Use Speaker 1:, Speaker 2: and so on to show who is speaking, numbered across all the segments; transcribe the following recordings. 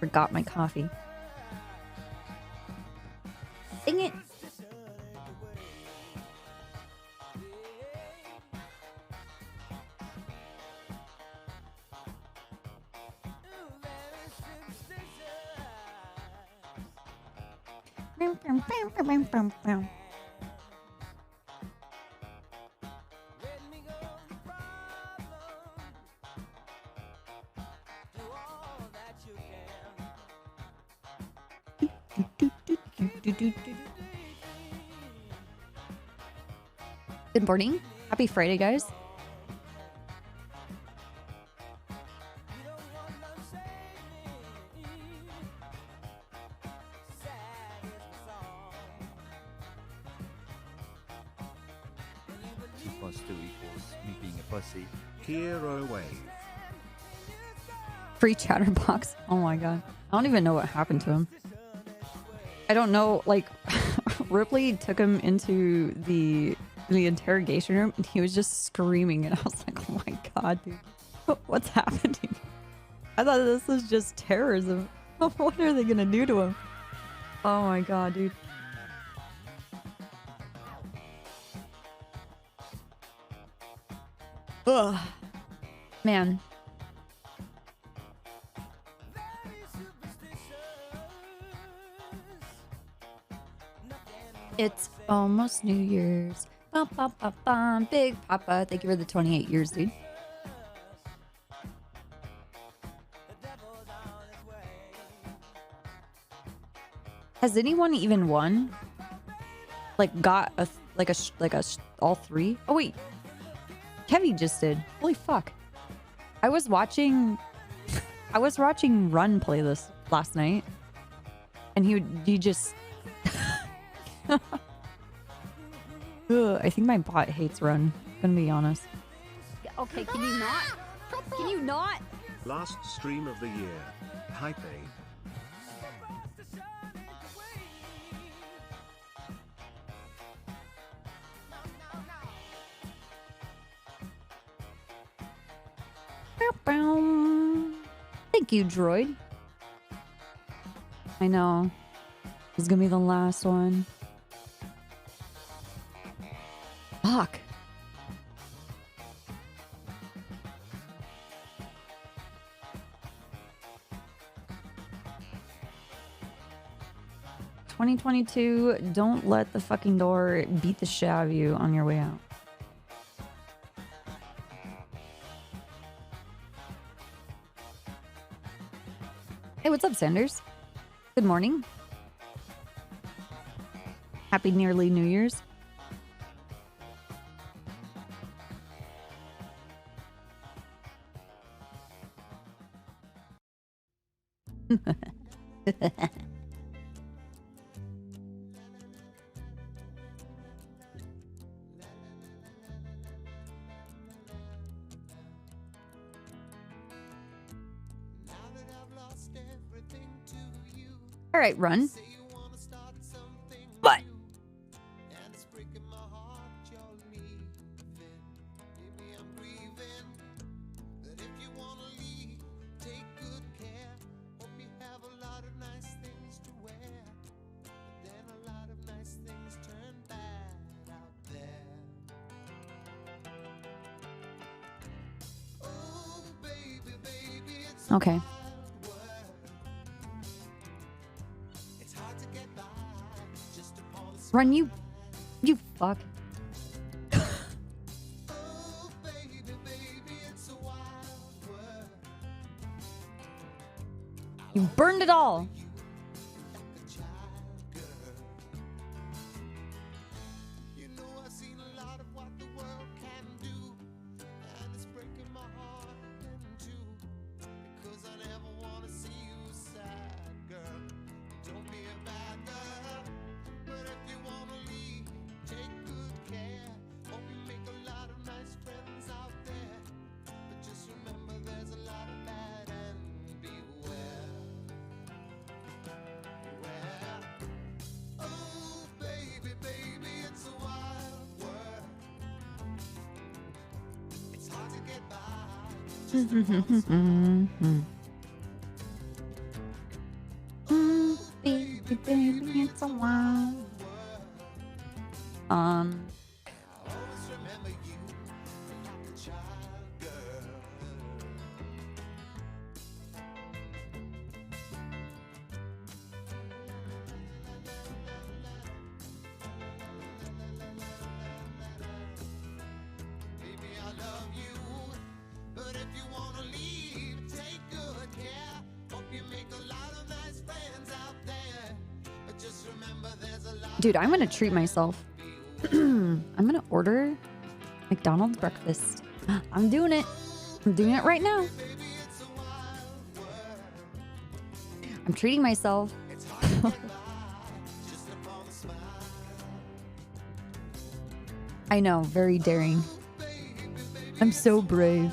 Speaker 1: Forgot my coffee. Dang it. Good morning. Happy Friday, guys.
Speaker 2: Plus 2 equals me being a pussy. Hero wave.
Speaker 1: Free chatterbox. Oh my god. I don't even know what happened to him. I don't know, like, Ripley took him into the interrogation room and he was just screaming and I was like, oh my god, dude. What's happening? I thought this was just terrorism. What are they gonna do to him? Oh my god, dude. Ugh. Man. It's almost New Year's. Bum, bum, bum, bum. Big Papa. Thank you for the 28 years, dude. Has anyone even won? Like got a all three? Oh wait. Kevy just did. Holy fuck. I was watching Run play this last night. And he just Ugh, I think my bot hates Run. Gonna be honest. Okay, can you not? Can you not?
Speaker 2: Last stream of the year. Hype.
Speaker 1: Thank you, droid. I know. This is gonna be the last one. Fuck. $2022, don't let the fucking door beat the shit out of you on your way out. Hey, what's up, Sanders? Good morning. Happy nearly New Year's. All right, Run. What? Okay. Run, you fuck. You burned it all. Baby, it's a while. Dude, I'm gonna treat myself. I'm gonna order McDonald's breakfast. I'm doing it. I'm doing it right now. I'm treating myself. I know, very daring. I'm so brave.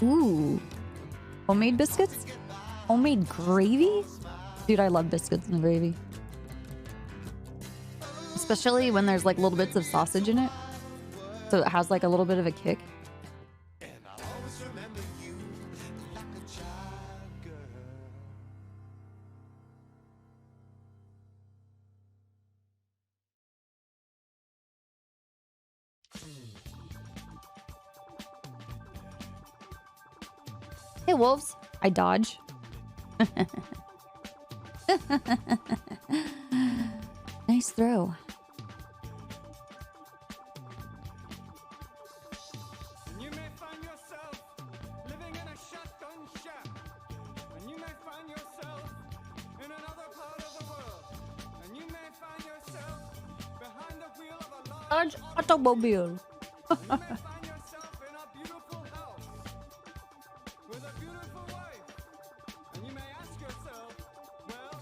Speaker 1: Ooh. Homemade biscuits? Homemade gravy? Dude, I love biscuits and gravy. Especially when there's like little bits of sausage in it. So it has like a little bit of a kick. Hey, wolves. I dodge. Nice throw.
Speaker 3: You may find yourself living in a shotgun shack. And you may find yourself in another part of the world. And you may find yourself behind the wheel of a large
Speaker 1: automobile.
Speaker 3: and you may find yourself in a beautiful house with a beautiful wife. And you may ask yourself, well,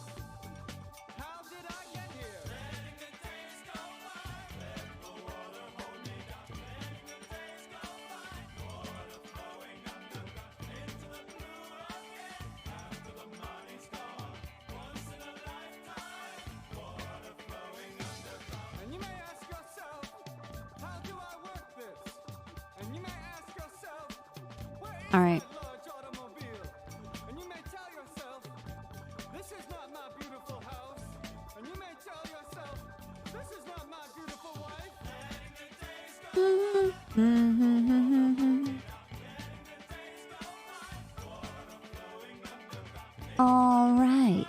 Speaker 3: how did I get here? Letting the days go by, let the water hold me down. Letting the days go by, water flowing underground into the blue again. After the money's gone, once in a lifetime, water flowing underground. And you may ask yourself, how do I work this? And you may ask yourself, where is
Speaker 1: All right.
Speaker 3: that large automobile? And you may tell yourself, this is not my beautiful house. And you may tell yourself, this is not my beautiful wife. Letting the days go
Speaker 1: All right.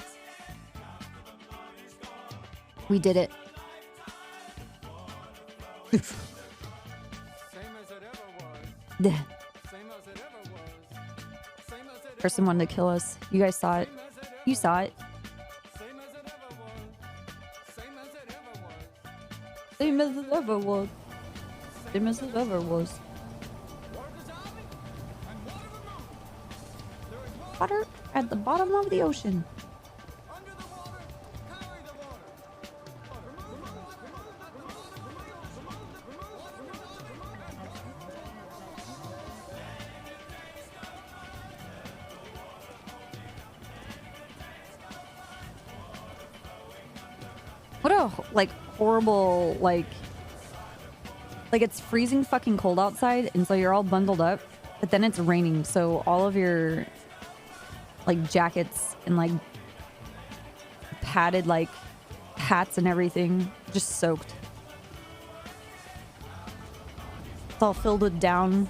Speaker 1: We did it.
Speaker 3: same as it ever was.
Speaker 1: Yeah.
Speaker 3: Same as it ever was. Same as it
Speaker 1: Person wanted to kill us. You guys saw it. You saw it.
Speaker 3: Same as it ever was. Same as it ever was.
Speaker 1: Same as it ever was. Same as it ever was.
Speaker 3: Water dissolving and water removing. There is water
Speaker 1: Water at the bottom of the ocean.
Speaker 3: under the water. Carry the water.
Speaker 1: What a like horrible like it's freezing fucking cold outside, and so you're all bundled up, but then it's raining, so all of your like jackets and like padded like hats and everything just soaked. It's all filled with down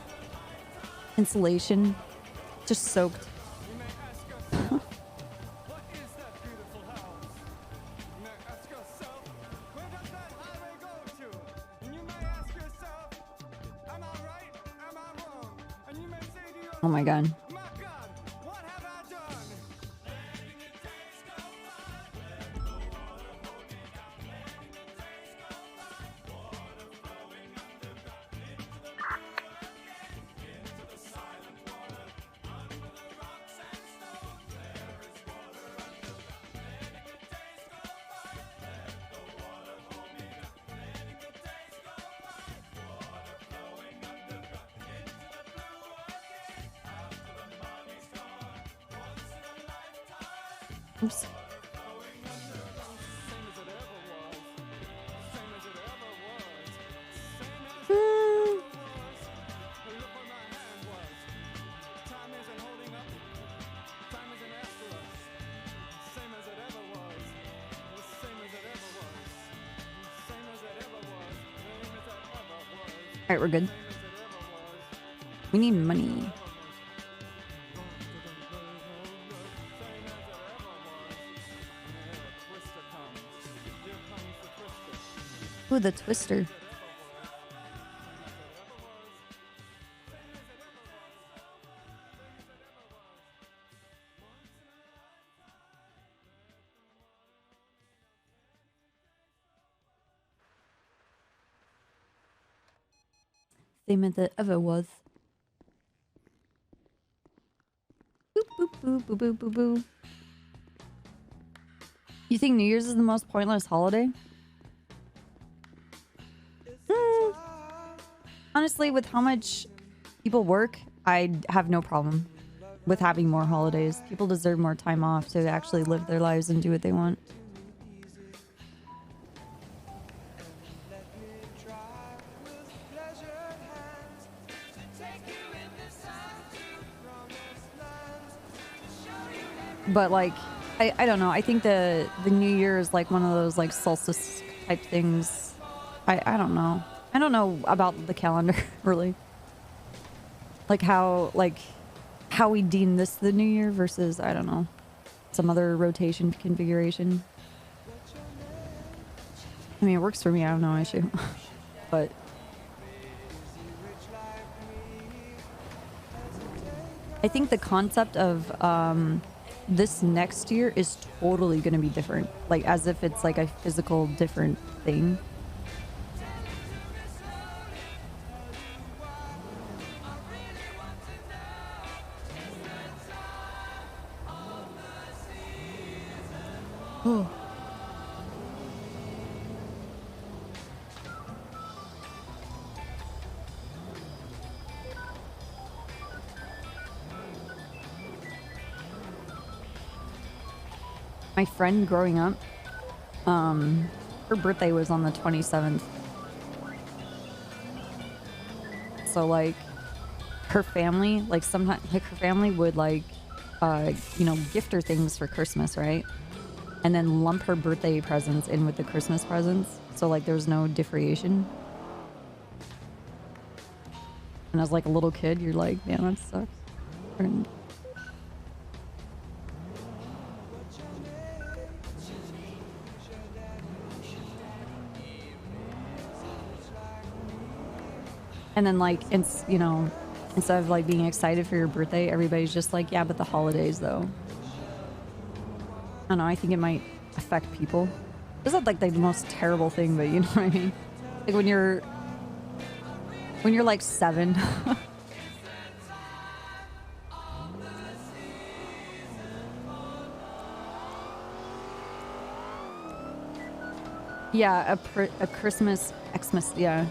Speaker 1: insulation, just soaked.
Speaker 3: You may ask yourself, what is that beautiful house? You may ask yourself, where does that highway go to? And you may ask yourself, am I right? Am I wrong? And you may say to yourself,
Speaker 1: Oh my god.
Speaker 3: my God, what have I done? Letting the days go by, let the water hold me down. Letting the days go by, water flowing underground into the blue again, into the silent water, under the rocks and stones. There is water underground. Letting the days go by, let the water hold me down. Letting the days go by, water flowing underground into the blue again, after the money's gone. Once in a lifetime,
Speaker 1: Oops.
Speaker 3: flowing underground. Same as it ever was.
Speaker 1: Alright, we're good. We need money. Ooh, the twister. Same as it ever was. Boop, boop, boop, boop, boop, boop, boop. You think New Year's is the most pointless holiday? Honestly, with how much people work, I have no problem with having more holidays. People deserve more time off to actually live their lives and do what they want. But like, I don't know. I think the New Year is like one of those like solstice type things. I don't know. I don't know about the calendar really. Like how we deem this the New Year versus, I don't know, some other rotation configuration. I mean, it works for me. I have no issue. But I think the concept of this next year is totally going to be different. Like as if it's like a physical different thing. Oh. My friend growing up, her birthday was on the 27th. So like her family, like sometimes like her family would like you know, gift her things for Christmas, right? And then lump her birthday presents in with the Christmas presents. So like there's no differentiation. And as like a little kid, you're like, man, that sucks. And then like, it's, you know, instead of like being excited for your birthday, everybody's just like, yeah, but the holidays though. I don't know, I think it might affect people. It's not like the most terrible thing, but you know what I mean? Like when you're like 7. Yeah, a Christmas, Xmas, yeah.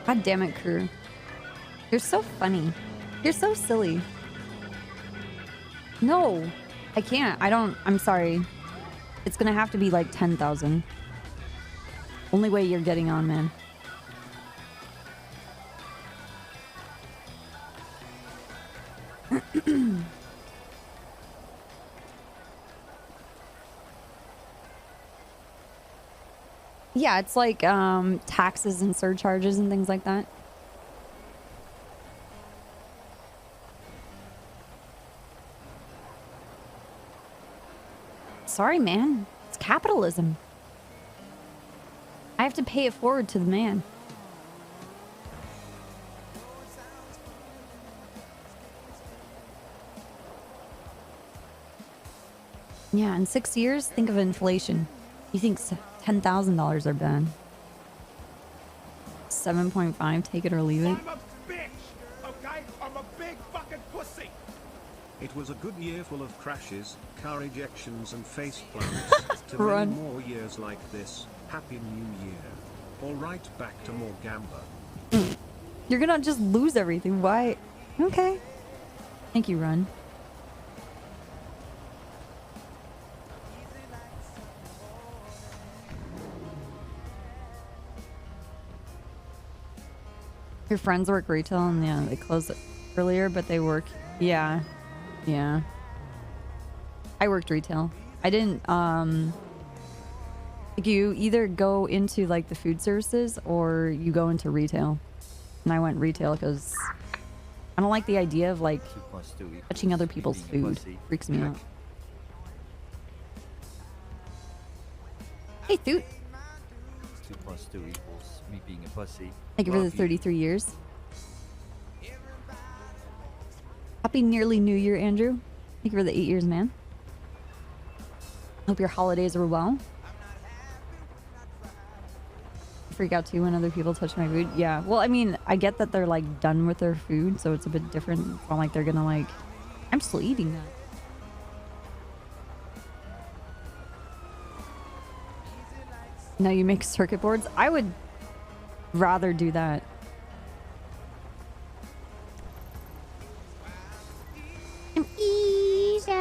Speaker 1: God damn it, crew. You're so funny. You're so silly. No, I can't. I'm sorry. It's gonna have to be like 10,000. Only way you're getting on, man. Yeah, it's like taxes and surcharges and things like that. Sorry, man. It's capitalism. I have to pay it forward to the man. Yeah, in 6 years, think of inflation. You think $10,000 are bad? 7.5, take it or leave it.
Speaker 4: I'm a bitch, okay? I'm a big fucking pussy.
Speaker 2: It was a good year full of crashes, car ejections and face plants. To
Speaker 1: Run.
Speaker 2: many more years like this. Happy New Year. All right, back to more gamba.
Speaker 1: You're gonna just lose everything. Why? Okay. Thank you, Run. Your friends work retail and yeah, they close earlier, but they work. Yeah. Yeah. I worked retail. I didn't, like you either go into like the food services or you go into retail. And I went retail because I don't like the idea of like
Speaker 5: 2 plus 2 equals
Speaker 1: touching other
Speaker 5: me
Speaker 1: people's
Speaker 5: being a
Speaker 1: food.
Speaker 5: pussy.
Speaker 1: Freaks me out. Hey, Thoot.
Speaker 5: 2 plus 2 equals me being a pussy.
Speaker 1: Thank you for the
Speaker 5: Love
Speaker 1: 33 years. Happy nearly New Year, Andrew. Thank you for the 8 years, man. Hope your holidays were well. Freak out too when other people touch my food. Yeah, well, I mean, I get that they're like done with their food, so it's a bit different. It's not like they're gonna like, I'm still eating that. No, you make circuit boards? I would rather do that. I'm easy.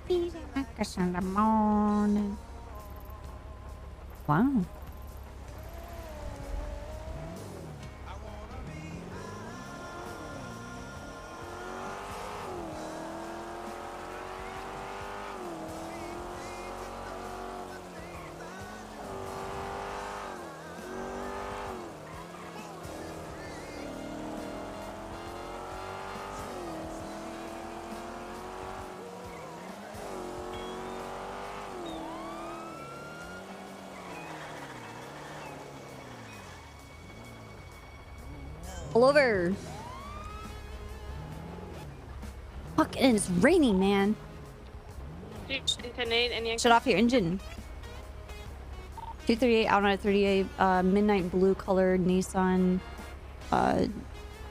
Speaker 1: Easy like a Sunday morning. Wow. All over. Fuck, and it's raining, man. Shut off your engine. 238 out on a 38 midnight blue colored Nissan. I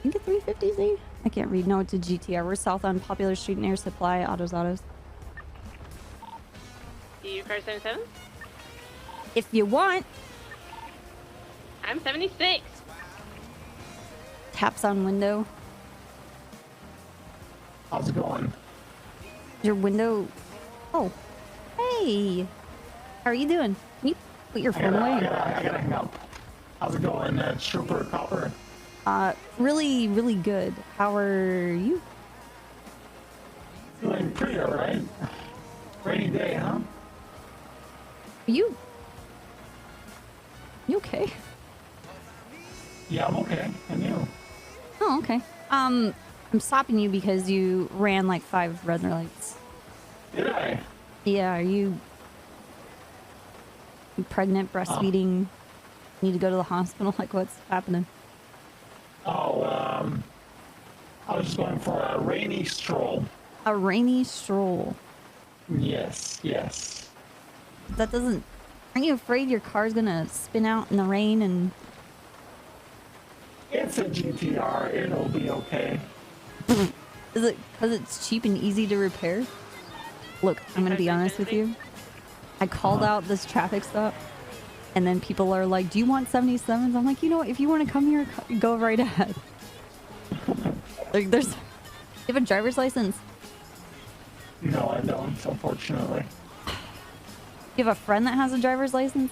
Speaker 1: think a 350Z. I can't read. No, it's a GTR. We're south on Popular Street near Supply. Autos.
Speaker 6: You car 77?
Speaker 1: If you want.
Speaker 6: I'm 76.
Speaker 1: Taps on window.
Speaker 7: How's it going?
Speaker 1: Your window. Oh, hey. How are you doing? Can you put your phone away?
Speaker 7: I gotta hang up. How's it going, Trooper Copper?
Speaker 1: Really, really good. How are you?
Speaker 7: Doing pretty alright. Rainy day, huh?
Speaker 1: You okay?
Speaker 7: Yeah, I'm okay. And you?
Speaker 1: Oh, okay. I'm stopping you because you ran like 5 red lights.
Speaker 7: Did I?
Speaker 1: Yeah, are you pregnant, breastfeeding, need to go to the hospital? Like, what's happening?
Speaker 7: Oh, I was just going for a rainy stroll.
Speaker 1: A rainy stroll.
Speaker 7: Yes.
Speaker 1: That doesn't... Aren't you afraid your car's gonna spin out in the rain and...
Speaker 7: It's a GTR. It'll be okay.
Speaker 1: Is it because it's cheap and easy to repair? Look, I'm gonna be honest with you. I called out this traffic stop, and then people are like, "Do you want 77s?" I'm like, you know what? If you want to come here, go right ahead. Like, you have a driver's license.
Speaker 7: No, I don't, unfortunately.
Speaker 1: You have a friend that has a driver's license?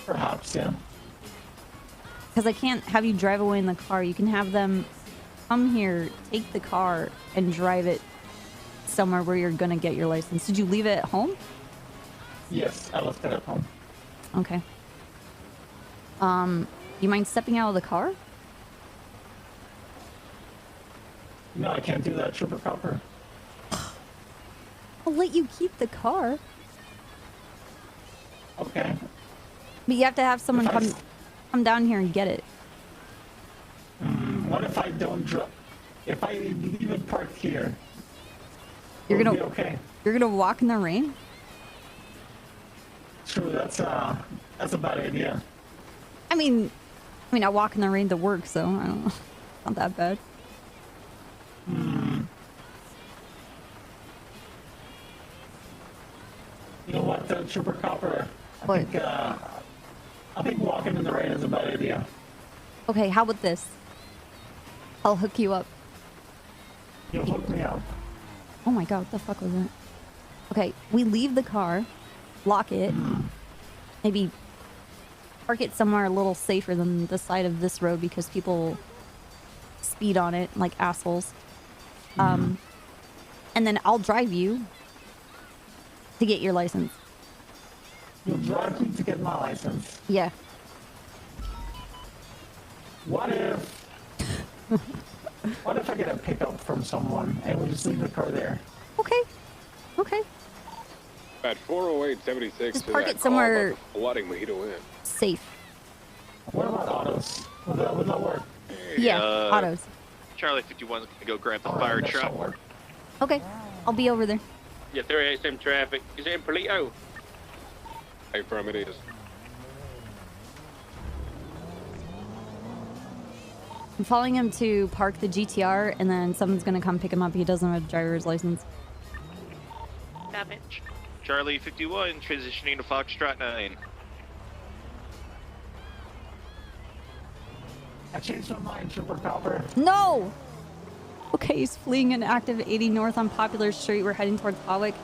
Speaker 7: Perhaps, yeah.
Speaker 1: Because I can't have you drive away in the car. You can have them come here, take the car, and drive it somewhere where you're gonna get your license. Did you leave it at home?
Speaker 7: Yes, I left it at home.
Speaker 1: Okay. You mind stepping out of the car?
Speaker 7: No, I can't do that, Trooper Copper.
Speaker 1: I'll let you keep the car.
Speaker 7: Okay.
Speaker 1: But you have to have someone come down here and get it.
Speaker 7: What if I don't drive? If I leave it parked here,
Speaker 1: You're
Speaker 7: it'll
Speaker 1: gonna
Speaker 7: be okay.
Speaker 1: You're gonna walk in the rain?
Speaker 7: True, that's a bad idea.
Speaker 1: I mean I walk in the rain to work, so I don't know. Not that bad.
Speaker 7: You know what, Trooper Copper?
Speaker 1: What?
Speaker 7: I think walking in the rain is a bad idea.
Speaker 1: Okay, how about this? I'll hook you up.
Speaker 7: You'll hook me up.
Speaker 1: Oh my god, what the fuck was that? Okay, we leave the car, lock it, maybe park it somewhere a little safer than the side of this road because people speed on it like assholes. And then I'll drive you to get your license.
Speaker 7: You'll drive me to get my license.
Speaker 1: Yeah.
Speaker 7: What if... what if I get a pickup from someone and we just leave the car there?
Speaker 1: Okay. Okay.
Speaker 8: At 408-76,
Speaker 1: Just park it somewhere
Speaker 8: flooding me to win.
Speaker 1: safe.
Speaker 7: What about autos? Would that work?
Speaker 1: Yeah, autos.
Speaker 9: Charlie 51 is gonna go grab the
Speaker 7: Alright,
Speaker 9: fire
Speaker 7: that
Speaker 9: truck.
Speaker 7: shall work.
Speaker 1: Okay. I'll be over there.
Speaker 9: Yeah, 38 same traffic. Is it in Polito?
Speaker 8: Hey, from it is.
Speaker 1: I'm following him to park the GTR, and then someone's gonna come pick him up. He doesn't have a driver's license.
Speaker 6: Stop it.
Speaker 9: Charlie 51 transitioning to Foxtrot 9.
Speaker 7: I changed my mind, Super Copper.
Speaker 1: No! Okay, he's fleeing an active 80 north on Popular Street. We're heading towards Hawick.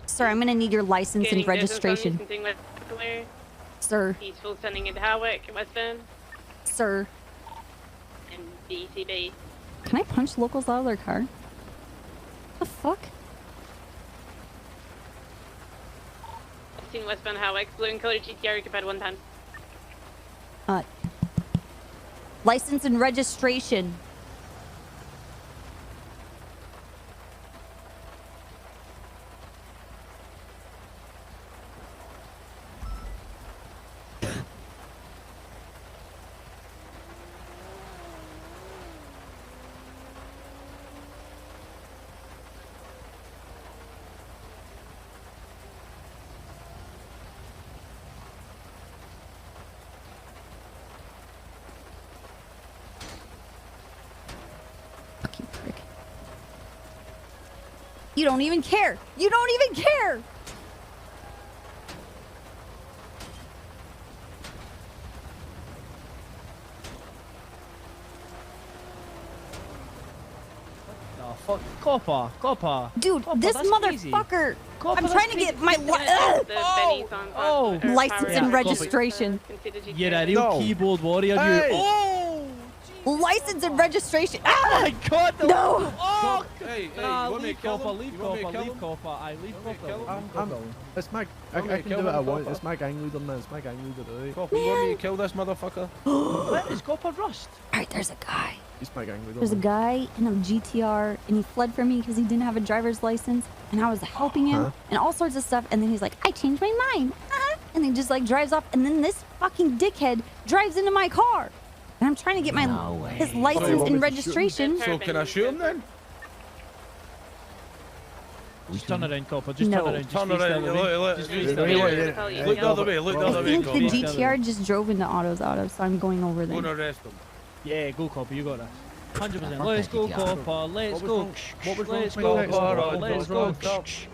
Speaker 1: Sir, I'm gonna need your license and registration. Sir.
Speaker 6: Peaceful sending into Hawick, Westbound,
Speaker 1: Sir.
Speaker 6: and DCB.
Speaker 1: Can I punch locals out of their car? The fuck?
Speaker 6: I've seen westbound Hawick, blue and colored GTR occupied 1 time.
Speaker 1: License and registration. Fucking prick. You don't even care. You don't even care.
Speaker 5: Oh, fuck. Copper.
Speaker 1: Dude,
Speaker 5: Copper,
Speaker 1: this
Speaker 5: that's crazy.
Speaker 1: motherfucker.
Speaker 5: Copper,
Speaker 1: I'm
Speaker 5: that's
Speaker 1: trying to
Speaker 5: crazy.
Speaker 1: get my license and registration.
Speaker 5: You're a real
Speaker 1: No.
Speaker 5: keyboard warrior, you.
Speaker 1: Hey.
Speaker 5: Oh!
Speaker 1: License and registration.
Speaker 5: Oh my god!
Speaker 1: No.
Speaker 5: Oh!
Speaker 10: Hey,
Speaker 5: Nah,
Speaker 10: you want me
Speaker 5: leave
Speaker 10: to kill
Speaker 5: Copper,
Speaker 10: him?
Speaker 5: leave
Speaker 10: You want me to
Speaker 5: Copper,
Speaker 10: kill
Speaker 5: leave
Speaker 10: him?
Speaker 5: Copper. I leave Copper.
Speaker 10: It's my,
Speaker 4: I
Speaker 10: want me to
Speaker 4: can
Speaker 10: kill
Speaker 4: do what I
Speaker 10: him,
Speaker 4: want.
Speaker 10: Copper?
Speaker 4: It's my gang leader, man. It's my gang leader, right?
Speaker 10: Copper, you want me to kill this motherfucker?
Speaker 5: What is Copper Rust?
Speaker 1: Alright, there's a guy.
Speaker 4: He's my gang leader.
Speaker 1: There's a
Speaker 4: man.
Speaker 1: guy in a GTR, and he fled from me because he didn't have a driver's license, and I was helping him,
Speaker 4: Huh?
Speaker 1: and all sorts of stuff, and then he's like, I changed my mind, and he just like drives off, and then this fucking dickhead drives into my car, and I'm trying to get my his license and registration.
Speaker 10: So can I shoot him then?
Speaker 5: Just turn around, Copper. Just
Speaker 1: No.
Speaker 5: turn around. Just
Speaker 10: Turn
Speaker 5: face the
Speaker 10: around.
Speaker 5: other way. Just face the other way.
Speaker 10: Look the other way. Look the other
Speaker 1: I
Speaker 10: way,
Speaker 1: think the
Speaker 10: Copper.
Speaker 1: GTR just drove into Auto's auto, so I'm going over
Speaker 10: Go and
Speaker 1: there.
Speaker 10: arrest him.
Speaker 5: Yeah, go Copper. You got that. 100%. Let's go, Copper. Let's go.
Speaker 10: What was wrong
Speaker 5: Let's
Speaker 10: with
Speaker 5: go,
Speaker 10: my text?
Speaker 5: Copper.
Speaker 10: What
Speaker 5: Let's
Speaker 10: was wrong
Speaker 5: go.
Speaker 10: with that?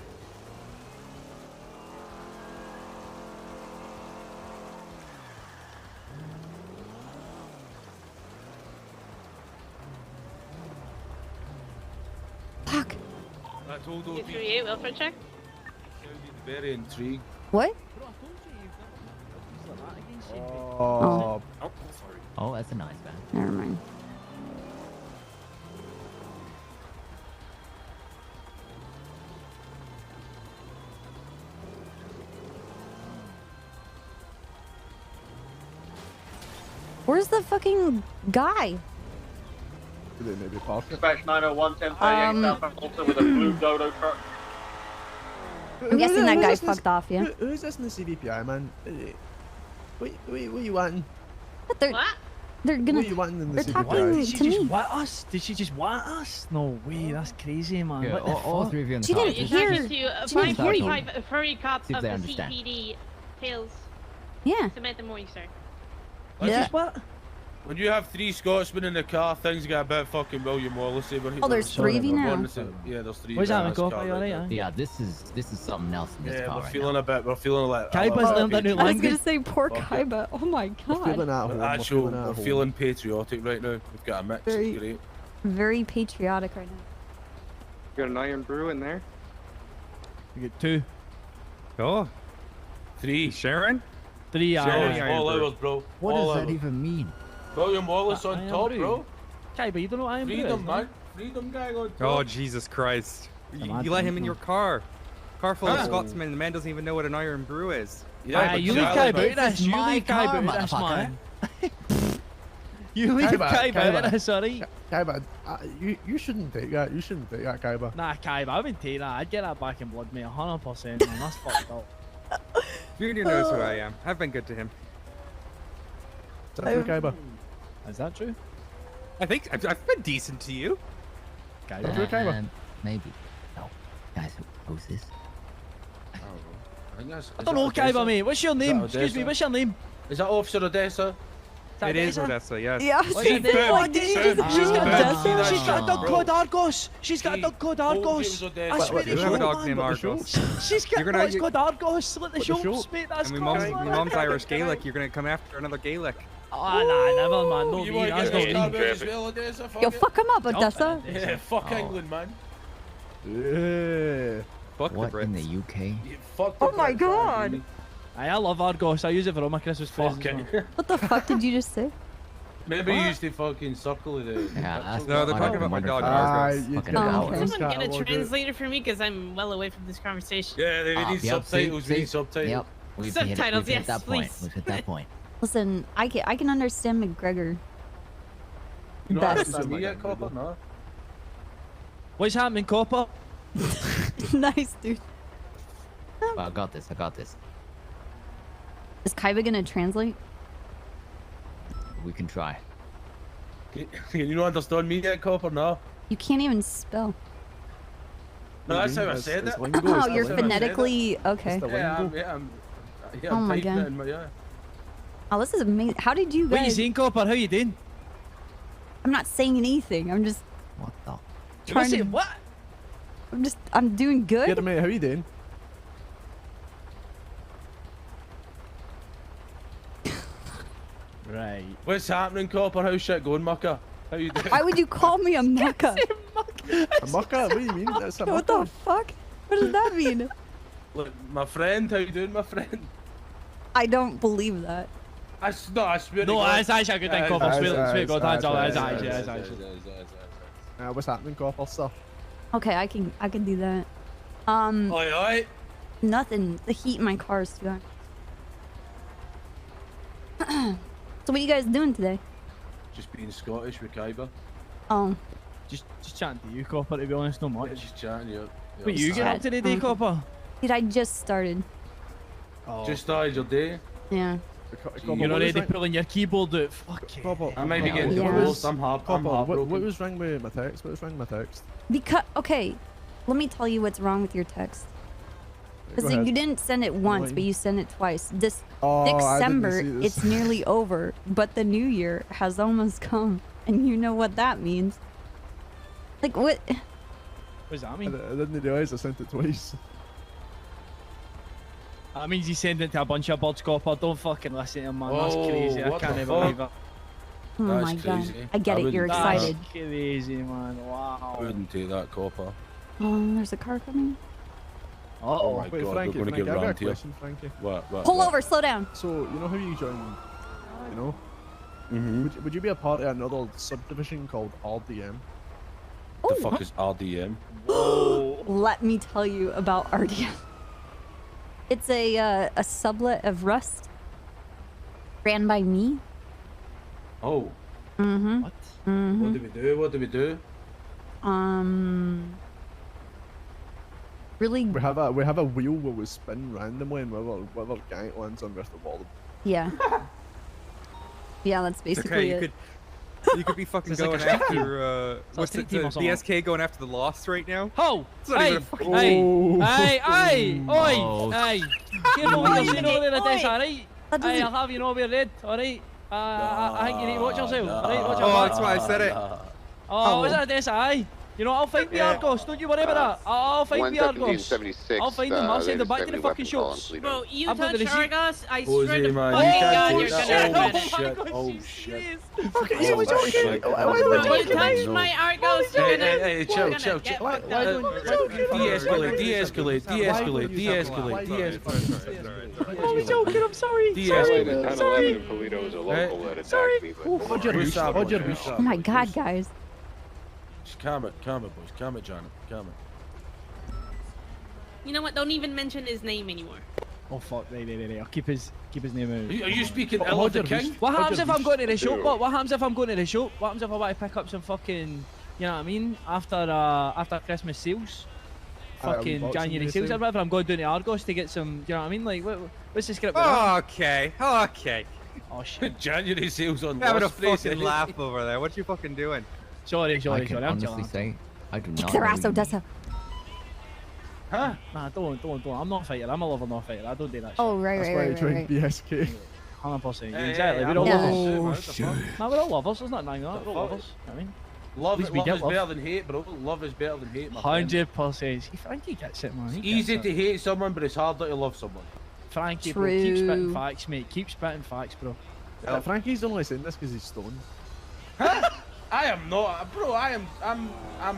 Speaker 1: Fuck.
Speaker 10: I told those people
Speaker 6: 238, welfare check.
Speaker 10: sounded very intrigued.
Speaker 1: What?
Speaker 4: Oh.
Speaker 11: Oh, that's a nice man.
Speaker 1: Never mind. Where's the fucking guy?
Speaker 4: Could they maybe park it?
Speaker 12: Dispatch 901 1038 southbound Malta with a blue Dodo truck.
Speaker 1: I'm guessing that guy
Speaker 4: Who's this-
Speaker 1: fucked off, yeah?
Speaker 4: Who's this in the CVPI, man? What you wanting?
Speaker 1: They're
Speaker 4: What
Speaker 1: gonna.
Speaker 4: are you wanting in the
Speaker 1: They're
Speaker 4: CVPI?
Speaker 1: talking
Speaker 5: Did she
Speaker 1: to
Speaker 5: just
Speaker 1: me.
Speaker 5: want us? Did she just want us? No way. That's crazy, man.
Speaker 11: Yeah,
Speaker 5: What the
Speaker 11: all
Speaker 5: fuck?
Speaker 11: three of you in the
Speaker 1: She
Speaker 11: car.
Speaker 1: didn't
Speaker 11: Just-
Speaker 1: hear-
Speaker 6: Talking to a
Speaker 1: she didn't hear you.
Speaker 6: 545 furry cop
Speaker 11: See if
Speaker 6: of
Speaker 11: they
Speaker 6: the
Speaker 11: understand.
Speaker 6: CPD Tails.
Speaker 1: Yeah.
Speaker 6: Samantha Morningstar.
Speaker 1: Yeah.
Speaker 5: What?
Speaker 10: When you have 3 Scotsmen in the car, things get a bit fucking William Wallace.
Speaker 1: Oh, there's 3 of you now.
Speaker 10: Yeah, there's 3.
Speaker 5: What's
Speaker 10: in
Speaker 5: happening,
Speaker 10: this
Speaker 5: Copper?
Speaker 10: car
Speaker 5: You
Speaker 10: right
Speaker 5: alright?
Speaker 10: now.
Speaker 11: Yeah, this is something else in this
Speaker 10: Yeah,
Speaker 11: car
Speaker 10: we're
Speaker 11: right
Speaker 10: feeling
Speaker 11: now.
Speaker 10: a bit. We're feeling like.
Speaker 5: Kaiba's learned that new
Speaker 1: I was
Speaker 5: language.
Speaker 1: gonna say poor
Speaker 10: Fuck it.
Speaker 1: Kaiba. Oh my
Speaker 4: We're feeling
Speaker 1: god.
Speaker 4: at home.
Speaker 10: Actual,
Speaker 4: We're feeling at
Speaker 10: we're
Speaker 4: home.
Speaker 10: feeling patriotic right now. We've got a mix.
Speaker 1: Very-
Speaker 10: It's great.
Speaker 1: Very patriotic right now.
Speaker 12: Got an iron brew in there.
Speaker 5: We get 2.
Speaker 10: Oh.
Speaker 8: 3.
Speaker 10: Sharon?
Speaker 5: 3
Speaker 8: Sharon's
Speaker 5: hours.
Speaker 8: all ours, bro.
Speaker 11: What
Speaker 8: all
Speaker 11: does that
Speaker 8: ours.
Speaker 11: even mean?
Speaker 8: William Wallace on
Speaker 5: Iron
Speaker 8: top,
Speaker 5: Brew.
Speaker 8: bro.
Speaker 5: Kaiba, you don't know what Iron Brew
Speaker 8: Freedom,
Speaker 5: is,
Speaker 8: man. Freedom gang on top.
Speaker 10: Oh, Jesus Christ. You let him in your car. Car full of Scotsmen. The man doesn't even know what an iron brew is.
Speaker 8: Yeah,
Speaker 5: Aye,
Speaker 8: but
Speaker 5: you leave
Speaker 8: Charlie,
Speaker 5: Kaiba
Speaker 8: man.
Speaker 5: out of this. You
Speaker 11: my
Speaker 5: leave
Speaker 11: car,
Speaker 5: Kaiba out of this,
Speaker 11: motherfucker.
Speaker 5: man. You leave Kaiba out of this, alright?
Speaker 13: Kaiba, you shouldn't take that. You shouldn't take that, Kaiba.
Speaker 5: Nah, Kaiba, I wouldn't take that. I'd get that back in blood, mate. 100%, man. That's fucked up.
Speaker 10: Junior knows who I am. I've been good to him.
Speaker 13: Is that true, Kaiba?
Speaker 5: Is that true?
Speaker 10: I think I've been decent to you.
Speaker 5: Kaiba?
Speaker 13: True, Kaiba?
Speaker 11: Maybe. No. Guys, who's this?
Speaker 5: I don't know, Kaiba, mate. What's your name?
Speaker 8: Odessa?
Speaker 5: Excuse me, what's your name?
Speaker 8: Is that Officer Odessa?
Speaker 10: It is Odessa, yes.
Speaker 1: Yeah,
Speaker 5: What's your
Speaker 1: she's
Speaker 5: name?
Speaker 1: like, did you just, she's got Odessa?
Speaker 5: She's got a dog called Argos. She's got a dog called Argos. I swear
Speaker 10: You
Speaker 5: to
Speaker 10: have a
Speaker 5: God,
Speaker 10: dog
Speaker 5: man.
Speaker 10: named Argos.
Speaker 5: She's got
Speaker 10: You're gonna-
Speaker 5: it's called Argos. Let the shops, mate. That's
Speaker 10: And
Speaker 5: called.
Speaker 10: my mom's Irish Gaelic. You're gonna come after another Gaelic.
Speaker 5: Ah, nah, never, man. No,
Speaker 8: You
Speaker 5: me.
Speaker 8: want
Speaker 5: That's
Speaker 8: to
Speaker 5: not
Speaker 8: get
Speaker 5: me.
Speaker 8: Kaiba as well, Odessa?
Speaker 1: Yo, fuck him up, Odessa.
Speaker 8: Yeah, fuck England, man.
Speaker 13: Yeah.
Speaker 10: Fuck
Speaker 11: What
Speaker 10: the
Speaker 11: in
Speaker 10: Brits.
Speaker 11: the UK?
Speaker 8: You fucked the
Speaker 1: Oh my
Speaker 8: Brits,
Speaker 1: God.
Speaker 8: man.
Speaker 5: Aye, I love Argos. I use it for all my Christmas presents.
Speaker 8: Fucking.
Speaker 5: man.
Speaker 1: What the fuck did you just say?
Speaker 8: Maybe you used to fucking circle it.
Speaker 11: Yeah, that's
Speaker 10: No, they're
Speaker 11: what
Speaker 10: talking
Speaker 11: I've
Speaker 10: about my
Speaker 11: been
Speaker 10: dog,
Speaker 11: wondering for
Speaker 10: Argos.
Speaker 11: fucking
Speaker 1: Oh,
Speaker 11: hours.
Speaker 1: okay.
Speaker 6: Someone get a
Speaker 13: Catalogue it.
Speaker 6: translator for me because I'm well away from this conversation.
Speaker 8: Yeah, they need
Speaker 11: Yep,
Speaker 8: subtitles. We
Speaker 11: see?
Speaker 8: need subtitles.
Speaker 11: Yep. We've
Speaker 6: Subtitles,
Speaker 11: hit
Speaker 6: yes,
Speaker 11: that point.
Speaker 6: please.
Speaker 11: We've hit that point.
Speaker 1: Listen, I can understand McGregor.
Speaker 8: You know
Speaker 1: Best.
Speaker 8: what me yet, Copper? No.
Speaker 5: What's happening, Copper?
Speaker 1: Nice, dude.
Speaker 11: Well, I got this. I got this.
Speaker 1: Is Kaiba gonna translate?
Speaker 11: We can try.
Speaker 8: Can you not understand me yet, Copper? No.
Speaker 1: You can't even spell.
Speaker 8: No, that's how I
Speaker 13: It's-
Speaker 8: said
Speaker 13: it's
Speaker 8: it.
Speaker 13: lingo,
Speaker 1: Oh,
Speaker 13: it's
Speaker 1: you're
Speaker 13: the lingo.
Speaker 1: phonetically okay.
Speaker 13: It's the
Speaker 8: Yeah,
Speaker 13: lingo.
Speaker 1: Oh my
Speaker 8: typing
Speaker 1: God.
Speaker 8: it in my, yeah.
Speaker 1: Oh, this is amazing. How did you
Speaker 5: What you
Speaker 1: guys?
Speaker 5: saying, Copper? How you doing?
Speaker 1: I'm not saying anything. I'm just
Speaker 11: What the?
Speaker 1: trying to.
Speaker 5: What?
Speaker 1: I'm doing
Speaker 13: Get
Speaker 1: good.
Speaker 13: him, mate. How you doing?
Speaker 5: Right.
Speaker 8: What's happening, Copper? How's shit going, Mucker? How you doing?
Speaker 1: Why would you call me a mucka?
Speaker 13: A mucker? What do you mean? That's a
Speaker 1: What
Speaker 13: mucker.
Speaker 1: the fuck? What does that mean?
Speaker 8: Look, my friend, how you doing, my friend?
Speaker 1: I don't believe that.
Speaker 8: I swear to
Speaker 5: No,
Speaker 8: God.
Speaker 5: that's actually a good thing, Copper. Swear to God, that's all. That's actually. That's actually.
Speaker 13: What's happening, Copper? Stuff.
Speaker 1: Okay, I can do that.
Speaker 8: Oi.
Speaker 1: Nothing. The heat in my car is too hot. So what are you guys doing today?
Speaker 8: Just being Scottish with Kaiba.
Speaker 1: Oh,
Speaker 5: Just chatting to you, Copper. To be honest, not
Speaker 8: Yeah,
Speaker 5: much.
Speaker 8: just chatting, yeah.
Speaker 5: What you get up to today, Copper?
Speaker 1: dude, I just started.
Speaker 5: Oh,
Speaker 8: Just started your day.
Speaker 1: Yeah.
Speaker 5: you're already pulling your keyboard out. Fuck it.
Speaker 13: Copper.
Speaker 8: I might be getting
Speaker 1: Yeah.
Speaker 8: divorced. I'm
Speaker 13: Copper, what
Speaker 8: heartbroken.
Speaker 13: was wrong with my text? What was wrong with my text?
Speaker 1: Because okay, let me tell you what's wrong with your text. Because
Speaker 13: Go ahead.
Speaker 1: you didn't send it once,
Speaker 13: Annoying.
Speaker 1: but you sent it twice. This
Speaker 13: Oh, I didn't
Speaker 1: December,
Speaker 13: see this.
Speaker 1: it's nearly over, but the new year has almost come, and you know what that means. Like what?
Speaker 5: What does that
Speaker 13: I
Speaker 5: mean?
Speaker 13: didn't realise I sent it twice.
Speaker 5: That means you send it to a bunch of birds, Copper. Don't fucking listen to him, man. That's
Speaker 8: Oh,
Speaker 5: crazy. I
Speaker 8: what
Speaker 5: can't
Speaker 8: the
Speaker 5: even believe
Speaker 8: fuck?
Speaker 5: it.
Speaker 1: Oh
Speaker 8: That's
Speaker 1: my god!
Speaker 8: crazy.
Speaker 1: I get
Speaker 8: I
Speaker 1: it. You're
Speaker 8: wouldn't do that.
Speaker 1: excited.
Speaker 5: That's crazy, man. Wow.
Speaker 8: I wouldn't take that, Copper.
Speaker 1: Oh, there's a car coming.
Speaker 8: Oh my
Speaker 13: Wait,
Speaker 8: God,
Speaker 13: Frankie,
Speaker 8: we're gonna
Speaker 13: Frankie,
Speaker 8: get
Speaker 13: I've got a
Speaker 8: round here.
Speaker 13: question, Frankie.
Speaker 8: What?
Speaker 1: Pull over. Slow down.
Speaker 13: So, you know how you join, you know?
Speaker 8: Mm-hmm.
Speaker 13: Would you be a part of another subdivision called RDM?
Speaker 8: The fuck is RDM?
Speaker 1: Let me tell you about RDM. It's a sublet of Rust, ran by me.
Speaker 8: Oh.
Speaker 1: Mm-hmm.
Speaker 5: What?
Speaker 1: Mm-hmm.
Speaker 8: What do we do? What do we do?
Speaker 1: Really?
Speaker 13: We have a wheel where we spin randomly and whatever gang it lands on, we have to wall them.
Speaker 1: Yeah. Yeah, that's
Speaker 10: Okay,
Speaker 1: basically
Speaker 10: you
Speaker 1: it.
Speaker 10: could be fucking
Speaker 5: It's like a
Speaker 10: going
Speaker 5: street team.
Speaker 10: after what's
Speaker 5: street
Speaker 10: it,
Speaker 5: team or
Speaker 10: the
Speaker 5: something.
Speaker 10: BSK going after the Lost right now.
Speaker 5: Oh!
Speaker 10: It's not
Speaker 5: Hey!
Speaker 10: even a fucking
Speaker 5: Hey!
Speaker 13: Oh.
Speaker 5: Hey! Hey! Oi!
Speaker 11: Oh.
Speaker 5: Hey! Careful what you're saying over there, Odessa, alright?
Speaker 1: That
Speaker 5: Hey,
Speaker 1: doesn't-
Speaker 5: I'll have you know we're red, alright? I think you need to watch yourself, alright? Watch your
Speaker 10: Oh,
Speaker 5: back.
Speaker 10: that's why I said it.
Speaker 5: Oh, what's that, Odessa, aye? You know, I'll find the Argos. Don't you worry about that. I'll find the Argos.
Speaker 12: 11776.
Speaker 5: I'll find them. I'll send them back to the fucking shops.
Speaker 6: Bro, you
Speaker 5: I've got the
Speaker 6: touched
Speaker 5: receipt.
Speaker 6: Argos, I
Speaker 8: Jose,
Speaker 6: swear to
Speaker 8: man,
Speaker 6: fucking
Speaker 8: you can't
Speaker 6: God,
Speaker 8: do
Speaker 6: you're
Speaker 8: that.
Speaker 6: gonna regret it.
Speaker 8: Oh shit.
Speaker 13: Okay, so we're joking.
Speaker 6: You touch my Argos, you're gonna...
Speaker 8: Hey, chill. De-escalate.
Speaker 5: I was joking. I'm sorry.
Speaker 12: Sorry. 1011 in Polito is a local that attacked me, but...
Speaker 1: Oh my god, guys.
Speaker 8: Just calm it, boys. Calm it, John. Calm it.
Speaker 6: You know what? Don't even mention his name anymore.
Speaker 5: Oh fuck! Right. I'll keep his name out.
Speaker 8: Are you speaking ill of the king?
Speaker 5: What happens if I'm going to the shop? What happens if I'm going to the shop? What happens if I want to pick up some fucking, you know what I mean? After Christmas sales, fucking January sales or whatever. I'm going down to Argos to get some. You know what I mean? Like, what's the script?
Speaker 10: Okay.
Speaker 5: Oh shit!
Speaker 8: January sales on.
Speaker 10: Having a fucking laugh over there. What you fucking doing?
Speaker 5: Sorry.
Speaker 11: I can
Speaker 5: I'm
Speaker 11: honestly
Speaker 5: chilling.
Speaker 11: say, I do not.
Speaker 1: Xerasso does have.
Speaker 5: Huh? Nah, don't. I'm not a fighter. I'm a lover, not a fighter. I don't do that shit.
Speaker 1: Oh, right.
Speaker 13: BSK.
Speaker 5: 100%. Exactly. We're all lovers. Nah, we're all lovers. There's nothing wrong with that. We're all lovers. You know what I mean?
Speaker 8: Love is better than hate, bro. Love is better than hate, my friend.
Speaker 5: 100%. Frankie gets it, man.
Speaker 8: It's easy to hate someone, but it's harder to love someone.
Speaker 5: Frankie, bro, keep spitting facts, mate. Keep spitting facts, bro.
Speaker 13: Frankie's only saying this because he's stoned.
Speaker 8: I am not, bro. I'm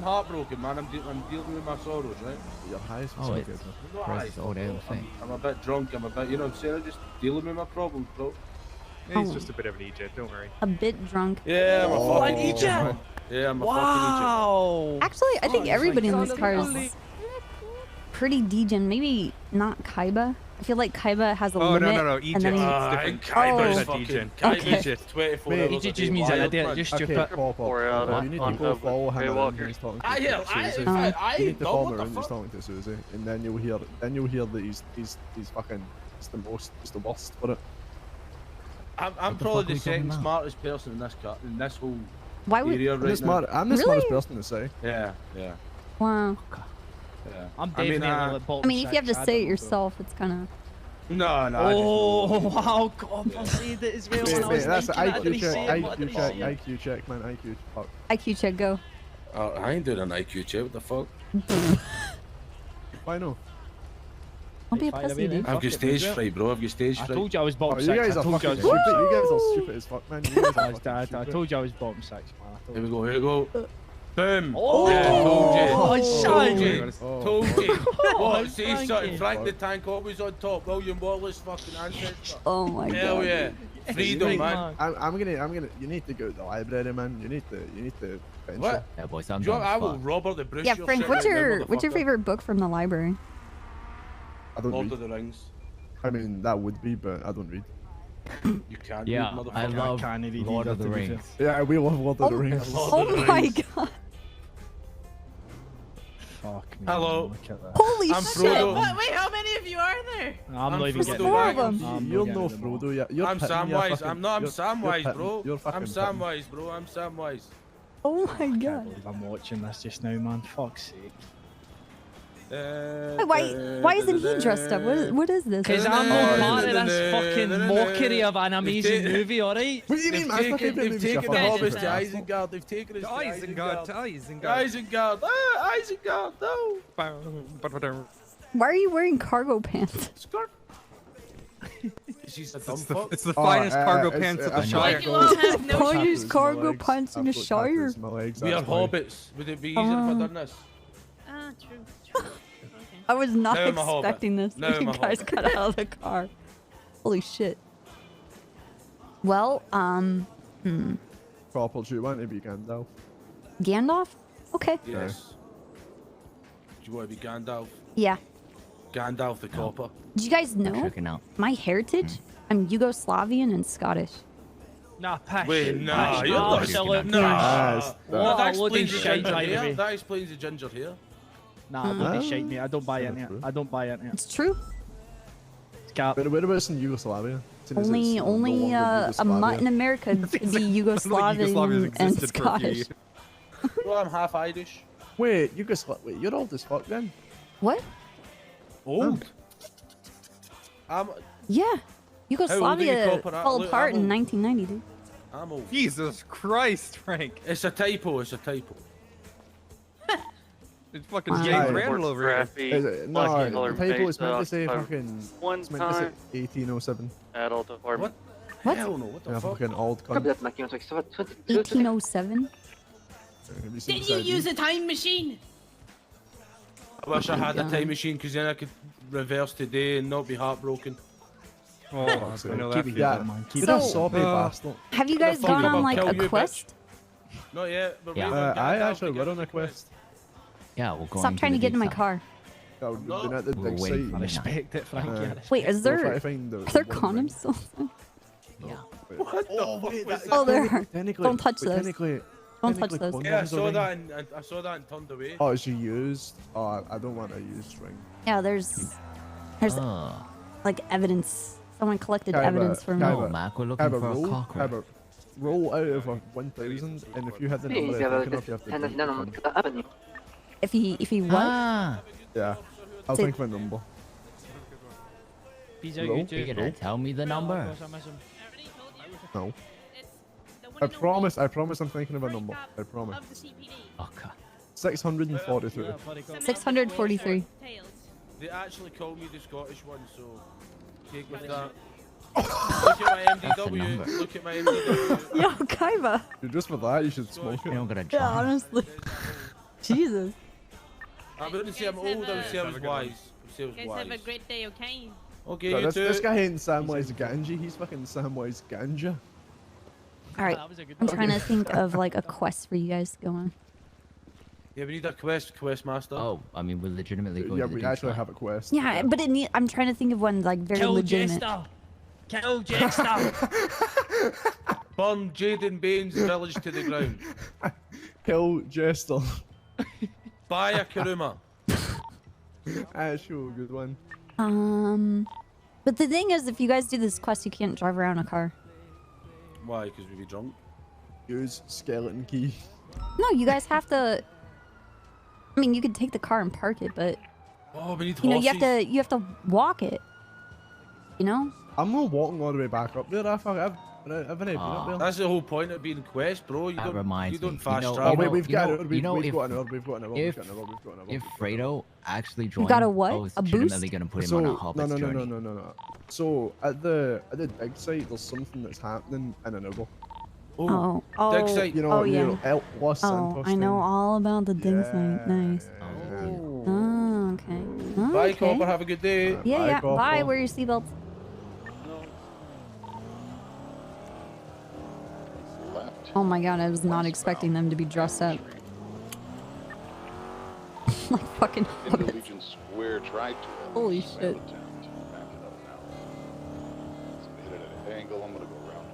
Speaker 8: heartbroken, man. I'm dealing with my sorrows, right?
Speaker 13: You're high as
Speaker 11: Oh, it's
Speaker 8: I'm a bit drunk. I'm a bit, you know what I'm saying? I'm just dealing with my problems, bro.
Speaker 10: He's just a bit of an idiot. Don't worry.
Speaker 1: A bit drunk.
Speaker 8: Yeah, I'm a fucking idiot, man. Yeah, I'm a fucking idiot.
Speaker 1: Actually, I think everybody in this car is pretty degen. Maybe not Kaiba. I feel like Kaiba has a limit.
Speaker 10: No.
Speaker 1: And then
Speaker 8: Kaiba's fucking...
Speaker 10: Kaiba's
Speaker 8: 24 hours
Speaker 5: Egypt just means that they're just stupid.
Speaker 13: You need to go follow him around when he's talking to Susie. You need to follow him around when he's talking to Susie, and then you'll hear that he's fucking, he's the worst for it.
Speaker 8: I'm probably the second smartest person in this car, in this whole area right now.
Speaker 13: I'm the smartest person to say.
Speaker 8: Yeah.
Speaker 1: Wow.
Speaker 8: Yeah.
Speaker 5: I'm definitely
Speaker 1: I mean, if you have to say it yourself, it's kind of.
Speaker 8: No.
Speaker 5: Oh, wow, God, I said it as well.
Speaker 13: That's an IQ check, man. IQ. Fuck.
Speaker 1: IQ check, go.
Speaker 8: I ain't doing an IQ check. What the fuck?
Speaker 13: Why no?
Speaker 1: Don't be a pussy, dude.
Speaker 8: I've got stage fright, bro. I've got stage fright.
Speaker 5: I told you I was bottom 6.
Speaker 13: You guys are fucking stupid. You guys are stupid as fuck, man.
Speaker 5: I told you I was bottom 6, man.
Speaker 8: Here we go. Boom!
Speaker 5: Oh,
Speaker 8: Told you. What? See something? Frank the Tank always on top. William Wallace fucking ancestor.
Speaker 1: Oh my god.
Speaker 8: Hell yeah. Freedom, man.
Speaker 13: I'm gonna. You need to go to the library, man. You need to.
Speaker 8: What?
Speaker 11: Yeah, boys, I'm
Speaker 8: I will Robert the Bruce.
Speaker 1: Yeah, Frank. What's your favorite book from the library?
Speaker 13: I don't
Speaker 8: Lord
Speaker 13: read.
Speaker 8: of the Rings.
Speaker 13: I mean, that would be, but I don't read.
Speaker 8: You can't
Speaker 11: Yeah,
Speaker 8: read, motherfucker.
Speaker 11: I love Lord of the Rings.
Speaker 13: Yeah, we love Lord of the Rings.
Speaker 1: Oh my god.
Speaker 5: Fuck me.
Speaker 8: Hello.
Speaker 1: Holy
Speaker 8: I'm
Speaker 1: shit.
Speaker 8: Frodo.
Speaker 6: Wait, how many of you are there?
Speaker 5: I'm not even getting
Speaker 1: Four of them.
Speaker 13: You're no Frodo yet.
Speaker 8: I'm Samwise. I'm Samwise, bro. I'm Samwise, bro. I'm Samwise.
Speaker 1: Oh my
Speaker 5: I can't
Speaker 1: god.
Speaker 5: believe I'm watching this just now, man. Fuck's sake.
Speaker 1: Why isn't he dressed up? What is this?
Speaker 5: Because I'm not part of this fucking mockery of an amazing movie, alright?
Speaker 13: What do you mean, man?
Speaker 8: They've taken the Hobbits to Isengard. They've taken us to
Speaker 10: Isengard.
Speaker 8: Isengard. Isengard. No.
Speaker 1: Why are you wearing cargo pants?
Speaker 8: Skirt. She's a dumb
Speaker 10: It's
Speaker 8: fuck.
Speaker 10: the finest cargo pants of the Shire.
Speaker 6: You all have no
Speaker 1: Finest cargo pants in the Shire.
Speaker 8: We are hobbits. Would it be easier if I done this?
Speaker 6: Ah, true.
Speaker 1: I was not
Speaker 8: Now I'm a hobbit.
Speaker 1: expecting this.
Speaker 8: Now I'm
Speaker 1: You
Speaker 8: a
Speaker 1: guys
Speaker 8: hobbit.
Speaker 1: got out of the car. Holy shit. Well,
Speaker 13: Copple, do you want to be Gandalf?
Speaker 1: Gandalf? Okay.
Speaker 8: Yes. Do you want to be Gandalf?
Speaker 1: Yeah.
Speaker 8: Gandalf the Copper.
Speaker 1: Did you guys know
Speaker 11: Checking out.
Speaker 1: my heritage? I'm Yugoslavian and Scottish.
Speaker 5: Nah, pish.
Speaker 8: Wait, nah,
Speaker 5: Pish.
Speaker 8: you're not.
Speaker 5: Absolute pish.
Speaker 8: Nah.
Speaker 5: What
Speaker 8: That
Speaker 5: a load of
Speaker 8: explains the
Speaker 5: shite,
Speaker 8: ginger
Speaker 5: by the
Speaker 8: hair.
Speaker 5: way.
Speaker 8: That explains the ginger hair.
Speaker 5: Nah, don't be shite, mate. I don't buy into it. I don't buy into it.
Speaker 1: It's true.
Speaker 5: It's cap.
Speaker 13: But whereabouts in Yugoslavia? Since it's
Speaker 1: Only
Speaker 13: no longer
Speaker 1: a mutt in
Speaker 13: Yugoslavia.
Speaker 1: America could be
Speaker 10: Yugoslavia's
Speaker 1: Yugoslavian and
Speaker 10: existed for a few
Speaker 1: Scottish.
Speaker 10: years.
Speaker 8: Well, I'm half Irish.
Speaker 13: Wait, Wait, you're old as fuck then.
Speaker 1: What?
Speaker 8: Old?
Speaker 1: Yeah.
Speaker 8: old are you,
Speaker 1: Yugoslavia
Speaker 8: Copper?
Speaker 1: fell
Speaker 8: Look,
Speaker 1: apart
Speaker 8: I'm
Speaker 1: in
Speaker 8: old.
Speaker 1: 1990, dude.
Speaker 8: I'm old.
Speaker 10: Jesus Christ, Frank.
Speaker 8: It's a typo. It's a typo.
Speaker 10: It's fucking James Randall over here.
Speaker 13: Is it? No, the title is meant to say fucking. It's meant to say 1807.
Speaker 9: Adult apartment.
Speaker 1: What?
Speaker 8: Hell no, what the
Speaker 13: Yeah,
Speaker 8: fuck?
Speaker 13: fucking old cunt.
Speaker 1: 1807?
Speaker 6: Did you use a time machine?
Speaker 8: I wish I had a time machine because then I could reverse today and not be heartbroken.
Speaker 10: Oh, I know that
Speaker 13: Keep
Speaker 10: feeling.
Speaker 13: that, man. Keep that soppy bastard.
Speaker 1: Have you guys gone on like a quest?
Speaker 8: Not yet, but
Speaker 13: I actually were on a quest.
Speaker 11: Yeah, we'll go.
Speaker 1: Stop trying to get in my car.
Speaker 13: Yeah, we've been at the dig
Speaker 11: waiting
Speaker 13: site.
Speaker 11: for
Speaker 5: I respect it, Frankie.
Speaker 1: Wait, is
Speaker 13: We're
Speaker 1: there
Speaker 13: trying to find the
Speaker 1: are there
Speaker 13: one
Speaker 1: condoms
Speaker 13: ring.
Speaker 1: still?
Speaker 8: What the fuck was
Speaker 1: Oh, there are.
Speaker 13: Technically,
Speaker 1: Don't touch
Speaker 13: but
Speaker 1: those.
Speaker 13: technically-
Speaker 1: Don't touch
Speaker 13: technically
Speaker 1: those.
Speaker 13: condoms
Speaker 8: Yeah, I
Speaker 13: are
Speaker 8: saw
Speaker 13: ring.
Speaker 8: that and I saw that and turned away.
Speaker 13: Oh, it's used. Oh, I don't want a used ring.
Speaker 1: Yeah, there's like evidence. Someone collected evidence from me.
Speaker 11: No, Mac, we're looking for a cockroach.
Speaker 13: Roll out of a 1,000, and if you hit the number that's big enough, you have to take the gun.
Speaker 1: If he what?
Speaker 11: Ah,
Speaker 13: Yeah, I'll
Speaker 1: Say-
Speaker 13: think of a number.
Speaker 5: Peace out,
Speaker 13: Roll.
Speaker 5: you two.
Speaker 11: you gonna tell me the number?
Speaker 5: Of course, I miss him.
Speaker 13: No. I promise I'm thinking of a number. I promise.
Speaker 11: Okay.
Speaker 13: 643.
Speaker 1: 643.
Speaker 8: They actually call me the Scottish one, so take with that. Look at my MDW. Look at my MDW.
Speaker 1: Yo, Kaiba.
Speaker 13: Dude, just for that, you should smoke
Speaker 11: I'm
Speaker 13: it.
Speaker 11: gonna
Speaker 1: Yeah,
Speaker 11: try.
Speaker 1: honestly. Jesus.
Speaker 8: I wouldn't say I'm old, I would say I was wise. I would say I was
Speaker 6: Guys, have a
Speaker 8: wise.
Speaker 6: great day, okay?
Speaker 8: Okay,
Speaker 13: Bro,
Speaker 8: you too.
Speaker 13: this guy ain't Samwise Ganji, he's fucking Samwise Ganja.
Speaker 1: All right,
Speaker 5: That was a good
Speaker 1: I'm
Speaker 5: one.
Speaker 1: trying to think of like a quest for you guys to go on.
Speaker 8: Yeah, we need a quest master.
Speaker 11: Oh, I mean, we're legitimately going
Speaker 13: Yeah,
Speaker 11: to the
Speaker 13: we
Speaker 11: Duke's
Speaker 13: actually
Speaker 11: Bar.
Speaker 13: have a quest.
Speaker 1: Yeah, but I'm trying to think of one like very
Speaker 5: Kill
Speaker 1: legitimate.
Speaker 5: Jester! Kill Jester!
Speaker 8: Burn Jaden Baines' village to the ground.
Speaker 13: Kill Jester.
Speaker 8: Buy a Kuruma.
Speaker 13: Actual good one.
Speaker 1: But the thing is, if you guys do this quest, you can't drive around a car.
Speaker 8: Why? Because we'd be drunk.
Speaker 13: Use skeleton key.
Speaker 1: No, you guys have to. I mean, you could take the car and park it, but
Speaker 8: Oh, we need
Speaker 1: you know,
Speaker 8: horses.
Speaker 1: you have to walk it. You know?
Speaker 13: I'm not walking all the way back up there. I've never been up there.
Speaker 8: That's the whole point of being quest, bro. You
Speaker 11: That
Speaker 8: don't,
Speaker 11: reminds
Speaker 8: you don't
Speaker 11: me,
Speaker 8: fast
Speaker 11: you know-
Speaker 8: travel.
Speaker 13: Oh wait, we've
Speaker 11: you
Speaker 13: got
Speaker 11: know-
Speaker 13: it.
Speaker 11: you
Speaker 13: We've
Speaker 11: know, if-
Speaker 13: got an orb. We've got an orb.
Speaker 11: if-
Speaker 13: We've got an orb. We've got an orb.
Speaker 11: If Fredo actually joined,
Speaker 1: got a what?
Speaker 11: I was
Speaker 1: A
Speaker 11: legitimately
Speaker 1: boost?
Speaker 11: gonna put him
Speaker 13: So
Speaker 11: on a
Speaker 13: no,
Speaker 11: Hobbit's
Speaker 13: no,
Speaker 11: journey.
Speaker 13: no. So at the dig site, there's something that's happening in an hour.
Speaker 1: Oh,
Speaker 8: Dig site.
Speaker 13: You know,
Speaker 1: oh yeah.
Speaker 13: Los
Speaker 1: Oh,
Speaker 13: Santos
Speaker 1: I know
Speaker 13: thing.
Speaker 1: all about the dig site. Nice.
Speaker 13: Oh.
Speaker 1: Oh, okay. Oh,
Speaker 8: Bye,
Speaker 1: okay.
Speaker 8: Copper. Have a good day.
Speaker 1: Yeah,
Speaker 13: Bye,
Speaker 1: yeah.
Speaker 13: Copper.
Speaker 1: Bye. Wear your seatbelts. Oh my god, I was not expecting them to be dressed up. Like fucking hobbits.
Speaker 14: Legion Square tried to.
Speaker 1: Holy shit.
Speaker 14: Hit it at an angle. I'm gonna go around.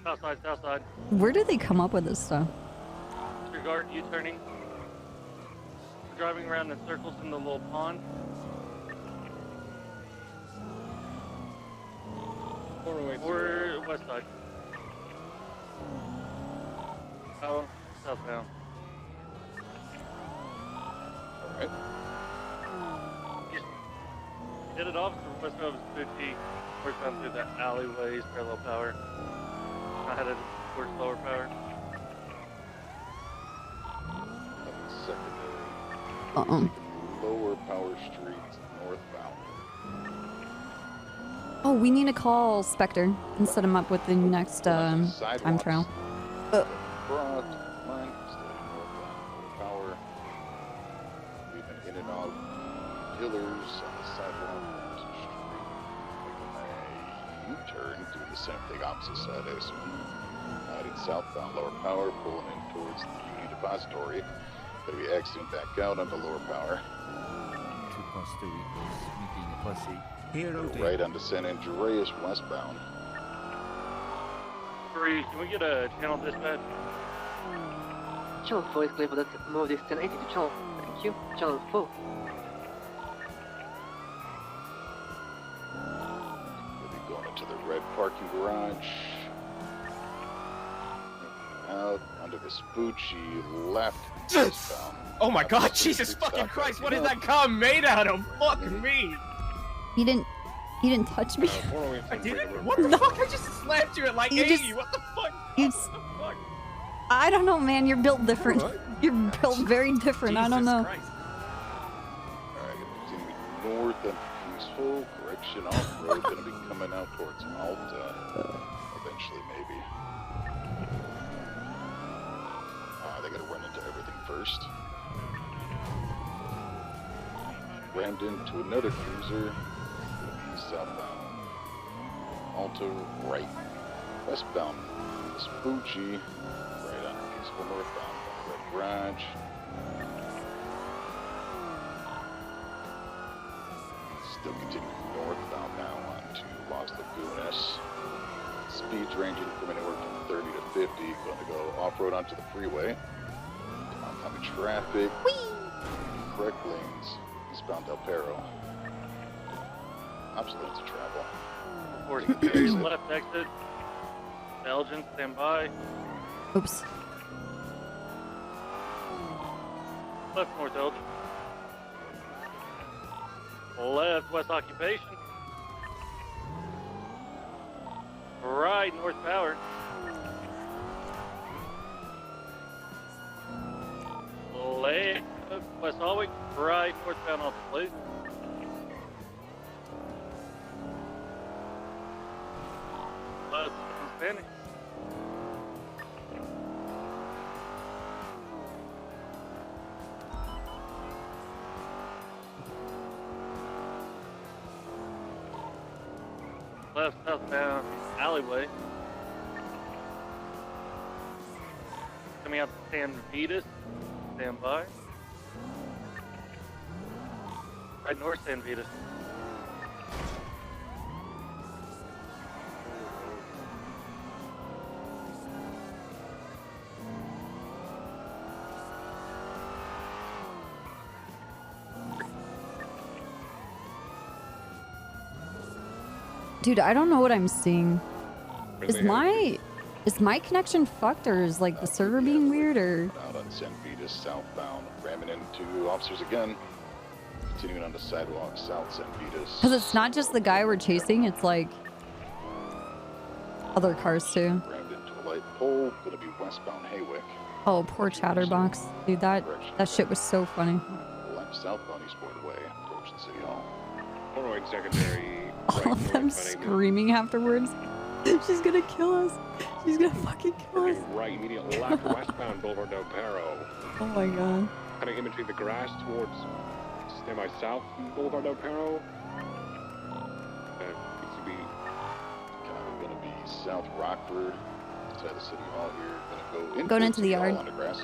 Speaker 9: South side, south side.
Speaker 1: Where do they come up with this stuff?
Speaker 9: Disregard U-turning. Driving around in circles in the little pond. Or west side. Oh, southbound.
Speaker 14: Alright.
Speaker 9: Hit it off for westbound is 50. Northbound through the alleyways, parallel power. I had it towards lower power.
Speaker 14: Secondary. Lower Power Street, northbound.
Speaker 1: Oh, we need to call Spectre and set him up with the next time trial.
Speaker 14: Front, line, steady northbound, lower power. We've been in and out pillars on the sidewalk, there's a street. Making a U-turn, doing the same thing opposite side, I assume. Heading southbound, lower power, pulling in towards the Union Depository. Gonna be exiting back out onto lower power.
Speaker 10: 2 plus 2 equals me being a pussy.
Speaker 14: Right onto San Andreas westbound.
Speaker 9: 3, can we get a channel dispatch?
Speaker 15: Channel 4 is clear for that. Move this 1080 to channel. Thank you. Channel 4.
Speaker 14: We'll be going into the red parking garage. Out onto Vespucci left. Westbound.
Speaker 10: Oh my god, Jesus fucking Christ, what is that car made out of? Fuck me!
Speaker 1: You didn't touch me.
Speaker 10: I didn't? What the fuck? I just slapped you at like
Speaker 1: You
Speaker 10: 80,
Speaker 1: just-
Speaker 10: what the fuck?
Speaker 1: You
Speaker 10: What the fuck?
Speaker 1: I don't know, man. You're built different. You're built very different. I don't know.
Speaker 14: Alright, gonna continue north and peaceful. Correction off-road. Gonna be coming out towards Malta. Eventually, maybe. They gotta run into everything first. Rammed into another cruiser. Southbound. Malta right. Westbound. Vespucci. Right on peaceful northbound. Red Garage. Still continuing northbound now onto Los Lagunas. Speeds ranging from anywhere from 30 to 50. Going to go off-road onto the freeway. Oncoming traffic. Correct lanes. Eastbound Del Perro. Opposite lanes of travel.
Speaker 9: 43 left exit. Belgian, stand by.
Speaker 1: Oops.
Speaker 9: Left North Elgin. Left West Occupation. Right North Power. Left West Hallway. Right northbound off the place. Left Hispanic. Left southbound alleyway. Coming out to San Vitas. Stand by. Right north San Vitas.
Speaker 1: Dude, I don't know what I'm seeing. Is my connection fucked, or is like the server being weird, or?
Speaker 14: Out on San Vitas southbound, ramming into officers again. Continuing on the sidewalk south San Vitas.
Speaker 1: Because it's not just the guy we're chasing, it's like other cars too.
Speaker 14: Rammed into a light pole. Gonna be westbound Haywick.
Speaker 1: Oh, poor Chatterbox. Dude, that shit was so funny.
Speaker 14: Left southbound Eastport Way, approaching City Hall.
Speaker 16: Forward secondary.
Speaker 1: All of them screaming afterwards. She's gonna kill us. She's gonna fucking kill us.
Speaker 16: Right, immediate left, westbound Boulevard Del Perro.
Speaker 1: Oh my god.
Speaker 16: Kind of in between the grass towards semi-south Boulevard Del Perro. Needs to be
Speaker 14: Gonna be South Rockford, outside the City Hall here. Gonna go
Speaker 1: Going into the
Speaker 14: City Hall
Speaker 1: yard.
Speaker 14: onto grass.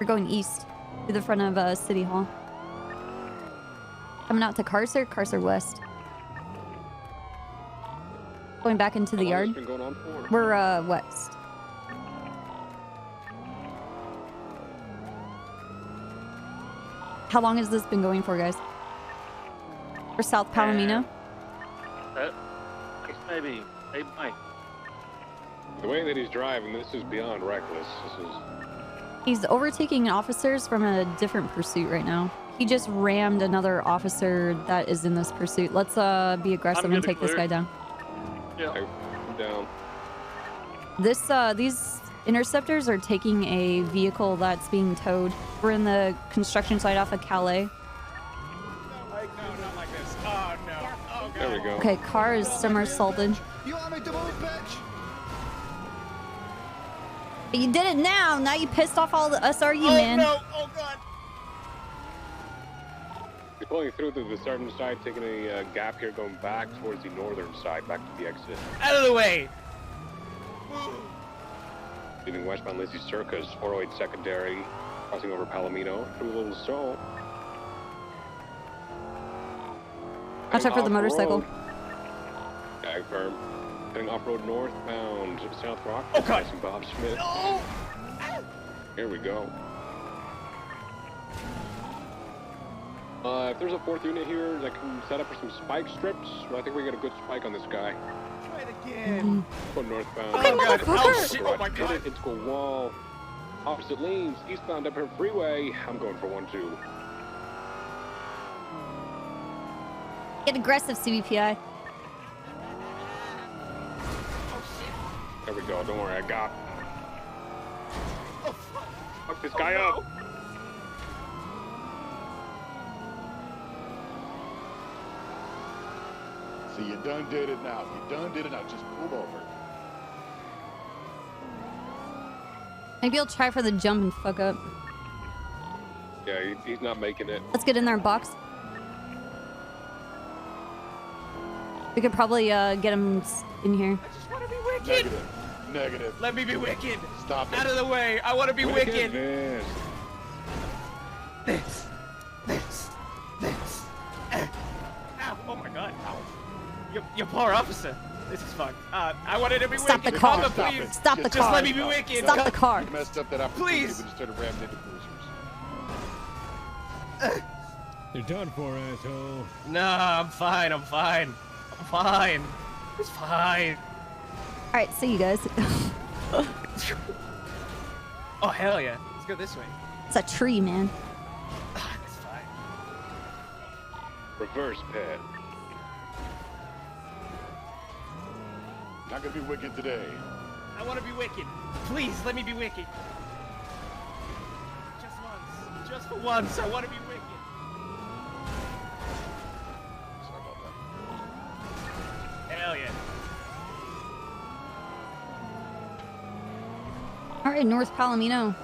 Speaker 1: We're going east to the front of City Hall. Coming out to Carcer West. Going back into the yard.
Speaker 16: been going on for?
Speaker 1: We're west. How long has this been going for, guys? For South Palomino?
Speaker 9: It's maybe 8 miles.
Speaker 16: The way that he's driving, this is beyond reckless. This is.
Speaker 1: He's overtaking officers from a different pursuit right now. He just rammed another officer that is in this pursuit. Let's be aggressive and take this guy down.
Speaker 9: Yeah.
Speaker 16: I'm down.
Speaker 1: These interceptors are taking a vehicle that's being towed. We're in the construction site off of Calais.
Speaker 4: No, not like this. Oh, no. Oh, God.
Speaker 16: There we go.
Speaker 1: Okay, car is somersaulted.
Speaker 4: You want me to move, bitch?
Speaker 1: But you did it now. Now you pissed off all the SRU, man.
Speaker 4: Oh, no. Oh, God.
Speaker 16: You're pulling through to the southern side, taking a gap here, going back towards the northern side, back to the exit.
Speaker 5: Out of the way!
Speaker 16: Leaving westbound Lizzie Circus, 408 secondary, crossing over Palomino, through a little stall.
Speaker 1: Watch out for the motorcycle.
Speaker 16: Tag firm. Heading off-road northbound to South Rock.
Speaker 4: Oh, God.
Speaker 16: Passing Bob Smith.
Speaker 4: No!
Speaker 16: Here we go. If there's a fourth unit here that can set up for some spike strips, well, I think we got a good spike on this guy.
Speaker 4: Try it again.
Speaker 16: Go northbound.
Speaker 1: Okay, motherfucker!
Speaker 4: Oh, shit. Oh, my
Speaker 16: Hit
Speaker 4: God.
Speaker 16: it into a wall. Opposite lanes, eastbound up here freeway. I'm going for 1-2.
Speaker 1: Get aggressive, CBPI.
Speaker 16: There we go. Don't worry, I got. Fuck this guy up.
Speaker 14: See, you done did it now. You done did it now. Just pull over.
Speaker 1: Maybe I'll try for the jump and fuck up.
Speaker 16: Yeah, he's not making it.
Speaker 1: Let's get in there and box. We could probably get him in here.
Speaker 5: I just want to be wicked.
Speaker 14: Negative. Negative.
Speaker 5: Let me be wicked.
Speaker 14: Stop it.
Speaker 5: Out of the way. I want to be wicked.
Speaker 16: Yes.
Speaker 5: This. Ow. Oh my god. Ow. You poor officer. This is fun. I wanted to be
Speaker 1: Stop
Speaker 5: wicked.
Speaker 1: the car.
Speaker 5: Mama, please.
Speaker 1: Stop the
Speaker 5: Just
Speaker 1: car.
Speaker 5: let me be wicked.
Speaker 1: Stop the car.
Speaker 14: You messed up that opportunity
Speaker 5: Please.
Speaker 14: when you started ramming into cruisers.
Speaker 17: You're done for, asshole.
Speaker 5: Nah, I'm fine. I'm fine. I'm fine. It's fine.
Speaker 1: All right, see you guys.
Speaker 5: Oh hell yeah. Let's go this way.
Speaker 1: It's a tree, man.
Speaker 5: It's fine.
Speaker 16: Reverse pad.
Speaker 14: Not gonna be wicked today.
Speaker 5: I want to be wicked. Please let me be wicked. Just once. Just for once. I want to be wicked.
Speaker 14: Sorry about that.
Speaker 5: Hell yeah.
Speaker 1: All right, North Palomino.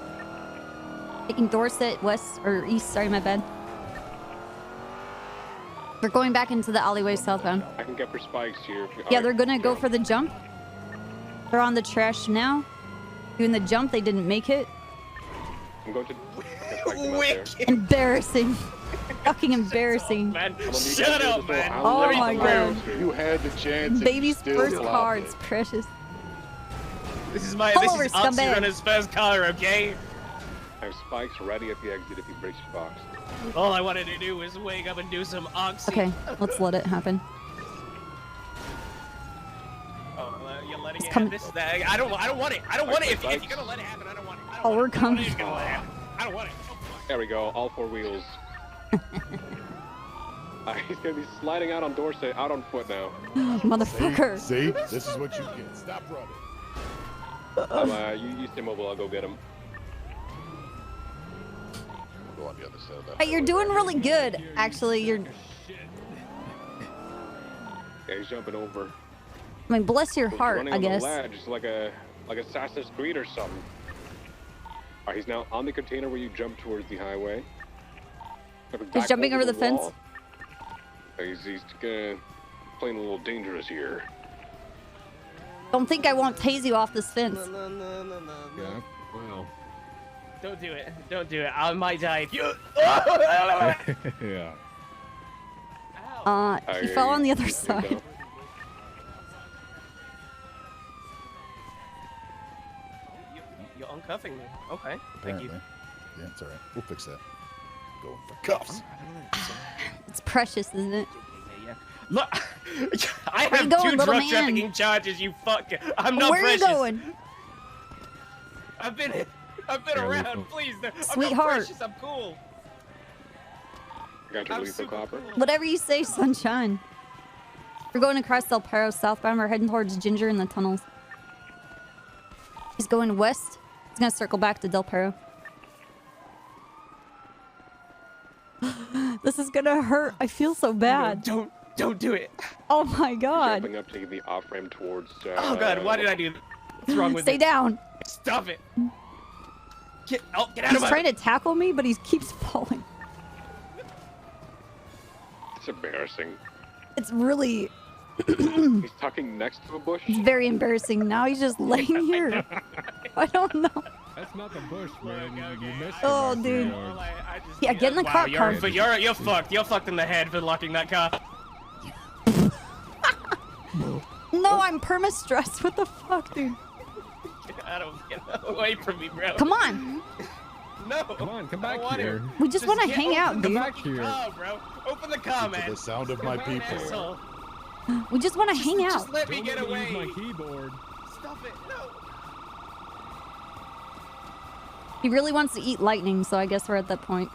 Speaker 1: Taking Dorset west or east. Sorry, my bad. They're going back into the alleyway southbound.
Speaker 16: I can get for spikes here.
Speaker 1: Yeah, they're gonna go for the jump. They're on the trash now. Doing the jump, they didn't make it.
Speaker 16: I'm going to spike them out there.
Speaker 1: Embarrassing. Fucking embarrassing.
Speaker 5: Man, shut up, man.
Speaker 1: Oh my god.
Speaker 14: You had the chance. and you
Speaker 1: Baby's
Speaker 14: still
Speaker 1: first
Speaker 14: flopped
Speaker 1: car,
Speaker 14: it.
Speaker 1: it's precious.
Speaker 5: This is
Speaker 1: Pull over,
Speaker 5: Oxy
Speaker 1: scumbag.
Speaker 5: Runner's first car, okay?
Speaker 16: I have spikes ready at the exit if he breaks the box.
Speaker 5: All I wanted to do was wake up and do some oxy.
Speaker 1: Okay, let's let it happen.
Speaker 5: Oh, you're letting
Speaker 1: It's
Speaker 5: it
Speaker 1: coming.
Speaker 5: happen. I don't want it. I don't want it. If you're gonna let it happen, I don't want it. I don't
Speaker 1: Oh,
Speaker 5: want
Speaker 1: we're
Speaker 5: it.
Speaker 1: coming.
Speaker 5: It's gonna let it happen. I don't want it.
Speaker 16: There we go, all four wheels. He's gonna be sliding out on Dorset, out on foot now.
Speaker 1: Motherfucker.
Speaker 14: See? This is what you get. Stop running.
Speaker 16: You stay mobile, I'll go get him.
Speaker 14: Go on the other side of that.
Speaker 1: Hey, you're doing really good. Actually, you're.
Speaker 16: Yeah, he's jumping over.
Speaker 1: I mean, bless your
Speaker 16: He's
Speaker 1: heart,
Speaker 16: running
Speaker 1: I
Speaker 16: on
Speaker 1: guess.
Speaker 16: the ledge, like Assassin's Creed or something. Alright, he's now on the container where you jump towards the highway.
Speaker 1: He's jumping over the fence.
Speaker 16: wall. He's playing a little dangerous here.
Speaker 1: Don't think I won't tase you off this fence.
Speaker 17: Yeah, well.
Speaker 5: Don't do it. Don't do it. I might die if you.
Speaker 17: Yeah.
Speaker 1: He fell on the other side.
Speaker 5: You're uncuffing me. Okay. Thank you.
Speaker 14: Yeah, it's alright. We'll fix that. Going for cuffs.
Speaker 1: It's precious, isn't it?
Speaker 5: Yeah. Look, I
Speaker 1: Where
Speaker 5: have
Speaker 1: you going,
Speaker 5: two
Speaker 1: little
Speaker 5: drug
Speaker 1: man?
Speaker 5: trafficking charges. You fuck. I'm not
Speaker 1: Where
Speaker 5: precious.
Speaker 1: are you going?
Speaker 5: I've been around. Please, I'm
Speaker 1: Sweetheart.
Speaker 5: not precious. I'm cool.
Speaker 16: Got your
Speaker 5: I'm
Speaker 16: lethal
Speaker 5: super
Speaker 16: copper.
Speaker 5: cool.
Speaker 1: Whatever you say, sunshine. We're going across Del Perro southbound. We're heading towards Ginger in the tunnels. He's going west. He's gonna circle back to Del Perro. This is gonna hurt. I feel so bad.
Speaker 5: Don't do it.
Speaker 1: Oh my god.
Speaker 16: Jumping up to the off ramp towards.
Speaker 5: Oh god, why did I do that? What's wrong with
Speaker 1: Stay
Speaker 5: me?
Speaker 1: down.
Speaker 5: Stop it. Get out
Speaker 1: He's
Speaker 5: of my.
Speaker 1: trying to tackle me, but he keeps falling.
Speaker 16: It's embarrassing.
Speaker 1: It's really
Speaker 16: He's tucking next to a bush.
Speaker 1: very embarrassing. Now he's just laying here. I don't know.
Speaker 17: That's not the bush, man. You missed
Speaker 1: Oh,
Speaker 17: it,
Speaker 1: dude.
Speaker 17: Mark.
Speaker 1: Yeah, get in the car.
Speaker 5: You're fucked. You're fucked in the head for locking that car.
Speaker 1: No, I'm perma-stressed. What the fuck, dude?
Speaker 5: Get away from me, bro.
Speaker 1: Come on.
Speaker 5: No.
Speaker 17: Come on, come back
Speaker 5: want
Speaker 17: here.
Speaker 1: We just want to
Speaker 5: get-
Speaker 1: hang out,
Speaker 5: open
Speaker 1: dude.
Speaker 5: the
Speaker 17: Back here.
Speaker 5: car, bro. Open the car,
Speaker 14: To
Speaker 5: man.
Speaker 14: the sound of my people.
Speaker 5: Asshole.
Speaker 1: We just want to hang out.
Speaker 5: Just let me
Speaker 17: Don't
Speaker 5: get
Speaker 17: let me
Speaker 5: away.
Speaker 17: use my keyboard.
Speaker 5: Stop it. No.
Speaker 1: He really wants to eat lightning, so I guess we're at that point.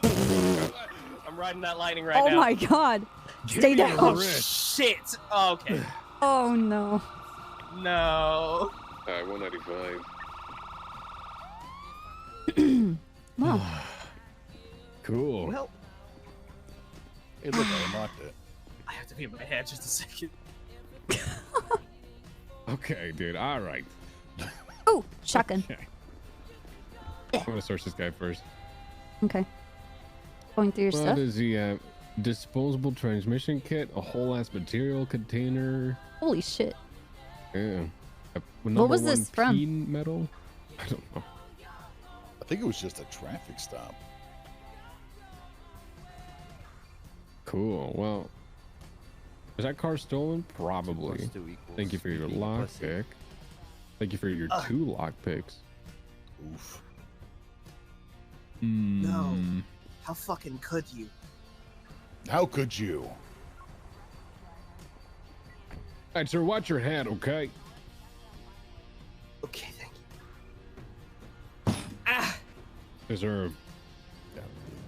Speaker 5: I'm riding that lightning right
Speaker 1: Oh
Speaker 5: now.
Speaker 1: my god. Stay down.
Speaker 5: Oh shit. Okay.
Speaker 1: Oh no.
Speaker 5: No.
Speaker 16: 195.
Speaker 1: Well.
Speaker 17: Cool.
Speaker 18: Well.
Speaker 19: Hey, look, I unlocked it.
Speaker 18: I have to be in my head just a second.
Speaker 17: Okay, dude. All right.
Speaker 1: Oh, shotgun.
Speaker 17: Okay. I'm gonna search this guy first.
Speaker 1: Okay. Going through your
Speaker 17: What
Speaker 1: stuff.
Speaker 17: does he have? Disposable transmission kit, a whole ass material container.
Speaker 1: Holy shit.
Speaker 17: Yeah.
Speaker 1: What was this from?
Speaker 17: Metal? I don't know.
Speaker 19: I think it was just a traffic stop.
Speaker 17: Cool. Well, is that car stolen? Probably. Thank you for your lockpick. Thank you for your 2 lockpicks.
Speaker 19: Oof.
Speaker 18: No. How fucking could you?
Speaker 19: How could you?
Speaker 17: Alright, sir, watch your head, okay?
Speaker 18: Okay, thank you. Ah!
Speaker 17: Is there...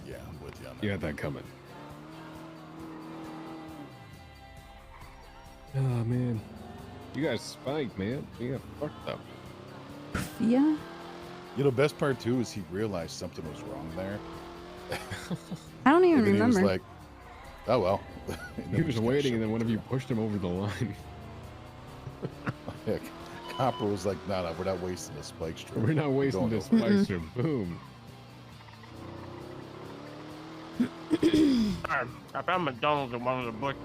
Speaker 19: Yeah, I'm with you on that.
Speaker 17: You had that coming. Oh, man. You got spiked, man. You got fucked up.
Speaker 1: Yeah.
Speaker 19: You know, best part too is he realized something was wrong there.
Speaker 1: I don't even
Speaker 19: And then
Speaker 1: remember.
Speaker 19: He was like, "Oh well."
Speaker 17: He was waiting, and then one of you pushed him over the line.
Speaker 19: Copper was like, "Nah, we're not wasting the spike strip.
Speaker 17: We're not wasting this spike strip." Boom.
Speaker 9: I found McDonald's in one of the bushes.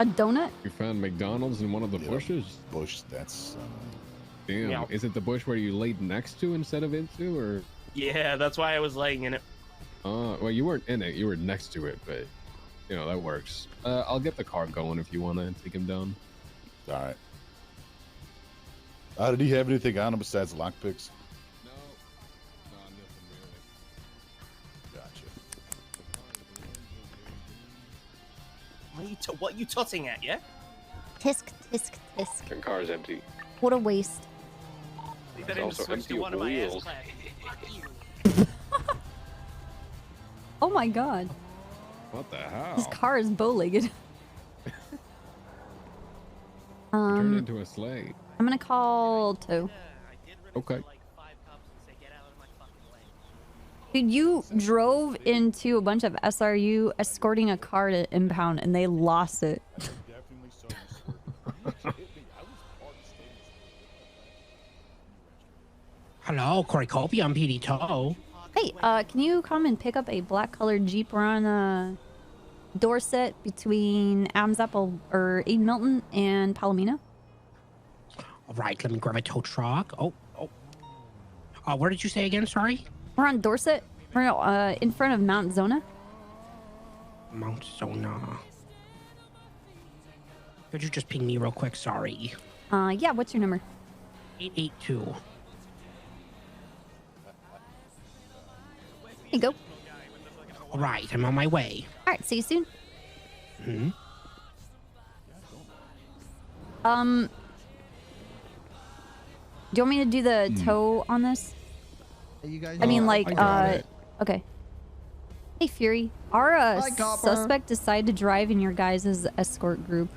Speaker 1: A donut?
Speaker 17: You found McDonald's in one of the bushes?
Speaker 19: Bush, that's...
Speaker 17: Damn.
Speaker 9: Yeah.
Speaker 17: Is it the bush where you laid next to instead of into, or...?
Speaker 9: Yeah, that's why I was laying in it.
Speaker 17: Well, you weren't in it. You were next to it, but, you know, that works. I'll get the car going if you want to take him down.
Speaker 19: All right. Did he have anything on him besides lockpicks?
Speaker 17: No, nothing
Speaker 19: Gotcha.
Speaker 18: What are you tutting at, yeah?
Speaker 1: Tisk, tisk, tisk.
Speaker 16: And car's empty.
Speaker 1: What a waste.
Speaker 18: You
Speaker 16: It's
Speaker 18: better
Speaker 16: also
Speaker 18: switch to
Speaker 16: empty
Speaker 18: one
Speaker 16: of
Speaker 18: of my ass
Speaker 16: wheels.
Speaker 18: classes. Fuck you.
Speaker 1: Oh my god.
Speaker 17: What the hell?
Speaker 1: His car is bow-legged.
Speaker 17: Turned into a sleigh.
Speaker 1: I'm gonna call Toe.
Speaker 17: Okay.
Speaker 1: Dude, you drove into a bunch of SRU escorting a car to impound and they lost it.
Speaker 20: Hello, Corey on PD Toe.
Speaker 1: Hey, can you come and pick up a black colored Jeep? We're on Dorset between Adams Apple or Aiden Milton and Palomino.
Speaker 20: All right, let me grab a tow truck. Where did you say again? Sorry.
Speaker 1: We're on Dorset. We're in front of Mount Zona.
Speaker 20: Mount Zona. Could you just ping me real quick? Sorry.
Speaker 1: Yeah. What's your number?
Speaker 20: 882.
Speaker 1: Here you go.
Speaker 20: All right, I'm on my way.
Speaker 1: All right. See you soon.
Speaker 20: Hmm.
Speaker 1: Do you want me to do the tow on this?
Speaker 21: You guys.
Speaker 1: I mean, like,
Speaker 21: I got it.
Speaker 1: okay. Hey, Fury. Our
Speaker 21: Hi, Copper.
Speaker 1: suspect decided to drive in your guys' escort group.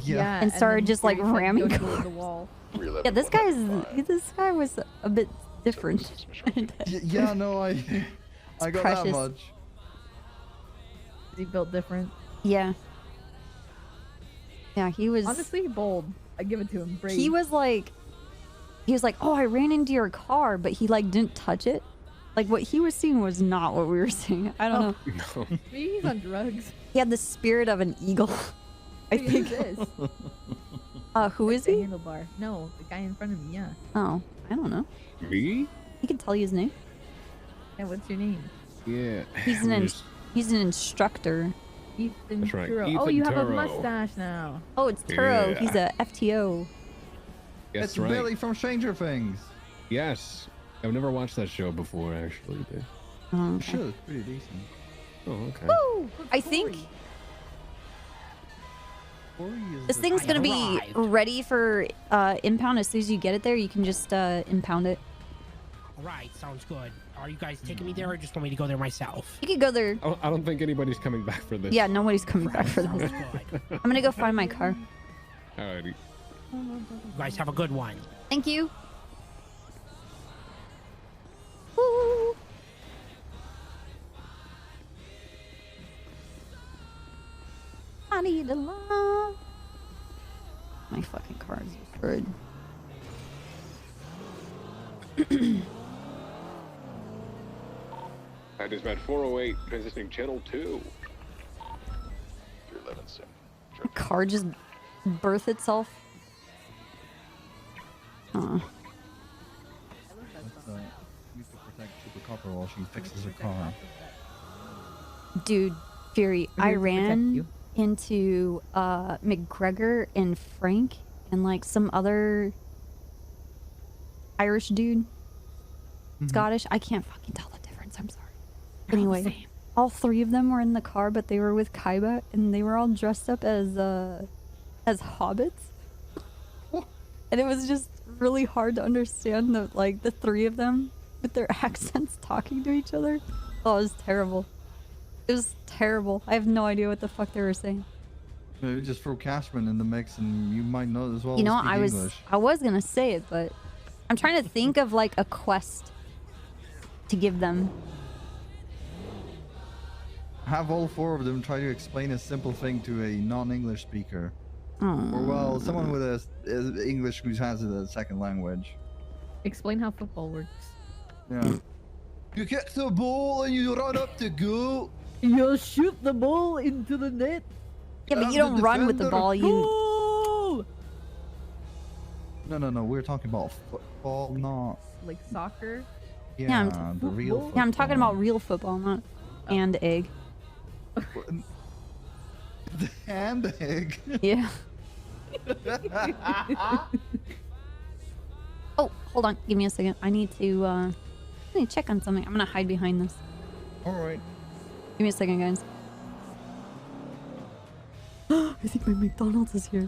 Speaker 21: Yeah.
Speaker 1: And started just like ramming
Speaker 21: cars. The wall.
Speaker 1: Yeah, this guy was a bit different.
Speaker 21: Yeah, no, I got
Speaker 1: Precious.
Speaker 21: that much.
Speaker 22: Is he built different?
Speaker 1: Yeah. Yeah, he was.
Speaker 22: Honestly, bold. I give it to him. Brave.
Speaker 1: He was like, oh, I ran into your car, but he like didn't touch it. Like what he was seeing was not what we were seeing. I don't know.
Speaker 17: No.
Speaker 22: Maybe he's on drugs.
Speaker 1: He had the spirit of an eagle. I
Speaker 22: Who
Speaker 1: think.
Speaker 22: is this?
Speaker 1: Who is
Speaker 22: The
Speaker 1: he?
Speaker 22: handlebar. No, the guy in front of me. Yeah.
Speaker 1: Oh, I don't know.
Speaker 17: Me?
Speaker 1: He can tell you his name.
Speaker 22: And what's your name?
Speaker 17: Yeah.
Speaker 1: He's he's an instructor.
Speaker 22: Ethan
Speaker 17: That's right,
Speaker 22: Turo.
Speaker 17: Ethan
Speaker 22: Oh, you have a
Speaker 17: Turo.
Speaker 22: mustache now.
Speaker 1: Oh, it's Turo.
Speaker 17: Yeah.
Speaker 1: He's a FTO.
Speaker 17: That's
Speaker 21: It's
Speaker 17: right.
Speaker 21: Billy from Stranger Things.
Speaker 17: Yes. I've never watched that show before, actually. But...
Speaker 1: Oh,
Speaker 21: Sure, it's pretty decent.
Speaker 17: Oh, okay.
Speaker 1: Woo! I think this thing's gonna be ready for impound as soon as you get it there. You can just impound it.
Speaker 20: All right, sounds good. Are you guys taking me there or just want me to go there myself?
Speaker 1: You could go there.
Speaker 17: I don't think anybody's coming back for this.
Speaker 1: Yeah, nobody's coming back for this. I'm gonna go find my car.
Speaker 17: Alrighty.
Speaker 20: You guys have a good one.
Speaker 1: Thank you. Woo. I need a love. My fucking car is destroyed.
Speaker 16: That is about 408, transitioning channel 2.
Speaker 14: 311 sim.
Speaker 1: The car just birthed itself.
Speaker 21: Let's need to protect Super Copper while she fixes her car.
Speaker 1: Dude, Fury,
Speaker 22: We're
Speaker 1: I
Speaker 22: here to protect
Speaker 1: ran
Speaker 22: you.
Speaker 1: into McGregor and Frank and like some other Irish dude. Scottish. I can't fucking tell the difference. I'm sorry. Anyway, all three of them were in the car, but they were with Kaiba and they were all dressed up as hobbits. And it was just really hard to understand the three of them with their accents talking to each other. Oh, it was terrible. It was terrible. I have no idea what the fuck they were saying.
Speaker 21: Maybe just throw Cashman in the mix and you might know as well.
Speaker 1: You know,
Speaker 21: speak English.
Speaker 1: I was gonna say it, but I'm trying to think of like a quest to give them.
Speaker 21: Have all four of them try to explain a simple thing to a non-English speaker.
Speaker 1: Oh.
Speaker 21: Or well, someone with a English who has it as a second language.
Speaker 22: Explain how football works.
Speaker 21: Yeah. You kick the ball and you run up the goal.
Speaker 22: You shoot the ball into the net.
Speaker 1: Yeah, but you don't run with the ball. You.
Speaker 22: Goal!
Speaker 21: No. We're talking about football, not.
Speaker 22: Like soccer.
Speaker 21: Yeah, the real. Football.
Speaker 1: Yeah, I'm talking about real football, not and egg.
Speaker 21: And egg.
Speaker 1: Yeah. Oh, hold on. Give me a second. I need to check on something. I'm gonna hide behind this.
Speaker 21: All right.
Speaker 1: Give me a second, guys. I think my McDonald's is here.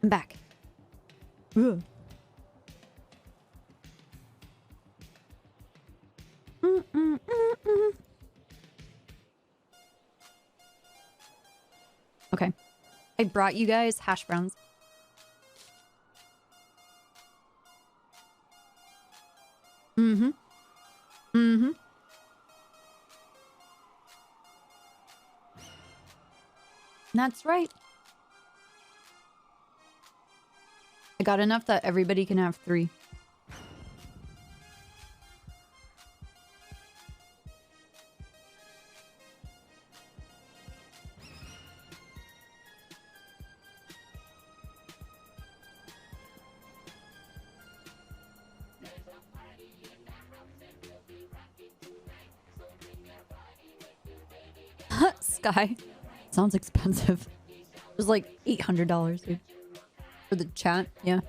Speaker 1: I'm back. Ugh. Okay. I brought you guys hash browns. Mm-hmm. Mm-hmm. That's right. I got enough that everybody can have 3. Sky. Sounds expensive. It was like $800, dude. For the chat, yeah.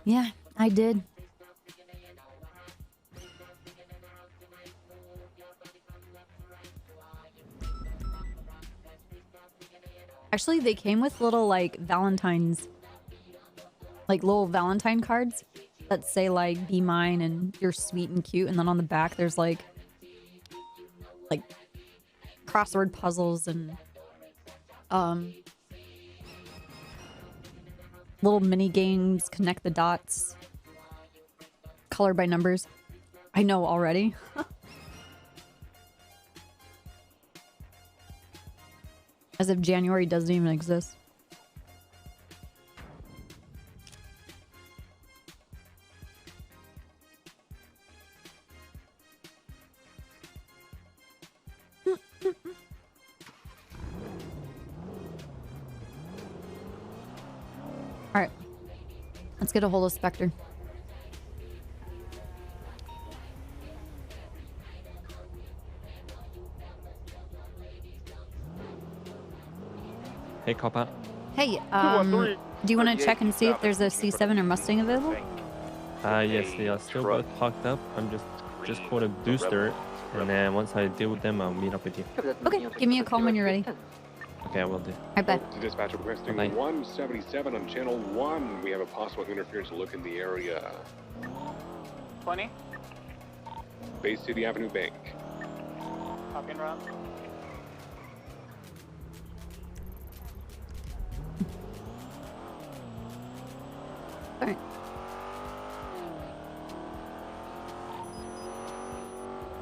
Speaker 1: Yeah, I did. Actually, they came with little, like, Valentine's... Like, little Valentine cards that say, like, be mine and you're sweet and cute. And then on the back, there's, like crossword puzzles and, little mini games, connect the dots, color by numbers. I know already. As if January doesn't even exist. Alright. Let's get a hold of Spectre.
Speaker 2: Hey, Copper.
Speaker 1: Hey, do you want to check and see if there's a C7 or Mustang available?
Speaker 2: Yes, they are still both parked up. I'm just called a booster, and then once I deal with them, I'll meet up with you.
Speaker 1: Okay, give me a call when you're ready.
Speaker 2: Okay, I will do.
Speaker 1: Alright, bye.
Speaker 16: To dispatch requesting 177 on channel 1. We have a possible interference look in the area.
Speaker 3: 20.
Speaker 16: Bay City Avenue Bank.
Speaker 3: Copy and round.
Speaker 1: Alright.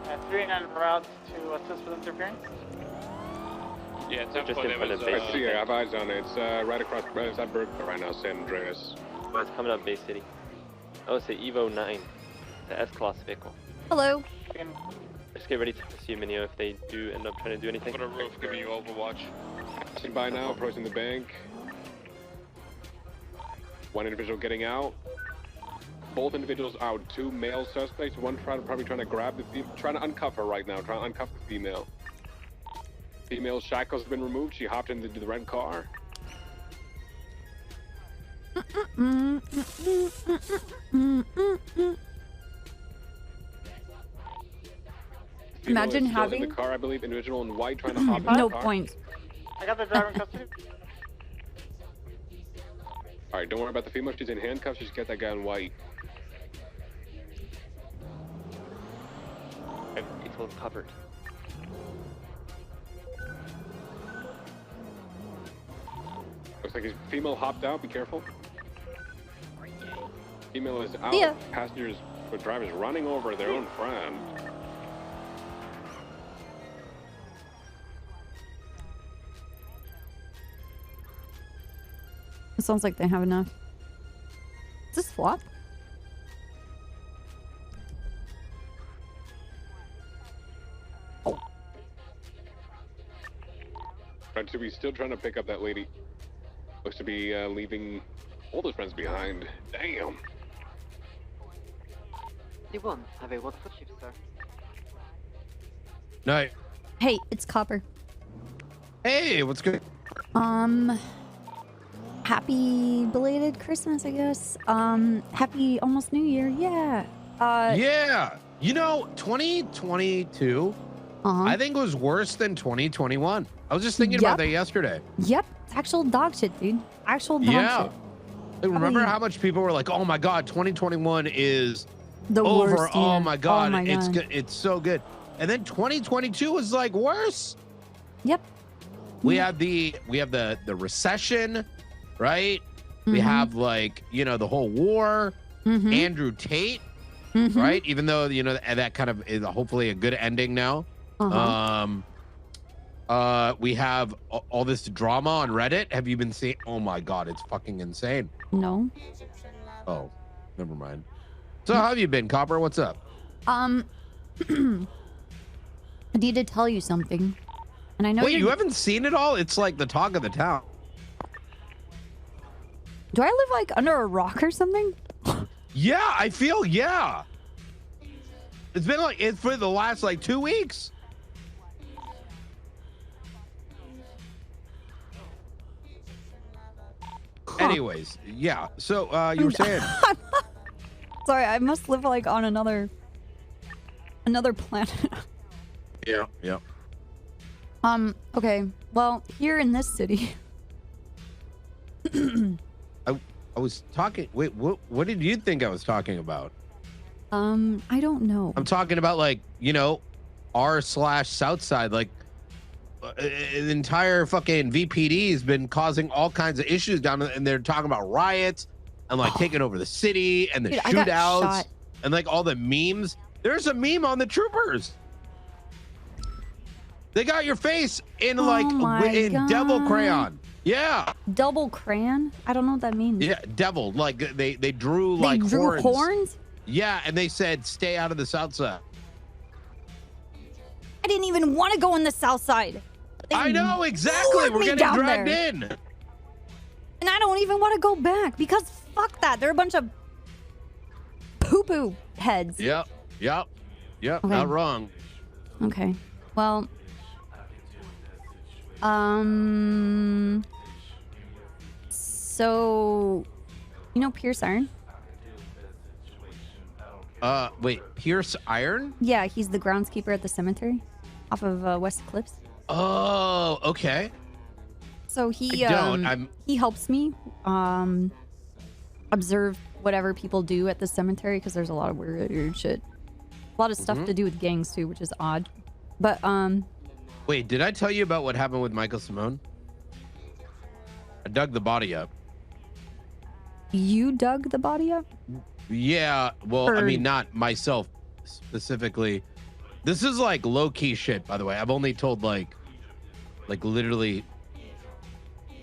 Speaker 3: At 3 and route to assist with interference.
Speaker 16: Yeah, it's
Speaker 2: just in front of Bay
Speaker 16: I see it. I have eyes on it. It's right across Burger right now, San Andreas.
Speaker 2: Oh, it's coming up Bay City. Oh, it's the Evo 9, the S-Class vehicle.
Speaker 1: Hello.
Speaker 2: Just get ready to pursue Minio if they do end up trying to do anything.
Speaker 16: Put a roof giving you overwatch. Passing by now, approaching the bank. One individual getting out. Both individuals out. 2 male suspects. One probably trying to grab the trying to uncuff her right now. Trying to uncuff the female. Female's shackles have been removed. She hopped into the red car.
Speaker 1: Imagine
Speaker 16: Female is still
Speaker 1: having
Speaker 16: in the car, I believe. Individual in white trying to hop in
Speaker 1: no
Speaker 16: the car.
Speaker 1: point.
Speaker 3: I got the driver in custody.
Speaker 16: All right, don't worry about the female. She's in handcuffs. Just get that guy in white.
Speaker 2: Vehicle covered.
Speaker 16: Looks like his female hopped out. Be careful. Female is out.
Speaker 1: Yeah.
Speaker 16: Passengers or drivers running over their own friend.
Speaker 1: It sounds like they have enough. Is this flop?
Speaker 16: Right, so we're still trying to pick up that lady. Looks to be leaving all those friends behind. Damn.
Speaker 15: D1, have a word for Chief, sir.
Speaker 19: Night.
Speaker 1: Hey, it's Copper.
Speaker 19: Hey, what's good?
Speaker 1: Happy belated Christmas, I guess. Happy almost New Year, yeah.
Speaker 19: Yeah.
Speaker 7: You know, 2022, I think was worse than 2021. I was just thinking about that yesterday.
Speaker 1: Yep, it's actual dog shit, dude. Actual dog
Speaker 7: Yeah.
Speaker 1: shit.
Speaker 7: Remember how much people were like, "Oh my God, 2021 is
Speaker 1: The
Speaker 7: over."
Speaker 1: worst
Speaker 7: Oh
Speaker 1: year.
Speaker 7: my God,
Speaker 1: Oh my
Speaker 7: it's
Speaker 1: God.
Speaker 7: good. It's so good. And then 2022 was like worse.
Speaker 1: Yep.
Speaker 7: We have the recession, right? We have like, you know, the whole war, Andrew Tate, right? Even though, you know, that kind of is hopefully a good ending now. We have all this drama on Reddit. Have you been seeing? Oh my God, it's fucking insane.
Speaker 1: No.
Speaker 7: Oh, never mind. So how have you been, Copper? What's up?
Speaker 1: I need to tell you something. And I know
Speaker 7: Wait, you haven't seen it all? It's like the talk of the town.
Speaker 1: Do I live like under a rock or something?
Speaker 7: Yeah, I feel, yeah. It's been like, it's for the last like 2 weeks. Anyways, yeah. So you were saying.
Speaker 1: Sorry, I must live like on another planet.
Speaker 7: Yeah, yeah.
Speaker 1: Okay. Well, here in this city.
Speaker 7: I was talking. Wait, what did you think I was talking about?
Speaker 1: I don't know.
Speaker 7: I'm talking about like, you know, r/Southside, like the entire fucking VPD has been causing all kinds of issues down there, and they're talking about riots and like taking over the city and the
Speaker 1: Dude, I got
Speaker 7: shootouts
Speaker 1: shot.
Speaker 7: and like all the memes. There's a meme on the troopers. They got your face in like in devil crayon. Yeah.
Speaker 1: Double crayon? I don't know what that means.
Speaker 7: Yeah, devil. Like they drew
Speaker 1: They
Speaker 7: like
Speaker 1: drew horns?
Speaker 7: Yeah, and they said stay out of the south side.
Speaker 1: I didn't even want to go in the south side. They
Speaker 7: I know, exactly.
Speaker 1: lured
Speaker 7: We're
Speaker 1: me
Speaker 7: getting
Speaker 1: down
Speaker 7: dragged
Speaker 1: there.
Speaker 7: in.
Speaker 1: And I don't even want to go back because fuck that. They're a bunch of poo-poo heads.
Speaker 7: Yep.
Speaker 1: Okay.
Speaker 7: Not wrong.
Speaker 1: Okay. Well, so you know Pierce Iron?
Speaker 7: Wait, Pierce Iron?
Speaker 1: Yeah, he's the groundskeeper at the cemetery off of West Cliffs.
Speaker 7: Oh, okay.
Speaker 1: So he
Speaker 7: I don't.
Speaker 1: he helps me observe whatever people do at the cemetery because there's a lot of weird shit. A lot of stuff to do with gangs too, which is odd. But
Speaker 7: Wait, did I tell you about what happened with Michael Simone? I dug the body up.
Speaker 1: you dug the body up?
Speaker 7: Yeah, well, I mean, not myself specifically. This is like low-key shit, by the way. I've only told like literally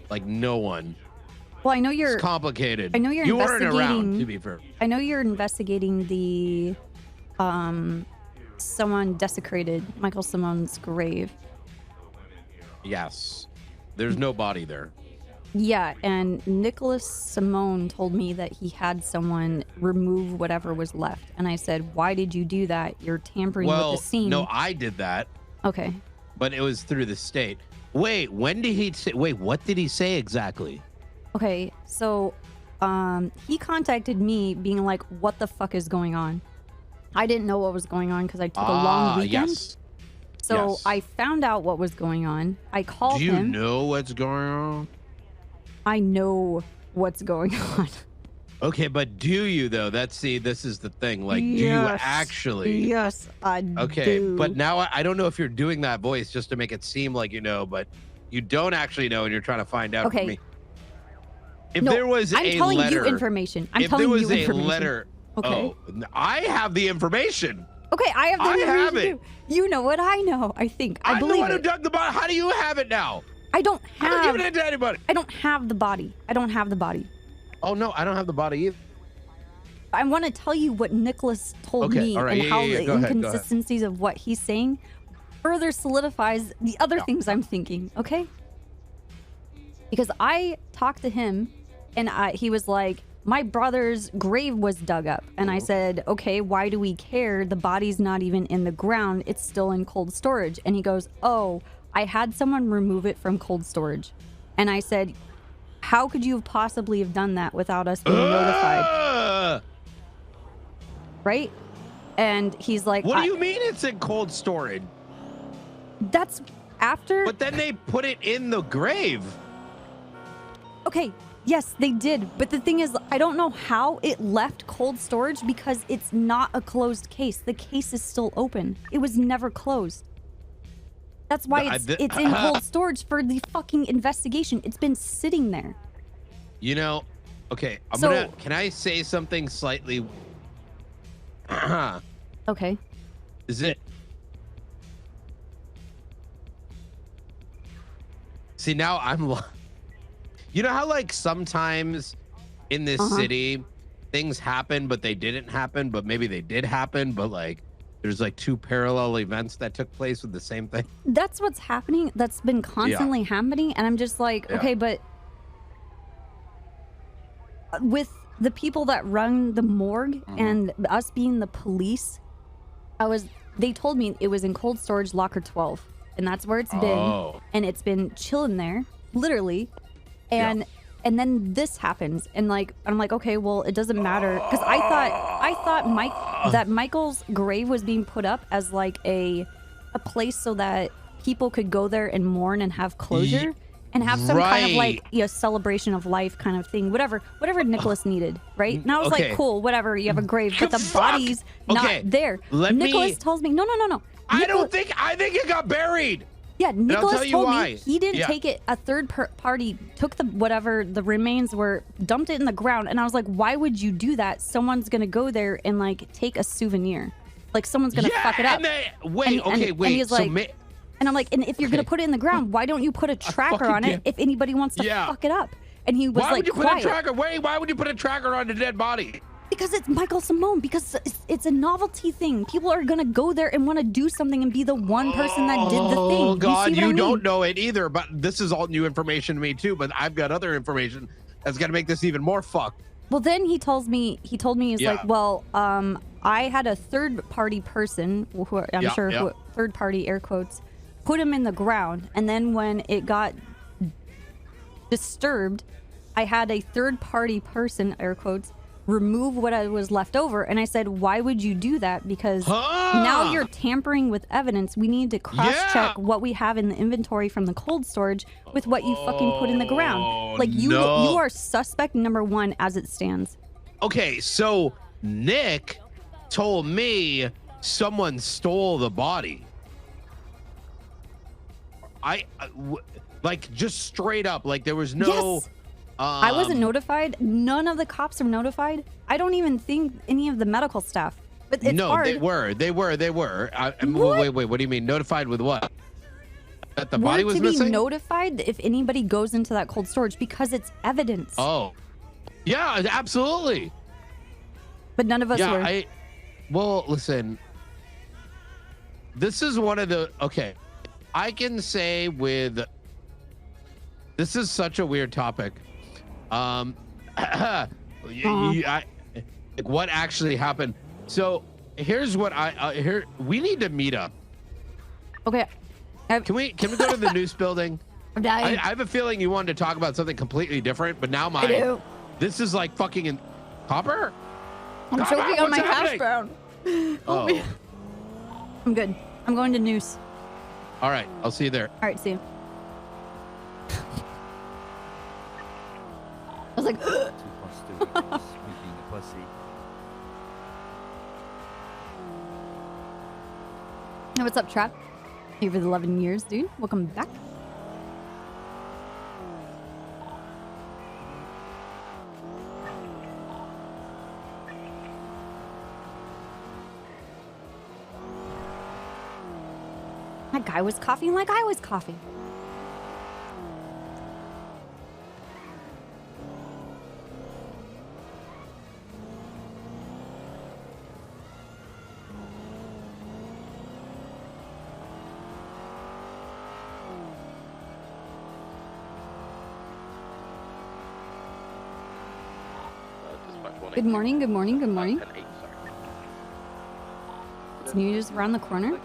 Speaker 7: like no one.
Speaker 1: Well, I know you're
Speaker 7: It's complicated.
Speaker 1: I know you're
Speaker 7: You weren't
Speaker 1: investigating.
Speaker 7: around, to be fair.
Speaker 1: I know you're investigating the someone desecrated Michael Simone's grave.
Speaker 7: Yes. There's no body there.
Speaker 1: Yeah, and Nicholas Simone told me that he had someone remove whatever was left. And I said, why did you do that? You're tampering
Speaker 7: Well,
Speaker 1: with the scene.
Speaker 7: no, I did that,
Speaker 1: Okay.
Speaker 7: but it was through the state. Wait, when did he say? Wait, what did he say exactly?
Speaker 1: Okay, so he contacted me being like, what the fuck is going on? I didn't know what was going on because I took a long weekend.
Speaker 7: Yes.
Speaker 1: So
Speaker 7: Yes.
Speaker 1: I found out what was going on. I called
Speaker 7: Do you
Speaker 1: him.
Speaker 7: know what's going on?
Speaker 1: I know what's going on.
Speaker 7: Okay, but do you though? This is the thing. Like, do you
Speaker 1: Yes.
Speaker 7: actually?
Speaker 1: Yes, I
Speaker 7: Okay,
Speaker 1: do.
Speaker 7: but now I don't know if you're doing that voice just to make it seem like you know, but you don't actually know, and you're trying to find out
Speaker 1: Okay.
Speaker 7: from me. If
Speaker 1: No,
Speaker 7: there was
Speaker 1: I'm
Speaker 7: a
Speaker 1: telling you
Speaker 7: letter,
Speaker 1: information. I'm
Speaker 7: if
Speaker 1: telling
Speaker 7: there was
Speaker 1: you
Speaker 7: a
Speaker 1: information.
Speaker 7: letter,
Speaker 1: Okay.
Speaker 7: oh, I have the information.
Speaker 1: Okay, I have the
Speaker 7: I
Speaker 1: information
Speaker 7: have it.
Speaker 1: too. You know what I know, I think. I
Speaker 7: I'm the
Speaker 1: believe
Speaker 7: one who
Speaker 1: it.
Speaker 7: dug the body. How do you have it now?
Speaker 1: I don't
Speaker 7: I haven't
Speaker 1: have
Speaker 7: given it to anybody.
Speaker 1: I don't have the body. I don't have the body.
Speaker 7: Oh no, I don't have the body either.
Speaker 1: I want to tell you what Nicholas told
Speaker 7: Okay,
Speaker 1: me
Speaker 7: all right,
Speaker 1: and
Speaker 7: yeah,
Speaker 1: how
Speaker 7: yeah,
Speaker 1: the
Speaker 7: go ahead, go ahead.
Speaker 1: inconsistencies of what he's saying further solidifies the other things I'm thinking, okay? Because I talked to him and he was like, my brother's grave was dug up. And I said, okay, why do we care? The body's not even in the ground. It's still in cold storage. And he goes, oh, I had someone remove it from cold storage. And I said, how could you possibly have done that without us being notified? Right? And he's like,
Speaker 7: what do you mean it's in cold storage?
Speaker 1: That's after.
Speaker 7: But then they put it in the grave.
Speaker 1: Okay, yes, they did. But the thing is, I don't know how it left cold storage because it's not a closed case. The case is still open. It was never closed. That's why it's in cold storage for the fucking investigation. It's been sitting there.
Speaker 7: You know, okay, can I say something slightly?
Speaker 1: Okay.
Speaker 7: Is it? See, now I'm. You know how like sometimes in this city things happen, but they didn't happen, but maybe they did happen, but like there's like two parallel events that took place with the same thing.
Speaker 1: That's what's happening. That's been constantly happening, and I'm just like, okay, but with the people that run the morgue and us being the police, they told me it was in cold storage locker 12, and that's where it's been, and it's been chilling there, literally, and then this happens, and like I'm like, okay, well, it doesn't matter, because I thought that Michael's grave was being put up as like a place so that people could go there and mourn and have closure. And have some kind of like celebration of life kind of thing, whatever Nicholas needed, right? And I was like, cool, whatever, you have a grave, but the body's not there. Nicholas tells me, no.
Speaker 7: I think it got buried.
Speaker 1: Yeah, Nicholas told
Speaker 7: me
Speaker 1: he didn't take it. A third party took the remains were, dumped it in the ground, and I was like, why would you do that? Someone's gonna go there and like take a souvenir, like someone's gonna fuck it up. And he's like. And I'm like, and if you're going to put it in the ground, why don't you put a tracker on it if anybody wants to fuck it up? And he was like,
Speaker 7: why would you put a tracker? Why would you put a tracker on a dead body?
Speaker 1: Because it's Michael Simone. Because it's a novelty thing. People are going to go there and want to do something and be the one person that did the thing.
Speaker 7: Oh, God, you don't know it either. But this is all new information to me, too. But I've got other information that's going to make this even more fucked.
Speaker 1: Well, then he told me, he's like, well, I had a third-party person, who I'm sure third-party, air quotes, put him in the ground, and then when it got disturbed, I had a third-party person, air quotes, remove what was left over, and I said, why would you do that? Because now you're tampering with evidence. We need to cross-check what we have in the inventory from the cold storage with what you fucking put in the ground. Like, you are suspect number one as it stands.
Speaker 7: Okay, so Nick told me someone stole the body. Like just straight up, like there was no.
Speaker 1: Yes. I wasn't notified. None of the cops are notified. I don't even think any of the medical staff. But it's hard.
Speaker 7: They were. Wait. What do you mean notified with what? That the body was missing?
Speaker 1: To be notified if anybody goes into that cold storage because it's evidence.
Speaker 7: Oh, yeah, absolutely.
Speaker 1: But none of us were.
Speaker 7: Well, listen. This is one of the I can say with this is such a weird topic. What actually happened? So here's what we need to meet up.
Speaker 1: Okay.
Speaker 7: Can we go to the news building?
Speaker 1: I'm dying.
Speaker 7: I have a feeling you wanted to talk about something completely different, but now this is like fucking in Copper.
Speaker 1: I'm choking on my hash brown.
Speaker 7: Oh.
Speaker 1: I'm good. I'm going to Noose.
Speaker 7: All right, I'll see you there.
Speaker 1: All right, see you. I was like,
Speaker 10: 2 plus 2 is being a pussy.
Speaker 1: Hey, what's up, Trap? Here for the 11 years, dude. Welcome back. That guy was coughing like I was coughing. Good morning, good morning, good morning. It's New Year's around the corner.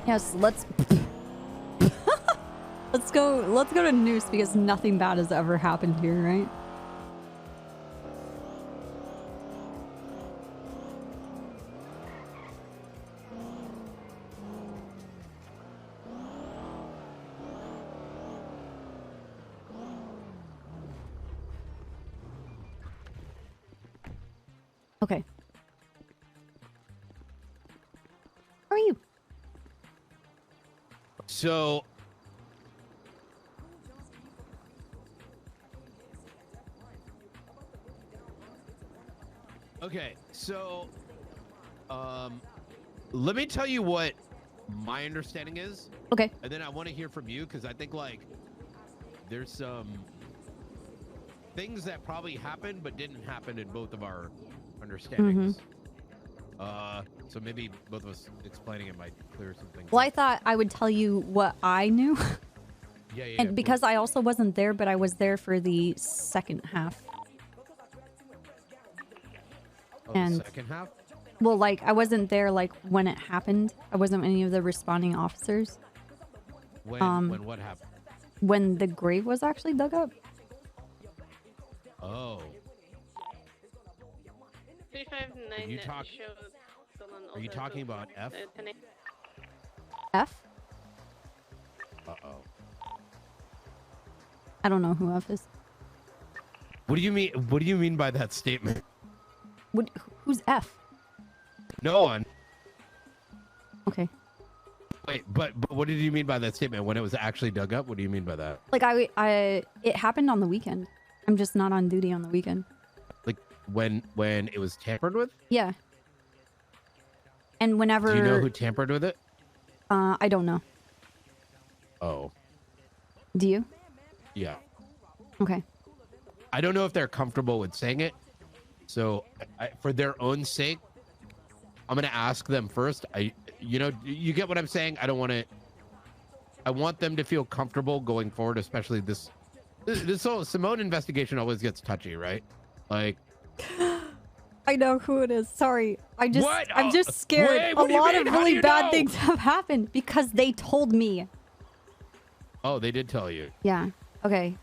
Speaker 1: Yes, let's let's go to Noose because nothing bad has ever happened here, right? Okay. How are you?
Speaker 7: So okay, so let me tell you what my understanding is.
Speaker 1: Okay.
Speaker 7: And then I want to hear from you because I think like there's some things that probably happened but didn't happen in both of our understandings. So maybe both of us explaining it might clear some things.
Speaker 1: Well,
Speaker 7: up.
Speaker 1: I thought I would tell you what I knew.
Speaker 7: Yeah,
Speaker 1: And because I also wasn't there, but I was there for the second half.
Speaker 7: The second half?
Speaker 1: Well, like, I wasn't there, like, when it happened. I wasn't any of the responding officers.
Speaker 7: When what happened?
Speaker 1: When the grave was actually dug up.
Speaker 7: Oh.
Speaker 6: 359
Speaker 7: You talk-
Speaker 6: showed stolen
Speaker 7: Are you
Speaker 6: also
Speaker 7: talking
Speaker 6: to
Speaker 7: about F?
Speaker 6: 10
Speaker 1: F?
Speaker 7: Uh-oh.
Speaker 1: I don't know who F is.
Speaker 7: What do you mean? What do you mean by that statement?
Speaker 1: Who's F?
Speaker 7: No one.
Speaker 1: Okay.
Speaker 7: Wait, but what did you mean by that statement? When it was actually dug up? What do you mean by that?
Speaker 1: Like, it happened on the weekend. I'm just not on duty on the weekend.
Speaker 7: Like when it was tampered with?
Speaker 1: Yeah. And whenever...
Speaker 7: Do you know who tampered with it?
Speaker 1: I don't know.
Speaker 7: Oh.
Speaker 1: Do you?
Speaker 7: Yeah.
Speaker 1: Okay.
Speaker 7: I don't know if they're comfortable with saying it. So for their own sake, I'm going to ask them first. You get what I'm saying? I want them to feel comfortable going forward, especially this whole Simone investigation always gets touchy, right? Like,
Speaker 1: I know who it is. Sorry. I'm
Speaker 7: What?
Speaker 1: just scared.
Speaker 7: Wait,
Speaker 1: A
Speaker 7: what do you
Speaker 1: lot
Speaker 7: mean?
Speaker 1: of
Speaker 7: How do
Speaker 1: really
Speaker 7: you
Speaker 1: bad
Speaker 7: know?
Speaker 1: things have happened because they told me.
Speaker 7: oh, they did tell you.
Speaker 1: Yeah. Okay.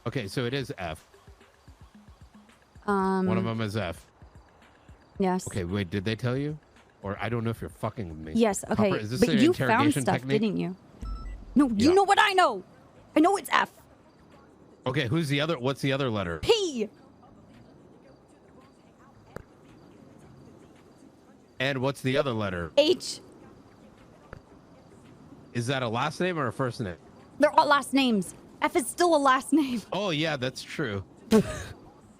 Speaker 7: Okay, so it is F.
Speaker 1: Um.
Speaker 7: One of them is F.
Speaker 1: Yes.
Speaker 7: Okay, wait, did they tell you? Or I don't know if you're fucking with me.
Speaker 1: Yes. Okay.
Speaker 7: Copper, is this
Speaker 1: But
Speaker 7: an
Speaker 1: you found
Speaker 7: interrogation
Speaker 1: stuff,
Speaker 7: technique?
Speaker 1: didn't you? No, you know what I know. I know it's F.
Speaker 7: Okay, what's the other letter?
Speaker 1: P.
Speaker 7: And what's the other letter?
Speaker 1: H.
Speaker 7: Is that a last name or a first name?
Speaker 1: They're all last names. F is still a last name.
Speaker 7: Oh, yeah, that's true.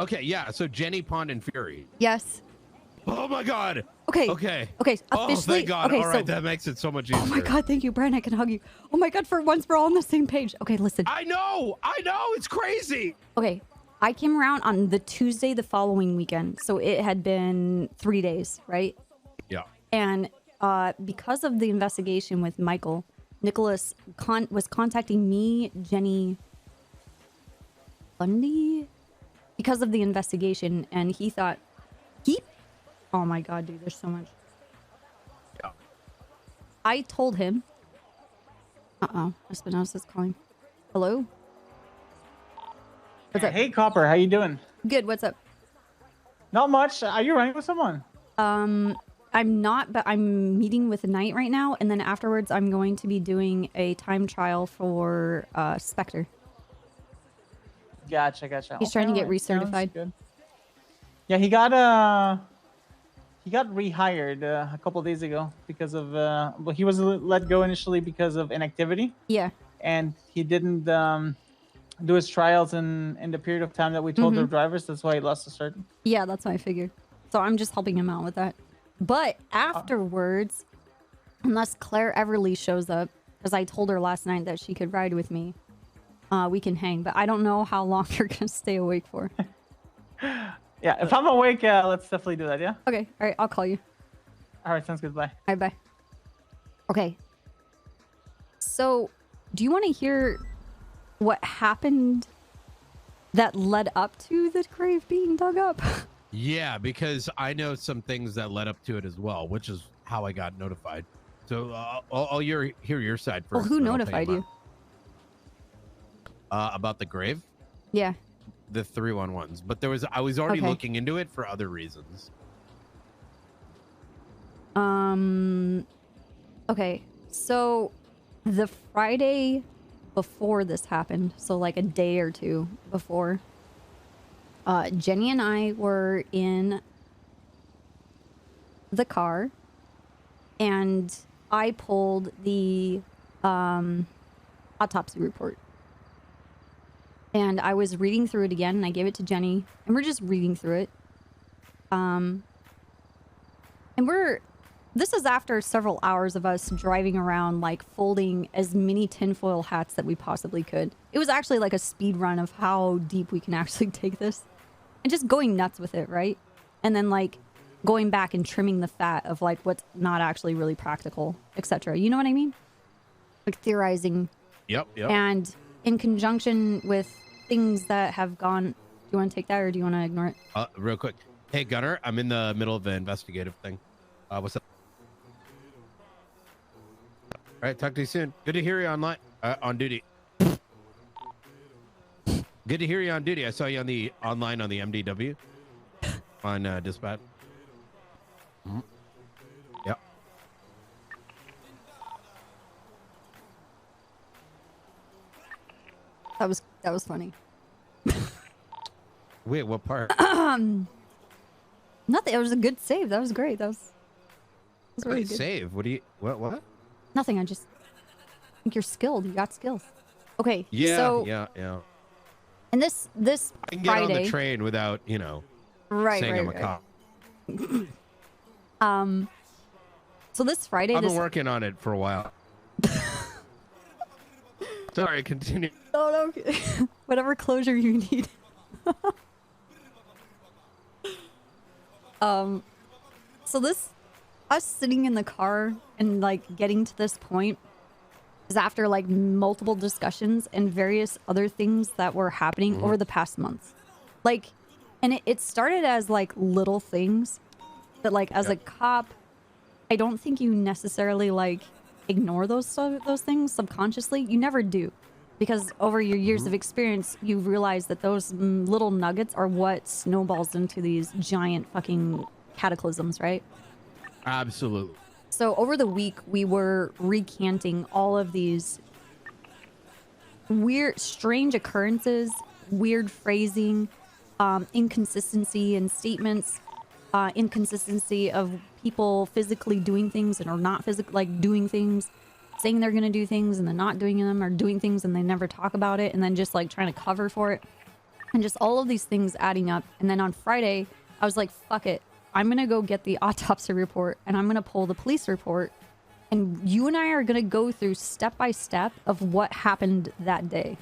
Speaker 7: Okay, yeah, so Jenny, Pond, and Fury.
Speaker 1: Yes.
Speaker 7: Oh, my God.
Speaker 1: Okay.
Speaker 7: Okay.
Speaker 1: Okay.
Speaker 7: Oh,
Speaker 1: Officially.
Speaker 7: thank God.
Speaker 1: Okay,
Speaker 7: All right,
Speaker 1: so,
Speaker 7: that makes it so much easier.
Speaker 1: oh my God, thank you, Brian. I can hug you. Oh my God, for once we're all on the same page. Okay, listen.
Speaker 7: I know. It's crazy.
Speaker 1: Okay. I came around on the Tuesday the following weekend. So it had been 3 days, right?
Speaker 7: Yeah.
Speaker 1: And because of the investigation with Michael, Nicholas was contacting me, Jenny Bundy, because of the investigation. And he thought, oh my God, dude, there's so much.
Speaker 7: Yeah.
Speaker 1: I told him. Uh-oh, Espinosa's calling. Hello? What's up?
Speaker 3: Hey, Copper, how you doing?
Speaker 1: Good, what's up?
Speaker 3: Not much. Are you running with someone?
Speaker 1: I'm not, but I'm meeting with Knight right now, and then afterwards I'm going to be doing a time trial for Spectre.
Speaker 3: Gotcha.
Speaker 1: He's trying to get
Speaker 3: alright, sounds
Speaker 1: recertified.
Speaker 3: good. Yeah, he got rehired a couple days ago because of well, he was let go initially because of inactivity.
Speaker 1: Yeah.
Speaker 3: And he didn't do his trials in the period of time that we told the drivers. That's why he lost the cert.
Speaker 1: Yeah, that's what I figured. So I'm just helping him out with that. But afterwards, unless Claire Everly shows up, because I told her last night that she could ride with me, we can hang. But I don't know how long you're going to stay awake for.
Speaker 3: Yeah, if I'm awake, let's definitely do that, yeah?
Speaker 1: Okay, all right, I'll call you.
Speaker 3: All right, sounds good, bye.
Speaker 1: All right, bye. Okay. So, do you want to hear what happened that led up to the grave being dug up?
Speaker 7: Yeah, because I know some things that led up to it as well, which is how I got notified. So I'll hear your side
Speaker 1: Well,
Speaker 7: first.
Speaker 1: who
Speaker 7: then I'll tell
Speaker 1: notified you?
Speaker 7: about the grave?
Speaker 1: Yeah.
Speaker 7: The 311s, but I was already
Speaker 1: Okay.
Speaker 7: looking into it for other reasons.
Speaker 1: Okay. So the Friday before this happened, so like a day or two before, Jenny and I were in the car and I pulled the autopsy report. And I was reading through it again and I gave it to Jenny and we're just reading through it. And this is after several hours of us driving around, like folding as many tinfoil hats that we possibly could. It was actually like a speed run of how deep we can actually take this and just going nuts with it, right? And then like going back and trimming the fat of like what's not actually really practical, etc. You know what I mean? Like theorizing.
Speaker 7: Yep.
Speaker 1: And in conjunction with things that have gone. Do you want to take that or do you want to ignore it?
Speaker 7: Real quick. Hey, Gunner, I'm in the middle of the investigative thing. What's up? All right, talk to you soon. Good to hear you online, on duty. Good to hear you on duty. I saw you online on the MDW on dispatch. Yep.
Speaker 1: That was funny.
Speaker 7: Wait, what part?
Speaker 1: Nothing. It was a good save. That was great. That was really good.
Speaker 7: Save? What?
Speaker 1: Nothing. I just think you're skilled. You got skills. Okay.
Speaker 7: Yeah.
Speaker 1: So,
Speaker 7: Yeah.
Speaker 1: and this
Speaker 7: I can get
Speaker 1: Friday,
Speaker 7: on the train without, saying I'm a cop.
Speaker 1: So this Friday,
Speaker 7: I've been working on it for a while. Sorry, continue.
Speaker 1: No. Whatever closure you need. So us sitting in the car and like getting to this point is after like multiple discussions and various other things that were happening over the past months. Like, and it started as like little things, but like as a cop, I don't think you necessarily like ignore those things subconsciously. You never do, because over your years of experience, you realize that those little nuggets are what snowballs into these giant fucking cataclysms, right?
Speaker 7: Absolutely.
Speaker 1: So over the week, we were recanting all of these weird, strange occurrences, weird phrasing, inconsistency in statements, inconsistency of people physically doing things and are not physically like doing things, saying they're going to do things and then not doing them, or doing things and they never talk about it and then just like trying to cover for it, and just all of these things adding up. And then on Friday, I was like, fuck it. I'm going to go get the autopsy report and I'm going to pull the police report. And you and I are going to go through step by step of what happened that day.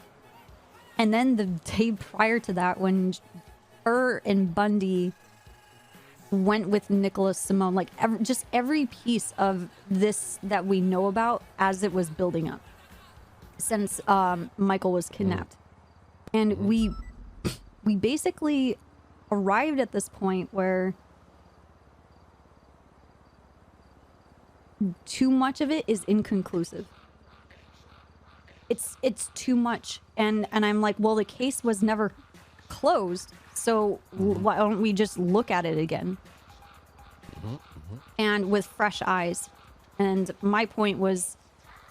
Speaker 1: And then the day prior to that, when her and Bundy went with Nicholas Simone, like every piece of this that we know about as it was building up since Michael was kidnapped. And we basically arrived at this point where too much of it is inconclusive. It's too much, and I'm like, well, the case was never closed, so why don't we just look at it again and with fresh eyes? And my point was,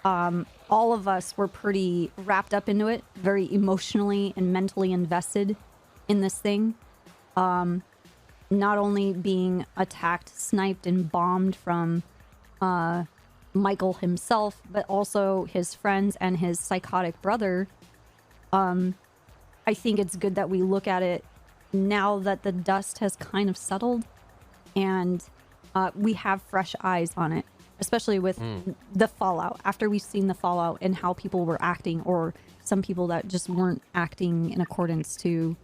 Speaker 1: all of us were pretty wrapped up into it, very emotionally and mentally invested in this thing. Not only being attacked, sniped, and bombed from Michael himself, but also his friends and his psychotic brother. I think it's good that we look at it now that the dust has kind of settled and we have fresh eyes on it, especially with the fallout. After we've seen the fallout and how people were acting, or some people that just weren't acting in accordance to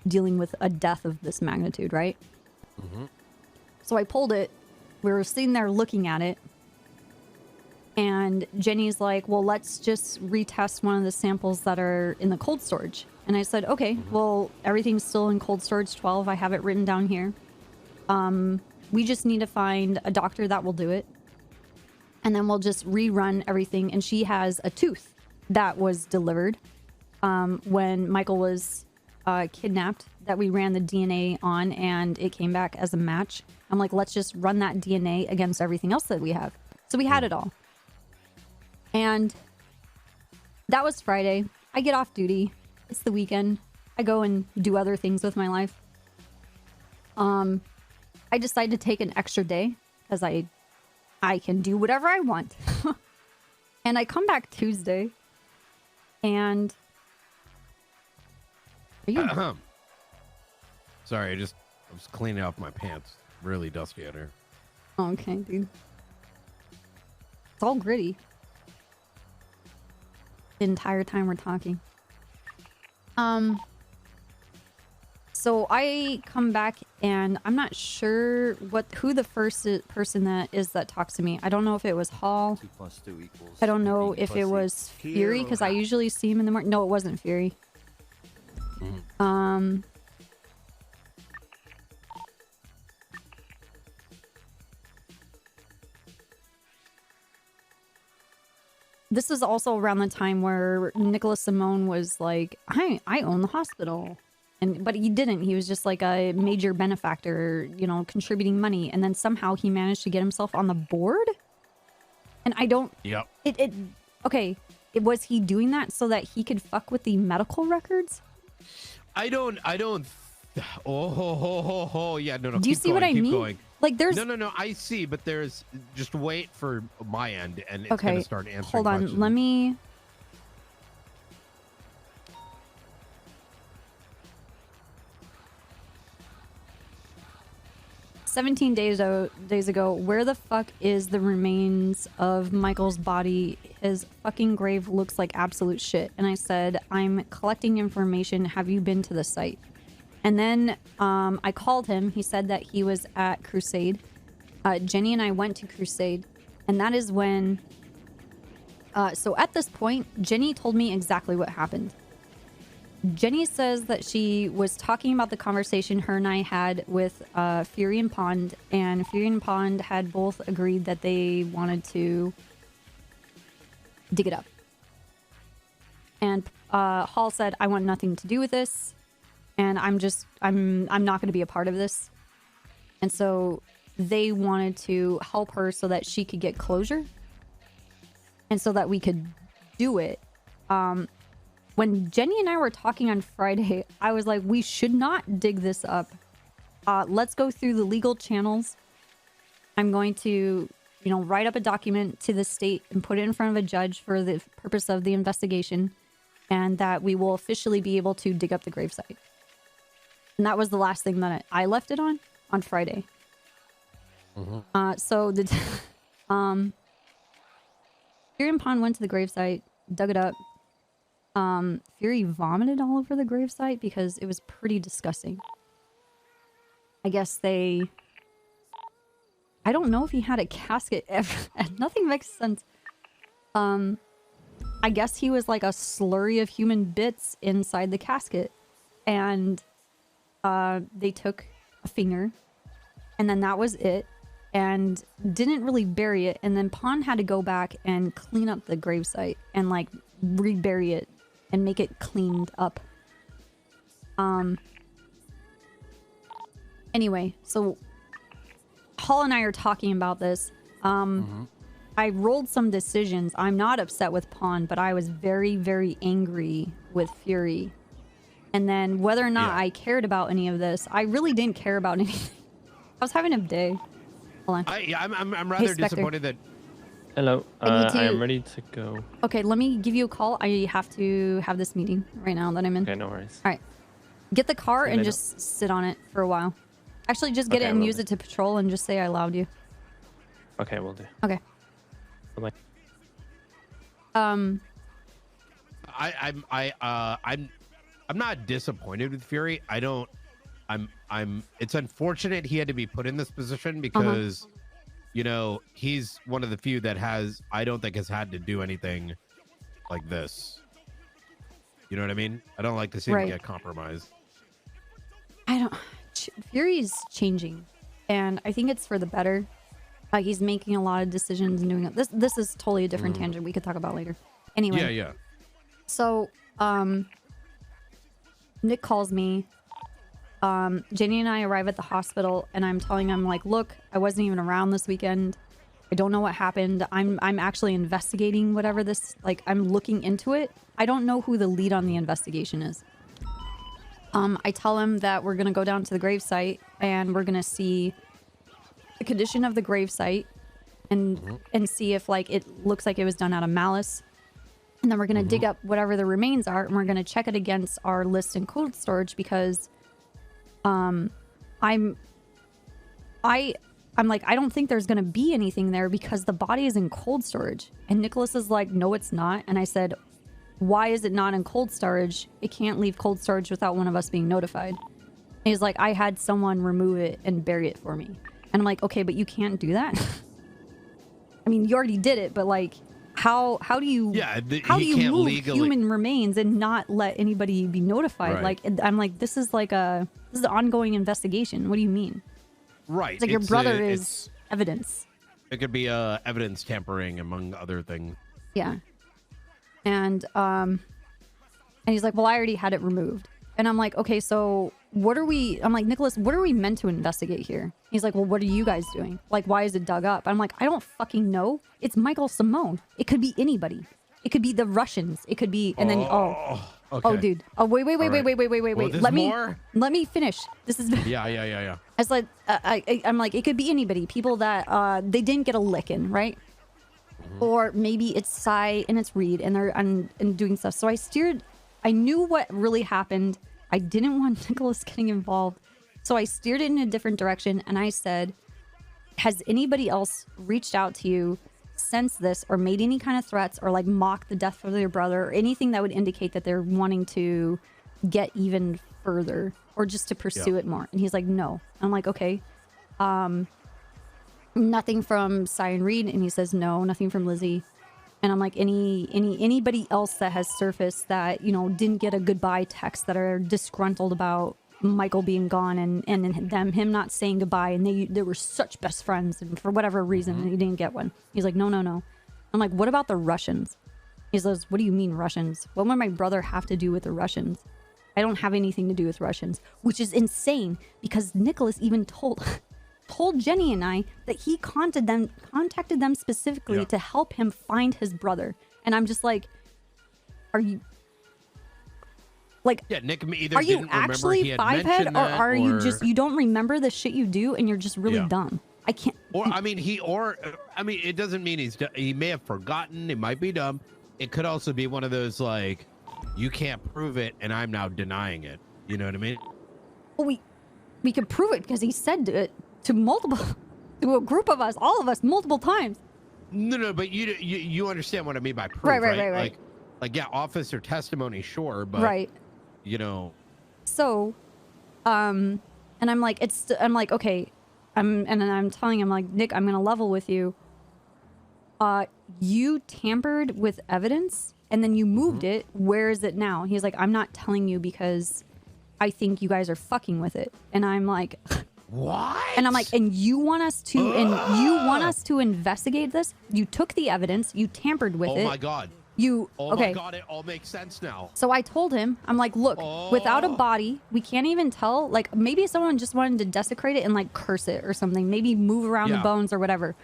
Speaker 1: dealing with a death of this magnitude, right? So I pulled it. We were sitting there looking at it, and Jenny's like, well, let's just retest one of the samples that are in the cold storage. And I said, okay, well, everything's still in cold storage 12. I have it written down here. We just need to find a doctor that will do it. and then we'll just rerun everything. And she has a tooth that was delivered when Michael was kidnapped that we ran the DNA on, and it came back as a match. I'm like, let's just run that DNA against everything else that we have. So we had it all. And that was Friday. I get off duty. It's the weekend. I go and do other things with my life. I decided to take an extra day because I can do whatever I want. And I come back Tuesday and are you
Speaker 7: Sorry, I was cleaning off my pants. Really dusty out here.
Speaker 1: okay, dude. It's all gritty. The entire time we're talking. So I come back and I'm not sure who the first person that is that talks to me. I don't know if it was Hall.
Speaker 11: 2 + 2 =
Speaker 1: I don't know if it was Fury because I usually see him in the morning. No, it wasn't Fury. This is also around the time where Nicholas Simone was like, I own the hospital. But he didn't. He was just like a major benefactor, you know, contributing money. And then somehow he managed to get himself on the board. And I don't...
Speaker 7: Yep.
Speaker 1: Okay. Was he doing that so that he could fuck with the medical records?
Speaker 7: I don't... Oh, yeah, no.
Speaker 1: Do you see what I mean?
Speaker 7: Going.
Speaker 1: Like there's...
Speaker 7: No, I see, but there's... Just wait for my end, and it's going to start answering
Speaker 1: hold on.
Speaker 7: questions.
Speaker 1: Let me... 17 days ago, where the fuck is the remains of Michael's body? His fucking grave looks like absolute shit. And I said, I'm collecting information. Have you been to the site? And then I called him. He said that he was at Crusade. Jenny and I went to Crusade. And that is when... so at this point, Jenny told me exactly what happened. Jenny says that she was talking about the conversation her and I had with Fury and Pond, and Fury and Pond had both agreed that they wanted to dig it up. And Hall said, I want nothing to do with this, and I'm not going to be a part of this. And so they wanted to help her so that she could get closure, and so that we could do it. When Jenny and I were talking on Friday, I was like, we should not dig this up. Let's go through the legal channels. I'm going to, write up a document to the state and put it in front of a judge for the purpose of the investigation, and that we will officially be able to dig up the gravesite. And that was the last thing that I left it on Friday. So the Fury and Pond went to the gravesite, dug it up. Fury vomited all over the gravesite because it was pretty disgusting. I guess I don't know if he had a casket ever. Nothing makes sense. I guess he was like a slurry of human bits inside the casket. And they took a finger, and then that was it, and didn't really bury it. And then Pond had to go back and clean up the gravesite and like rebury it and make it cleaned up. Anyway, so Hall and I are talking about this. I rolled some decisions. I'm not upset with Pond, but I was very, very angry with Fury. And then whether or not I cared about any of this, I really didn't care about anything. I was having a day. Hold on.
Speaker 7: I'm rather disappointed that...
Speaker 2: Hello, I am ready to go.
Speaker 1: Okay, let me give you a call. I have to have this meeting right now that I'm in.
Speaker 2: Okay, no worries.
Speaker 1: All right. Get the car
Speaker 2: See you
Speaker 1: and
Speaker 2: later.
Speaker 1: just sit on it for a while. Actually, just get it and use it to patrol and just say I allowed you.
Speaker 2: Okay, we'll do.
Speaker 1: Okay.
Speaker 2: Bye-bye.
Speaker 7: I'm not disappointed with Fury. It's unfortunate he had to be put in this position because he's one of the few that I don't think has had to do anything like this. You know what I mean? I don't like to see him get compromised.
Speaker 1: Fury's changing, and I think it's for the better. He's making a lot of decisions and doing it. This is totally a different tangent we could talk about later. Anyway.
Speaker 7: Yeah.
Speaker 1: So, Nick calls me. Jenny and I arrive at the hospital, and I'm telling him, like, look, I wasn't even around this weekend. I don't know what happened. I'm actually investigating whatever this, like, I'm looking into it. I don't know who the lead on the investigation is. I tell him that we're gonna go down to the gravesite, and we're gonna see the condition of the gravesite, and see if, like, it looks like it was done out of malice. And then we're gonna dig up whatever the remains are, and we're gonna check it against our list in cold storage, because I'm like, I don't think there's gonna be anything there because the body is in cold storage. And Nicholas is like, no, it's not. And I said, why is it not in cold storage? It can't leave cold storage without one of us being notified. And he's like, I had someone remove it and bury it for me. And I'm like, okay, but you can't do that. I mean, you already did it, but like, how do you how do you move human remains and not let anybody be notified?
Speaker 7: Right.
Speaker 1: Like, I'm like, this is an ongoing investigation. What do you mean?
Speaker 7: Right.
Speaker 1: It's like your brother is evidence.
Speaker 7: It could be evidence tampering, among other things.
Speaker 1: Yeah. And he's like, well, I already had it removed. And I'm like, okay, so I'm like, Nicholas, what are we meant to investigate here? He's like, well, what are you guys doing? Like, why is it dug up? I'm like, I don't fucking know. It's Michael Simone. It could be anybody. It could be the Russians. It could be, and then,
Speaker 7: okay.
Speaker 1: Oh, dude. Oh, wait.
Speaker 7: Well,
Speaker 1: Let me finish. This is.
Speaker 7: Yeah.
Speaker 1: It's like, I'm like, it could be anybody. People that, they didn't get a lick in, right? Or maybe it's Sai and it's Reed and they're and doing stuff. So I knew what really happened. I didn't want Nicholas getting involved. So I steered it in a different direction, and I said, has anybody else reached out to you since this or made any kind of threats or like mock the death of their brother or anything that would indicate that they're wanting to get even further or just to pursue it more? And he's like, no. I'm like, okay. Nothing from Sai and Reed, and he says no, nothing from Lizzie. And I'm like, anybody else that has surfaced that, you know, didn't get a goodbye text, that are disgruntled about Michael being gone and him not saying goodbye, and they were such best friends, and for whatever reason he didn't get one. He's like, no. I'm like, what about the Russians? He says, what do you mean Russians? What would my brother have to do with the Russians? I don't have anything to do with Russians, which is insane because Nicholas even told Jenny and I that he contacted them specifically to help him find his brother. And I'm just like, are you like,
Speaker 7: Nick either
Speaker 1: are you actually five-head, or are you just, you don't remember the shit you do and you're just really dumb? I can't.
Speaker 7: It doesn't mean he may have forgotten. It might be dumb. It could also be one of those, like, you can't prove it and I'm now denying it. You know what I mean?
Speaker 1: Well, we could prove it because he said it to a group of us, all of us, multiple times.
Speaker 7: No, but you understand what I mean by proof,
Speaker 1: right?
Speaker 7: Like, yeah, officer testimony, sure, but you know.
Speaker 1: So, and I'm like, okay, and then I'm telling him, like, Nick, I'm gonna level with you. You tampered with evidence and then you moved it. Where is it now? He's like, I'm not telling you because I think you guys are fucking with it. And I'm like,
Speaker 7: what?
Speaker 1: And I'm like, and you want us to investigate this? You took the evidence, you tampered with it.
Speaker 7: Oh my god.
Speaker 1: Okay.
Speaker 7: My god, it all makes sense now.
Speaker 1: So I told him, I'm like, look, without a body, we can't even tell. Like, maybe someone just wanted to desecrate it and like curse it or something. Maybe move around the bones or whatever.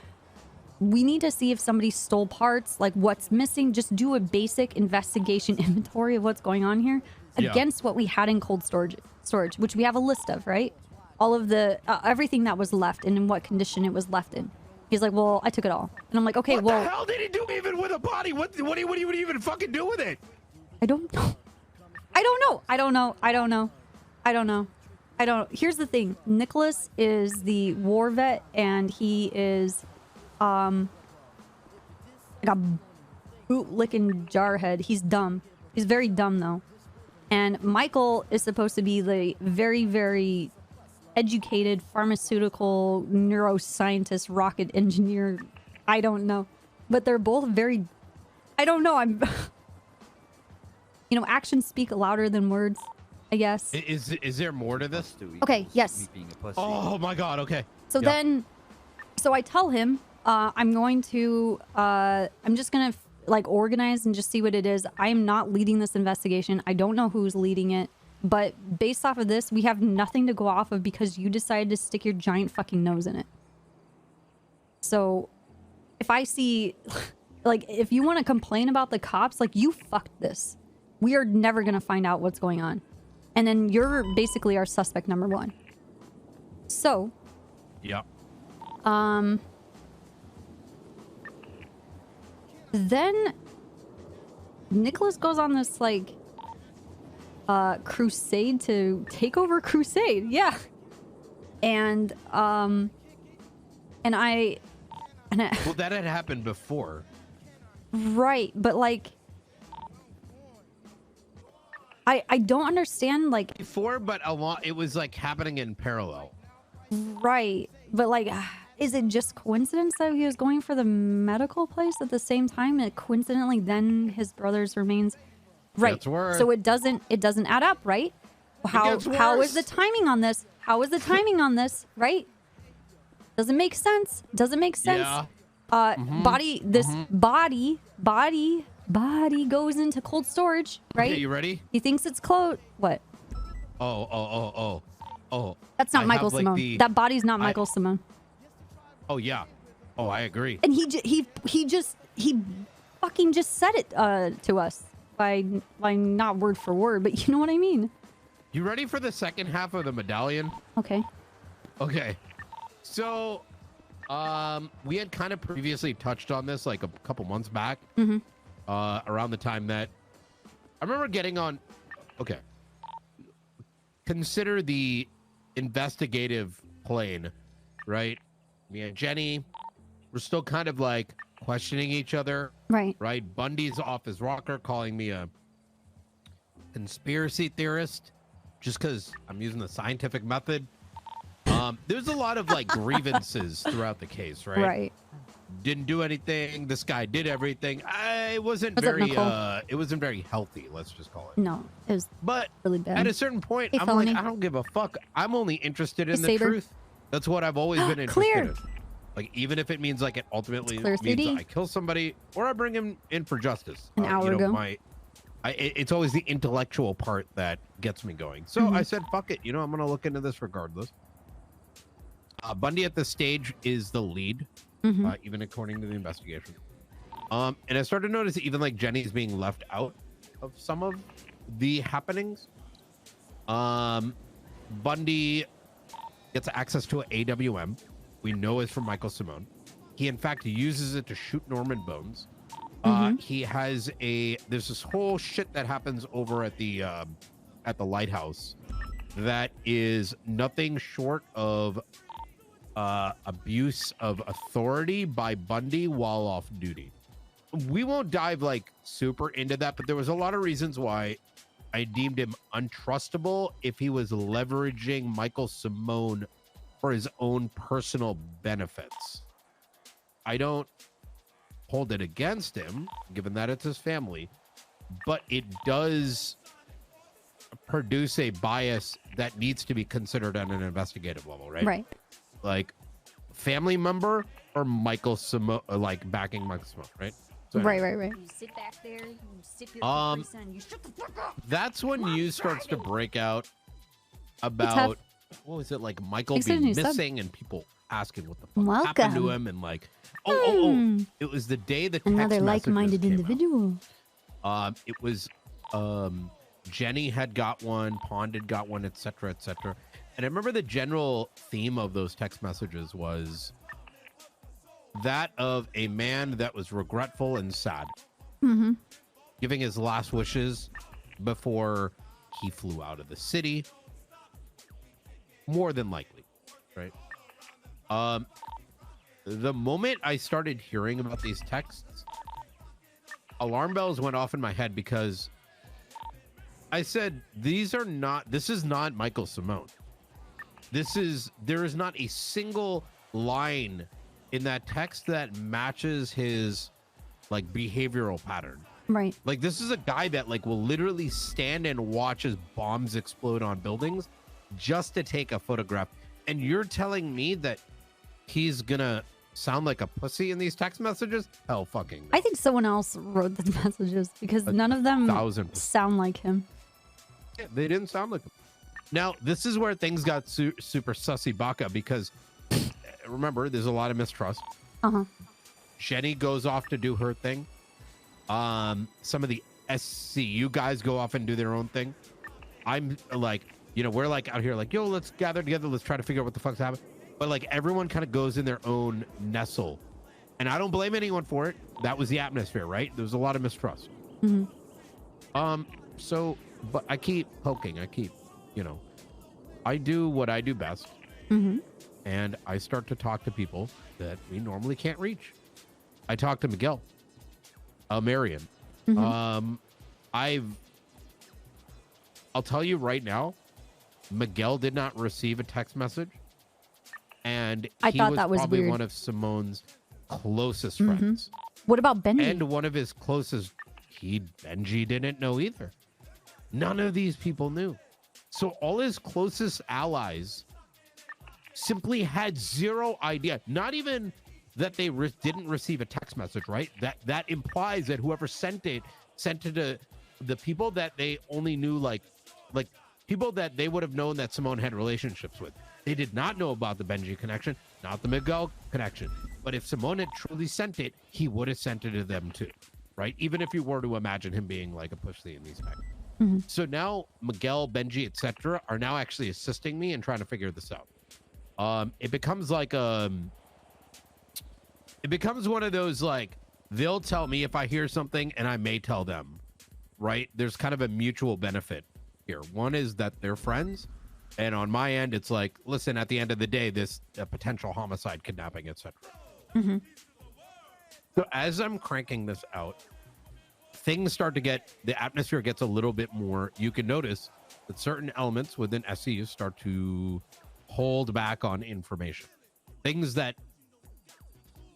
Speaker 1: We need to see if somebody stole parts, like what's missing. Just do a basic investigation inventory of what's going on here against what we had in cold storage, which we have a list of, right? All of the everything that was left and in what condition it was left in. He's like, well, I took it all. And I'm like, okay,
Speaker 7: what the hell did he do even with a body? What do you even fucking do with it?
Speaker 1: I don't know. Here's the thing. Nicholas is the war vet and he is like a boot-licking jarhead. He's dumb. He's very dumb though. And Michael is supposed to be the very, very educated pharmaceutical neuroscientist, rocket engineer. I don't know, but they're both very, I don't know. Actions speak louder than words, I guess.
Speaker 7: Is there more to this?
Speaker 1: Okay. Yes.
Speaker 7: Oh my god. Okay.
Speaker 1: So So I tell him, I'm just gonna like organize and just see what it is. I am not leading this investigation. I don't know who's leading it, but based off of this, we have nothing to go off of because you decided to stick your giant fucking nose in it. So if I see, like, if you want to complain about the cops, like, you fucked this. We are never gonna find out what's going on. And then you're basically our suspect number 1. So.
Speaker 7: Yep.
Speaker 1: Then Nicholas goes on this like crusade to take over Crusade. Yeah. And I
Speaker 7: well, that had happened before.
Speaker 1: Right, but like I don't understand like
Speaker 7: before, but a lot it was like happening in parallel.
Speaker 1: Right, but like is it just coincidence that he was going for the medical place at the same time and coincidentally then his brother's remains? Right. So it doesn't add up, right? How is the timing on this? How is the timing on this, right? Doesn't make sense. Doesn't make sense.
Speaker 7: Yeah.
Speaker 1: Body goes into cold storage, right?
Speaker 7: Okay, you ready?
Speaker 1: He thinks it's close. What?
Speaker 7: Oh.
Speaker 1: That's not
Speaker 7: I
Speaker 1: Michael
Speaker 7: have, like,
Speaker 1: Simone. That body's not Michael Simone.
Speaker 7: Oh yeah. Oh, I agree.
Speaker 1: And he fucking just said it to us by not word for word, but you know what I mean.
Speaker 7: You ready for the second half of the medallion?
Speaker 1: Okay.
Speaker 7: Okay. So, we had kind of previously touched on this like a couple months back.
Speaker 1: Mm-hmm.
Speaker 7: Around the time that I remember getting on. Okay. Consider the investigative plane, right? Me and Jenny, we're still kind of like questioning each other.
Speaker 1: Right.
Speaker 7: Right. Bundy's off his rocker, calling me a conspiracy theorist just because I'm using the scientific method. There's a lot of like grievances throughout the case, right?
Speaker 1: Right.
Speaker 7: Didn't do anything. This guy did everything. It wasn't
Speaker 1: What's up,
Speaker 7: very
Speaker 1: Nicole?
Speaker 7: it wasn't very healthy, let's just call it.
Speaker 1: No, it was really bad.
Speaker 7: At a certain point,
Speaker 1: Hey,
Speaker 7: I'm
Speaker 1: felony.
Speaker 7: like, I don't give a fuck. I'm only interested in
Speaker 1: Hey,
Speaker 7: the
Speaker 1: Saber.
Speaker 7: truth. That's what I've always been interested
Speaker 1: Clear.
Speaker 7: in. Like, even if it means like it ultimately
Speaker 1: It's clear
Speaker 7: means
Speaker 1: CD.
Speaker 7: I kill somebody or I bring him in for justice.
Speaker 1: An hour ago.
Speaker 7: It's always the intellectual part that gets me going. So
Speaker 1: Mhm.
Speaker 7: I said, fuck it. I'm going to look into this regardless. Bundy at this stage is the lead,
Speaker 1: Mhm.
Speaker 7: even according to the investigation. And I started to notice even like Jenny's being left out of some of the happenings. Bundy gets access to an AWM. We know is from Michael Simone. He in fact uses it to shoot Norman Bones. He has there's this whole shit that happens over at the lighthouse that is nothing short of abuse of authority by Bundy while off duty. We won't dive like super into that, but there was a lot of reasons why I deemed him untrustable if he was leveraging Michael Simone for his own personal benefits. I don't hold it against him, given that it's his family, but it does produce a bias that needs to be considered on an investigative level, right?
Speaker 1: Right.
Speaker 7: Like family member or Michael Simone, like backing Michael Simone, right? So anyway,
Speaker 1: Right.
Speaker 11: You sit back there, you sip your
Speaker 7: Um,
Speaker 11: Capri Sun, you shut the fuck up.
Speaker 7: that's when news starts to break out about what was it like Michael
Speaker 1: Thanks for the
Speaker 7: being
Speaker 1: new sub.
Speaker 7: missing and people asking what the fuck happened to
Speaker 1: Welcome.
Speaker 7: him and like
Speaker 1: Hmm.
Speaker 7: it was the day the text
Speaker 1: Another
Speaker 7: messages
Speaker 1: like-minded
Speaker 7: came
Speaker 1: individual.
Speaker 7: out. It was Jenny had got one, Pond had got one, etc., etc. And I remember the general theme of those text messages was that of a man that was regretful and sad,
Speaker 1: Mm-hmm.
Speaker 7: giving his last wishes before he flew out of the city. More than likely, right? The moment I started hearing about these texts, alarm bells went off in my head because I said, this is not Michael Simone. There is not a single line in that text that matches his like behavioral pattern.
Speaker 1: Right.
Speaker 7: Like this is a guy that like will literally stand and watch as bombs explode on buildings just to take a photograph. And you're telling me that he's gonna sound like a pussy in these text messages? Hell fucking no.
Speaker 1: I think someone else wrote the messages because none of them
Speaker 7: 1000%.
Speaker 1: sound like him.
Speaker 7: Yeah, they didn't sound like him. Now, this is where things got super sussy baka because remember, there's a lot of mistrust.
Speaker 1: Uh-huh.
Speaker 7: Jenny goes off to do her thing. Some of the SCU guys go off and do their own thing. I'm like, you know, we're like out here like, yo, let's gather together. Let's try to figure out what the fuck's happening. But like everyone kind of goes in their own nestle. And I don't blame anyone for it. That was the atmosphere, right? There was a lot of mistrust.
Speaker 1: Mm-hmm.
Speaker 7: So, but I keep poking. I keep, you know, I do what I do best.
Speaker 1: Mm-hmm.
Speaker 7: And I start to talk to people that we normally can't reach. I talked to Miguel, Marion.
Speaker 1: Mm-hmm.
Speaker 7: I'll tell you right now, Miguel did not receive a text message. And
Speaker 1: I thought that was
Speaker 7: probably
Speaker 1: weird.
Speaker 7: one of Simone's closest
Speaker 1: Mhm.
Speaker 7: friends.
Speaker 1: What about Benji?
Speaker 7: And one of his closest, Benji didn't know either. None of these people knew. So all his closest allies simply had zero idea. Not even that they didn't receive a text message, right? That implies that whoever sent it to the people that they only knew, like people that they would have known that Simone had relationships with. They did not know about the Benji connection, not the Miguel connection. But if Simone had truly sent it, he would have sent it to them too, right? Even if you were to imagine him being like a pussy in these facts.
Speaker 1: Mm-hmm.
Speaker 7: So now Miguel, Benji, etc., are now actually assisting me and trying to figure this out. It becomes like it becomes one of those like they'll tell me if I hear something and I may tell them, right? There's kind of a mutual benefit here. One is that they're friends, and on my end, it's like, listen, at the end of the day, this potential homicide, kidnapping, etc.
Speaker 1: Mm-hmm.
Speaker 7: So as I'm cranking this out, things start to get, the atmosphere gets a little bit more. You can notice that certain elements within SCU start to hold back on information, things that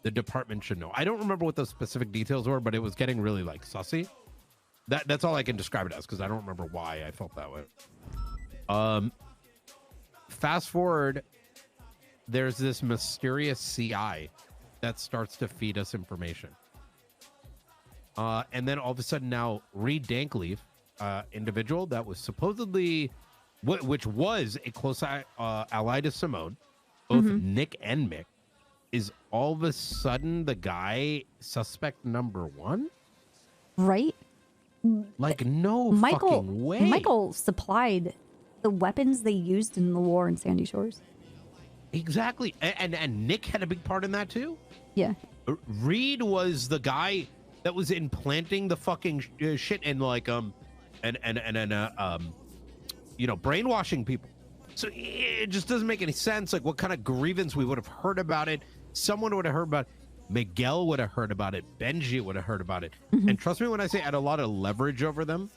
Speaker 7: the department should know. I don't remember what those specific details were, but it was getting really like sussy. That's all I can describe it as, because I don't remember why I felt that way. Fast forward, there's this mysterious CI that starts to feed us information. And then all of a sudden now, Reed Dankleaf, individual that was supposedly, which was a close ally to Simone, both Nick and Mick, is all of a sudden the guy suspect number one?
Speaker 1: Right?
Speaker 7: Like, no
Speaker 1: Michael,
Speaker 7: fucking way.
Speaker 1: Michael supplied the weapons they used in the war in Sandy Shores.
Speaker 7: Exactly. And Nick had a big part in that too.
Speaker 1: Yeah.
Speaker 7: Reed was the guy that was implanting the fucking shit and like brainwashing people. So it just doesn't make any sense. Like, what kind of grievance we would have heard about it? Someone would have heard about it. Miguel would have heard about it. Benji would have heard about it. And trust me when I say I had a lot of leverage over them,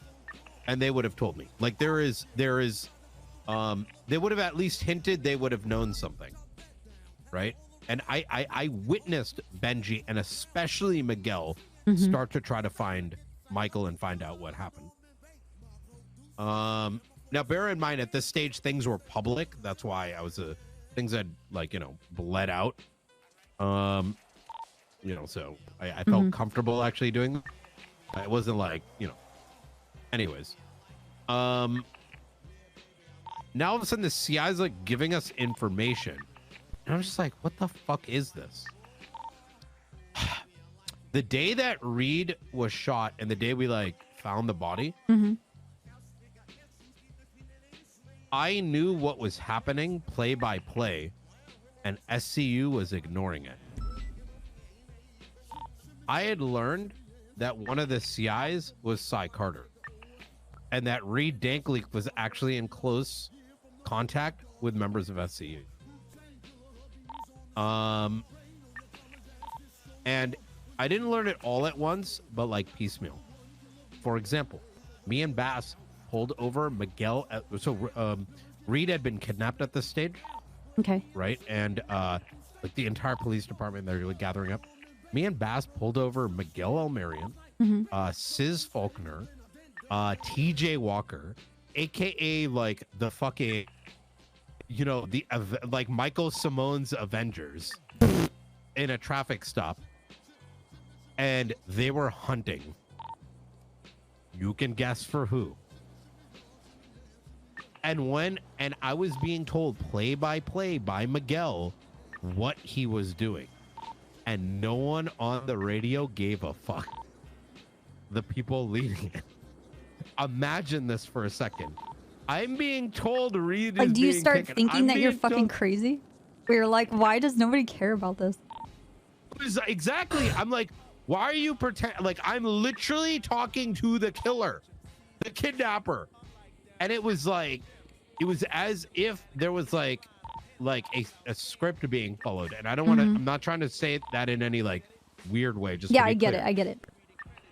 Speaker 7: and they would have told me. Like, there is they would have at least hinted they would have known something, right? And I witnessed Benji and especially Miguel start to try to find Michael and find out what happened. Now bear in mind, at this stage things were public. That's why I was things had bled out. So I felt comfortable actually doing it. It wasn't like, anyways. Now all of a sudden the CI is like giving us information. And I'm just like, what the fuck is this? The day that Reed was shot and the day we found the body, I knew what was happening play by play, and SCU was ignoring it. I had learned that one of the CIs was Cy Carter, and that Reed Dankleaf was actually in close contact with members of SCU. And I didn't learn it all at once, but piecemeal. For example, me and Bass pulled over Miguel. Reed had been kidnapped at this stage.
Speaker 1: Okay.
Speaker 7: Right. And the entire police department, they're gathering up. Me and Bass pulled over Miguel Elmarian, Sis Faulkner, TJ Walker, aka the fucking you know, like Michael Simone's Avengers in a traffic stop, and they were hunting. You can guess for who. And I was being told play by play by Miguel what he was doing, and no one on the radio gave a fuck. The people leading it. Imagine this for a second. I'm being told Reed is
Speaker 1: Like, do you
Speaker 7: being
Speaker 1: start
Speaker 7: taken.
Speaker 1: thinking
Speaker 7: I'm
Speaker 1: that you're
Speaker 7: being
Speaker 1: fucking
Speaker 7: told-
Speaker 1: crazy? Where you're like, why does nobody care about this?
Speaker 7: Exactly. I'm like, why are you like, I'm literally talking to the killer, the kidnapper. And it was as if there was like a script being followed. And I don't want to, I'm not trying to say that in any like weird way. Just
Speaker 1: Yeah,
Speaker 7: to be
Speaker 1: I get
Speaker 7: clear.
Speaker 1: it. I get it.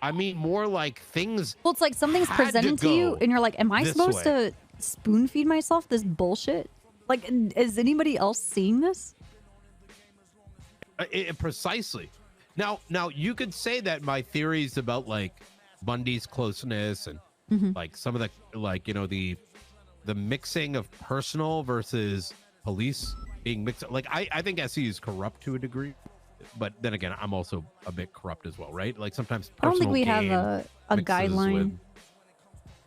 Speaker 7: I mean, more like things.
Speaker 1: Well, it's like something's
Speaker 7: had
Speaker 1: presented to you,
Speaker 7: go
Speaker 1: and you're like, am I
Speaker 7: this
Speaker 1: supposed
Speaker 7: way.
Speaker 1: to spoon feed myself this bullshit? Like, is anybody else seeing this?
Speaker 7: Precisely. Now you could say that my theories about like Bundy's closeness and like some of the like, you know, the mixing of personal versus police being mixed. Like I think SE is corrupt to a degree, but then again, I'm also a bit corrupt as well, right? Like sometimes
Speaker 1: I don't think we
Speaker 7: personal
Speaker 1: have a
Speaker 7: gain mixes
Speaker 1: guideline
Speaker 7: with-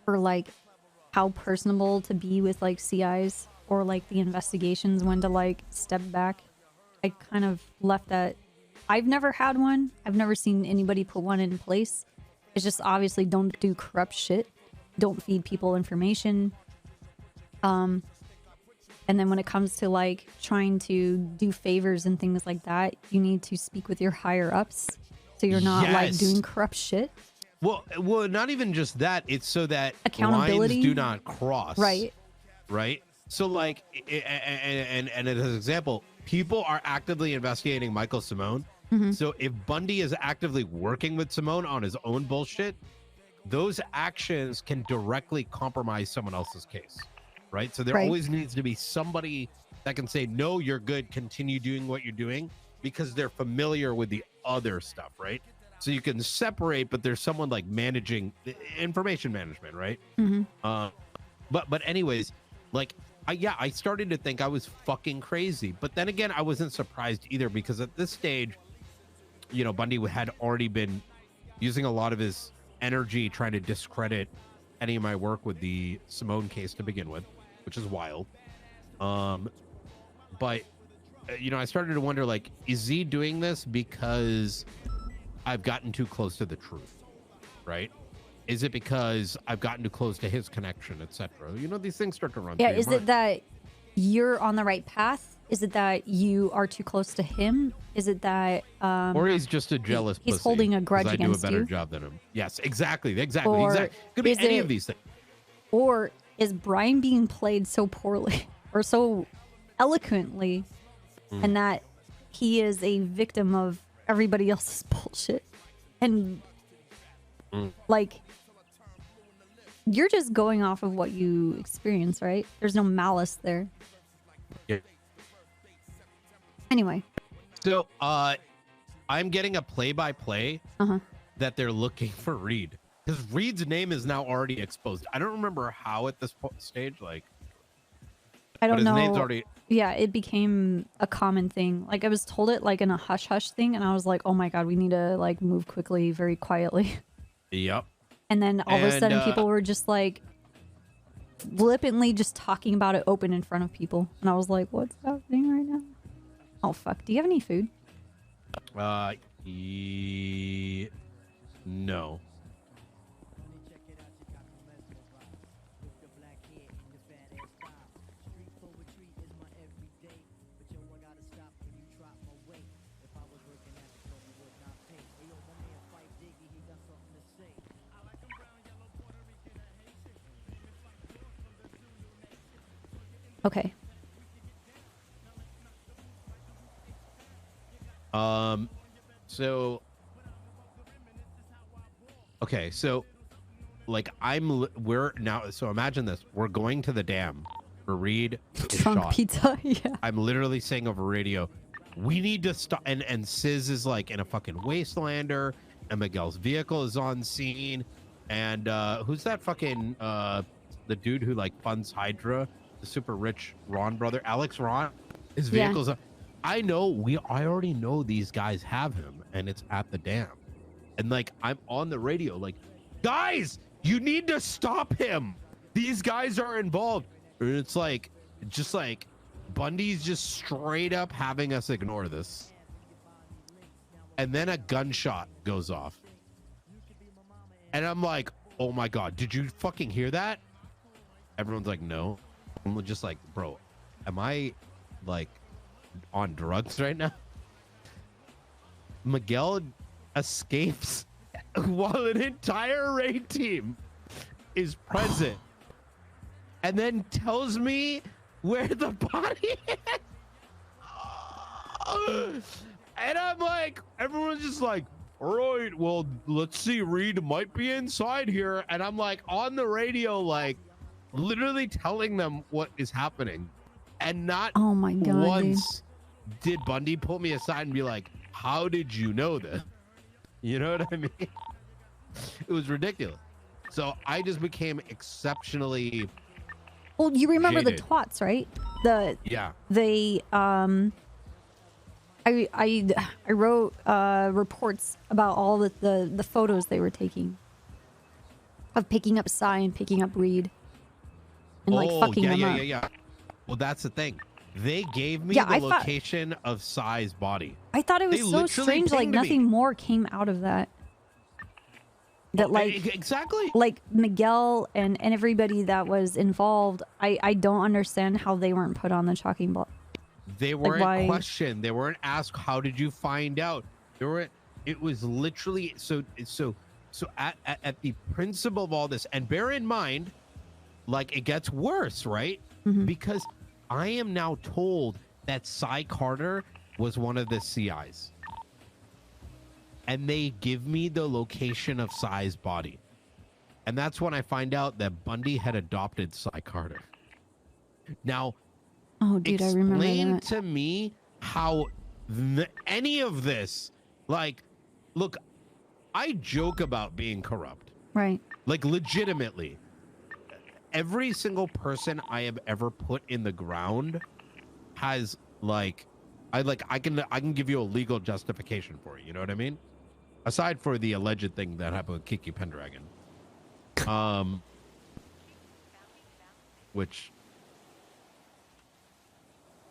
Speaker 1: for like how personable to be with like CIs or like the investigations, when to like step back. I kind of left that. I've never had one. I've never seen anybody put one in place. It's just obviously don't do corrupt shit. Don't feed people information. And then when it comes to like trying to do favors and things like that, you need to speak with your higher ups so you're not like
Speaker 7: Yes.
Speaker 1: doing corrupt shit.
Speaker 7: Well, not even just that. It's so that
Speaker 1: Accountability.
Speaker 7: lines do not cross.
Speaker 1: Right.
Speaker 7: Right. So like, and as an example, people are actively investigating Michael Simone. So if Bundy is actively working with Simone on his own bullshit, those actions can directly compromise someone else's case. Right. So there
Speaker 1: Right.
Speaker 7: always needs to be somebody that can say, no, you're good. Continue doing what you're doing, because they're familiar with the other stuff. Right. So you can separate, but there's someone like managing information management. Right. But anyways, like, I started to think I was fucking crazy. But then again, I wasn't surprised either, because at this stage, you know, Bundy had already been using a lot of his energy trying to discredit any of my work with the Simone case to begin with, which is wild. But you know, I started to wonder, like, is he doing this because I've gotten too close to the truth, right? Is it because I've gotten too close to his connection, etc.? You know, these things start to run.
Speaker 1: Yeah,
Speaker 7: through your
Speaker 1: is it
Speaker 7: mind.
Speaker 1: that you're on the right path? Is it that you are too close to him? Is it that
Speaker 7: or he's just a jealous
Speaker 1: he's
Speaker 7: pussy
Speaker 1: holding a
Speaker 7: 'cause
Speaker 1: grudge
Speaker 7: I do a
Speaker 1: against
Speaker 7: better
Speaker 1: you?
Speaker 7: job than him. Yes, exactly.
Speaker 1: Or
Speaker 7: Exactly. Could be
Speaker 1: is
Speaker 7: any
Speaker 1: it-
Speaker 7: of these things.
Speaker 1: Or is Brian being played so poorly or so eloquently, and that he is a victim of everybody else's bullshit? And like, you're just going off of what you experience, right? There's no malice there.
Speaker 7: Yeah.
Speaker 1: Anyway.
Speaker 7: So, I'm getting a play-by-play
Speaker 1: Uh-huh.
Speaker 7: that they're looking for Reed, because Reed's name is now already exposed. I don't remember how at this stage, like,
Speaker 1: I don't
Speaker 7: but his
Speaker 1: know.
Speaker 7: name's already.
Speaker 1: Yeah, it became a common thing. Like, I was told it like in a hush hush thing, and I was like, oh my god, we need to like move quickly, very quietly.
Speaker 7: Yep.
Speaker 1: And then all of a sudden,
Speaker 7: And,
Speaker 1: people were just like flippantly just talking about it open in front of people, and I was like, what's happening right now? Oh fuck! Do you have any food?
Speaker 7: No.
Speaker 1: Okay.
Speaker 7: So. Okay, so, like, we're now. So imagine this: we're going to the dam for Reed. is
Speaker 1: Drunk
Speaker 7: shot.
Speaker 1: pizza. Yeah.
Speaker 7: I'm literally saying over radio, we need to stop. And Sis is like in a fucking wastelander, and Miguel's vehicle is on scene. And who's that fucking the dude who like funds Hydra? the super rich Ron brother, Alex Ron. His
Speaker 1: Yeah.
Speaker 7: vehicle's up. I already know these guys have him, and it's at the dam. And like, I'm on the radio, like, guys, you need to stop him. These guys are involved. And it's like, just like, Bundy's just straight up having us ignore this. And then a gunshot goes off. And I'm like, oh my God, did you fucking hear that? Everyone's like, no. I'm just like, bro, am I like on drugs right now? Miguel escapes while an entire raid team is present and then tells me where the body is. And I'm like, everyone's just like, all right, well, let's see, Reed might be inside here. And I'm like on the radio, like literally telling them what is happening. And not
Speaker 1: Oh my God,
Speaker 7: once did Bundy pull me aside and be like, how did you know this? You know what I mean? It was ridiculous. So I just became exceptionally
Speaker 1: Well, you remember
Speaker 7: jaded.
Speaker 1: the twats, right?
Speaker 7: Yeah.
Speaker 1: They I wrote reports about all the photos they were taking of picking up Psy and picking up Reed and like fucking them up.
Speaker 7: Yeah. Well, that's the thing. They gave me
Speaker 1: Yeah,
Speaker 7: the
Speaker 1: I thought-
Speaker 7: location of Psy's body.
Speaker 1: I thought it was
Speaker 7: They
Speaker 1: so
Speaker 7: literally
Speaker 1: strange, like
Speaker 7: pinged me.
Speaker 1: nothing more came out of that. That like
Speaker 7: exactly
Speaker 1: like Miguel and everybody that was involved, I don't understand how they weren't put on the chopping block.
Speaker 7: They
Speaker 1: Like,
Speaker 7: weren't
Speaker 1: why-
Speaker 7: questioned. They weren't asked, how did you find out? They were. It was literally so at the principle of all this. And bear in mind, like, it gets worse, right? Because I am now told that Cy Carter was one of the CIs. And they give me the location of Cy's body. And that's when I find out that Bundy had adopted Cy Carter. Now,
Speaker 1: Oh, dude, I remember
Speaker 7: explain
Speaker 1: that.
Speaker 7: to me how any of this, like, look, I joke about being corrupt.
Speaker 1: Right.
Speaker 7: Like, legitimately. Every single person I have ever put in the ground has, like, I can give you a legal justification for it. You know what I mean? Aside for the alleged thing that happened with Kiki Pendragon. Which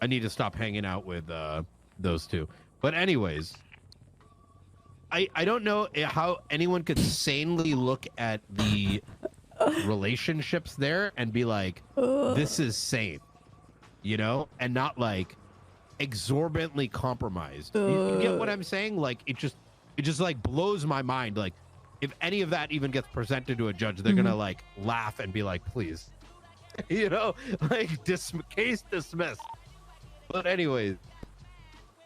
Speaker 7: I need to stop hanging out with those two. But anyways, I don't know how anyone could sanely look at the relationships there and be like, this is sane, you know, and not like exorbitantly compromised. You get what I'm saying? Like, it just like blows my mind. Like, if any of that even gets presented to a judge, they're gonna like laugh and be like, please, you know, like case dismissed. But anyways,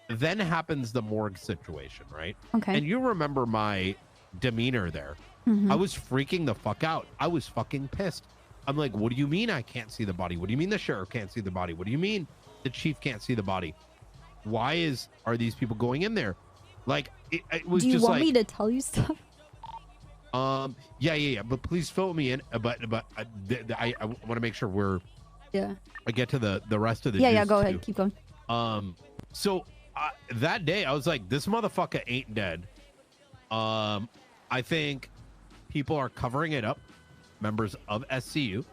Speaker 7: then happens the morgue situation, right?
Speaker 1: Okay.
Speaker 7: And you remember my demeanor there.
Speaker 1: Mhm.
Speaker 7: I was freaking the fuck out. I was fucking pissed. I'm like, what do you mean I can't see the body? What do you mean the sheriff can't see the body? What do you mean the chief can't see the body? Why are these people going in there? Like, it was
Speaker 1: Do you
Speaker 7: just
Speaker 1: want
Speaker 7: like,
Speaker 1: me to tell you stuff?
Speaker 7: yeah. But please fill me in. But I want to make sure
Speaker 1: Yeah.
Speaker 7: I get to the rest of the
Speaker 1: Yeah,
Speaker 7: juice
Speaker 1: go
Speaker 7: too.
Speaker 1: ahead. Keep going.
Speaker 7: So that day I was like, this motherfucker ain't dead. I think people are covering it up, members of SCU,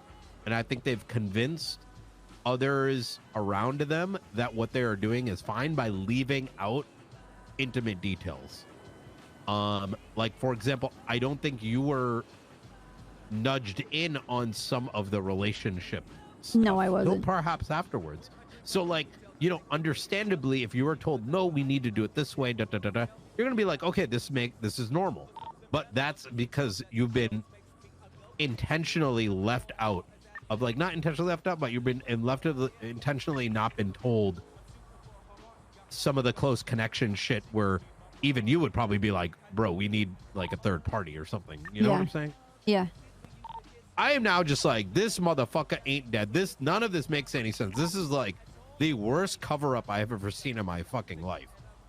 Speaker 7: and I think they've convinced others around them that what they are doing is fine by leaving out intimate details. Like, for example, I don't think you were nudged in on some of the relationship stuff.
Speaker 1: No, I wasn't.
Speaker 7: Perhaps afterwards. So, like, you know, understandably, if you were told, no, we need to do it this way, you're gonna be like, okay, this is normal. But that's because you've been intentionally left out of, like, not intentionally left out, but you've been intentionally not been told some of the close connection shit where even you would probably be like, bro, we need like a third party or something. You know what I'm saying?
Speaker 1: Yeah.
Speaker 7: I am now just like, this motherfucker ain't dead. None of this makes any sense. This is like the worst cover up I have ever seen in my fucking life.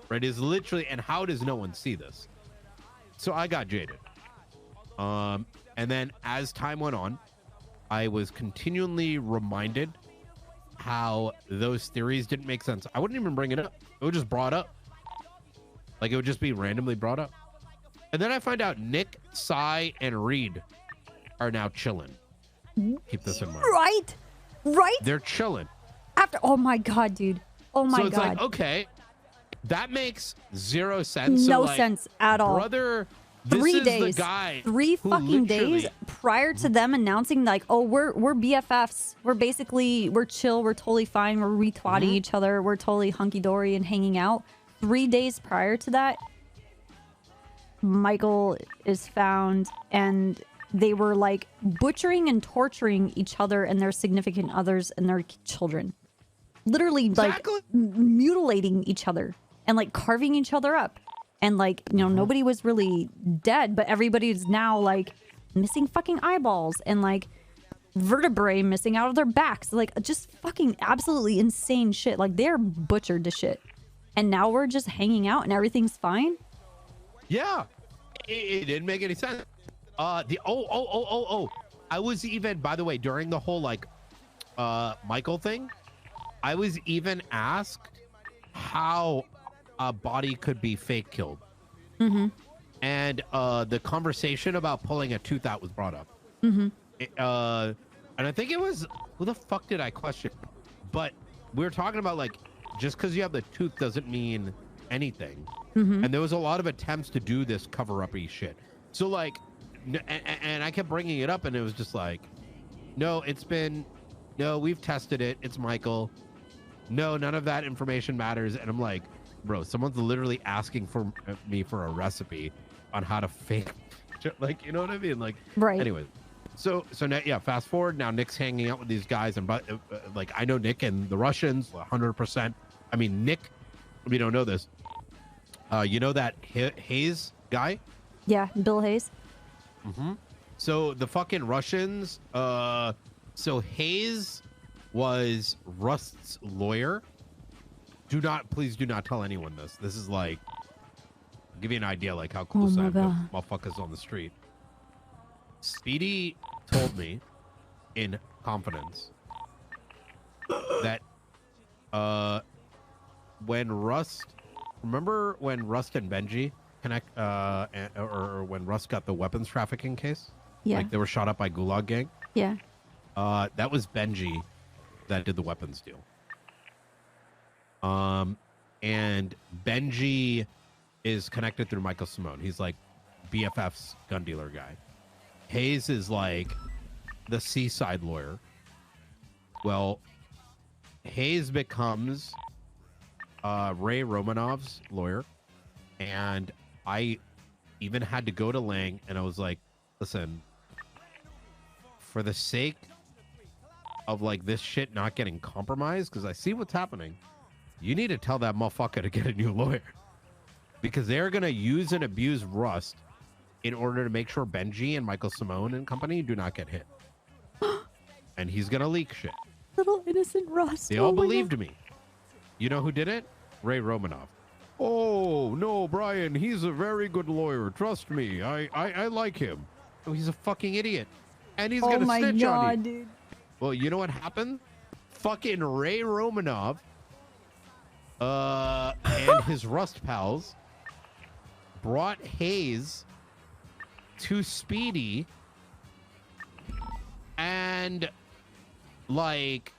Speaker 7: Right? It's literally, and how does no one see this? So I got jaded. And then as time went on, I was continually reminded how those theories didn't make sense, I wouldn't even bring it up. It would just brought up. Like, it would just be randomly brought up. And then I find out Nick, Sai, and Reed are now chilling. Keep this in mind.
Speaker 1: Right? Right?
Speaker 7: They're chilling.
Speaker 1: After, oh my God, dude. Oh my
Speaker 7: so it's
Speaker 1: God.
Speaker 7: like, okay, that makes zero sense.
Speaker 1: No
Speaker 7: so, like,
Speaker 1: sense at all.
Speaker 7: Brother, this
Speaker 1: 3
Speaker 7: is
Speaker 1: days.
Speaker 7: the guy
Speaker 1: 3
Speaker 7: who
Speaker 1: fucking days
Speaker 7: literally-
Speaker 1: prior to them announcing, like, oh, we're BFFs. We're chill. We're totally fine. We're retwatting each other. We're totally hunky-dory and hanging out. 3 days prior to that, Michael is found, and they were like butchering and torturing each other and their significant others and their children. Literally, like, mutilating each other and like carving each other up. And like, you know, nobody was really dead, but everybody's now like missing fucking eyeballs and like vertebrae missing out of their backs. Like, just fucking absolutely insane shit. Like, they're butchered to shit. And now we're just hanging out and everything's fine?
Speaker 7: Yeah, it didn't make any sense. I was even, by the way, during the whole like Michael thing, I was even asked how a body could be fake killed. And the conversation about pulling a tooth out was brought up. And I think it was, who the fuck did I question? But we were talking about, like, just because you have the tooth doesn't mean anything. And there was a lot of attempts to do this cover-up-y shit. So, like, and I kept bringing it up, and it was just like, no, we've tested it. It's Michael. No, none of that information matters. And I'm like, bro, someone's literally asking for me for a recipe on how to fake, like, you know what I mean? Like,
Speaker 1: right.
Speaker 7: Anyways, so now, yeah, fast forward. Now Nick's hanging out with these guys, and like, I know Nick and the Russians 100%. I mean, Nick, we don't know this. You know that Hayes guy?
Speaker 1: Yeah, Bill Hayes.
Speaker 7: So the fucking Russians, so Hayes was Rust's lawyer. Please do not tell anyone this. This is like, I'll give you an idea like how close I am to motherfuckers on the street. Speedy told me in confidence that when Rust, remember when Rust and Benji or when Rust got the weapons trafficking case?
Speaker 1: Yeah.
Speaker 7: Like, they were shot up by Gulag Gang?
Speaker 1: Yeah.
Speaker 7: That was Benji that did the weapons deal. And Benji is connected through Michael Simone. He's like BFF's gun dealer guy. Hayes is like the seaside lawyer. Well, Hayes becomes Ray Romanov's lawyer. And I even had to go to Lang, and I was like, listen, for the sake of like this shit not getting compromised, because I see what's happening, you need to tell that motherfucker to get a new lawyer, because they're going to use and abuse Rust in order to make sure Benji and Michael Simone and company do not get hit. And he's going to leak shit.
Speaker 1: Little innocent Rust.
Speaker 7: They all believed me. You know who did it? Ray Romanov. Oh, no, Brian, he's a very good lawyer. Trust me. I like him. Oh, he's a fucking idiot. And he's going to snitch on you.
Speaker 1: Dude.
Speaker 7: Well, you know what happened? Fucking Ray Romanov and his Rust pals brought Hayes to Speedy, and like,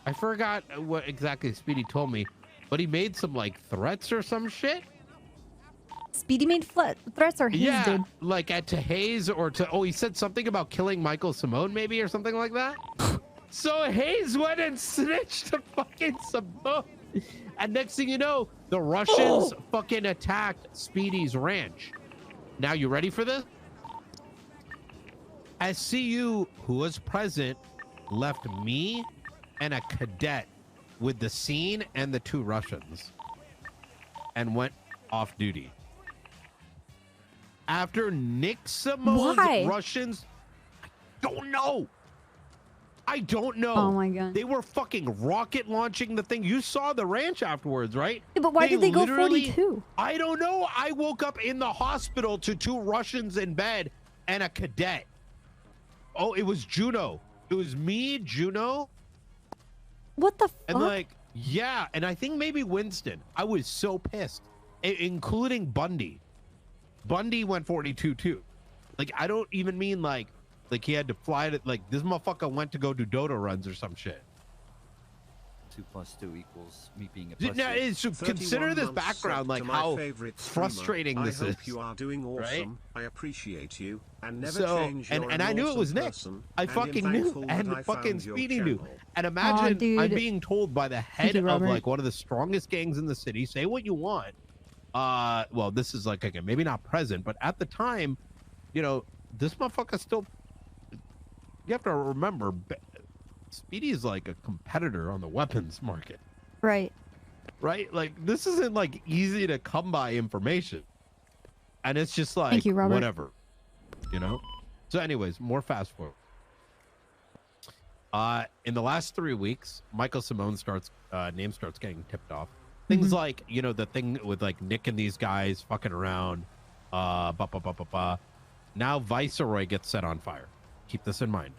Speaker 7: I forgot what exactly Speedy told me, but he made some like threats or some shit.
Speaker 1: Speedy made threats, or Hayes did?
Speaker 7: Like to Hayes or to, he said something about killing Michael Simone maybe or something like that. So Hayes went and snitched to fucking Simone. And next thing you know, the Russians fucking attacked Speedy's ranch. Now, you ready for this? SCU, who was present, left me and a cadet with the scene and the 2 Russians and went off duty. After Nick Simone's Russians, I don't know. I don't know.
Speaker 1: Oh my God.
Speaker 7: They were fucking rocket launching the thing. You saw the ranch afterwards, right?
Speaker 1: Yeah, but why did they go 42?
Speaker 7: I don't know. I woke up in the hospital to 2 Russians in bed and a cadet. Oh, it was Juno. It was me, Juno,
Speaker 1: What the fuck?
Speaker 7: And like, yeah, and I think maybe Winston. I was so pissed, including Bundy. Bundy went 42 too. Like, I don't even mean like he had to fly to, like, this motherfucker went to go do dodo runs or some shit.
Speaker 8: 2 + 2 = me being a pussy.
Speaker 7: Now, so consider this background, like how frustrating this is.
Speaker 12: I hope you are doing awesome.
Speaker 7: Right?
Speaker 12: I appreciate you and never
Speaker 7: So,
Speaker 12: change.
Speaker 7: and I knew it was Nick. I fucking knew, and fucking Speedy knew. And imagine I'm being told by the head of like one of the strongest gangs in the city, say what you want. Well, this is like, again, maybe not present, but at the time, you know, this motherfucker still. You have to remember, Speedy is like a competitor on the weapons market.
Speaker 1: Right.
Speaker 7: Right? Like, this isn't like easy to come by information. And it's just like,
Speaker 1: Thank you, Robert.
Speaker 7: whatever, you know? So anyways, more fast forward. In the last 3 weeks, Michael Simone name starts getting tipped off. Things like, you know, the thing with like Nick and these guys fucking around. Now Viceroy gets set on fire. Keep this in mind.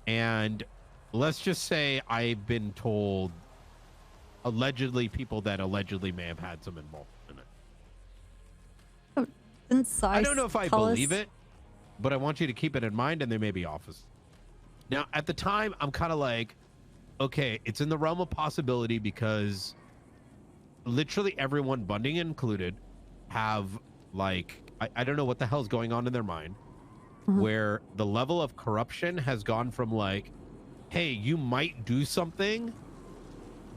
Speaker 7: And let's just say I've been told allegedly people that allegedly may have had some involvement in it. I don't know if I believe it, but I want you to keep it in mind, and there may be office. Now, at the time, I'm kind of like, okay, it's in the realm of possibility because literally everyone, Bundy included, have like, I don't know what the hell's going on in their mind. Where the level of corruption has gone from like, hey, you might do something,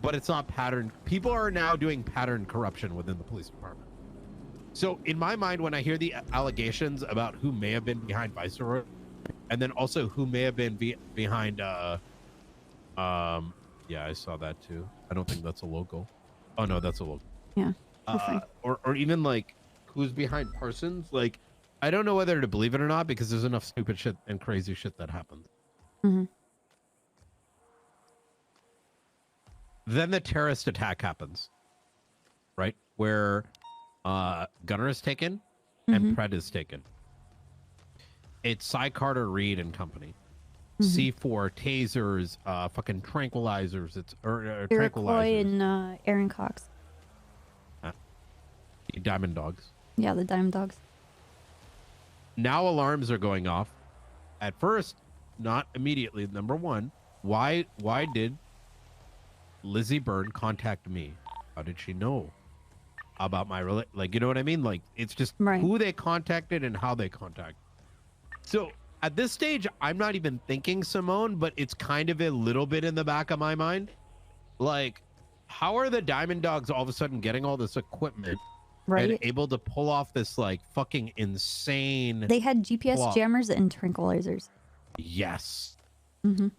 Speaker 7: but it's not pattern. People are now doing pattern corruption within the police department. So in my mind, when I hear the allegations about who may have been behind Viceroy, and then also who may have been behind, yeah, I saw that too. I don't think that's a local. Oh no, that's a local.
Speaker 1: Yeah.
Speaker 7: Or even like who's behind Parsons, like. I don't know whether to believe it or not because there's enough stupid shit and crazy shit that happened. Then the terrorist attack happens, right? Where Gunner is taken and Pred is taken. It's Cy Carter Reed and company. C4, tasers, fucking tranquilizers. It's
Speaker 1: Iroquois and Aaron Cox.
Speaker 7: The Diamond Dogs.
Speaker 1: Yeah, the Diamond Dogs.
Speaker 7: Now alarms are going off. At first, not immediately. Number one, why did Lizzie Byrne contact me? How did she know about my like, you know what I mean? Like, it's just who they contacted and how they contacted. So at this stage, I'm not even thinking Simone, but it's kind of a little bit in the back of my mind. Like, how are the Diamond Dogs all of a sudden getting all this equipment?
Speaker 1: Right.
Speaker 7: And able to pull off this like fucking insane.
Speaker 1: They had GPS jammers and tranquilizers.
Speaker 7: Yes. And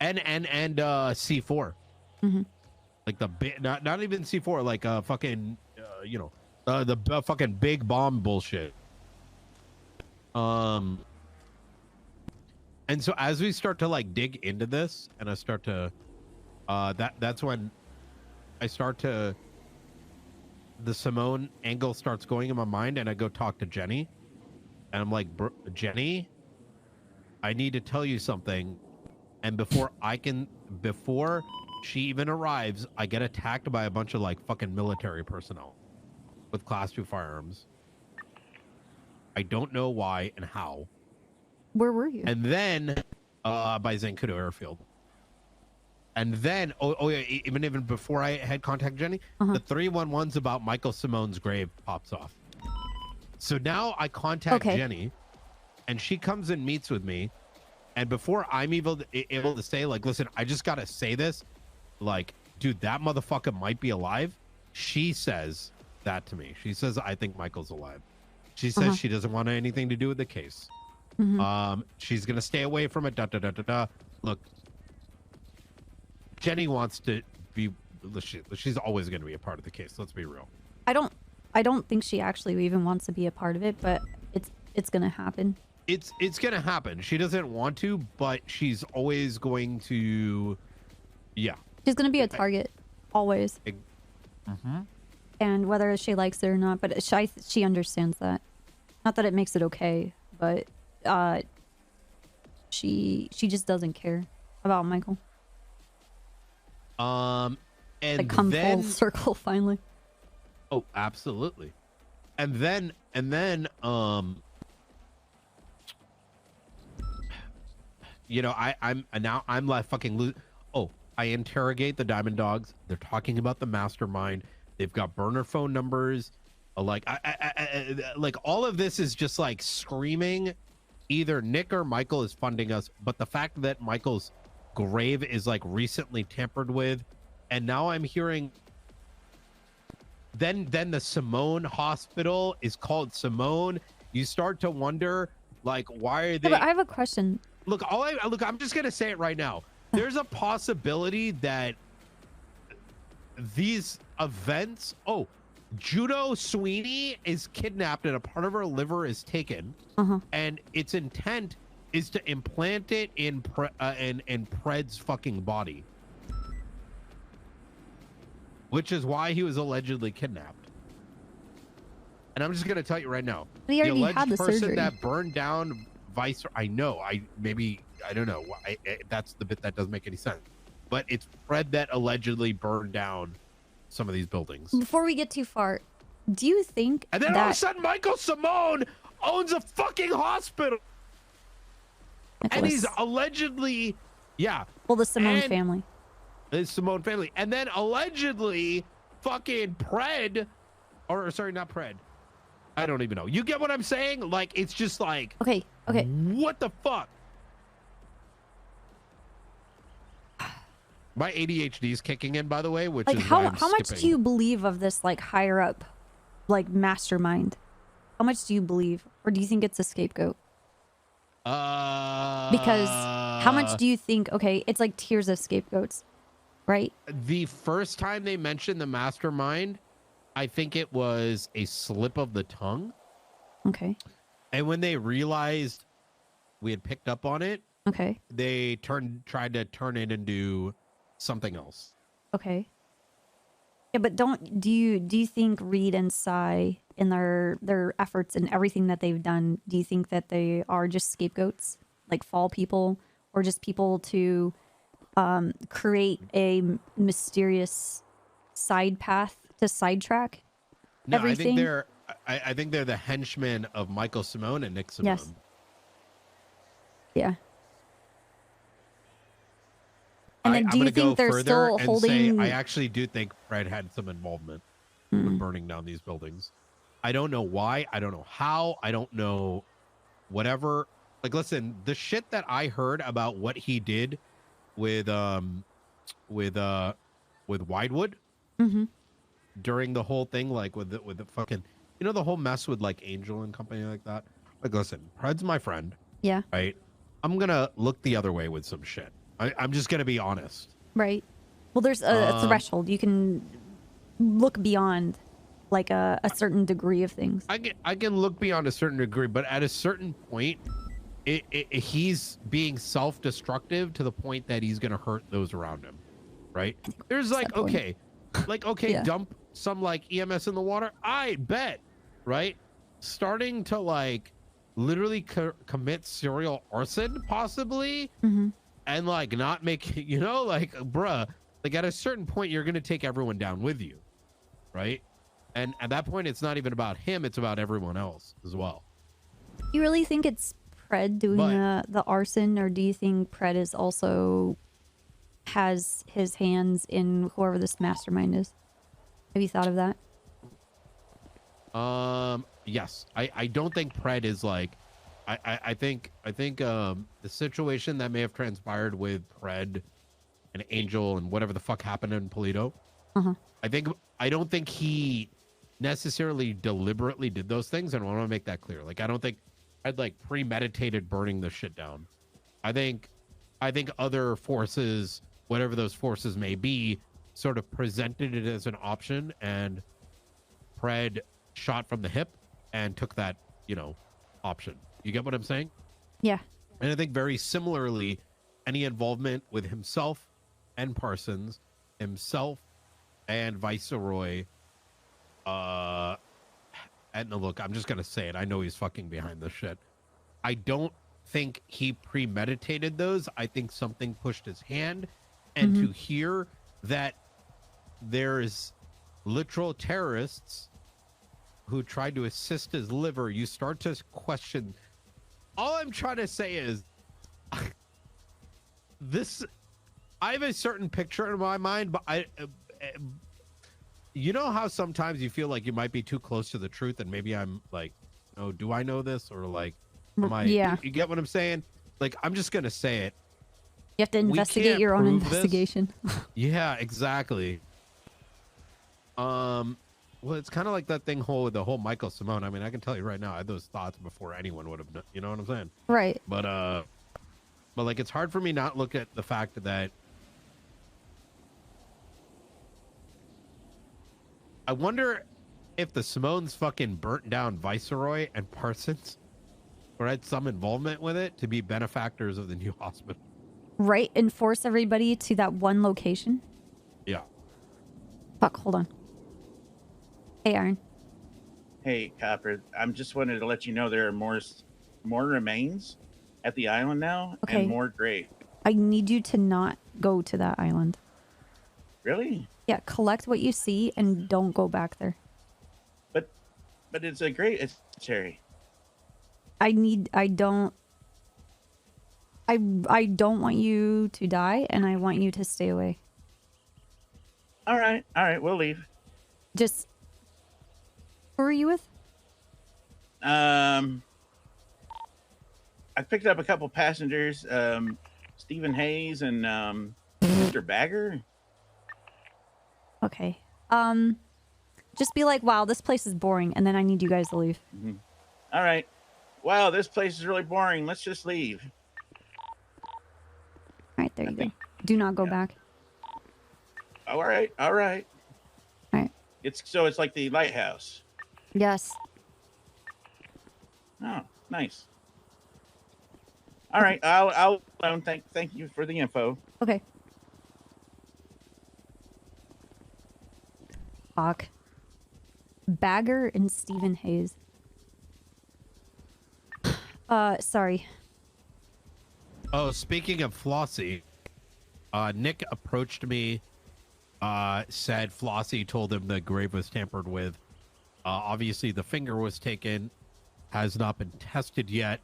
Speaker 7: C4. Like the big, not even C4, like fucking, you know, the fucking big bomb bullshit. And so as we start to like dig into this, and I start to, that's when I start to. The Simone angle starts going in my mind, and I go talk to Jenny, and I'm like, Jenny, I need to tell you something. And before she even arrives, I get attacked by a bunch of like fucking military personnel with Class 2 firearms. I don't know why and how.
Speaker 1: Where were you?
Speaker 7: And then by Zancudo Airfield. And then, oh yeah, even before I had contact Jenny, the 311s about Michael Simone's grave pops off. So now I contact Jenny, and she comes and meets with me. And before I'm able to say, like, listen, I just got to say this. Like, dude, that motherfucker might be alive. She says that to me. She says, I think Michael's alive. She says she doesn't want anything to do with the case. She's going to stay away from it. Look, Jenny wants to be, she's always going to be a part of the case. Let's be real.
Speaker 1: I don't think she actually even wants to be a part of it, but it's going to happen.
Speaker 7: It's going to happen. She doesn't want to, but she's always going to, yeah.
Speaker 1: She's going to be a target, always. And whether she likes it or not, but she understands that. Not that it makes it okay, but she just doesn't care. about Michael?
Speaker 7: And
Speaker 1: Like come
Speaker 7: then,
Speaker 1: full circle finally.
Speaker 7: oh, absolutely. And then, you know, I'm like fucking oh, I interrogate the Diamond Dogs. They're talking about the mastermind. They've got burner phone numbers. Like like all of this is just like screaming either Nick or Michael is funding us, but the fact that Michael's grave is like recently tampered with, and now I'm hearing then the Simone Hospital is called Simone. You start to wonder, like, why are they?
Speaker 1: Yeah, but I have a question.
Speaker 7: Look, I'm just gonna say it right now. There's a possibility that these events. Oh, Judo Sweeney is kidnapped and a part of her liver is taken, and its intent is to implant it in Pred's fucking body, which is why he was allegedly kidnapped. And I'm just gonna tell you right now,
Speaker 1: He already had the
Speaker 7: person
Speaker 1: surgery.
Speaker 7: that burned down Vice. I know. I don't know. That's the bit that doesn't make any sense. But it's Pred that allegedly burned down some of these buildings.
Speaker 1: Before we get too far, do you think
Speaker 7: And then
Speaker 1: that...
Speaker 7: all of a sudden, Michael Simone owns a fucking hospital. And he's allegedly, yeah.
Speaker 1: Well, the Simone family.
Speaker 7: The Simone family. And then allegedly, fucking Pred, or sorry, not Pred. I don't even know. You get what I'm saying? Like, it's just like,
Speaker 1: okay.
Speaker 7: What the fuck? My ADHD is kicking in, by the way, which
Speaker 1: Like,
Speaker 7: is why I'm
Speaker 1: how much
Speaker 7: skipping.
Speaker 1: do you believe of this, like, higher up, like, mastermind? How much do you believe? Or do you think it's a scapegoat? Because how much do you think... Okay, it's like tiers of scapegoats, right?
Speaker 7: The first time they mentioned the mastermind, I think it was a slip of the tongue.
Speaker 1: Okay.
Speaker 7: And when they realized we had picked up on it,
Speaker 1: Okay.
Speaker 7: they tried to turn it into something else.
Speaker 1: Okay. Yeah, but do you think Reed and Sai in their efforts and everything that they've done, do you think that they are just scapegoats, like fall people, or just people to create a mysterious side path to sidetrack everything?
Speaker 7: I think they're the henchmen of Michael Simone and Nick Simone.
Speaker 1: Yes. Yeah. And then do you think they're still holding...
Speaker 7: I actually do think Fred had some involvement with burning down these buildings. I don't know why. I don't know how. I don't know whatever. Like, listen, the shit that I heard about what he did with Widewood during the whole thing, like with the fucking, you know, the whole mess with like Angel and company like that. Like, listen, Fred's my friend.
Speaker 1: Yeah.
Speaker 7: Right. I'm gonna look the other way with some shit. I'm just gonna be honest.
Speaker 1: Right. Well, there's a threshold. You can look beyond like a certain degree of things.
Speaker 7: I can look beyond a certain degree, but at a certain point, he's being self-destructive to the point that he's gonna hurt those around him. Right? There's like, okay,
Speaker 1: Yeah.
Speaker 7: dump some like EMS in the water. I bet. Right? Starting to like literally commit serial arson, possibly. And like not make, you know, like, bruh, like at a certain point, you're going to take everyone down with you. Right. And at that point, it's not even about him. It's about everyone else as well.
Speaker 1: You really think it's Pred doing the arson, or do you think Pred is also has his hands in whoever this mastermind is? Have you thought of that?
Speaker 7: Yes. I don't think Pred is like, I think the situation that may have transpired with Pred and Angel and whatever the fuck happened in Polito, I don't think he necessarily deliberately did those things, and I want to make that clear. Like, I don't think I'd like premeditated burning the shit down. I think other forces, whatever those forces may be, sort of presented it as an option, and Pred shot from the hip and took that, you know, option. You get what I'm saying?
Speaker 1: Yeah.
Speaker 7: And I think very similarly, any involvement with himself and Parsons, himself and Viceroy, and look, I'm just going to say it. I know he's fucking behind this shit. I don't think he premeditated those. I think something pushed his hand. And to hear that there's literal terrorists who tried to assist his liver, you start to question. All I'm trying to say is this. I have a certain picture in my mind, but you know how sometimes you feel like you might be too close to the truth, and maybe I'm like, oh, do I know this? Or like, am I?
Speaker 1: Yeah.
Speaker 7: You get what I'm saying? Like, I'm just gonna say it.
Speaker 1: You have to investigate your own investigation.
Speaker 7: Yeah, exactly. Well, it's kind of like that thing the whole Michael Simone. I mean, I can tell you right now, I had those thoughts before anyone would have. You know what I'm saying?
Speaker 1: Right.
Speaker 7: But like, it's hard for me not look at the fact that I wonder if the Simones fucking burnt down Viceroy and Parsons, or had some involvement with it to be benefactors of the new hospital.
Speaker 1: Right, and force everybody to that one location.
Speaker 7: Yeah.
Speaker 1: Fuck, hold on. Hey, Aaron.
Speaker 4: Hey, Copper. I'm just wanted to let you know there are more remains at the island now,
Speaker 1: Okay.
Speaker 4: and more grave.
Speaker 1: I need you to not go to that island.
Speaker 4: Really?
Speaker 1: Yeah, collect what you see and don't go back there.
Speaker 4: But it's a great. It's cherry.
Speaker 1: I don't want you to die, and I want you to stay away.
Speaker 4: All right, we'll leave.
Speaker 1: Just, who are you with?
Speaker 4: I picked up a couple passengers, Stephen Hayes and Mr. Bagger.
Speaker 1: Okay. Just be like, wow, this place is boring, and then I need you guys to leave.
Speaker 4: All right. Wow, this place is really boring. Let's just leave.
Speaker 1: All right, there you go. Do not go back.
Speaker 4: All right.
Speaker 1: All right.
Speaker 4: It's like the lighthouse.
Speaker 1: Yes.
Speaker 4: Oh, nice. All right, I'll thank you for the info.
Speaker 1: Okay. Fuck. Bagger and Stephen Hayes. Sorry.
Speaker 7: Oh, speaking of Flossie, Nick approached me, said Flossie told him the grave was tampered with. Obviously, the finger was taken, has not been tested yet.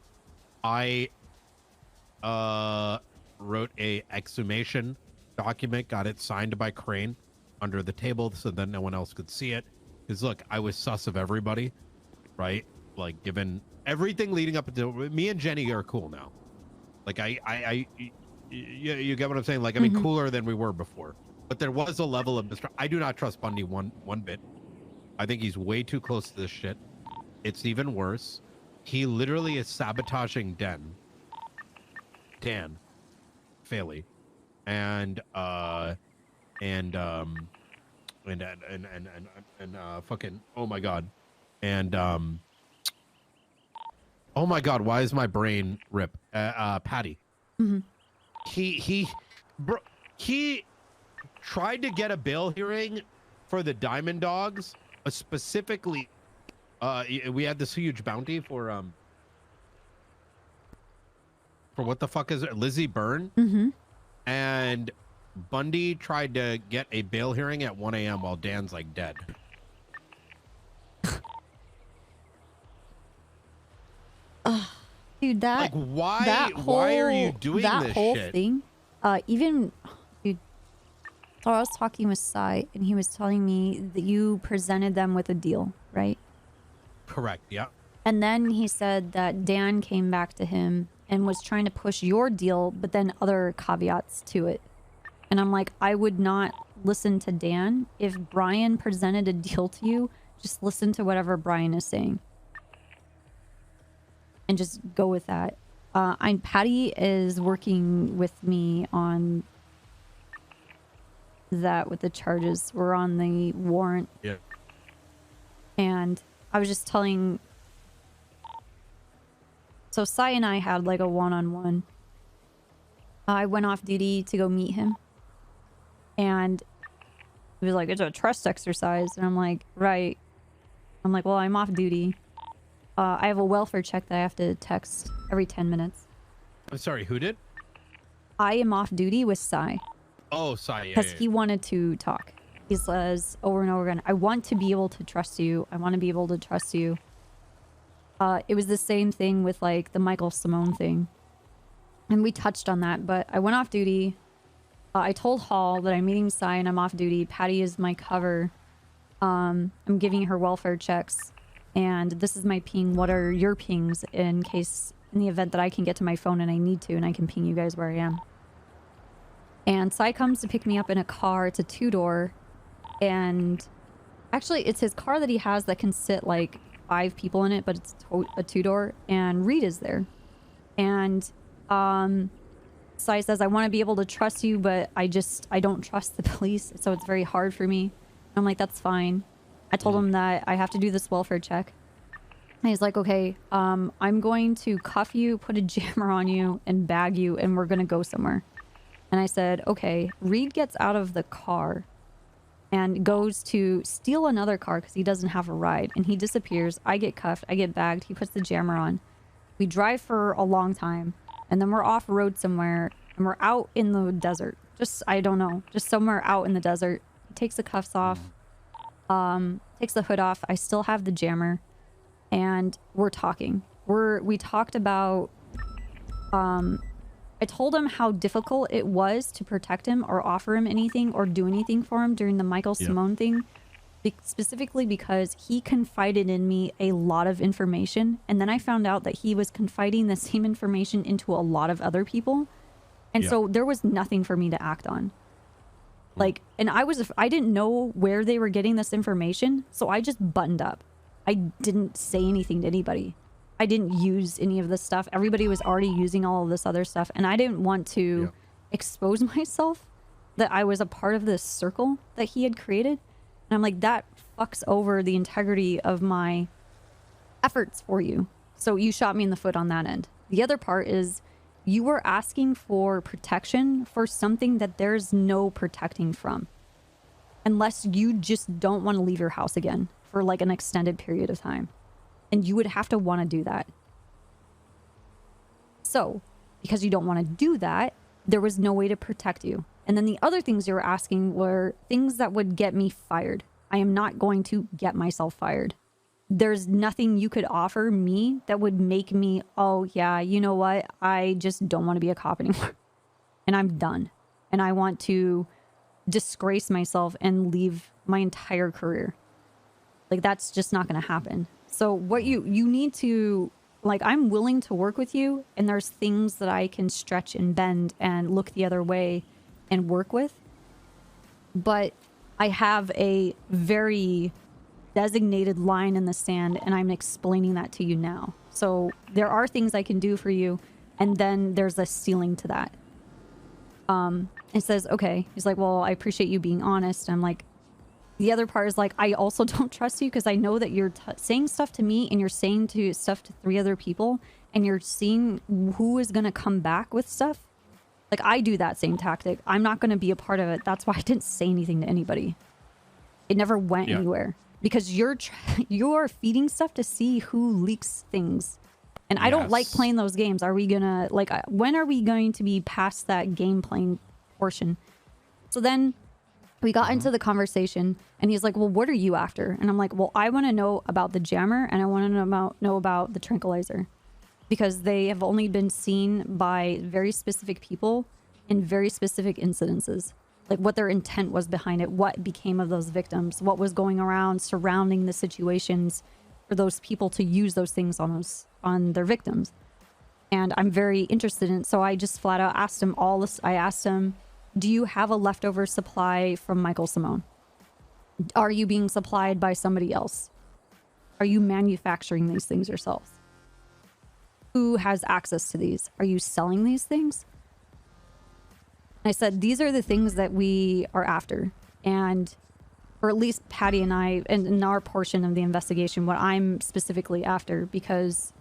Speaker 7: I wrote a exhumation document, got it signed by Crane under the table so that no one else could see it. Because look, I was sus of everybody, right? Like, given everything leading up to me and Jenny are cool now. Like, you get what I'm saying? Like, I mean, cooler than we were before. But there was a level of mistrust. I do not trust Bundy one bit. I think he's way too close to this shit. It's even worse. He literally is sabotaging Dan Faley, and fucking, oh my god, and oh my god, why is my brain rip? Patty. He tried to get a bail hearing for the Diamond Dogs, specifically. We had this huge bounty for what the fuck is it? Lizzie Byrne. And Bundy tried to get a bail hearing at 1 a.m. while Dan's like dead.
Speaker 1: Dude, that
Speaker 7: like, why?
Speaker 1: That whole,
Speaker 7: why are you doing
Speaker 1: that
Speaker 7: this
Speaker 1: whole
Speaker 7: shit?
Speaker 1: thing? Even, dude. So I was talking with Sai, and he was telling me that you presented them with a deal, right?
Speaker 7: Correct. Yeah.
Speaker 1: And then he said that Dan came back to him and was trying to push your deal, but then other caveats to it. And I'm like, I would not listen to Dan. If Brian presented a deal to you, just listen to whatever Brian is saying. And just go with that. Patty is working with me on that with the charges. We're on the warrant.
Speaker 7: Yeah.
Speaker 1: And I was just telling... So Sai and I had like a one-on-one. I went off duty to go meet him. And he was like, it's a trust exercise. And I'm like, right. I'm like, well, I'm off duty. I have a welfare check that I have to text every 10 minutes.
Speaker 7: I'm sorry, who did?
Speaker 1: I am off duty with Sai.
Speaker 7: Oh, Sai,
Speaker 1: Because he wanted to talk. He says over and over again, I want to be able to trust you. I want to be able to trust you. It was the same thing with like the Michael Simone thing. And we touched on that, but I went off duty. I told Hall that I'm meeting Sai and I'm off duty. Patty is my cover. I'm giving her welfare checks. And this is my ping. What are your pings in the event that I can get to my phone and I need to, and I can ping you guys where I am. And Sai comes to pick me up in a car. It's a 2-door. And actually, it's his car that he has that can sit like 5 people in it, but it's a 2-door. And Reed is there. And Sai says, I want to be able to trust you, but I don't trust the police. So it's very hard for me. And I'm like, that's fine. I told him that I have to do this welfare check. And he's like, okay, I'm going to cuff you, put a jammer on you, and bag you, and we're going to go somewhere. And I said, okay. Reed gets out of the car and goes to steal another car because he doesn't have a ride. And he disappears. I get cuffed. I get bagged. He puts the jammer on. We drive for a long time. And then we're off road somewhere. And we're out in the desert. Just, I don't know. Just somewhere out in the desert. He takes the cuffs off. Takes the hood off. I still have the jammer. And we're talking. We talked about... I told him how difficult it was to protect him or offer him anything or do anything for him during the Michael Simone thing. Specifically because he confided in me a lot of information. And then I found out that he was confiding the same information into a lot of other people. And so there was nothing for me to act on. Like, and I didn't know where they were getting this information. So I just buttoned up. I didn't say anything to anybody. I didn't use any of this stuff. Everybody was already using all of this other stuff. And I didn't want to expose myself that I was a part of this circle that he had created. And I'm like, that fucks over the integrity of my efforts for you. So you shot me in the foot on that end. The other part is you were asking for protection for something that there's no protecting from. Unless you just don't want to leave your house again for like an extended period of time. And you would have to want to do that. So, because you don't want to do that, there was no way to protect you. And then the other things you were asking were things that would get me fired. I am not going to get myself fired. There's nothing you could offer me that would make me, oh yeah, you know what? I just don't want to be a cop anymore. And I'm done. And I want to disgrace myself and leave my entire career. Like, that's just not going to happen. So what you need to, like, I'm willing to work with you, and there's things that I can stretch and bend and look the other way and work with. But I have a very designated line in the sand, and I'm explaining that to you now. So there are things I can do for you, and then there's a ceiling to that. It says, okay. He's like, well, I appreciate you being honest. I'm like, the other part is like, I also don't trust you because I know that you're saying stuff to me and you're saying stuff to 3 other people, and you're seeing who is going to come back with stuff. Like, I do that same tactic. I'm not going to be a part of it. That's why I didn't say anything to anybody. It never went anywhere because you're feeding stuff to see who leaks things. And I don't like playing those games. Are we gonna, like, when are we going to be past that game playing portion? So then we got into the conversation, and he's like, well, what are you after? And I'm like, well, I want to know about the jammer, and I want to know about the tranquilizer, because they have only been seen by very specific people in very specific incidences. Like, what their intent was behind it, what became of those victims, what was going around surrounding the situations for those people to use those things on their victims. And I'm very interested in it, so I just flat out asked him all this. I asked him, do you have a leftover supply from Michael Simone? Are you being supplied by somebody else? Are you manufacturing these things yourselves? Who has access to these? Are you selling these things? I said, these are the things that we are after. And, or at least Patty and I, and in our portion of the investigation, what I'm specifically after, because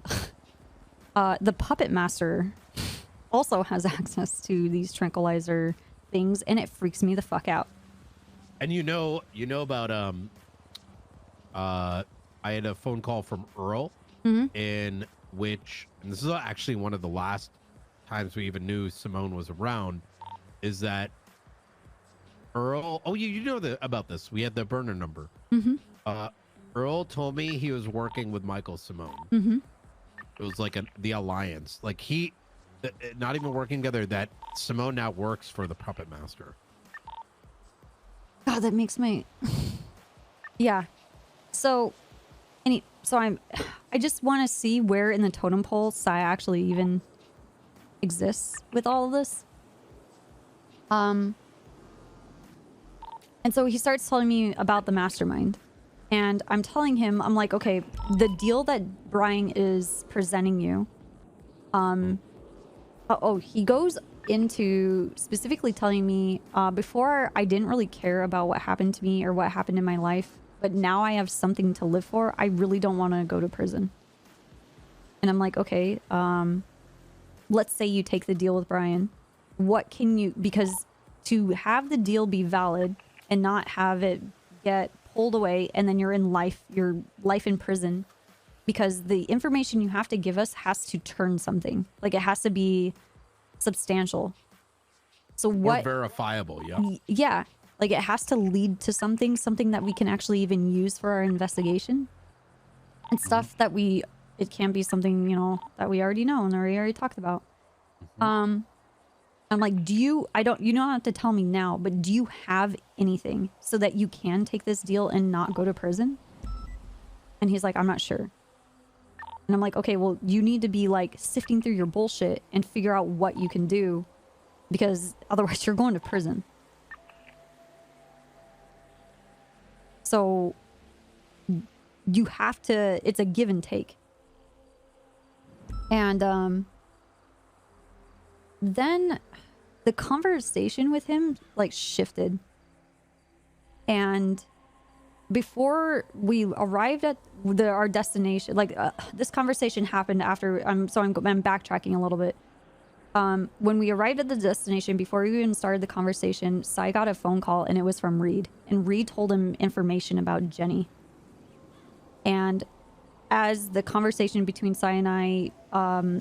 Speaker 1: the puppet master also has access to these tranquilizer things, and it freaks me the fuck out.
Speaker 7: And you know about I had a phone call from Earl in which, and this is actually one of the last times we even knew Simone was around, is that Earl. Oh, you know about this. We had the burner number.
Speaker 1: Mm-hmm.
Speaker 7: Earl told me he was working with Michael Simone.
Speaker 1: Mm-hmm.
Speaker 7: It was like the alliance. Like not even working together. That Simone now works for the Puppet Master.
Speaker 1: God, that makes me. Yeah. So, I just want to see where in the totem pole Sai actually even exists with all of this. And so he starts telling me about the mastermind. And I'm telling him, I'm like, okay, the deal that Brian is presenting you. He goes into specifically telling me, before I didn't really care about what happened to me or what happened in my life, but now I have something to live for. I really don't want to go to prison. And I'm like, okay, let's say you take the deal with Brian. What can you, because to have the deal be valid and not have it get pulled away and then your life in prison, because the information you have to give us has to turn something. Like it has to be substantial. So what?
Speaker 7: Or verifiable, yeah.
Speaker 1: Yeah. Like it has to lead to something that we can actually even use for our investigation. And stuff that it can be something, that we already know and that we already talked about. I'm like, you don't have to tell me now, but do you have anything so that you can take this deal and not go to prison? And he's like, I'm not sure. And I'm like, okay, well, you need to be like sifting through your bullshit and figure out what you can do, because otherwise you're going to prison. So you have to, it's a give and take. And then the conversation with him like shifted. And before we arrived at our destination, like this conversation happened after, I'm backtracking a little bit. When we arrived at the destination, before we even started the conversation, Sai got a phone call and it was from Reed. And Reed told him information about Jenny. And as the conversation between Sai and I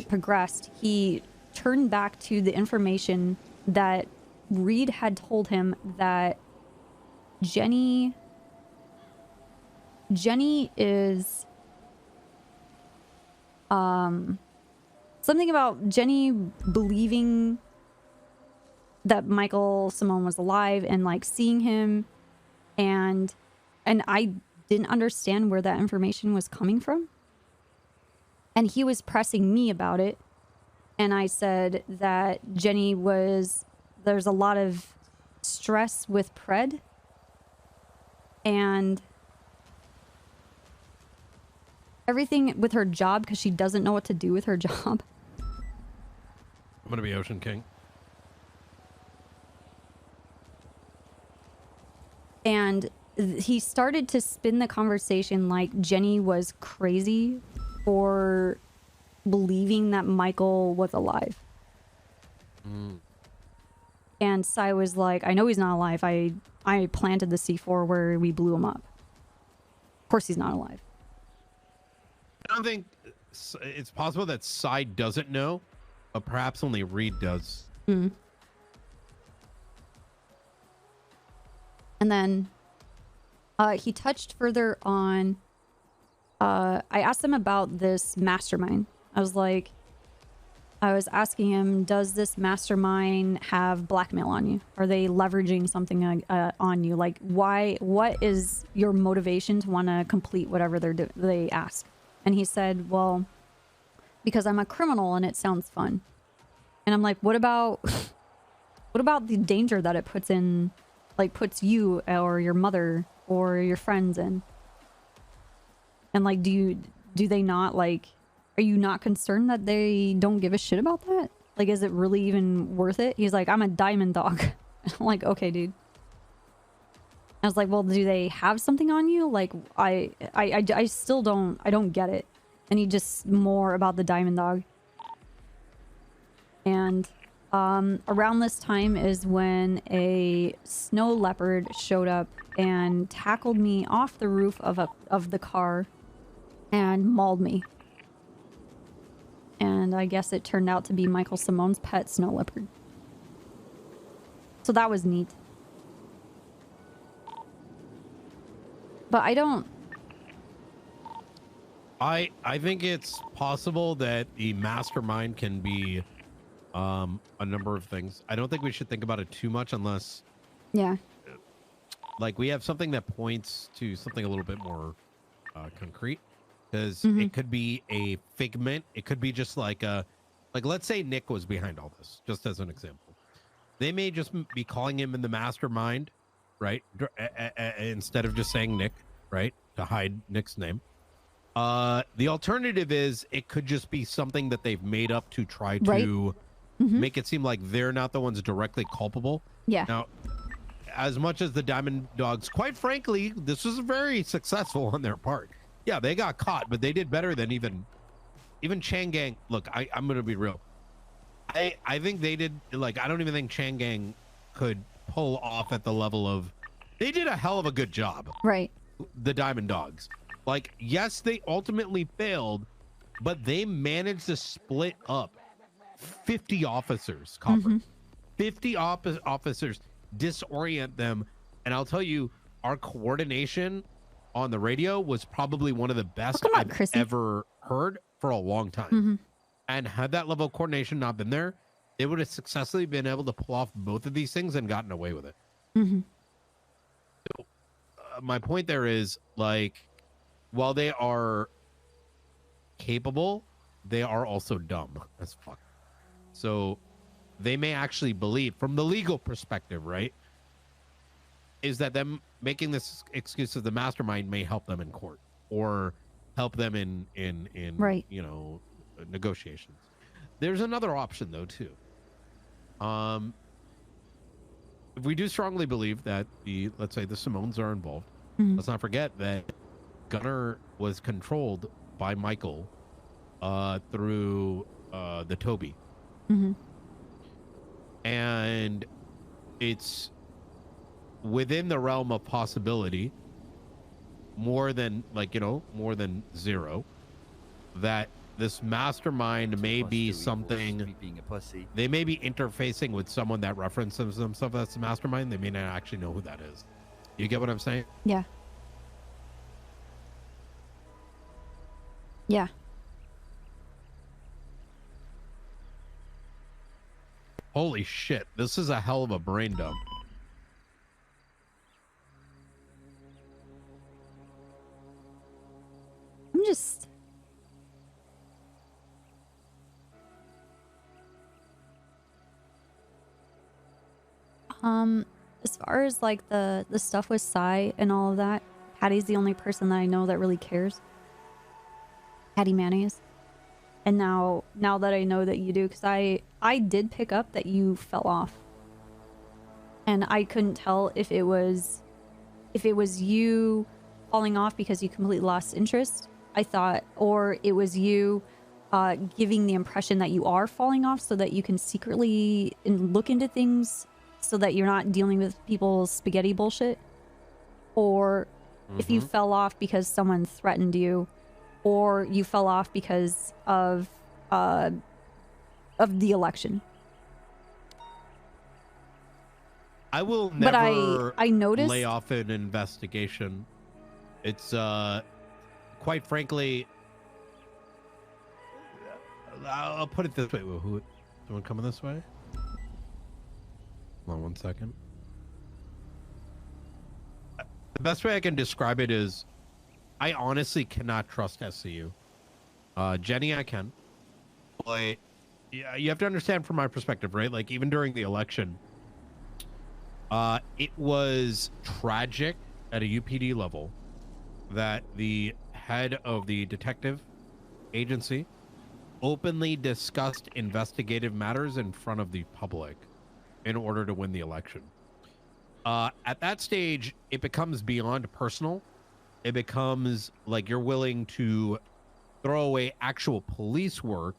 Speaker 1: progressed, he turned back to the information that Reed had told him, that Jenny is something about Jenny believing that Michael Simone was alive and like seeing him, and I didn't understand where that information was coming from. And he was pressing me about it. And I said that there's a lot of stress with Pred. And everything with her job, because she doesn't know what to do with her job.
Speaker 7: I'm going to be Ocean King.
Speaker 1: And he started to spin the conversation like Jenny was crazy for believing that Michael was alive. And Sai was like, I know he's not alive. I planted the C4 where we blew him up. Of course he's not alive.
Speaker 7: I don't think it's possible that Sai doesn't know, but perhaps only Reed does.
Speaker 1: And then he touched further on, I asked him about this mastermind. I was asking him, does this mastermind have blackmail on you? Are they leveraging something on you? Like, what is your motivation to want to complete whatever they ask? And he said, well, because I'm a criminal and it sounds fun. And I'm like, what about the danger that it puts you or your mother or your friends in? And like, do they not like, are you not concerned that they don't give a shit about that? Like, is it really even worth it? He's like, I'm a diamond dog. I'm like, okay, dude. I was like, well, do they have something on you? Like, I still don't get it. And he just more about the diamond dog. And around this time is when a snow leopard showed up and tackled me off the roof of the car and mauled me. And and I guess it turned out to be Michael Simone's pet snow leopard. So that was neat. But I don't...
Speaker 5: I think it's possible that the mastermind can be a number of things. I don't think we should think about it too much unless...
Speaker 1: Yeah.
Speaker 5: Like, we have something that points to something a little bit more concrete. Because
Speaker 1: Mm-hmm.
Speaker 5: it could be a figment. It could be just like a... Like, let's say Nick was behind all this, just as an example. They may just be calling him in the mastermind, right? Instead of just saying Nick, right? To hide Nick's name. The alternative is it could just be something that they've made up to try to make it seem like they're not the ones directly culpable.
Speaker 1: Yeah.
Speaker 5: Now, as much as the Diamond Dogs, quite frankly, this was very successful on their part. Yeah, they got caught, but they did better than even Chang Gang. Look, I'm going to be real. I think they did, like, I don't even think Chang Gang could pull off at the level of, they did a hell of a good job.
Speaker 1: Right.
Speaker 5: The Diamond Dogs. Like, yes, they ultimately failed, but they managed to split up 50 officers, Copper. 50 officers, disorient them. And I'll tell you, our coordination on the radio was probably one of the best I've ever heard for a long time. And had that level of coordination not been there, they would have successfully been able to pull off both of these things and gotten away with it. So, my point there is, like, while they are capable, they are also dumb as fuck. So they may actually believe, from the legal perspective, right, is that them making this excuse of the mastermind may help them in court or help them in
Speaker 1: right.
Speaker 5: you know, negotiations. There's another option though too. If we do strongly believe that let's say the Simones are involved, let's not forget that Gunner was controlled by Michael through the Toby. And it's within the realm of possibility, more than, like, you know, more than zero, that this mastermind may be something,
Speaker 8: being a pussy.
Speaker 5: they may be interfacing with someone that references themselves as the mastermind. They may not actually know who that is. You get what I'm saying?
Speaker 1: Yeah. Yeah.
Speaker 5: Holy shit, this is a hell of a brain dump.
Speaker 1: I'm just... As far as like the stuff with Sai and all of that, Patty's the only person that I know that really cares. Patty Mayonnaise. And now that I know that you do, because I did pick up that you fell off. And I couldn't tell if it was you falling off because you completely lost interest, I thought, or it was you giving the impression that you are falling off so that you can secretly look into things so that you're not dealing with people's spaghetti bullshit. Or if you fell off because someone threatened you, or you fell off because of the election.
Speaker 5: I will
Speaker 1: But
Speaker 5: never
Speaker 1: I noticed...
Speaker 5: lay off an investigation. It's quite frankly, I'll put it this way. Who? Someone coming this way? Hold on 1 second. The best way I can describe it is, I honestly cannot trust SCU. Jenny, I can. But yeah, you have to understand from my perspective, right? Like, even during the election, it was tragic at a UPD level that the head of the detective agency openly discussed investigative matters in front of the public in order to win the election. At that stage, it becomes beyond personal. It becomes like you're willing to throw away actual police work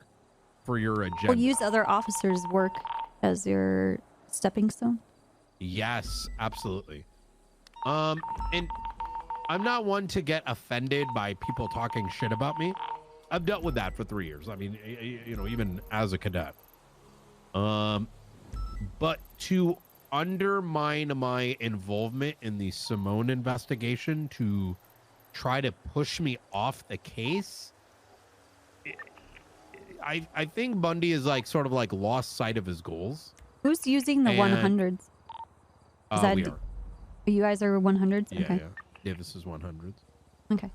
Speaker 5: for your agenda.
Speaker 1: Or use other officers' work as your stepping stone.
Speaker 5: Yes, absolutely. And I'm not one to get offended by people talking shit about me. I've dealt with that for 3 years. I mean, you know, even as a cadet. But to undermine my involvement in the Simone investigation, to try to push me off the case, I think Bundy is like sort of like lost sight of his goals.
Speaker 1: Who's using the
Speaker 5: And,
Speaker 1: 100s? Is that
Speaker 5: we are.
Speaker 1: you guys are 100s?
Speaker 5: Yeah,
Speaker 1: okay.
Speaker 5: yeah, this is 100s.
Speaker 1: Okay.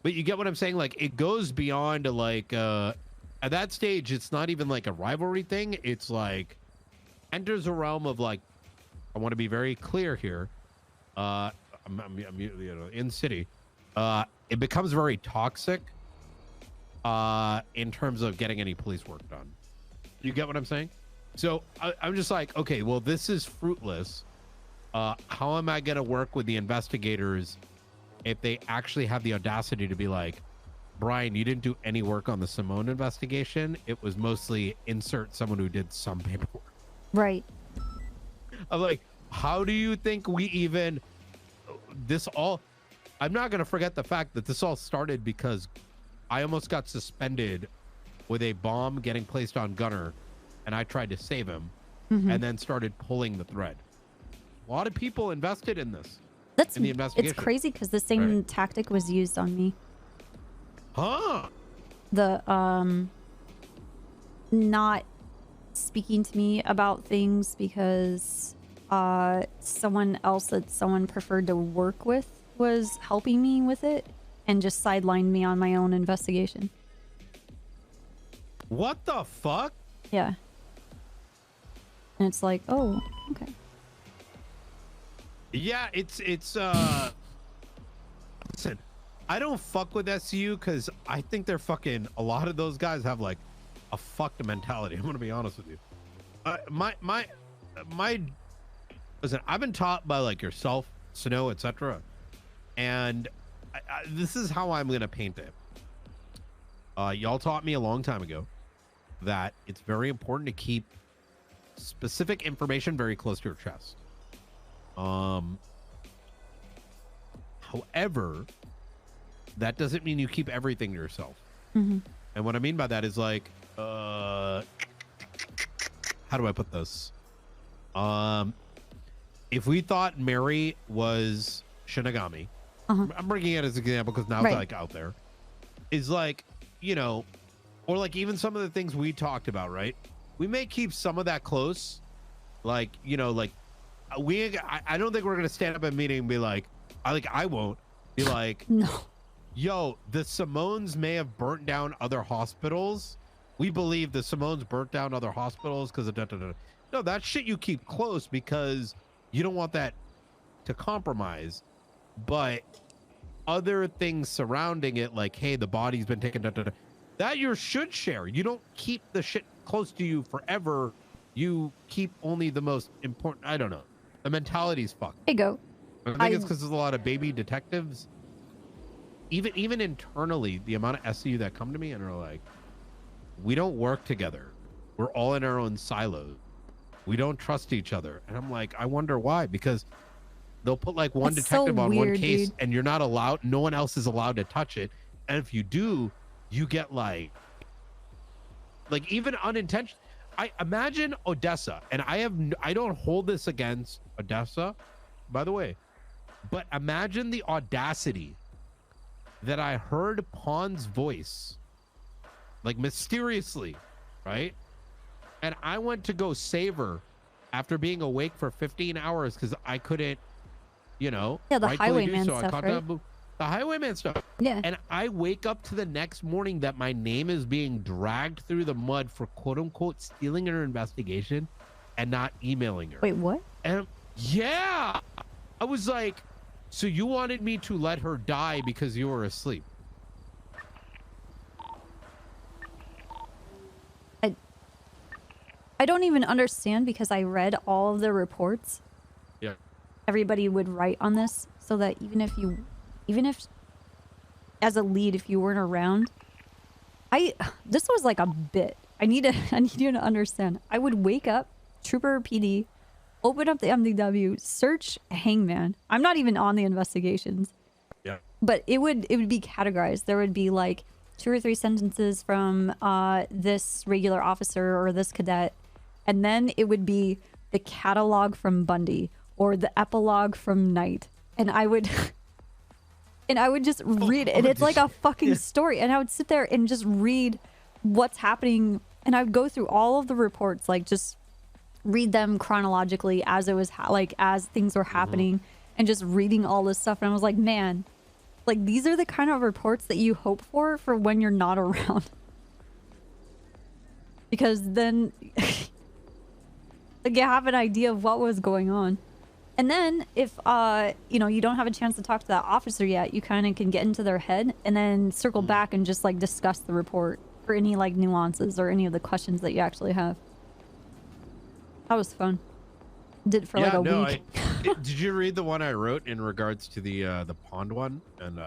Speaker 5: But you get what I'm saying? Like, it goes beyond like at that stage, it's not even like a rivalry thing. It's like enters a realm of like, I want to be very clear here. I'm you know, in city, it becomes very toxic in terms of getting any police work done. You get what I'm saying? So I'm just like, okay, well, this is fruitless. How am I going to work with the investigators if they actually have the audacity to be like, Brian, you didn't do any work on the Simone investigation. It was mostly insert someone who did some paperwork.
Speaker 1: Right.
Speaker 5: I'm like, how do you think we even this all? I'm not going to forget the fact that this all started because I almost got suspended with a bomb getting placed on Gunner, and I tried to save him, and then started pulling the thread. A lot of people invested in this.
Speaker 1: That's
Speaker 5: in the investigation.
Speaker 1: It's crazy because the same tactic was used on me.
Speaker 5: Huh?
Speaker 1: The not speaking to me about things because someone else that someone preferred to work with was helping me with it and just sidelined me on my own investigation.
Speaker 5: What the fuck?
Speaker 1: Yeah. And it's like, oh, okay.
Speaker 5: Yeah, it's listen, I don't fuck with SCU because I think they're fucking, a lot of those guys have like a fucked mentality. I'm gonna be honest with you. My listen, I've been taught by like yourself, Snow, etc. And this is how I'm gonna paint it. Y'all taught me a long time ago that it's very important to keep specific information very close to your chest. However, that doesn't mean you keep everything to yourself.
Speaker 1: Mm-hmm.
Speaker 5: And what I mean by that is like, how do I put this? If we thought Mary was Shinigami, I'm bringing it as an example because now it's like out there, is like, you know, or like even some of the things we talked about, right? We may keep some of that close, like, you know, like I don't think we're gonna stand up at a meeting and be like, I won't be like,
Speaker 1: no,
Speaker 5: yo, the Simones may have burnt down other hospitals. We believe the Simones burnt down other hospitals because of no, that shit you keep close because you don't want that to compromise. But other things surrounding it, like, hey, the body's been taken, that you should share. You don't keep the shit close to you forever. You keep only the most important. I don't know. The mentality's fucked.
Speaker 1: There you go.
Speaker 5: I think it's because there's a lot of baby detectives. Even internally, the amount of SCU that come to me and are like, we don't work together. We're all in our own silos. We don't trust each other. And I'm like, I wonder why. Because they'll put like one
Speaker 1: That's
Speaker 5: detective
Speaker 1: so
Speaker 5: on one
Speaker 1: weird,
Speaker 5: case
Speaker 1: dude.
Speaker 5: and you're not allowed, no one else is allowed to touch it. And if you do, you get like even unintentional. I imagine Odessa, and I don't hold this against Odessa, by the way, but imagine the audacity that I heard Pawn's voice, like mysteriously, right? And I went to go save her after being awake for 15 hours because I couldn't, you know,
Speaker 1: Yeah, the
Speaker 5: rightfully do
Speaker 1: highwayman
Speaker 5: so. I
Speaker 1: stuff,
Speaker 5: caught
Speaker 1: right?
Speaker 5: the highwayman stuff.
Speaker 1: Yeah.
Speaker 5: And I wake up to the next morning that my name is being dragged through the mud for quote unquote stealing her investigation and not emailing her.
Speaker 1: Wait, what?
Speaker 5: And yeah, I was like, so you wanted me to let her die because you were asleep?
Speaker 1: I don't even understand because I read all of the reports.
Speaker 5: Yeah.
Speaker 1: Everybody would write on this so that even if as a lead, if you weren't around, this was like a bit. I need you to understand. I would wake up, Trooper PD, open up the MDW, search Hangman. I'm not even on the investigations.
Speaker 5: Yeah.
Speaker 1: But it would be categorized. There would be like 2 or 3 sentences from this regular officer or this cadet, and then it would be the catalog from Bundy or the epilogue from Knight, and I would and I would just read it, and it's like a fucking story, and I would sit there and just read what's happening, and I would go through all of the reports, like just read them chronologically as it was as things were happening, and just reading all this stuff, and I was like, man, like these are the kind of reports that you hope for when you're not around. Because then like you have an idea of what was going on. And then if you know, you don't have a chance to talk to that officer yet, you kind of can get into their head and then circle back and just like discuss the report for any like nuances or any of the questions that you actually have. That was fun. Did it for like a week.
Speaker 5: Did you read the one I wrote in regards to the pond one and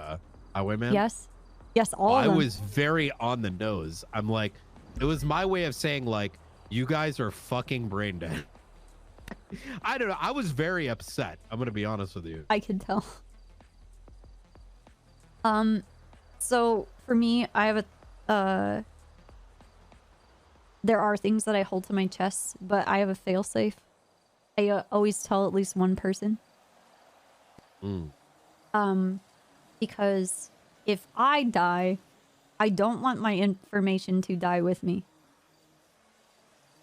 Speaker 5: Highwayman?
Speaker 1: Yes. Yes, all of them.
Speaker 5: I was very on the nose. I'm like, it was my way of saying like, you guys are fucking brain dead. I don't know. I was very upset. I'm gonna be honest with you.
Speaker 1: I can tell. So for me, I have a there are things that I hold to my chest, but I have a failsafe. I always tell at least one person. Because if I die, I don't want my information to die with me.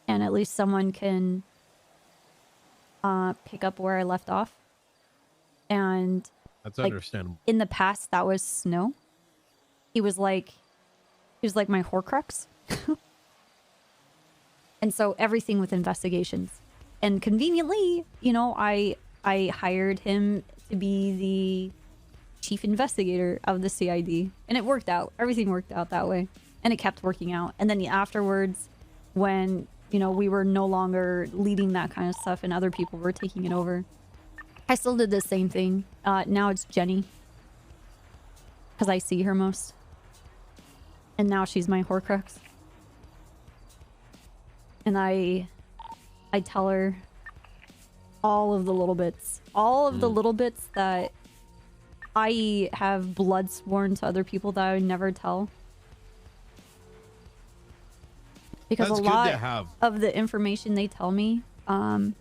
Speaker 1: And at least someone can pick up where I left off. And
Speaker 5: that's
Speaker 1: like,
Speaker 5: understandable.
Speaker 1: In the past, that was Snow. He was like my Horcrux. And so everything with investigations. And conveniently, you know, I hired him to be the chief investigator of the CID. And it worked out. Everything worked out that way. And it kept working out. And then afterwards, when, you know, we were no longer leading that kind of stuff and other people were taking it over, I still did the same thing. Now it's Jenny. Because I see her most. And now she's my Horcrux. And I tell her all of the little bits. All of the little bits that I have blood sworn to other people that I would never tell. Because
Speaker 5: That's
Speaker 1: a lot
Speaker 5: good to have.
Speaker 1: of the information they tell me, and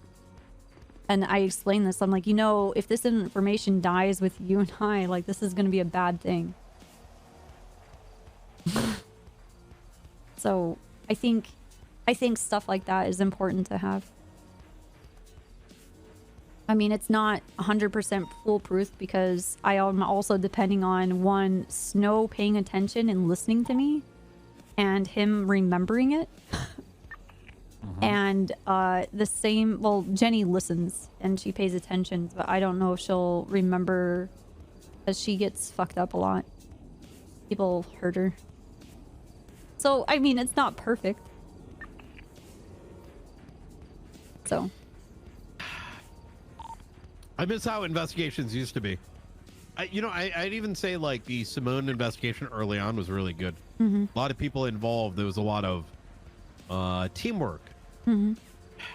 Speaker 1: I explain this, I'm like, you know, if this information dies with you and I, like, this is going to be a bad thing. So I think stuff like that is important to have. I mean, it's not 100% foolproof because I am also depending on one, Snow paying attention and listening to me, and him remembering it. And the same, well, Jenny listens and she pays attention, but I don't know if she'll remember, because she gets fucked up a lot. People hurt her. So, I mean, it's not perfect. So.
Speaker 5: I miss how investigations used to be. I'd even say like the Simone investigation early on was really good. A lot of people involved. There was a lot of teamwork.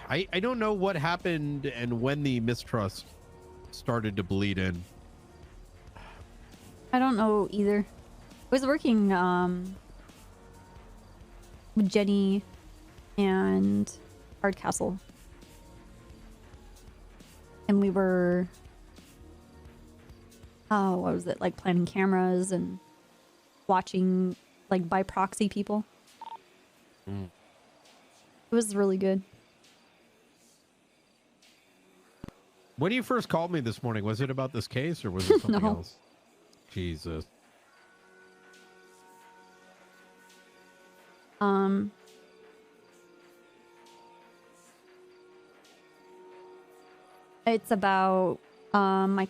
Speaker 5: I don't know what happened and when the mistrust started to bleed in.
Speaker 1: I don't know either. I was working with Jenny and Hardcastle. And we were, what was it? Like planning cameras and watching like by proxy people. It was really good.
Speaker 5: When you first called me this morning, was it about this case or was it something
Speaker 1: No.
Speaker 5: else? Jesus.
Speaker 1: It's about Norman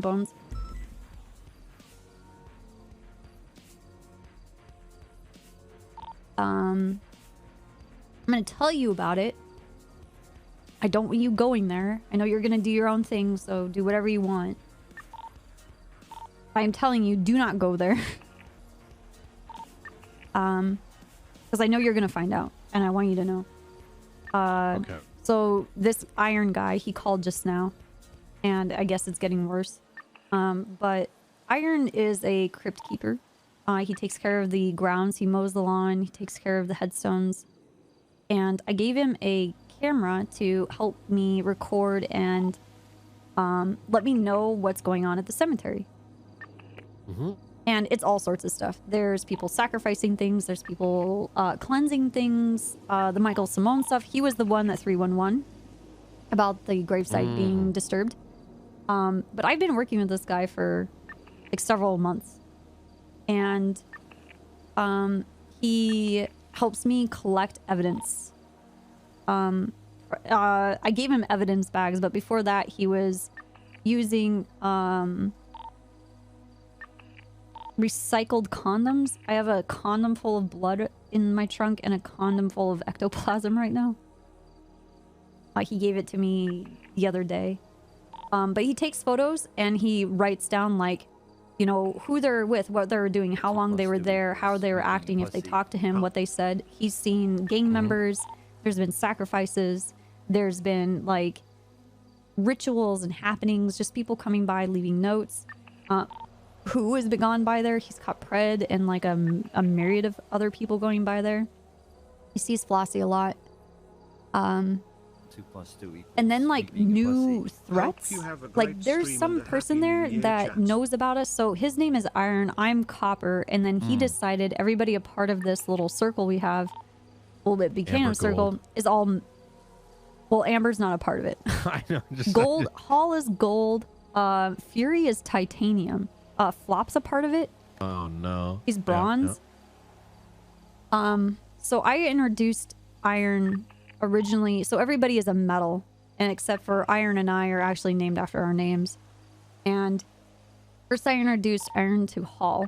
Speaker 1: Bones. I'm gonna tell you about it. I don't want you going there. I know you're gonna do your own thing, so do whatever you want. I'm telling you, do not go there. Because I know you're gonna find out, and I want you to know.
Speaker 5: Okay.
Speaker 1: So this Iron guy, he called just now, and I guess it's getting worse. But Iron is a crypt keeper. He takes care of the grounds. He mows the lawn. He takes care of the headstones. And I gave him a camera to help me record and let me know what's going on at the cemetery. And it's all sorts of stuff. There's people sacrificing things. There's people cleansing things. The Michael Simone stuff. He was the one that 311 about the gravesite being disturbed. But I've been working with this guy for like several months. And he helps me collect evidence. I gave him evidence bags, but before that he was using recycled condoms. I have a condom full of blood in my trunk and a condom full of ectoplasm right now. He gave it to me the other day. But he takes photos and he writes down, like, you know, who they're with, what they were doing, how long they were there, how they were acting, if they talked to him, what they said. He's seen gang members. There's been sacrifices. There's been, like, rituals and happenings, just people coming by, leaving notes. Who has been gone by there? He's caught Pred and, like, a myriad of other people going by there. He sees Flossie a lot.
Speaker 8: 2 + 2 =
Speaker 1: And then, like, new threats. Like, there's some person there that knows about us. So his name is Iron, I'm Copper, and then he decided everybody a part of this little circle we have, well, it became a circle, is all... Well, Amber's not a part of it.
Speaker 5: I know. Just
Speaker 1: Gold, Hall is gold. Fury is titanium. Flop's a part of it.
Speaker 5: Oh, no.
Speaker 1: He's bronze. So I introduced Iron originally. So everybody is a metal, and except for Iron and I are actually named after our names. And first I introduced Iron to Hall,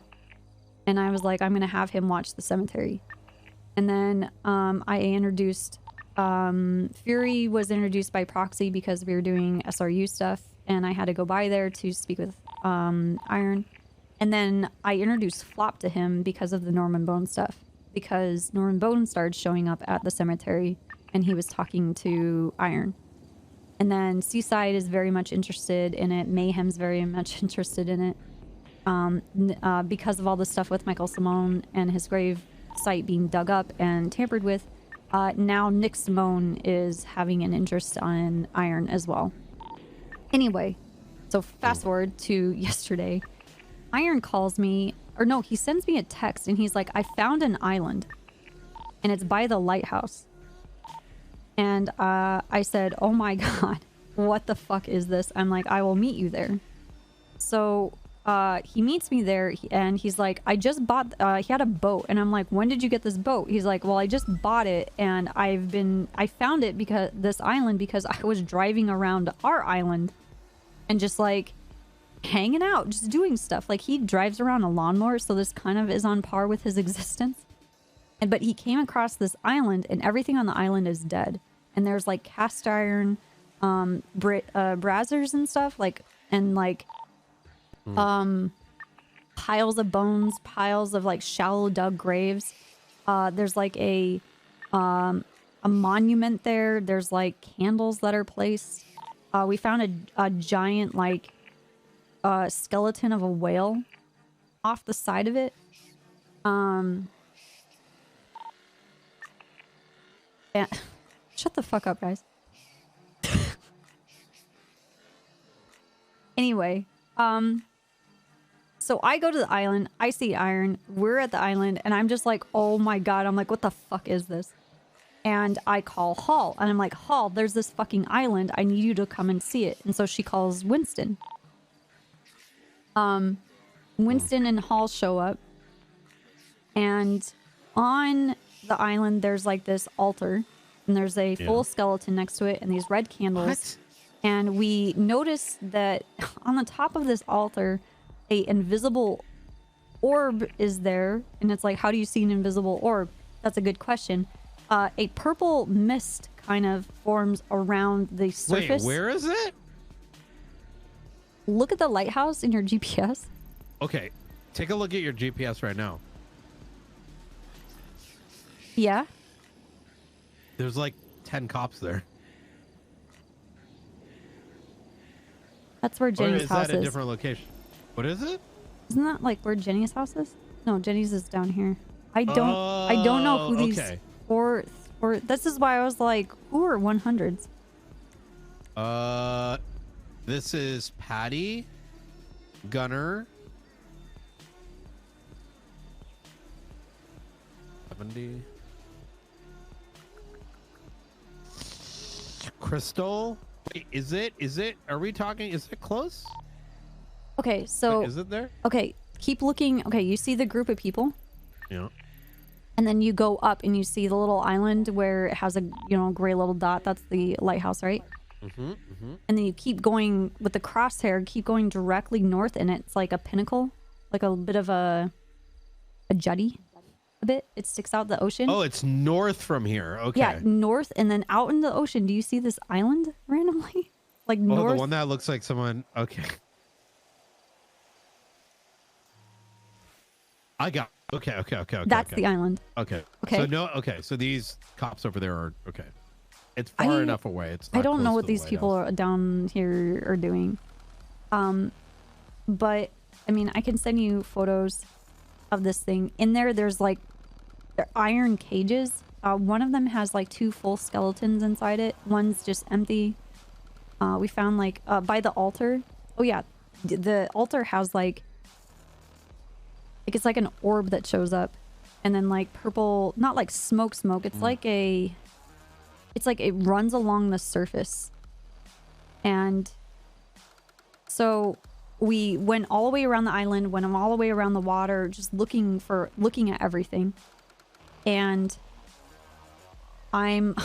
Speaker 1: and I was like, I'm gonna have him watch the cemetery. And then I introduced Fury was introduced by proxy because we were doing SRU stuff, and I had to go by there to speak with Iron. And then I introduced Flop to him because of the Norman Bone stuff, because Norman Bone started showing up at the cemetery and he was talking to Iron. And then Seaside is very much interested in it. Mayhem's very much interested in it. Because of all the stuff with Michael Simone and his grave site being dug up and tampered with, now Nick Simone is having an interest on Iron as well. Anyway, so fast forward to yesterday. Iron calls me, or no, he sends me a text and he's like, I found an island and it's by the lighthouse. And I said, oh my God, what the fuck is this? I'm like, I will meet you there. So he meets me there and he's like, I just bought, he had a boat. And I'm like, when did you get this boat? He's like, well, I just bought it and I found it because this island because I was driving around our island and just like hanging out, just doing stuff. Like he drives around a lawnmower. So this kind of is on par with his existence. But he came across this island and everything on the island is dead. And there's like cast iron, braziers and stuff, like, and like, piles of bones, piles of like shallow dug graves. There's like a monument there. There's like candles that are placed. We found a giant like skeleton of a whale off the side of it. Yeah. Shut the fuck up, guys. Anyway, so I go to the island, I see Iron, we're at the island, and I'm just like, oh my God, I'm like, what the fuck is this? And I call Hall, and I'm like, Hall, there's this fucking island, I need you to come and see it. And so she calls Winston. Winston and Hall show up, and on the island there's like this altar, and there's a full skeleton next to it, and these red candles. What? And we notice that on the top of this altar, a invisible orb is there. And it's like, how do you see an invisible orb? That's a good question. A purple mist kind of forms around the surface.
Speaker 5: Wait, where is it?
Speaker 1: Look at the lighthouse in your GPS.
Speaker 5: Okay, take a look at your GPS right now.
Speaker 1: Yeah.
Speaker 5: There's like 10 cops there.
Speaker 1: That's where Jenny's house is.
Speaker 5: Or is that a different location? What is it?
Speaker 1: Isn't that like where Jenny's house is? No, Jenny's is down here. I don't know who these
Speaker 5: okay.
Speaker 1: four. This is why I was like, who are 100s?
Speaker 5: This is Patty, Gunner, 70, Crystal. Wait, is it? Are we talking? Is it close?
Speaker 1: Okay, so
Speaker 5: Wait, is it there?
Speaker 1: Okay, keep looking. Okay, you see the group of people,
Speaker 5: Yeah.
Speaker 1: and then you go up and you see the little island where it has a gray little dot. That's the lighthouse, right? And then you keep going with the crosshair, keep going directly north, and it's like a pinnacle, like a bit of a jetty, a bit. It sticks out the ocean.
Speaker 5: Oh, it's north from here. Okay.
Speaker 1: Yeah, north, and then out in the ocean. Do you see this island randomly? Like
Speaker 5: Oh,
Speaker 1: north.
Speaker 5: the one that looks like someone. Okay. I got. Okay.
Speaker 1: That's
Speaker 5: okay.
Speaker 1: the island.
Speaker 5: Okay.
Speaker 1: Okay.
Speaker 5: So no. Okay. So these cops over there are okay. It's far enough away. It's.
Speaker 1: I
Speaker 5: not
Speaker 1: don't know
Speaker 5: close
Speaker 1: what
Speaker 5: to the
Speaker 1: these people
Speaker 5: lighthouse.
Speaker 1: are down here are doing. But I mean, I can send you photos of this thing. In there, there's like they're iron cages. One of them has like 2 full skeletons inside it. One's just empty. We found like by the altar. Oh yeah, the altar has like it's like an orb that shows up, and then like purple, not like smoke. It's like a. It's like it runs along the surface. And so we went all the way around the island, went all the way around the water, just looking at everything. And I'm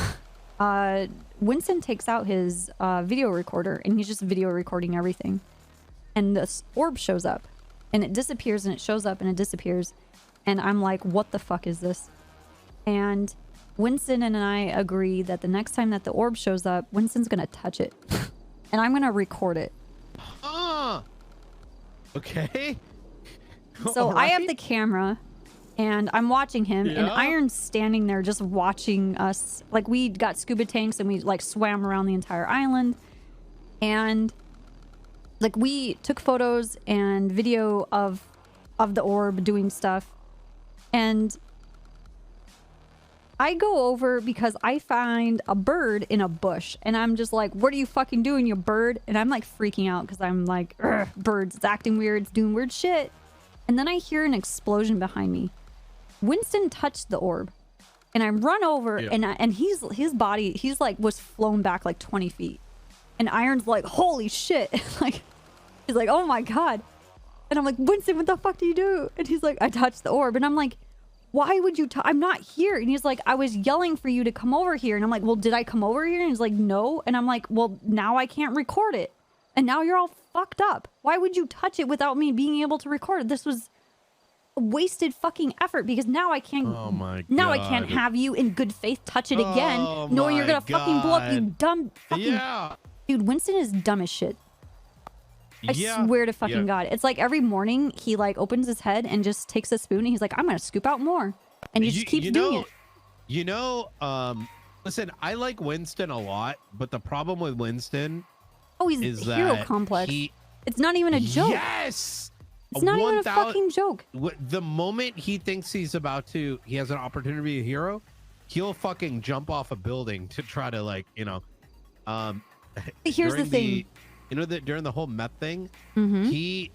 Speaker 1: Winston takes out his video recorder and he's just video recording everything. And this orb shows up and it disappears and it shows up and it disappears. And I'm like, what the fuck is this? And Winston and I agree that the next time that the orb shows up, Winston's gonna touch it. And I'm gonna record it.
Speaker 5: Okay.
Speaker 1: So I have the camera and I'm watching him and
Speaker 5: Yeah.
Speaker 1: Iron's standing there just watching us. Like we got scuba tanks and we like swam around the entire island. And like we took photos and video of the orb doing stuff. And I go over because I find a bird in a bush and I'm just like, what are you fucking doing, you bird? And I'm like freaking out because I'm like, birds, it's acting weird, it's doing weird shit. And then I hear an explosion behind me. Winston touched the orb and I run over and his body, he's like was flown back like 20 feet. And Iron's like, holy shit. Like, he's like, oh my God. And I'm like, Winston, what the fuck do you do? And he's like, I touched the orb. And I'm like, why would you I'm not here. And he's like, I was yelling for you to come over here. And I'm like, well, did I come over here? And he's like, no. And I'm like, well, now I can't record it. And now you're all fucked up. Why would you touch it without me being able to record it? This was a wasted fucking effort because now I can't
Speaker 5: Oh my
Speaker 1: now I
Speaker 5: God.
Speaker 1: can't have you in good faith touch it again,
Speaker 5: Oh
Speaker 1: knowing you're gonna
Speaker 5: my
Speaker 1: fucking blow up, you
Speaker 5: God.
Speaker 1: dumb fucking
Speaker 5: Yeah.
Speaker 1: Dude, Winston is dumb as shit. I
Speaker 5: Yeah.
Speaker 1: swear to fucking
Speaker 5: Yeah.
Speaker 1: God. It's like every morning he like opens his head and just takes a spoon and he's like, I'm gonna scoop out more. And he just keeps doing it.
Speaker 5: Listen, I like Winston a lot, but the problem with Winston
Speaker 1: Oh, he's
Speaker 5: is
Speaker 1: hero
Speaker 5: that
Speaker 1: complex.
Speaker 5: he-
Speaker 1: It's not even a joke.
Speaker 5: Yes!
Speaker 1: It's not even a
Speaker 5: 1000
Speaker 1: fucking joke.
Speaker 5: The moment he thinks he has an opportunity to be a hero, he'll fucking jump off a building to try to
Speaker 1: Here's the
Speaker 5: during
Speaker 1: thing.
Speaker 5: During the whole meth thing,
Speaker 1: Mhm.
Speaker 5: he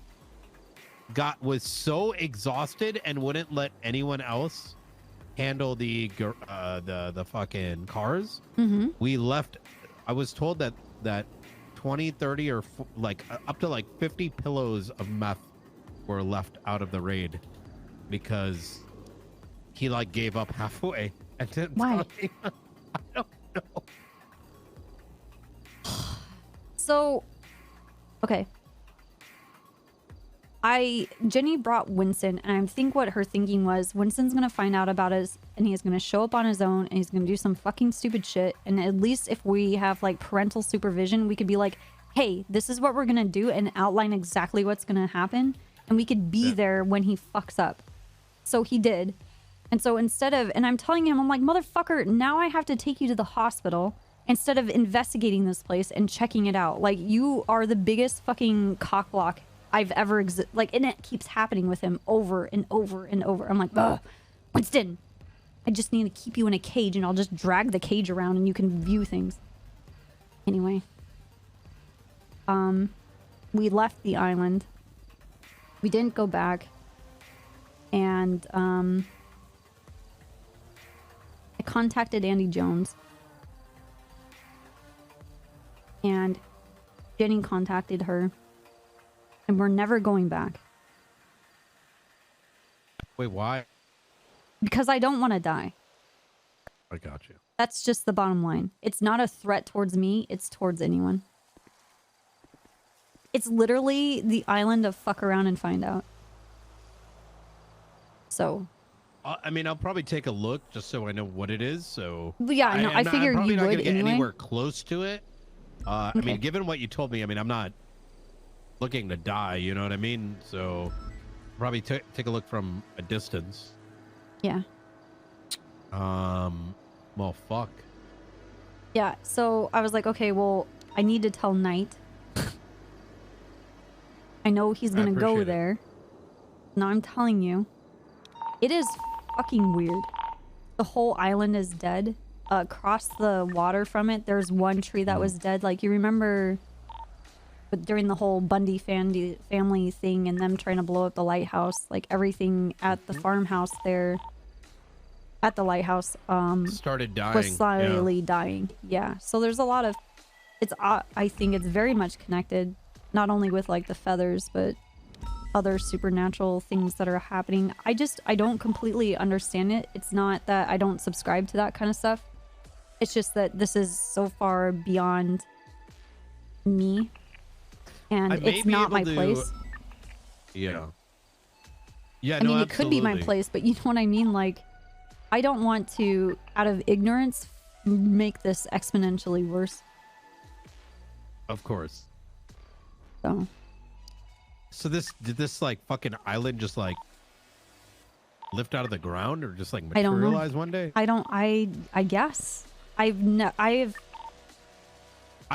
Speaker 5: was so exhausted and wouldn't let anyone else handle the fucking cars.
Speaker 1: Mhm.
Speaker 5: We left. I was told that 20, 30, or up to like 50 pillows of meth were left out of the raid because he like gave up halfway. And didn't
Speaker 1: Why?
Speaker 5: tell me. I don't know.
Speaker 1: So, okay. Jenny brought Winston, and I think what her thinking was, Winston's gonna find out about us, and he's gonna show up on his own, and he's gonna do some fucking stupid shit. And at least if we have like parental supervision, we could be like, hey, this is what we're gonna do, and outline exactly what's gonna happen, and we could be there when he fucks up. So he did. And so instead of, and I'm telling him, I'm like, motherfucker, now I have to take you to the hospital instead of investigating this place and checking it out. Like, you are the biggest fucking cockblock I've ever like, and it keeps happening with him over and over and over. I'm like, ugh, Winston, I just need to keep you in a cage, and I'll just drag the cage around, and you can view things. Anyway, we left the island. We didn't go back, and I contacted Andy Jones, and Jenny contacted her, and we're never going back.
Speaker 5: Wait, why?
Speaker 1: Because I don't want to die.
Speaker 5: I got you.
Speaker 1: That's just the bottom line. It's not a threat towards me, it's towards anyone. It's literally the island of fuck around and find out. So.
Speaker 5: I mean, I'll probably take a look just so I know what it is. So.
Speaker 1: But yeah, no, I figured
Speaker 5: I'm
Speaker 1: you
Speaker 5: not
Speaker 1: would
Speaker 5: gonna get
Speaker 1: anyway.
Speaker 5: anywhere close to it. I
Speaker 1: Okay.
Speaker 5: mean, given what you told me, I mean, I'm not looking to die. You know what I mean? So, probably take a look from a distance.
Speaker 1: Yeah.
Speaker 5: Well, fuck.
Speaker 1: Yeah, so I was like, okay, well, I need to tell Knight. I know he's gonna go
Speaker 5: appreciate it.
Speaker 1: there. Now I'm telling you. It is fucking weird. The whole island is dead. Across the water from it, there's one tree that was dead. Like, you remember during the whole Bundy family thing and them trying to blow up the lighthouse, like everything at the farmhouse there at the lighthouse
Speaker 5: Started dying.
Speaker 1: was slowly dying. Yeah, so there's a lot of I think it's very much connected, not only with like the feathers, but other supernatural things that are happening. I don't completely understand it. It's not that I don't subscribe to that kind of stuff. It's just that this is so far beyond me, and
Speaker 5: I may
Speaker 1: it's
Speaker 5: be
Speaker 1: not
Speaker 5: able
Speaker 1: my
Speaker 5: to-
Speaker 1: place.
Speaker 5: Yeah. Yeah.
Speaker 1: I
Speaker 5: No,
Speaker 1: mean, it could be my
Speaker 5: absolutely.
Speaker 1: place, but you know what I mean? Like, I don't want to, out of ignorance, make this exponentially worse.
Speaker 5: Of course.
Speaker 1: So.
Speaker 5: So did this like fucking island just like lift out of the ground or just like
Speaker 1: I don't know.
Speaker 5: materialize one day?
Speaker 1: I guess. I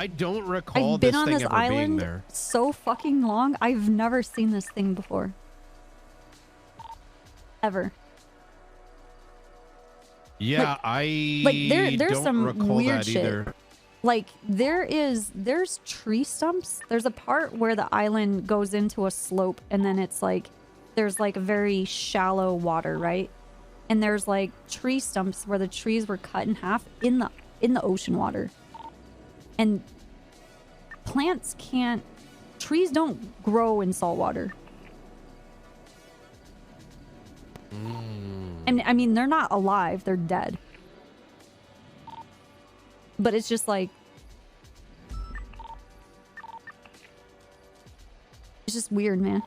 Speaker 5: don't recall
Speaker 1: I've been
Speaker 5: this
Speaker 1: on
Speaker 5: thing
Speaker 1: this
Speaker 5: ever being
Speaker 1: island
Speaker 5: there.
Speaker 1: so fucking long. I've never seen this thing before. Ever.
Speaker 5: Yeah,
Speaker 1: There's
Speaker 5: don't
Speaker 1: some
Speaker 5: recall
Speaker 1: weird
Speaker 5: that
Speaker 1: shit.
Speaker 5: either.
Speaker 1: Like there's tree stumps. There's a part where the island goes into a slope, and then it's like there's like a very shallow water, right? And there's like tree stumps where the trees were cut in half in the ocean water. And trees don't grow in salt water. And I mean, they're not alive, they're dead. But it's just like, it's just weird, man.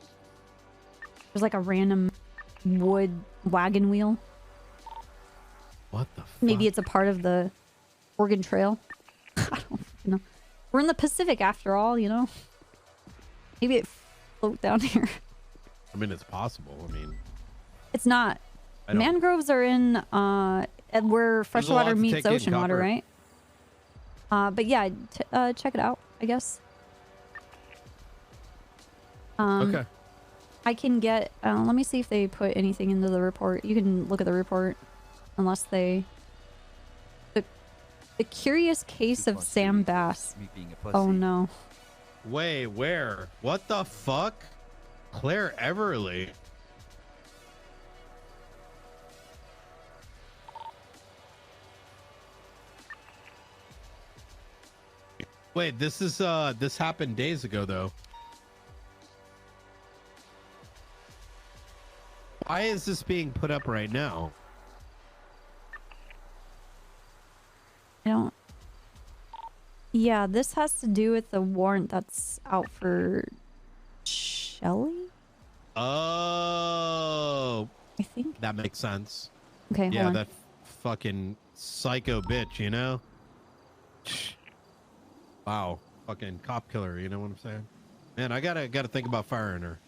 Speaker 1: There's like a random wood wagon wheel.
Speaker 5: What the fuck?
Speaker 1: Maybe it's a part of the Oregon Trail. I don't know. We're in the Pacific after all, you know? Maybe it float down here.
Speaker 5: I mean, it's possible. I mean,
Speaker 1: It's not.
Speaker 5: I don't-
Speaker 1: Mangroves are in where
Speaker 5: lot
Speaker 1: freshwater
Speaker 5: to
Speaker 1: meets
Speaker 5: take in,
Speaker 1: ocean water,
Speaker 5: Copper.
Speaker 1: right? But yeah, check it out, I guess.
Speaker 5: okay.
Speaker 1: I can get. Let me see if they put anything into the report. You can look at the report, unless they. The curious case of Sam Bass.
Speaker 8: Me being a
Speaker 1: Oh
Speaker 8: pussy.
Speaker 1: no.
Speaker 5: Wait, where? What the fuck? Claire Everly. Wait, this happened days ago though. Why is this being put up right now?
Speaker 1: I don't. Yeah, this has to do with the warrant that's out for Shelly.
Speaker 5: Oh,
Speaker 1: I think
Speaker 5: that makes sense.
Speaker 1: Okay, hold
Speaker 5: yeah,
Speaker 1: on.
Speaker 5: that fucking psycho bitch, you know? Wow, fucking cop killer, you know what I'm saying? Man, I gotta think about firing her.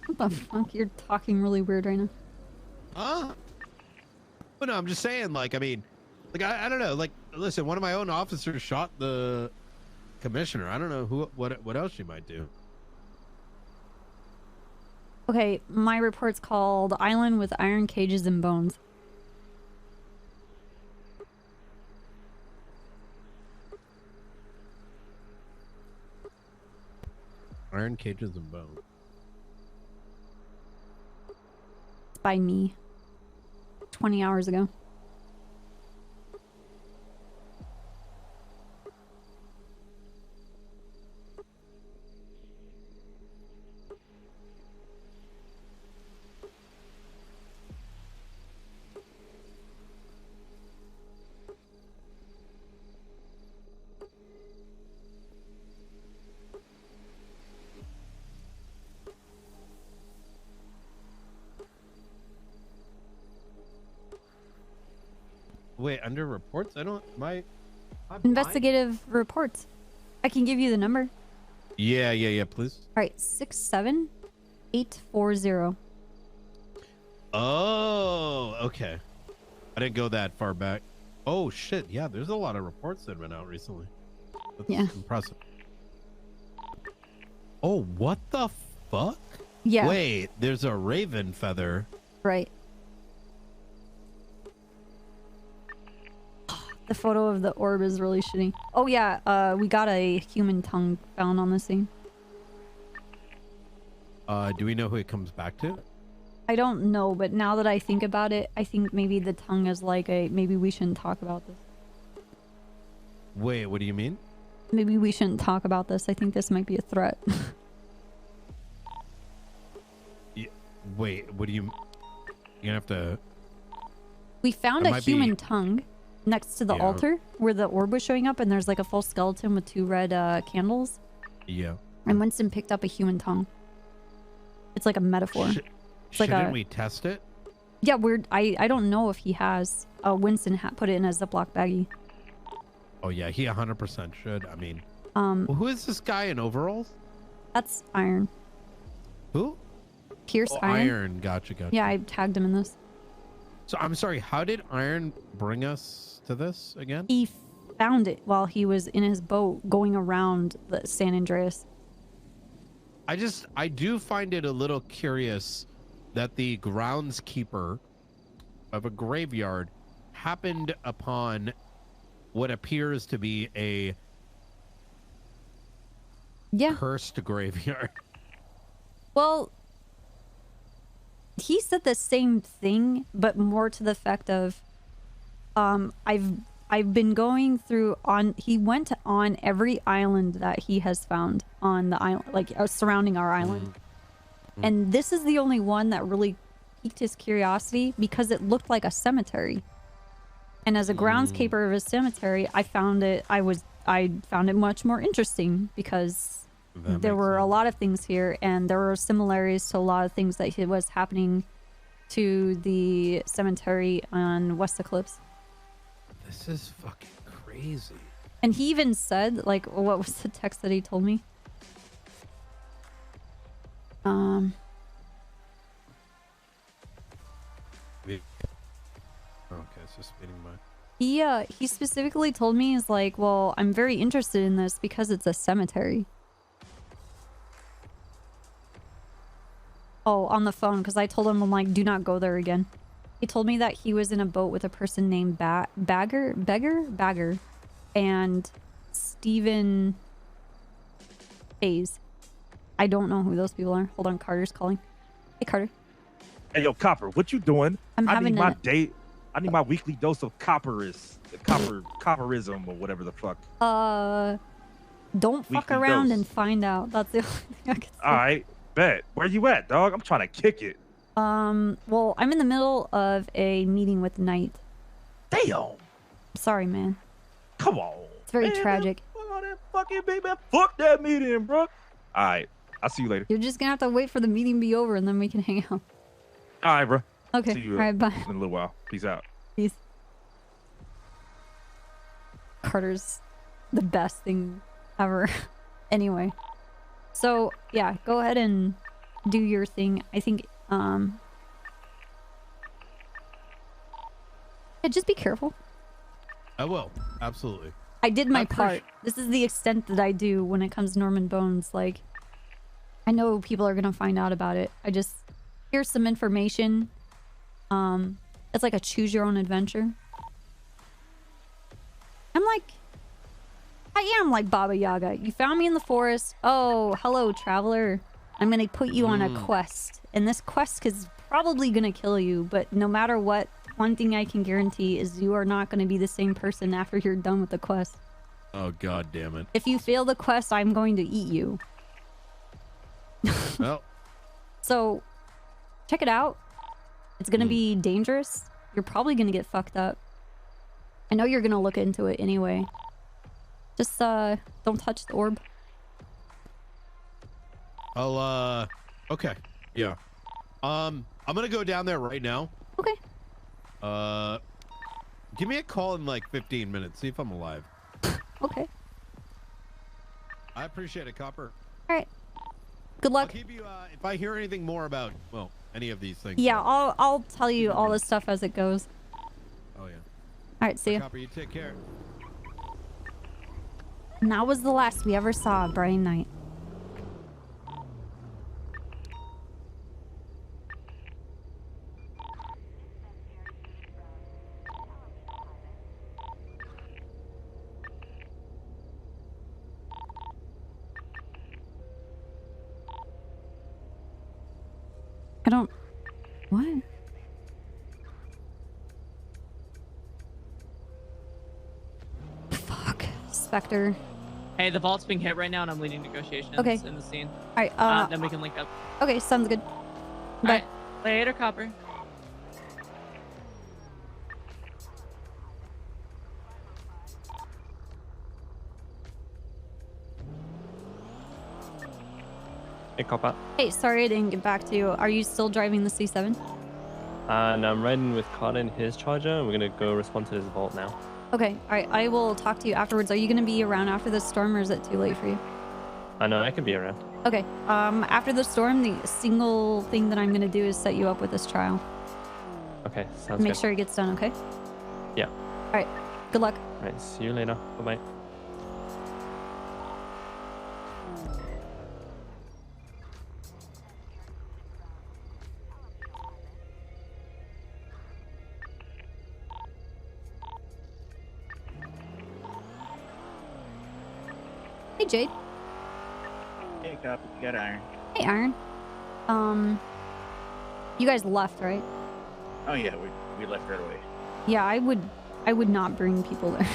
Speaker 1: What the fuck? You're talking really weird right now.
Speaker 5: But no, I'm just saying, like, I mean, like, I don't know, like, listen, one of my own officers shot the commissioner. I don't know what else she might do.
Speaker 1: Okay, my report's called Island with Iron Cages and Bones.
Speaker 5: Iron cages and bones.
Speaker 1: It's by me. 20 hours ago.
Speaker 5: Wait, under reports? I don't. My.
Speaker 1: Investigative reports. I can give you the number.
Speaker 5: Yeah, please.
Speaker 1: All right, 67840.
Speaker 5: Oh, okay. I didn't go that far back. Oh shit! Yeah, there's a lot of reports that have been out recently. That's impressive. Oh, what the fuck?
Speaker 1: Yeah.
Speaker 5: Wait, there's a raven feather.
Speaker 1: Right. The photo of the orb is really shitty. Oh yeah, we got a human tongue found on the scene.
Speaker 5: Do we know who it comes back to?
Speaker 1: I don't know, but now that I think about it, I think maybe the tongue is like a... Maybe we shouldn't talk about this.
Speaker 5: Wait, what do you mean?
Speaker 1: Maybe we shouldn't talk about this. I think this might be a threat.
Speaker 5: Wait, what do you... You're gonna have to...
Speaker 1: We found
Speaker 5: It
Speaker 1: a
Speaker 5: might be-
Speaker 1: human tongue next to the
Speaker 5: Yeah.
Speaker 1: altar where the orb was showing up, and there's like a full skeleton with 2 red candles.
Speaker 5: Yeah.
Speaker 1: And Winston picked up a human tongue. It's like a metaphor. It's like
Speaker 5: Shouldn't
Speaker 1: a...
Speaker 5: we test it?
Speaker 1: Yeah, I don't know if he has. Winston put it in a Ziploc baggie.
Speaker 5: Oh yeah, he 100% should. I mean,
Speaker 1: Well,
Speaker 5: who is this guy in overalls?
Speaker 1: That's Iron.
Speaker 5: Who?
Speaker 1: Pierce
Speaker 5: Oh,
Speaker 1: Iron.
Speaker 5: Iron. Gotcha.
Speaker 1: Yeah, I tagged him in this.
Speaker 5: So I'm sorry. How did Iron bring us to this again?
Speaker 1: He found it while he was in his boat going around the San Andreas.
Speaker 5: I do find it a little curious that the groundskeeper of a graveyard happened upon what appears to be a cursed graveyard.
Speaker 1: Well, he said the same thing, but more to the effect of, I've been going through he went on every island that he has found on the island, like surrounding our island. And this is the only one that really piqued his curiosity because it looked like a cemetery. And as a groundskeeper of a cemetery, I found it much more interesting because there were a lot of things here, and there were similarities to a lot of things that was happening to the cemetery on West Eclipse.
Speaker 5: This is fucking crazy.
Speaker 1: And he even said, like, what was the text that he told me?
Speaker 5: Okay, it's just speeding by.
Speaker 1: He specifically told me, he's like, well, I'm very interested in this because it's a cemetery. Oh, on the phone, because I told him, I'm like, do not go there again. He told me that he was in a boat with a person named Bagger, and Steven Hayes. I don't know who those people are. Hold on, Carter's calling. Hey, Carter.
Speaker 9: Hey, yo, Copper, what you doing?
Speaker 1: I'm
Speaker 9: I
Speaker 1: having
Speaker 9: need my I need my weekly dose of copperism or whatever the fuck.
Speaker 1: Don't fuck
Speaker 9: Weekly
Speaker 1: around
Speaker 9: dose.
Speaker 1: and find out. That's the only thing I can say.
Speaker 9: All right, bet. Where you at, dog? I'm trying to kick it.
Speaker 1: Well, I'm in the middle of a meeting with Knight.
Speaker 9: Damn.
Speaker 1: Sorry, man.
Speaker 9: Come on.
Speaker 1: It's very
Speaker 9: man,
Speaker 1: tragic.
Speaker 9: Fuck all that fucking big man. Fuck that meeting, bro. All right, I'll see you later.
Speaker 1: You're just gonna have to wait for the meeting to be over and then we can hang out.
Speaker 9: All right, bro.
Speaker 1: Okay.
Speaker 9: See you
Speaker 1: All right, bye.
Speaker 9: in a little while. Peace out.
Speaker 1: Peace. Carter's the best thing ever. Anyway. So, yeah, go ahead and do your thing. I think, yeah, just be careful.
Speaker 5: I will. Absolutely.
Speaker 1: I did my part. This is the extent that I do when it comes to Norman Bones. Like, I know people are gonna find out about it. Here's some information. It's like a choose your own adventure. I am like Baba Yaga. You found me in the forest. Oh, hello, traveler. I'm gonna put you on a quest. And this quest is probably gonna kill you, but no matter what, one thing I can guarantee is you are not gonna be the same person after you're done with the quest.
Speaker 5: Oh, god damn it.
Speaker 1: If you fail the quest, I'm going to eat you.
Speaker 5: Well.
Speaker 1: So, check it out. It's gonna be dangerous. You're probably gonna get fucked up. I know you're gonna look into it anyway. Just, don't touch the orb.
Speaker 5: I'll, okay. Yeah. I'm gonna go down there right now.
Speaker 1: Okay.
Speaker 5: Give me a call in like 15 minutes. See if I'm alive.
Speaker 1: Okay.
Speaker 5: I appreciate it, Copper.
Speaker 1: Alright. Good luck.
Speaker 5: I'll keep you, if I hear anything more about, well, any of these things.
Speaker 1: Yeah, I'll tell you all this stuff as it goes.
Speaker 5: Oh, yeah.
Speaker 1: Alright, see ya.
Speaker 5: Copper, you take care.
Speaker 1: And that was the last we ever saw of Brian Knight. I don't... What? Fuck. Spectre.
Speaker 13: Hey, the vault's being hit right now, and I'm leading negotiations
Speaker 1: Okay.
Speaker 13: in the scene.
Speaker 1: Alright,
Speaker 13: then we can link up.
Speaker 1: Okay, sounds good. Bye.
Speaker 13: Alright, later, Copper.
Speaker 2: Hey, Copper.
Speaker 1: Hey, sorry I didn't get back to you. Are you still driving the C7?
Speaker 2: And I'm riding with Carter in his charger, and we're gonna go respond to this vault now.
Speaker 1: Okay, alright, I will talk to you afterwards. Are you gonna be around after the storm, or is it too late for you?
Speaker 2: I know I can be around.
Speaker 1: Okay, after the storm, the single thing that I'm gonna do is set you up with this trial.
Speaker 2: Okay, sounds
Speaker 1: Make
Speaker 2: good.
Speaker 1: sure it gets done, okay?
Speaker 2: Yeah.
Speaker 1: Alright, good luck.
Speaker 2: Alright, see you later. Bye-bye.
Speaker 1: Hey, Jade.
Speaker 4: Hey, Copper, you got iron.
Speaker 1: Hey, Iron. You guys left, right?
Speaker 4: Oh yeah, we left right away.
Speaker 1: Yeah, I would not bring people there.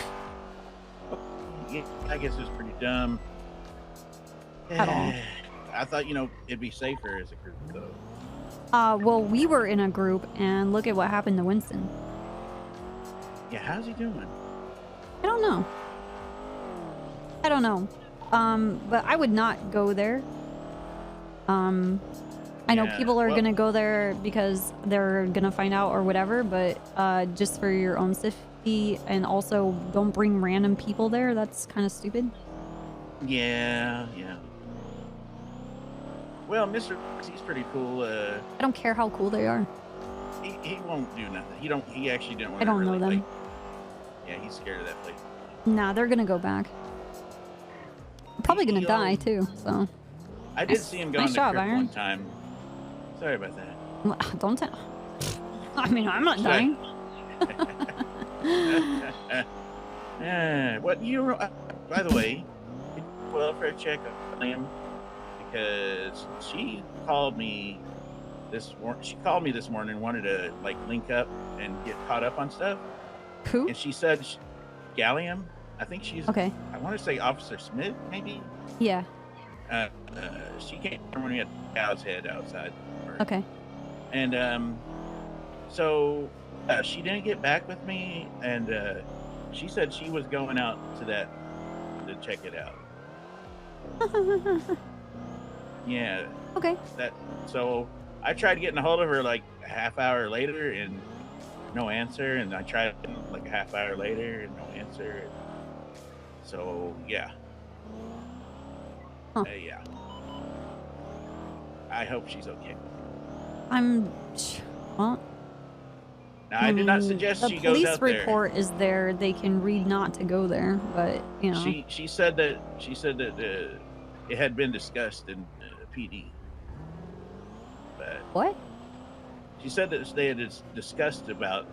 Speaker 4: Yeah, I guess it was pretty dumb.
Speaker 1: At all.
Speaker 4: I thought, it'd be safer as a group, though.
Speaker 1: Well, we were in a group, and look at what happened to Winston.
Speaker 4: Yeah, how's he doing?
Speaker 1: I don't know. But I would not go there. I know
Speaker 4: Yeah,
Speaker 1: people are
Speaker 4: well-
Speaker 1: gonna go there because they're gonna find out or whatever, but just for your own safety, and also don't bring random people there. That's kind of stupid.
Speaker 4: Yeah. Well, Mr. He's pretty cool.
Speaker 1: I don't care how cool they are.
Speaker 4: He won't do nothing. He actually didn't want
Speaker 1: I don't know them.
Speaker 4: Yeah, he's scared of that place.
Speaker 1: Nah, they're gonna go back. I'm probably gonna die too, so.
Speaker 4: I did see him go
Speaker 1: nice
Speaker 4: in the
Speaker 1: job,
Speaker 4: crypt
Speaker 1: Iron.
Speaker 4: one time. Sorry about that.
Speaker 1: Don't tell. I mean, I'm not dying.
Speaker 4: What you? By the way, did you welfare check on him? Because she called me this morning. She called me this morning, wanted to link up and get caught up on stuff.
Speaker 1: Who?
Speaker 4: And she said, Gallium. I think she's
Speaker 1: Okay.
Speaker 4: I want to say Officer Smith, maybe.
Speaker 1: Yeah.
Speaker 4: She came when we had Cow's Head outside.
Speaker 1: Okay.
Speaker 4: And so she didn't get back with me, and she said she was going out to that to check it out. Yeah.
Speaker 1: Okay.
Speaker 4: So I tried getting a hold of her like a half hour later, and no answer. And I tried like a half hour later, and no answer. So yeah. Yeah. I hope she's okay.
Speaker 1: Well.
Speaker 4: Now, I did not
Speaker 1: mean,
Speaker 4: suggest
Speaker 1: the
Speaker 4: she goes out there.
Speaker 1: police report is there. They can read not to go there, but you know.
Speaker 4: She said that it had been discussed, and PD. But
Speaker 1: What?
Speaker 4: she said that they had discussed about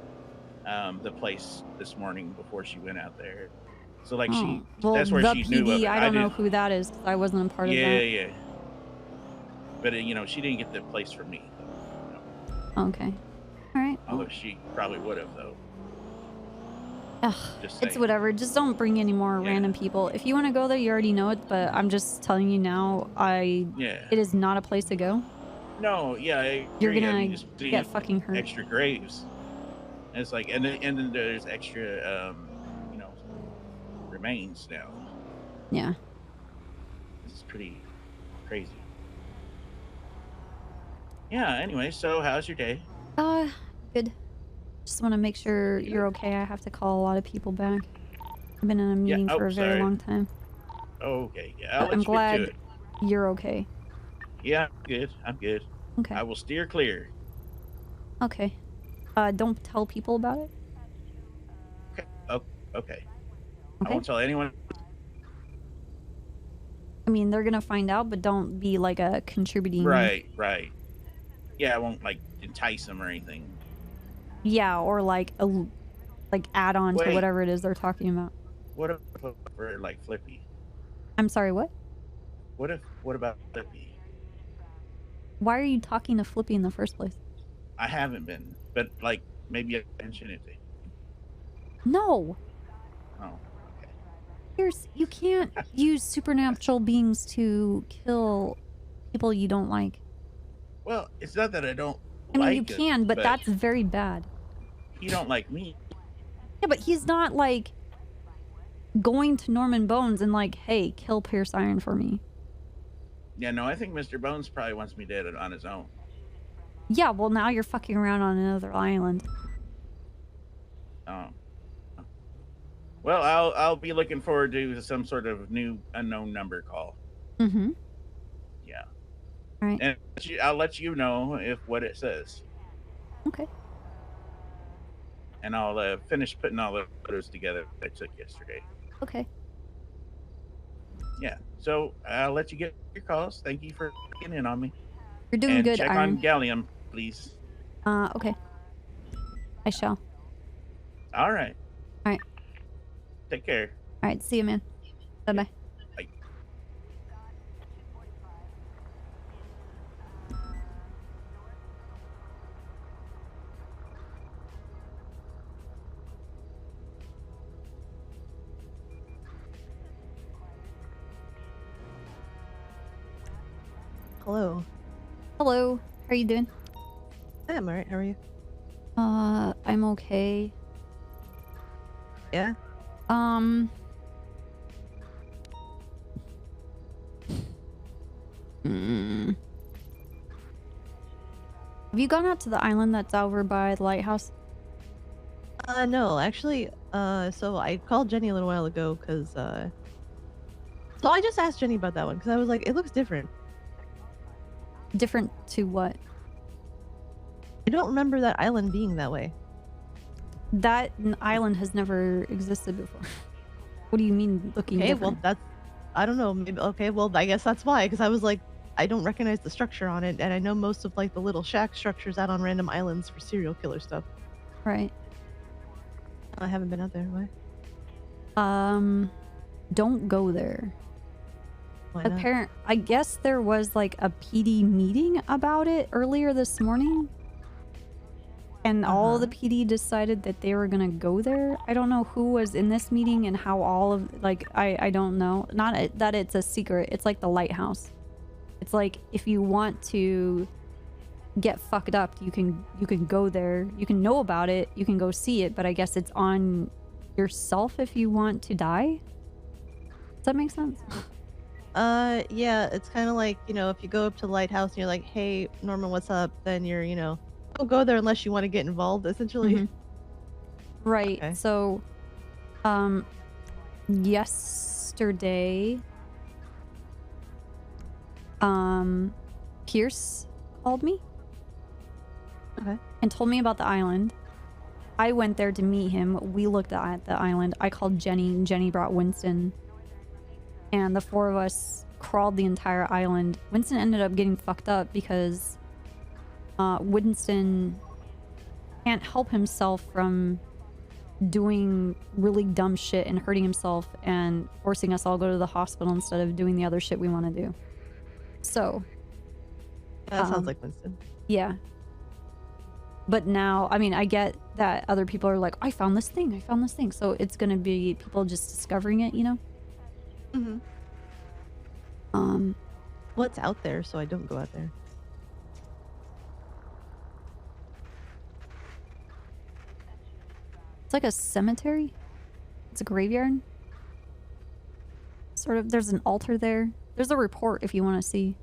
Speaker 4: the place this morning before she went out there. So like
Speaker 1: Oh, well,
Speaker 4: that's where
Speaker 1: the
Speaker 4: she
Speaker 1: PD,
Speaker 4: knew of it.
Speaker 1: I don't know
Speaker 4: didn't-
Speaker 1: who that is because I wasn't a part of
Speaker 4: Yeah,
Speaker 1: that.
Speaker 4: yeah. But she didn't get the place from me.
Speaker 1: Okay. All right. well,
Speaker 4: Although she probably would have though.
Speaker 1: Ugh,
Speaker 4: Just
Speaker 1: it's
Speaker 4: saying.
Speaker 1: whatever. Just don't bring any more random people. If you want to go there, you already know it. But I'm just telling you now,
Speaker 4: Yeah.
Speaker 1: it is not a place to go.
Speaker 4: No, yeah, I
Speaker 1: You're
Speaker 4: agree. I
Speaker 1: gonna
Speaker 4: mean, just putting
Speaker 1: get fucking hurt.
Speaker 4: extra graves. And it's like, and then there's extra, remains now.
Speaker 1: Yeah.
Speaker 4: This is pretty crazy. Yeah. Anyway, so how's your day?
Speaker 1: Good. Just want to make sure you're okay. I have to call a lot of people back. I've been in a meeting for a very
Speaker 4: sorry.
Speaker 1: long time.
Speaker 4: Oh, okay. Yeah, I'll
Speaker 1: But
Speaker 4: let
Speaker 1: I'm
Speaker 4: you get
Speaker 1: glad
Speaker 4: to it.
Speaker 1: you're okay.
Speaker 4: Yeah, I'm good. I'm good.
Speaker 1: Okay.
Speaker 4: I will steer clear.
Speaker 1: Okay. Don't tell people about it.
Speaker 4: Okay. Oh, okay. I
Speaker 1: Okay.
Speaker 4: won't tell anyone.
Speaker 1: I mean, they're gonna find out, but don't be like a contributing.
Speaker 4: Right. Yeah, I won't like entice them or anything.
Speaker 1: Yeah, or like add on to
Speaker 4: Wait.
Speaker 1: whatever it is they're talking about.
Speaker 4: What if we're like Flippy?
Speaker 1: I'm sorry, what?
Speaker 4: What about Flippy?
Speaker 1: Why are you talking to Flippy in the first place?
Speaker 4: I haven't been, but like maybe I mention it.
Speaker 1: No.
Speaker 4: Oh.
Speaker 1: You can't use supernatural beings to kill people you don't like.
Speaker 4: Well, it's not that I don't.
Speaker 1: I mean,
Speaker 4: like
Speaker 1: you
Speaker 4: it,
Speaker 1: can, but that's very bad.
Speaker 4: You don't like me.
Speaker 1: Yeah, but he's not like going to Norman Bones and like, hey, kill Pierce Iron for me.
Speaker 4: Yeah, no, I think Mr. Bones probably wants me dead on his own.
Speaker 1: Yeah, well, now you're fucking around on another island.
Speaker 4: Oh. Well, I'll be looking forward to some sort of new unknown number call.
Speaker 1: Mm-hmm.
Speaker 4: Yeah.
Speaker 1: All right.
Speaker 4: And I'll let you know what it says.
Speaker 1: Okay.
Speaker 4: And I'll finish putting all the photos together that I took yesterday.
Speaker 1: Okay.
Speaker 4: Yeah. So I'll let you get your calls. Thank you for getting in on me.
Speaker 1: You're doing
Speaker 4: and
Speaker 1: good,
Speaker 4: check
Speaker 1: Iron.
Speaker 4: on Gallium, please.
Speaker 1: Okay. I shall.
Speaker 4: All right.
Speaker 1: All right.
Speaker 4: Take care.
Speaker 1: All right. See you, man. Bye-bye.
Speaker 4: Bye.
Speaker 17: Hello.
Speaker 1: Hello. How are you doing?
Speaker 17: I'm alright. How are you?
Speaker 1: I'm okay.
Speaker 17: Yeah.
Speaker 1: Have you gone out to the island that's over by the lighthouse?
Speaker 17: No, actually, so I called Jenny a little while ago because, so I just asked Jenny about that one because I was like, it looks different.
Speaker 1: Different to what?
Speaker 17: I don't remember that island being that way.
Speaker 1: That island has never existed before. What do you mean looking
Speaker 17: Okay,
Speaker 1: different?
Speaker 17: well, that's, I don't know. Maybe, okay, well, I guess that's why, because I was like, I don't recognize the structure on it, and I know most of like the little shack structures out on random islands for serial killer stuff.
Speaker 1: Right.
Speaker 17: I haven't been out there. Why?
Speaker 1: Don't go there.
Speaker 17: Why not?
Speaker 1: I guess there was like a PD meeting about it earlier this morning. And all the PD decided that they were gonna go there. I don't know who was in this meeting and how all of, like, I don't know. Not that it's a secret. It's like the lighthouse. It's like if you want to get fucked up, you can go there. You can know about it. You can go see it. But I guess it's on yourself if you want to die. Does that make sense?
Speaker 17: Yeah, it's kind of like, you know, if you go up to the lighthouse and you're like, hey, Norman, what's up? Then you're, you know, don't go there unless you want to get involved, essentially.
Speaker 1: Right.
Speaker 17: Okay.
Speaker 1: So, yesterday, Pierce called me.
Speaker 17: Okay.
Speaker 1: And told me about the island. I went there to meet him. We looked at the island. I called Jenny. Jenny brought Winston. And the four of us crawled the entire island. Winston ended up getting fucked up because Winston can't help himself from doing really dumb shit and hurting himself and forcing us all go to the hospital instead of doing the other shit we want to do. So
Speaker 17: That sounds like Winston.
Speaker 1: yeah. But now, I mean, I get that other people are like, I found this thing. So it's gonna be people just discovering it, you know?
Speaker 17: Mm-hmm. What's out there so I don't go out there?
Speaker 1: It's like a cemetery. It's a graveyard. Sort of. There's an altar there. There's a report if you want to see.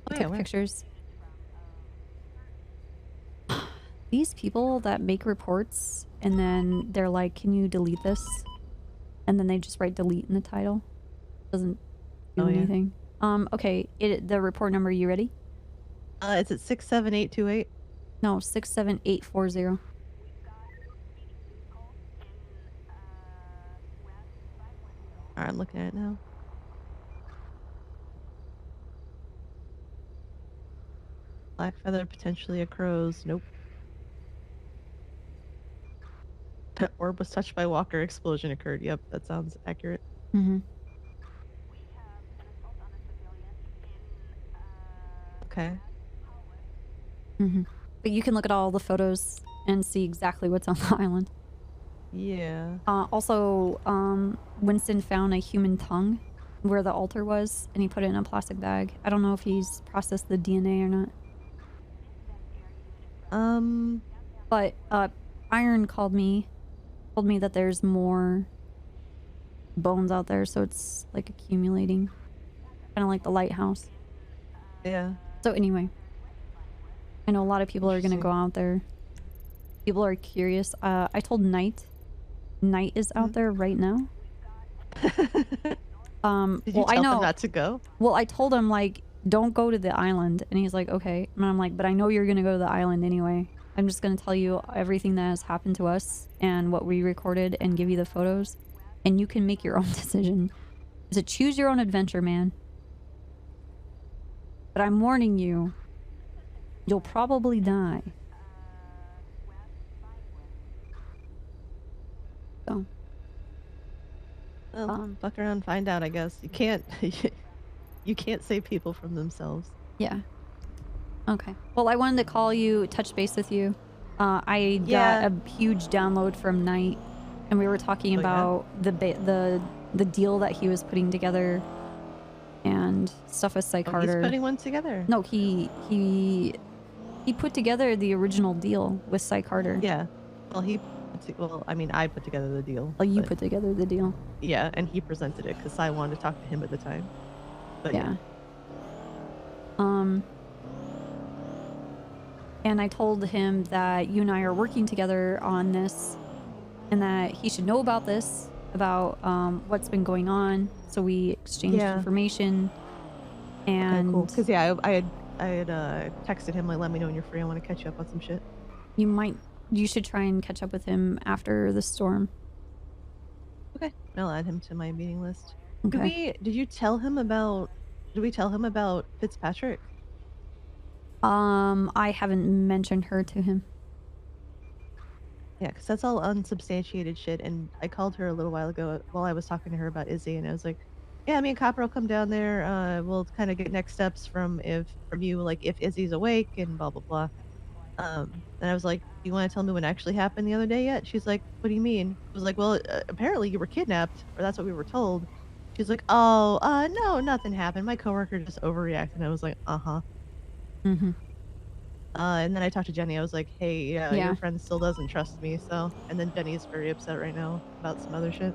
Speaker 1: I took pictures. These people that make reports and then they're like, can you delete this? And then they just write delete in the title. Doesn't do anything. Okay, the report number, you ready?
Speaker 17: Is it 67828?
Speaker 1: No, 67840.
Speaker 17: Alright, I'm looking at it now. Black feather, potentially a crow's. Nope. Orb was touched by Walker. Explosion occurred. Yep, that sounds accurate.
Speaker 1: Mm-hmm.
Speaker 17: Okay.
Speaker 1: Mm-hmm. But you can look at all the photos and see exactly what's on the island.
Speaker 17: Yeah.
Speaker 1: Also, Winston found a human tongue where the altar was, and he put it in a plastic bag. I don't know if he's processed the DNA or not. But Iron told me that there's more bones out there, so it's like accumulating, kind of like the lighthouse.
Speaker 17: Yeah.
Speaker 1: So anyway, I know a lot of people are gonna go out there. People are curious. I told Knight is out there right now.
Speaker 17: Did you
Speaker 1: well,
Speaker 17: tell
Speaker 1: I know
Speaker 17: him not to go?
Speaker 1: Well, I told him like, don't go to the island, and he's like, okay. And I'm like, but I know you're gonna go to the island anyway. I'm just gonna tell you everything that has happened to us and what we recorded and give you the photos, and you can make your own decision. It's a choose your own adventure, man. But I'm warning you, you'll probably die. So.
Speaker 17: Well, fuck around, find out. I guess you can't. You can't save people from themselves.
Speaker 1: Yeah. Okay. Well, I wanted to call you, touch base with you. I got a huge download from Knight, and we were talking about the deal that he was putting together, and stuff with Psych Harder.
Speaker 17: He's putting one together.
Speaker 1: No, he put together the original deal with Psych Harder.
Speaker 17: Yeah. Well, I mean, I put together the deal.
Speaker 1: Oh, you put together the deal.
Speaker 17: Yeah, and he presented it because I wanted to talk to him at the time. But
Speaker 1: yeah. And I told him that you and I are working together on this, and that he should know about this, about what's been going on. So we exchanged information. And
Speaker 17: okay, cool. Because I had texted him like, let me know when you're free. I want to catch you up on some shit.
Speaker 1: You should try and catch up with him after the storm.
Speaker 17: Okay, I'll add him to my meeting list.
Speaker 1: Okay.
Speaker 17: Did we tell him about Fitzpatrick?
Speaker 1: I haven't mentioned her to him.
Speaker 17: Yeah, because that's all unsubstantiated shit. And I called her a little while ago while I was talking to her about Izzy, and I was like, yeah, me and Copper will come down there. We'll kind of get next steps from you, like if Izzy's awake and blah, blah, blah. And I was like, do you want to tell me what actually happened the other day yet? She's like, what do you mean? I was like, well, apparently you were kidnapped, or that's what we were told. She's like, oh, no, nothing happened. My coworker just overreacted. And I was like, uh-huh.
Speaker 1: Mm-hmm.
Speaker 17: And then I talked to Jenny. I was like, hey,
Speaker 1: Yeah.
Speaker 17: your friend still doesn't trust me, so. And then Jenny's very upset right now about some other shit.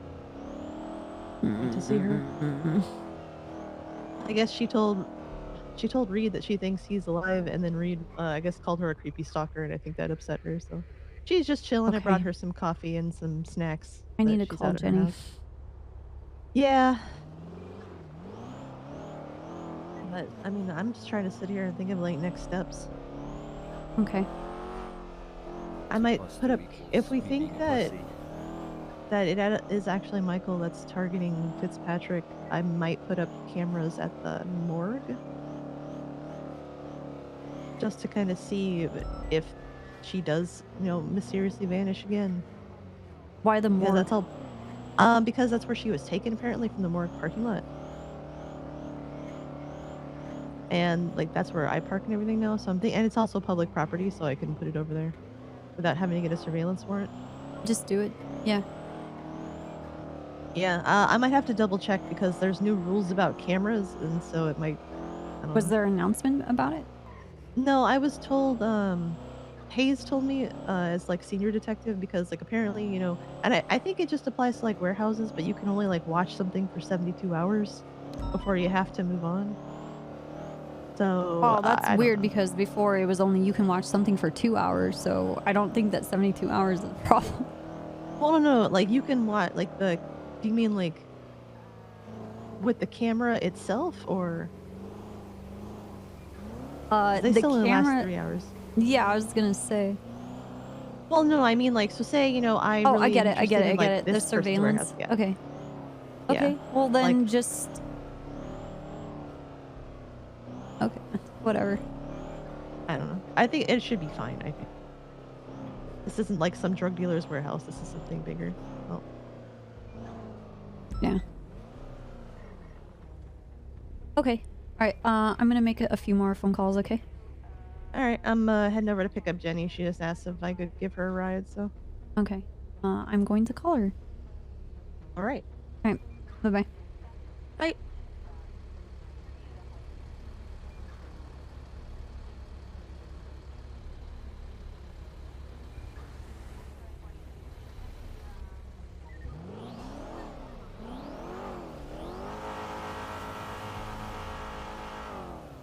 Speaker 17: To see her. I guess she told Reed that she thinks he's alive, and then Reed, I guess, called her a creepy stalker, and I think that upset her, so. She's just chilling. I brought her some coffee and some snacks.
Speaker 1: I need
Speaker 17: that
Speaker 1: to
Speaker 17: she's
Speaker 1: call
Speaker 17: out at her
Speaker 1: Jenny.
Speaker 17: house. Yeah. But, I mean, I'm just trying to sit here and think of, like, next steps.
Speaker 1: Okay.
Speaker 17: I might put up, if we think that, that it is actually Michael that's targeting Fitzpatrick, I might put up cameras at the morgue. Just to kind of see if she does, mysteriously vanish again.
Speaker 1: Why the morgue?
Speaker 17: Because that's all. Because that's where she was taken apparently, from the morgue parking lot. And like that's where I park and everything now. So I'm thinking, and it's also public property, so I can put it over there without having to get a surveillance warrant.
Speaker 1: Just do it. Yeah.
Speaker 17: Yeah, I might have to double check because there's new rules about cameras, and so it might. I don't
Speaker 1: Was
Speaker 17: know.
Speaker 1: there an announcement about it?
Speaker 17: No, I was told. Hayes told me as like senior detective, because like apparently and I think it just applies to like warehouses, but you can only like watch something for 72 hours before you have to move on. So
Speaker 1: Oh, that's
Speaker 17: I don't
Speaker 1: weird
Speaker 17: know.
Speaker 1: because before it was only you can watch something for 2 hours, so I don't think that 72 hours is a problem.
Speaker 17: Well, no, like you can watch like the. Do you mean like with the camera itself, or? They
Speaker 1: The
Speaker 17: still only last
Speaker 1: camera.
Speaker 17: 3 hours.
Speaker 1: Yeah, I was gonna say.
Speaker 17: Well, no, I mean like so. Say I.
Speaker 1: Oh,
Speaker 17: really
Speaker 1: I get it. I get it.
Speaker 17: interested
Speaker 1: I
Speaker 17: in,
Speaker 1: get
Speaker 17: like,
Speaker 1: it. The
Speaker 17: this person's
Speaker 1: surveillance.
Speaker 17: warehouse, yeah.
Speaker 1: Okay.
Speaker 17: Yeah.
Speaker 1: Okay. Well, then
Speaker 17: Like-
Speaker 1: just. Okay. Whatever.
Speaker 17: I don't know. I think it should be fine. I think this isn't like some drug dealer's warehouse. This is something bigger. Oh.
Speaker 1: Yeah. Okay. All right. I'm gonna make a few more phone calls. Okay.
Speaker 17: All right. I'm heading over to pick up Jenny. She just asked if I could give her a ride. So.
Speaker 1: Okay. I'm going to call her.
Speaker 17: All right.
Speaker 1: All right. Bye bye.
Speaker 17: Bye.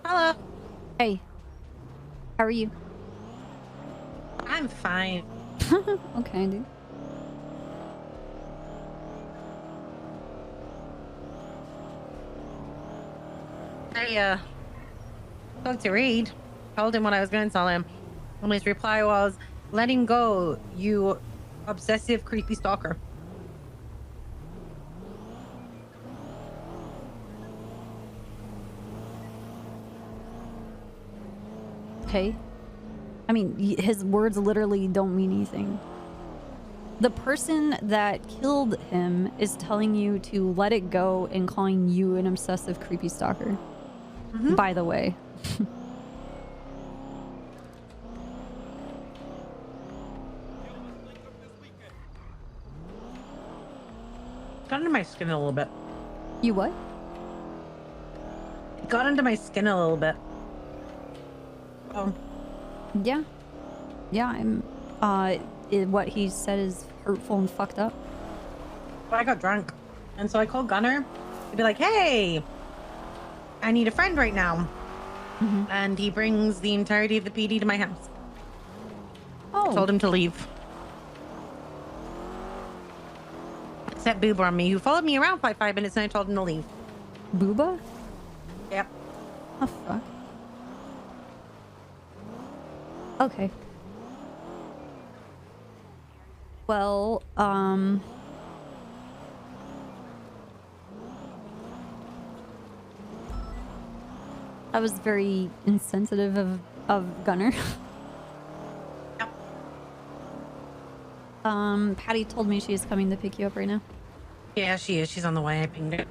Speaker 18: Hello.
Speaker 1: Hey. How are you?
Speaker 18: I'm fine.
Speaker 1: Okay, dude.
Speaker 18: I spoke to Reed. Told him what I was going to tell him. And his reply was, "Let him go, you obsessive, creepy stalker."
Speaker 1: Okay. I mean, his words literally don't mean anything. The person that killed him is telling you to let it go and calling you an obsessive, creepy stalker. By the way.
Speaker 18: Got under my skin a little bit.
Speaker 1: You what?
Speaker 18: It got under my skin a little bit. Oh.
Speaker 1: Yeah. Yeah, I'm what he said is hurtful and fucked up.
Speaker 18: But I got drunk. And so I called Gunner to be like, "Hey, I need a friend right now." And he brings the entirety of the PD to my house.
Speaker 1: Oh.
Speaker 18: Told him to leave. Set Booba on me, who followed me around for 5 minutes, and I told him to leave.
Speaker 1: Booba?
Speaker 18: Yep.
Speaker 1: Oh, fuck. Okay. Well, that was very insensitive of Gunner. Patty told me she's coming to pick you up right now.
Speaker 18: Yeah, she is. She's on the way. I pinged her.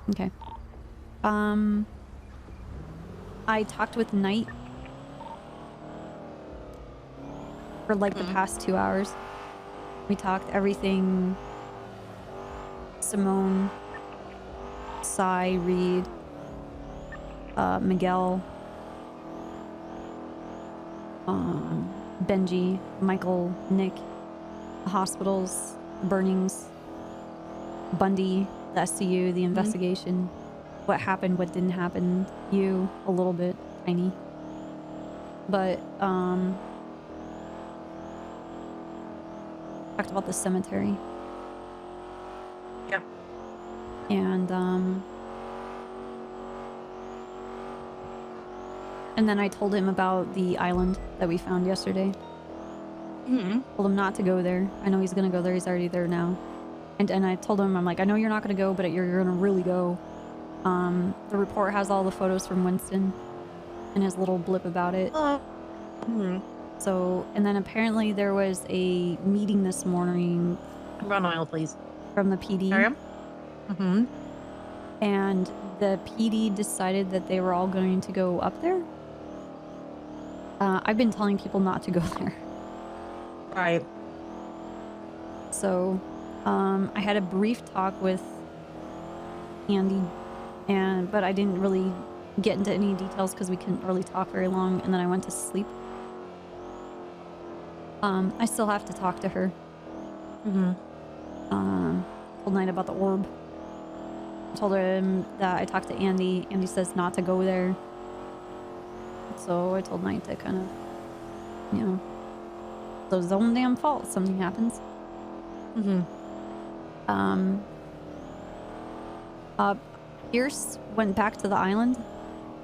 Speaker 1: Okay. I talked with Knight for like the past 2 hours. We talked everything. Simone, Sai, Reed, Miguel, Benji, Michael, Nick, the hospitals, burnings, Bundy, the SCU, the investigation, what happened, what didn't happen, you, a little bit, tiny. But, talked about the cemetery.
Speaker 18: Yeah.
Speaker 1: And then I told him about the island that we found yesterday. Told him not to go there. I know he's gonna go there. He's already there now. And I told him, I'm like, I know you're not gonna go, but you're gonna really go. The report has all the photos from Winston and his little blip about it. So, and then apparently there was a meeting this morning.
Speaker 18: Run aisle, please.
Speaker 1: From the PD. And the PD decided that they were all going to go up there. I've been telling people not to go there.
Speaker 18: Right.
Speaker 1: So, I had a brief talk with Andy, but I didn't really get into any details because we couldn't really talk very long, and then I went to sleep. I still have to talk to her. Whole night about the orb. I told him that I talked to Andy. Andy says not to go there. So I told Knight to kind of, you know, it's his own damn fault. Something happens. Pierce went back to the island.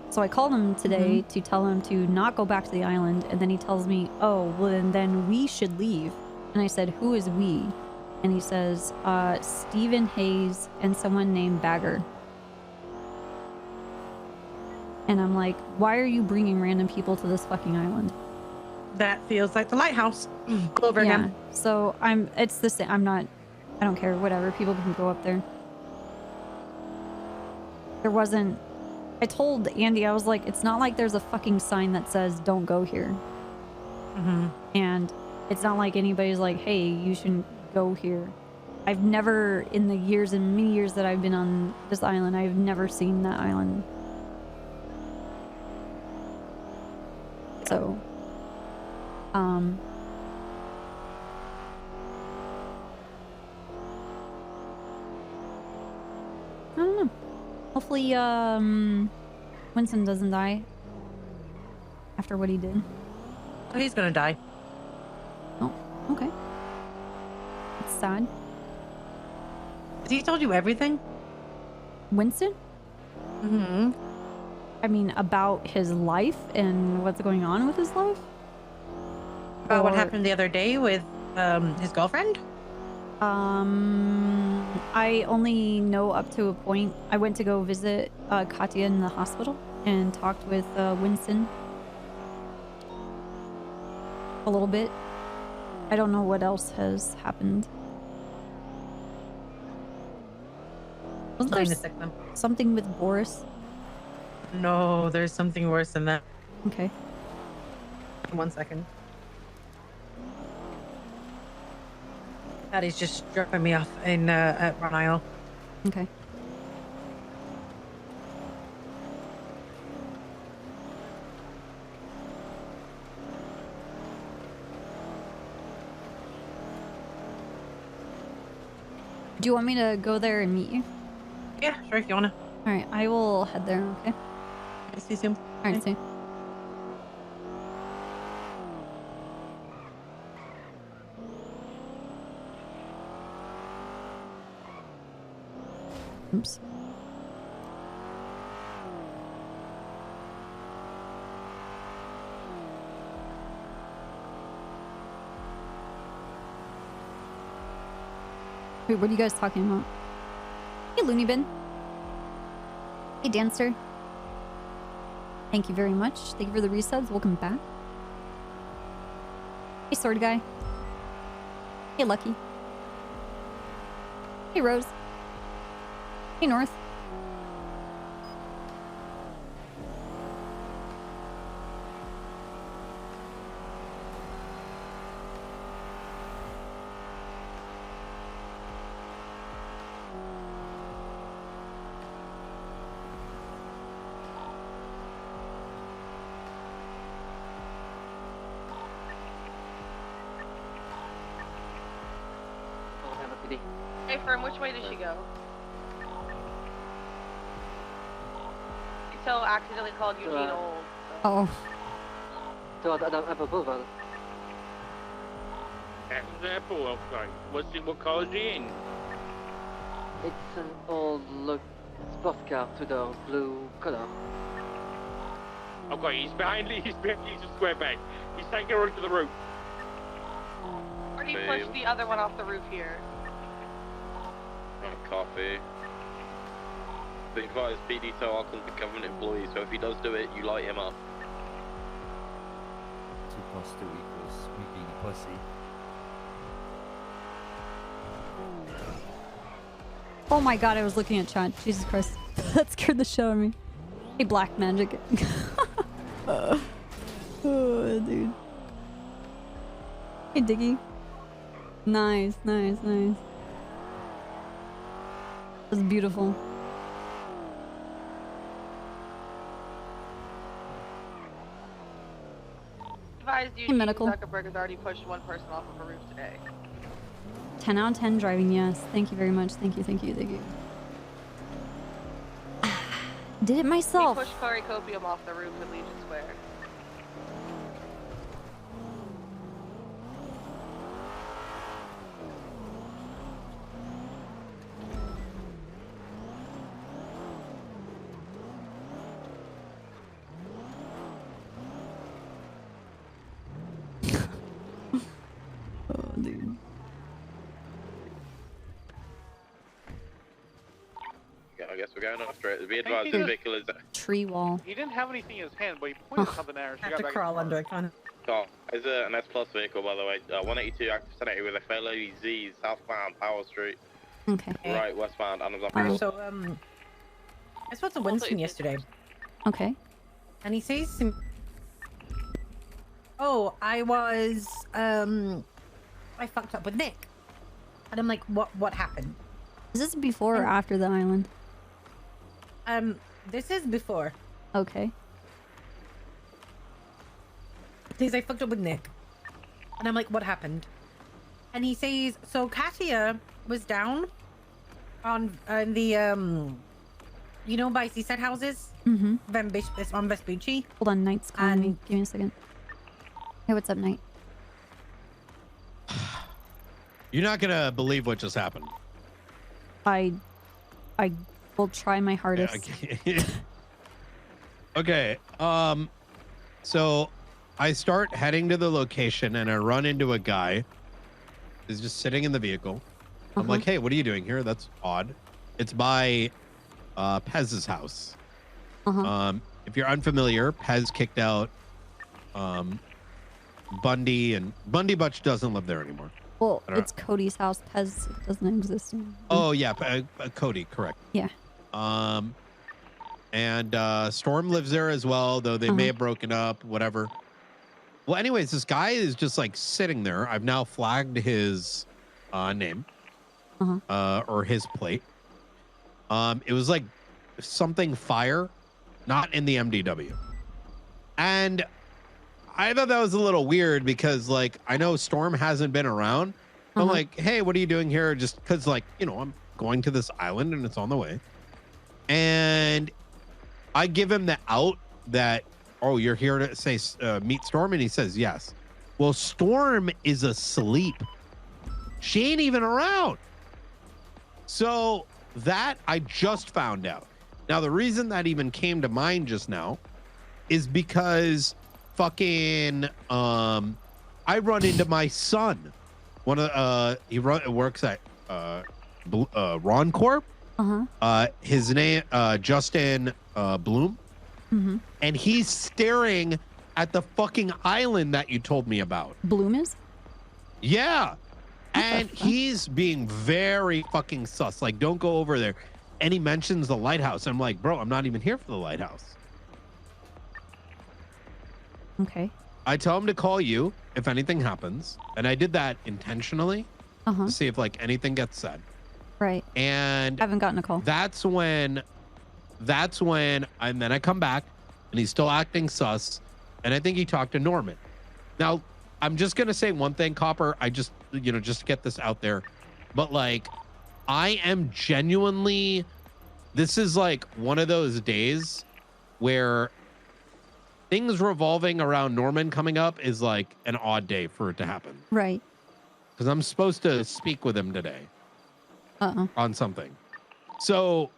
Speaker 1: So I called him today to tell him to not go back to the island. And then he tells me, oh, well, then we should leave. And I said, who is we? And he says, Stephen Hayes and someone named Bagger. And I'm like, why are you bringing random people to this fucking island?
Speaker 18: That feels like the lighthouse. Go over again.
Speaker 1: So it's the same. I don't care. Whatever. People can go up there. There wasn't, I told Andy, I was like, it's not like there's a fucking sign that says don't go here. And it's not like anybody's like, hey, you shouldn't go here. I've never, in the years and many years that I've been on this island, I've never seen that island. So, I don't know. Hopefully, Winston doesn't die after what he did.
Speaker 18: Oh, he's gonna die.
Speaker 1: Oh, okay. It's sad.
Speaker 18: Has he told you everything?
Speaker 1: Winston? I mean, about his life and what's going on with his life?
Speaker 18: About what happened the other day with his girlfriend?
Speaker 1: I only know up to a point. I went to go visit Katya in the hospital and talked with Winston a little bit. I don't know what else has happened. Wasn't there something with Boris?
Speaker 18: No, there's something worse than that.
Speaker 1: Okay.
Speaker 18: 1 second. Daddy's just dropping me off in at Run Isle.
Speaker 1: Okay. Do you want me to go there and meet you?
Speaker 18: Yeah, sure, if you wanna.
Speaker 1: Alright, I will head there, okay?
Speaker 18: See you soon.
Speaker 1: Alright, see you. Oops. Wait, what are you guys talking about? Hey, Looney Bin. Hey, Dancer. Thank you very much. Thank you for the resubs. Welcome back. Hey, Sword Guy. Hey, Lucky. Hey, Rose. Hey, North.
Speaker 6: Hey, Fern, which way does she go? So accidentally called Eugene old.
Speaker 1: Oh.
Speaker 15: So Apple Boulevard.
Speaker 14: Apple, okay. What car is he in?
Speaker 15: It's an old look sport car to the blue color.
Speaker 14: Okay, he's behind. He's a square back. He's taking her onto the roof.
Speaker 6: He pushed the other one off the roof here.
Speaker 20: Coffee. The advised PD so I'll come to government employee, so if he does do it, you light him up.
Speaker 8: 2 plus 2 equals me being a pussy.
Speaker 1: Oh my god, I was looking at chat. Jesus Christ. That scared the shit out of me. Hey, black magic. Oh, dude. Hey, Diggy. Nice, nice, nice. That's beautiful.
Speaker 6: Advised you,
Speaker 1: Hey, medical.
Speaker 6: Zuckerberg has already pushed one person off of a roof today.
Speaker 1: 10 out of 10 driving, yes. Thank you very much. Thank you, thank you, thank you. Did it myself.
Speaker 6: He pushed Corey Copium off the roof at Legion Square.
Speaker 1: Oh, dude.
Speaker 20: I guess we're going after it. The advised the vehicle is...
Speaker 1: Tree wall.
Speaker 22: He didn't have anything in his hand, but he pointed something at her. She
Speaker 18: I have
Speaker 22: got
Speaker 18: to
Speaker 22: back
Speaker 18: crawl under it, kind of.
Speaker 20: Oh, is an S plus vehicle, by the way. 182 active Senator with a fellow Z southbound Powell Street.
Speaker 1: Okay.
Speaker 20: Right, westbound Amazon.
Speaker 18: So, I spoke to Winston yesterday.
Speaker 1: Okay.
Speaker 18: And he says to me, oh, I fucked up with Nick. And I'm like, what happened?
Speaker 1: Is this before or after the island?
Speaker 18: This is before.
Speaker 1: Okay.
Speaker 18: He says I fucked up with Nick. And I'm like, what happened? And he says, so Katia was down on the, you know, by Seaside Houses?
Speaker 1: Mm-hmm.
Speaker 18: On Vespucci.
Speaker 1: Hold on, Knight's calling me. Give me a second. Hey, what's up, Knight?
Speaker 5: You're not gonna believe what just happened.
Speaker 1: I will try my hardest.
Speaker 5: Okay. So I start heading to the location and I run into a guy who's just sitting in the vehicle. I'm like, hey, what are you doing here? That's odd. It's by Pez's house. If you're unfamiliar, Pez kicked out Bundy, and Bundy Butch doesn't live there anymore.
Speaker 1: Well, it's Cody's house. Pez doesn't exist anymore.
Speaker 5: Oh yeah, Cody, correct.
Speaker 1: Yeah.
Speaker 5: And Storm lives there as well, though they may have broken up, whatever. Well, anyways, this guy is just like sitting there. I've now flagged his name or his plate. It was like something fire, not in the MDW. And I thought that was a little weird because, like, I know Storm hasn't been around. I'm like, hey, what are you doing here? Just because, like, you know, I'm going to this island and it's on the way. And I give him the out that, oh, you're here to say meet Storm, and he says yes. Well, Storm is asleep. She ain't even around. So that I just found out. Now, the reason that even came to mind just now is because fucking I run into my son. One of he works at Ron Corp. His name Justin Bloom. And he's staring at the fucking island that you told me about.
Speaker 1: Bloom is?
Speaker 5: Yeah. And he's being very fucking sus. Like, don't go over there. And he mentions the lighthouse. I'm like, bro, I'm not even here for the lighthouse.
Speaker 1: Okay.
Speaker 5: I tell him to call you if anything happens. And I did that intentionally to see if like anything gets said.
Speaker 1: Right.
Speaker 5: And
Speaker 1: I haven't gotten a call.
Speaker 5: That's when and then I come back and he's still acting sus. And I think he talked to Norman. Now, I'm just going to say one thing, Copper. I just, you know, just to get this out there. But like, I am genuinely, this is like one of those days where things revolving around Norman coming up is like an odd day for it to happen.
Speaker 1: Right.
Speaker 5: Because I'm supposed to speak with him today on something. So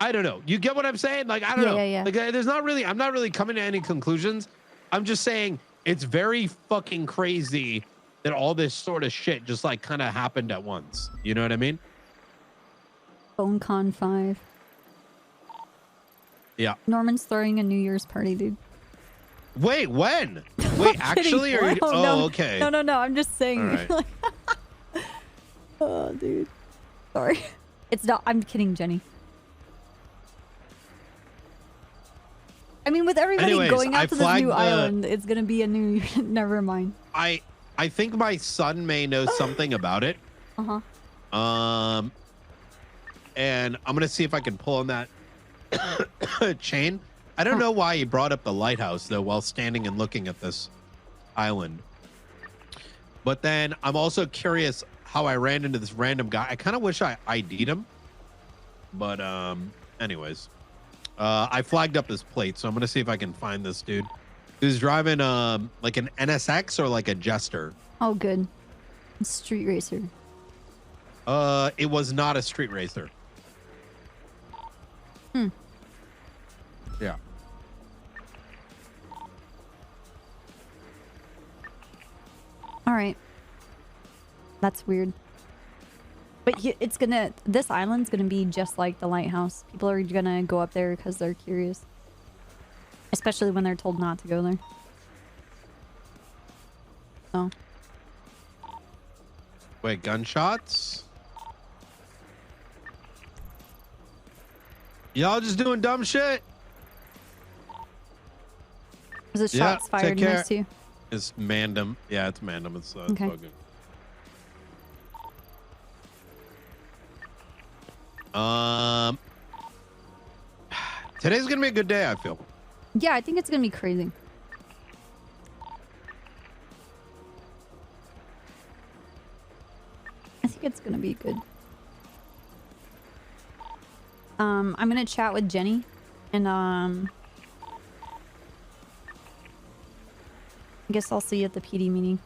Speaker 5: I don't know. You get what I'm saying? Like, I don't know.
Speaker 1: Yeah.
Speaker 5: Like, I'm not really coming to any conclusions. I'm just saying it's very fucking crazy
Speaker 7: that all this sort of shit just like kind of happened at once. You know what I mean?
Speaker 1: PhoneCon 5.
Speaker 7: Yeah.
Speaker 1: Norman's throwing a New Year's party, dude.
Speaker 7: Wait, when? Wait, actually, or
Speaker 1: no,
Speaker 7: okay.
Speaker 1: No, I'm just saying.
Speaker 7: All right.
Speaker 1: Oh, dude. Sorry. It's not. I'm kidding, Jenny. I mean, with everybody
Speaker 7: Anyways,
Speaker 1: going
Speaker 7: I
Speaker 1: out to this
Speaker 7: flagged
Speaker 1: new
Speaker 7: the-
Speaker 1: island, it's gonna be a new. Never mind.
Speaker 7: I think my son may know something about it. And I'm gonna see if I can pull on that chain. I don't know why he brought up the lighthouse though while standing and looking at this island. But then I'm also curious how I ran into this random guy. I kind of wish I ID'd him. But anyways. I flagged up his plate, so I'm gonna see if I can find this dude. Who's driving like an NSX or like a Jester.
Speaker 1: Oh, good. Street racer.
Speaker 7: It was not a street racer. Yeah.
Speaker 1: All right. That's weird. But this island's gonna be just like the lighthouse. People are gonna go up there because they're curious. Especially when they're told not to go there. So.
Speaker 7: Wait, gunshots? Y'all just doing dumb shit?
Speaker 1: Was it shots fired in this too?
Speaker 7: It's Mandem. Yeah, it's Mandem. It's
Speaker 1: Okay.
Speaker 7: all good. Today's gonna be a good day, I feel.
Speaker 1: Yeah, I think it's gonna be crazy. I think it's gonna be good. I'm gonna chat with Jenny and I guess I'll see you at the PD meeting.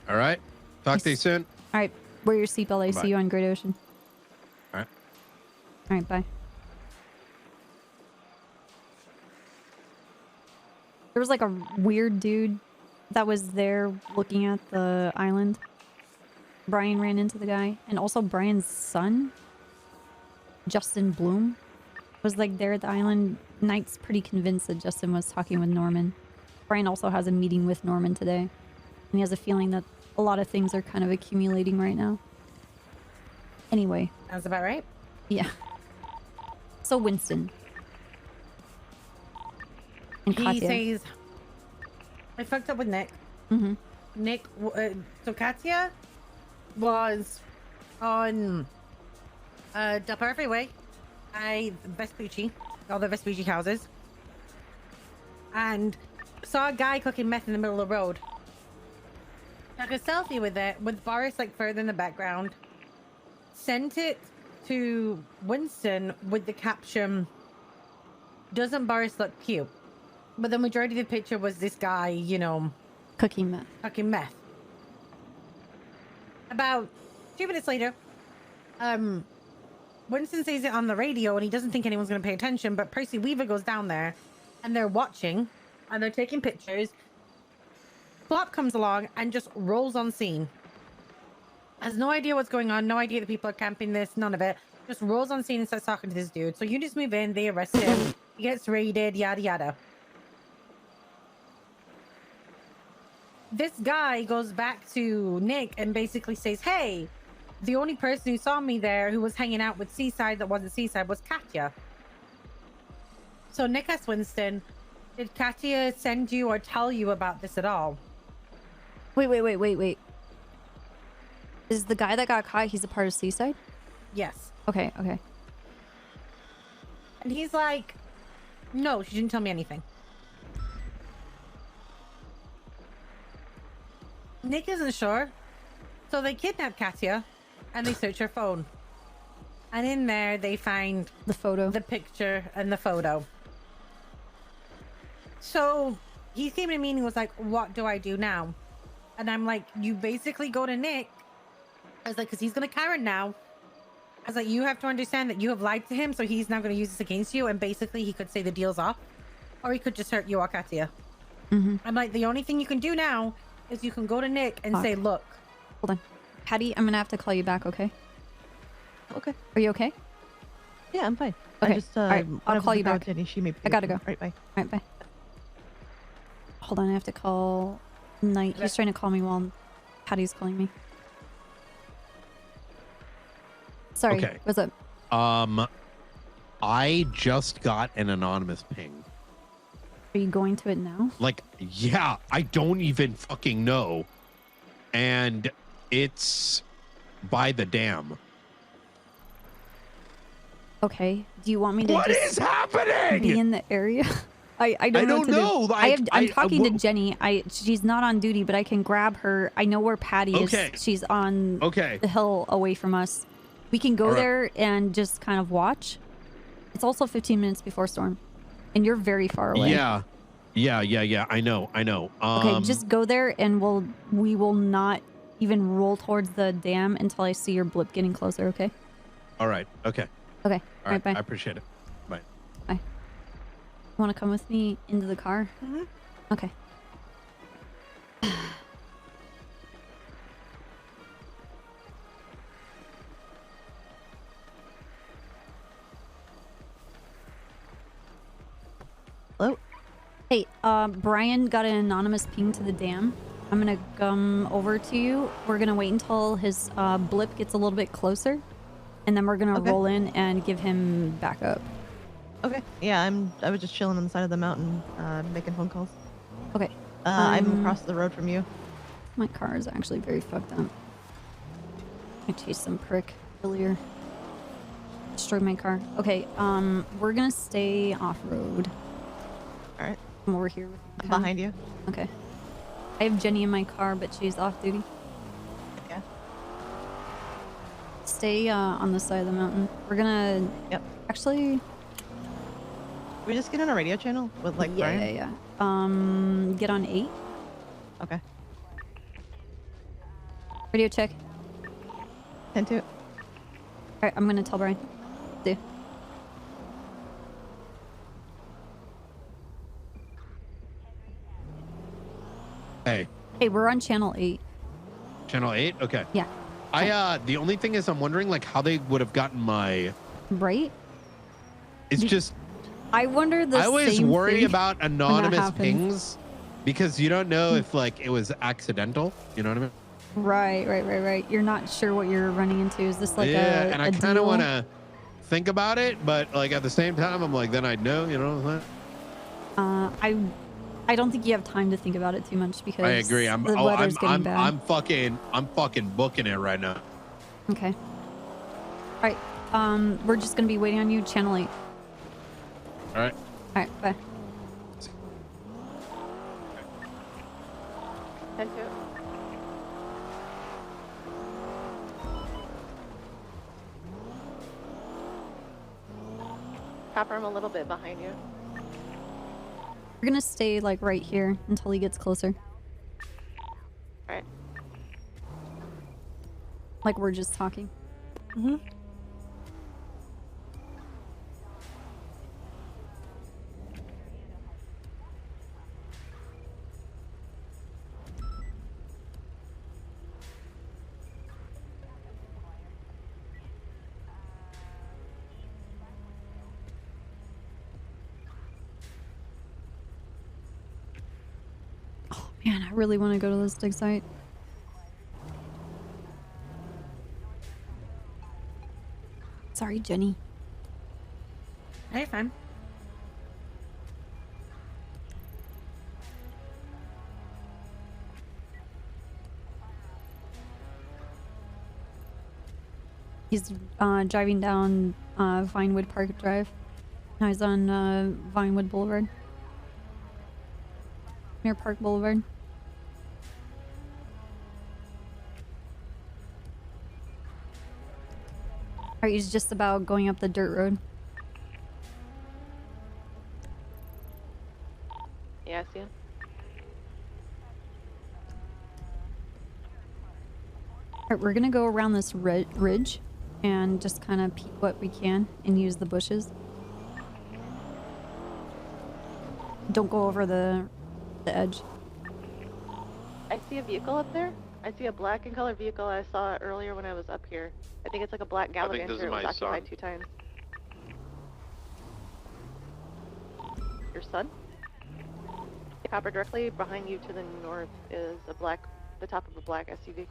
Speaker 7: All right. Talk to you soon.
Speaker 1: All right. Wear your seatbelt. I see you on Great Ocean.
Speaker 7: All right.
Speaker 1: All right. Bye. There was like a weird dude that was there looking at the island. Brian ran into the guy. And also Brian's son, Justin Bloom, was like there at the island. Knight's pretty convinced that Justin was talking with Norman. Brian also has a meeting with Norman today. And he has a feeling that a lot of things are kind of accumulating right now. Anyway.
Speaker 18: Sounds about right.
Speaker 1: Yeah. So Winston. And
Speaker 18: He
Speaker 1: Katya.
Speaker 18: says, I fucked up with Nick.
Speaker 1: Mm-hmm.
Speaker 18: Nick, so Katya was on Del Perro Freeway by Vespucci, all the Vespucci houses, and saw a guy cooking meth in the middle of the road. Took a selfie with it, with Boris like further in the background. Sent it to Winston with the caption, "Doesn't Boris look cute?" But the majority of the picture was this guy, you know,
Speaker 1: cooking meth.
Speaker 18: Cooking meth. About 2 minutes later, Winston sees it on the radio and he doesn't think anyone's going to pay attention, but Percy Weaver goes down there and they're watching and they're taking pictures. Flop comes along and just rolls on scene. Has no idea what's going on, no idea that people are camping this, none of it. Just rolls on scene and starts talking to this dude. So units move in, they arrest him, he gets raided, yada yada. This guy goes back to Nick and basically says, hey, the only person who saw me there who was hanging out with Seaside that wasn't Seaside was Katya. So Nick asks Winston, did Katya send you or tell you about this at all?
Speaker 1: Wait. Is the guy that got caught, he's a part of Seaside?
Speaker 18: Yes.
Speaker 1: Okay.
Speaker 18: And he's like, no, she didn't tell me anything. Nick isn't sure. So they kidnap Katya and they search her phone. And in there they find
Speaker 1: the photo,
Speaker 18: the picture and the photo. So he came to me and was like, what do I do now? And I'm like, you basically go to Nick. I was like, because he's going to Karen now. I was like, you have to understand that you have lied to him, so he's now going to use this against you. And basically he could say the deal's off. Or he could just hurt you or Katya.
Speaker 1: Mm-hmm.
Speaker 18: I'm like, the only thing you can do now is you can go to Nick and
Speaker 1: Fuck.
Speaker 18: say, look.
Speaker 1: Hold on. Patty, I'm gonna have to call you back, okay?
Speaker 17: Okay.
Speaker 1: Are you okay?
Speaker 17: Yeah, I'm fine.
Speaker 1: Okay.
Speaker 17: I just
Speaker 1: All right, I'll call you back.
Speaker 17: Jenny, she may
Speaker 1: I gotta go.
Speaker 17: All right, bye.
Speaker 1: All right, bye. Hold on, I have to call Knight. He's trying to call me while Patty's calling me. Sorry,
Speaker 5: Okay.
Speaker 1: what's up?
Speaker 5: I just got an anonymous ping.
Speaker 1: Are you going to it now?
Speaker 5: Like, yeah, I don't even fucking know. And it's by the dam.
Speaker 1: Okay. Do you want me to
Speaker 5: What
Speaker 1: just
Speaker 5: is happening?
Speaker 1: be in the area? I don't know.
Speaker 5: don't know.
Speaker 1: I'm talking to Jenny. She's not on duty, but I can grab her. I know where Patty
Speaker 5: Okay.
Speaker 1: is. She's on the hill away from us. We can go
Speaker 5: All right.
Speaker 1: there and just kind of watch. It's also 15 minutes before storm, and you're very far away.
Speaker 5: Yeah. I know.
Speaker 1: Okay, just go there, and we will not even roll towards the dam until I see your blip getting closer. Okay.
Speaker 5: All right. Okay.
Speaker 1: Okay.
Speaker 5: All right.
Speaker 1: Bye.
Speaker 5: I appreciate it. Bye.
Speaker 1: Bye. Want to come with me into the car?
Speaker 18: Mm-hmm.
Speaker 1: Okay.
Speaker 17: Hello?
Speaker 1: Hey, Brian got an anonymous ping to the dam. I'm gonna come over to you. We're gonna wait until his blip gets a little bit closer, and then we're gonna roll in and give him backup.
Speaker 17: Okay. Yeah, I was just chilling on the side of the mountain, making phone calls.
Speaker 1: Okay.
Speaker 17: I'm across the road from you.
Speaker 1: My car is actually very fucked up. I chased some prick earlier. Destroyed my car. Okay, we're gonna stay off-road.
Speaker 17: Alright.
Speaker 1: I'm over here with
Speaker 17: I'm behind you.
Speaker 1: Okay. I have Jenny in my car, but she's off duty.
Speaker 17: Yeah.
Speaker 1: Stay on the side of the mountain. We're gonna...
Speaker 17: Yep.
Speaker 1: Actually...
Speaker 17: We just get on a radio channel with like Brian?
Speaker 1: Yeah. Get on 8.
Speaker 17: Okay.
Speaker 1: Radio check.
Speaker 17: 10-2.
Speaker 1: Alright, I'm gonna tell Brian. See.
Speaker 5: Hey.
Speaker 1: Hey, we're on channel 8.
Speaker 5: Channel 8? Okay.
Speaker 1: Yeah.
Speaker 5: The only thing is I'm wondering like how they would have gotten my...
Speaker 1: Right?
Speaker 5: It's just...
Speaker 1: I wonder the
Speaker 5: I always
Speaker 1: same
Speaker 5: worry
Speaker 1: thing
Speaker 5: about
Speaker 1: when that
Speaker 5: anonymous
Speaker 1: happens.
Speaker 5: pings because you don't know if like it was accidental. You know what I mean?
Speaker 1: Right. You're not sure what you're running into. Is this like
Speaker 5: yeah, and I kind of
Speaker 1: deal?
Speaker 5: want to think about it, but like at the same time, I'm like, then I'd know, you know what I'm saying?
Speaker 1: I don't think you have time to think about it too much because
Speaker 5: I agree.
Speaker 1: the weather's getting bad.
Speaker 5: I'm fucking booking it right now.
Speaker 1: Okay. All right. We're just gonna be waiting on you. Channel 8.
Speaker 5: All right.
Speaker 1: All right. Bye.
Speaker 15: 10-2. Copper, I'm a little bit behind you.
Speaker 1: We're gonna stay like right here until he gets closer.
Speaker 15: Alright.
Speaker 1: Like we're just talking.
Speaker 18: Mm-hmm.
Speaker 1: Man, I really want to go to this dig site. Sorry, Jenny.
Speaker 18: Hey, fine.
Speaker 1: He's driving down Vinewood Park Drive. Now he's on Vinewood Boulevard. Near Park Boulevard. Alright, he's just about going up the dirt road.
Speaker 15: Yeah, I see him.
Speaker 1: Alright, we're gonna go around this ridge and just kind of peek what we can and use the bushes. Don't go over the edge.
Speaker 15: I see a vehicle up there. I see a black and color vehicle. I saw it earlier when I was up here. I think it's like a black
Speaker 20: think this is
Speaker 15: Gallivanter. It was
Speaker 20: my
Speaker 15: occupied
Speaker 20: son.
Speaker 15: 2 times. Your son? Copper, directly behind you to the north is the top of a black SUV.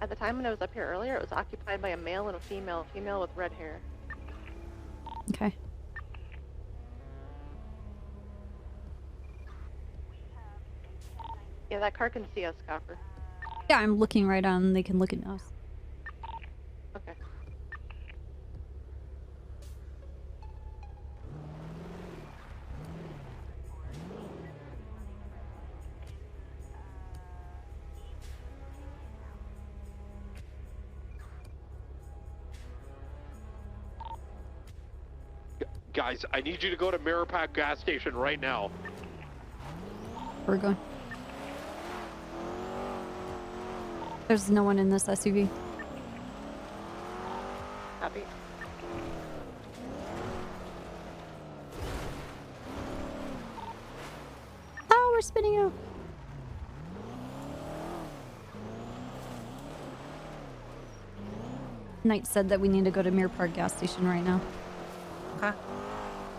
Speaker 15: At the time when I was up here earlier, it was occupied by a male and a female with red hair.
Speaker 1: Okay.
Speaker 15: Yeah, that car can see us, Copper.
Speaker 1: Yeah, I'm looking right on. They can look at us.
Speaker 15: Okay.
Speaker 20: Guys, I need you to go to Mirror Pack gas station right now.
Speaker 1: We're going. There's no one in this SUV.
Speaker 15: Copy.
Speaker 1: Oh, we're spinning out. Knight said that we need to go to Mirror Park gas station right now.
Speaker 18: Okay.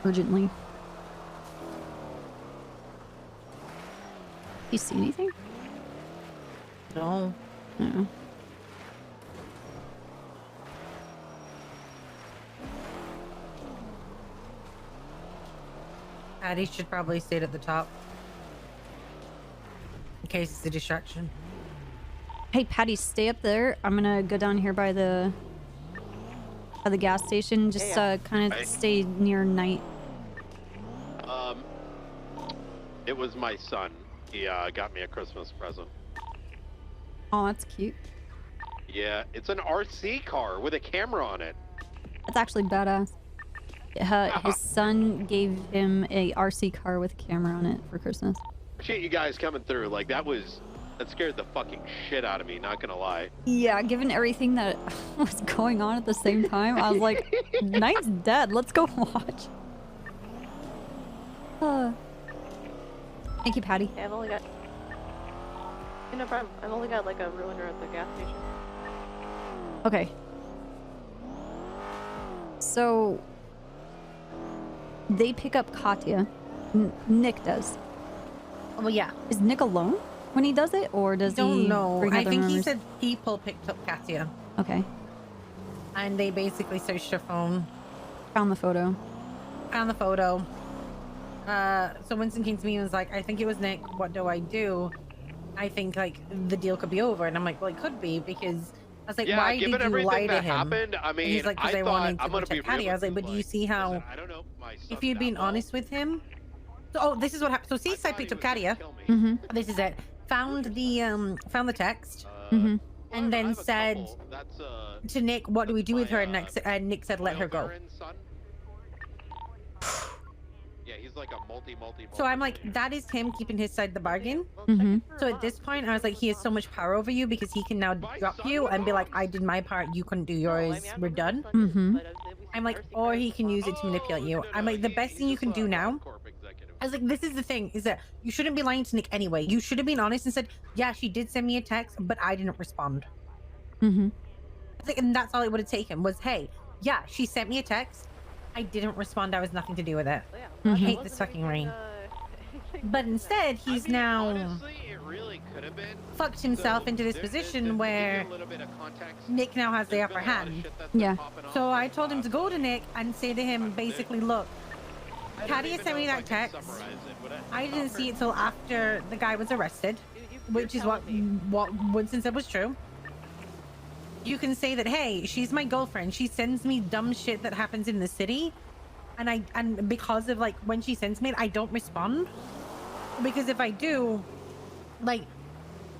Speaker 1: Urgently. You see anything?
Speaker 18: No.
Speaker 1: No.
Speaker 18: Patty should probably stay at the top. In case it's a distraction.
Speaker 1: Hey, Patty, stay up there. I'm gonna go down here by the gas station. Just kind of
Speaker 20: Hey.
Speaker 1: stay near Knight.
Speaker 20: It was my son. He got me a Christmas present.
Speaker 1: Oh, that's cute.
Speaker 20: Yeah, it's an RC car with a camera on it.
Speaker 1: That's actually badass. His son gave him a RC car with a camera on it for Christmas.
Speaker 20: Appreciate you guys coming through. Like that scared the fucking shit out of me. Not gonna lie.
Speaker 1: Yeah, given everything that was going on at the same time, I was like, Knight's dead. Let's go watch. Thank you, Patty.
Speaker 15: Yeah, I've only got... no problem. I've only got like a ruiner at the gas station.
Speaker 1: Okay. So they pick up Katya. Nick does.
Speaker 18: Well, yeah.
Speaker 1: Is Nick alone when he does it, or does he?
Speaker 18: Don't know.
Speaker 1: bring
Speaker 18: I
Speaker 1: other
Speaker 18: think he
Speaker 1: members?
Speaker 18: said people picked up Katya.
Speaker 1: Okay.
Speaker 18: And they basically searched her phone.
Speaker 1: Found the photo.
Speaker 18: Found the photo. So Winston came to me and was like, I think it was Nick. What do I do? I think like the deal could be over. And I'm like, well, it could be because I was like,
Speaker 20: Yeah,
Speaker 18: why did
Speaker 20: given
Speaker 18: you
Speaker 20: everything
Speaker 18: lie to
Speaker 20: that
Speaker 18: him?
Speaker 20: happened, I
Speaker 18: And
Speaker 20: mean,
Speaker 18: he's like, because I
Speaker 20: thought
Speaker 18: wanted to
Speaker 20: I'm gonna be
Speaker 18: protect Patty. I was like, but do you see how?
Speaker 20: Listen, I don't know my son
Speaker 18: If you'd been honest with him. So, oh, this is what happened. So Seaside picked up Katya.
Speaker 1: Mm-hmm.
Speaker 18: This is it. Found the text.
Speaker 1: Mm-hmm.
Speaker 18: And then said to Nick, what do we do with her? And Nick said, let her go.
Speaker 20: Yeah, he's like a multi.
Speaker 18: So I'm like, that is him keeping his side of the bargain.
Speaker 1: Mm-hmm.
Speaker 18: So at this point, I was like, he has so much power over you because he can now drop you and be like, I did my part, you couldn't do yours, we're done.
Speaker 1: Mm-hmm.
Speaker 18: I'm like, or he can use it to manipulate you. I'm like, the best thing you can do now. I was like, this is the thing, is that you shouldn't be lying to Nick anyway. You should have been honest and said, yeah, she did send me a text, but I didn't respond.
Speaker 1: Mm-hmm.
Speaker 18: I think, and that's all it would have taken was, hey, yeah, she sent me a text. I didn't respond. I was nothing to do with it. I hate this fucking rain. But instead, he's now fucked himself into this position where Nick now has the upper hand.
Speaker 1: Yeah.
Speaker 18: So I told him to go to Nick and say to him, basically, look, Katya sent me that text. I didn't see it till after the guy was arrested, which is what Winston said was true. You can say that, hey, she's my girlfriend. She sends me dumb shit that happens in the city. And because of like when she sends me it, I don't respond. Because if I do, like,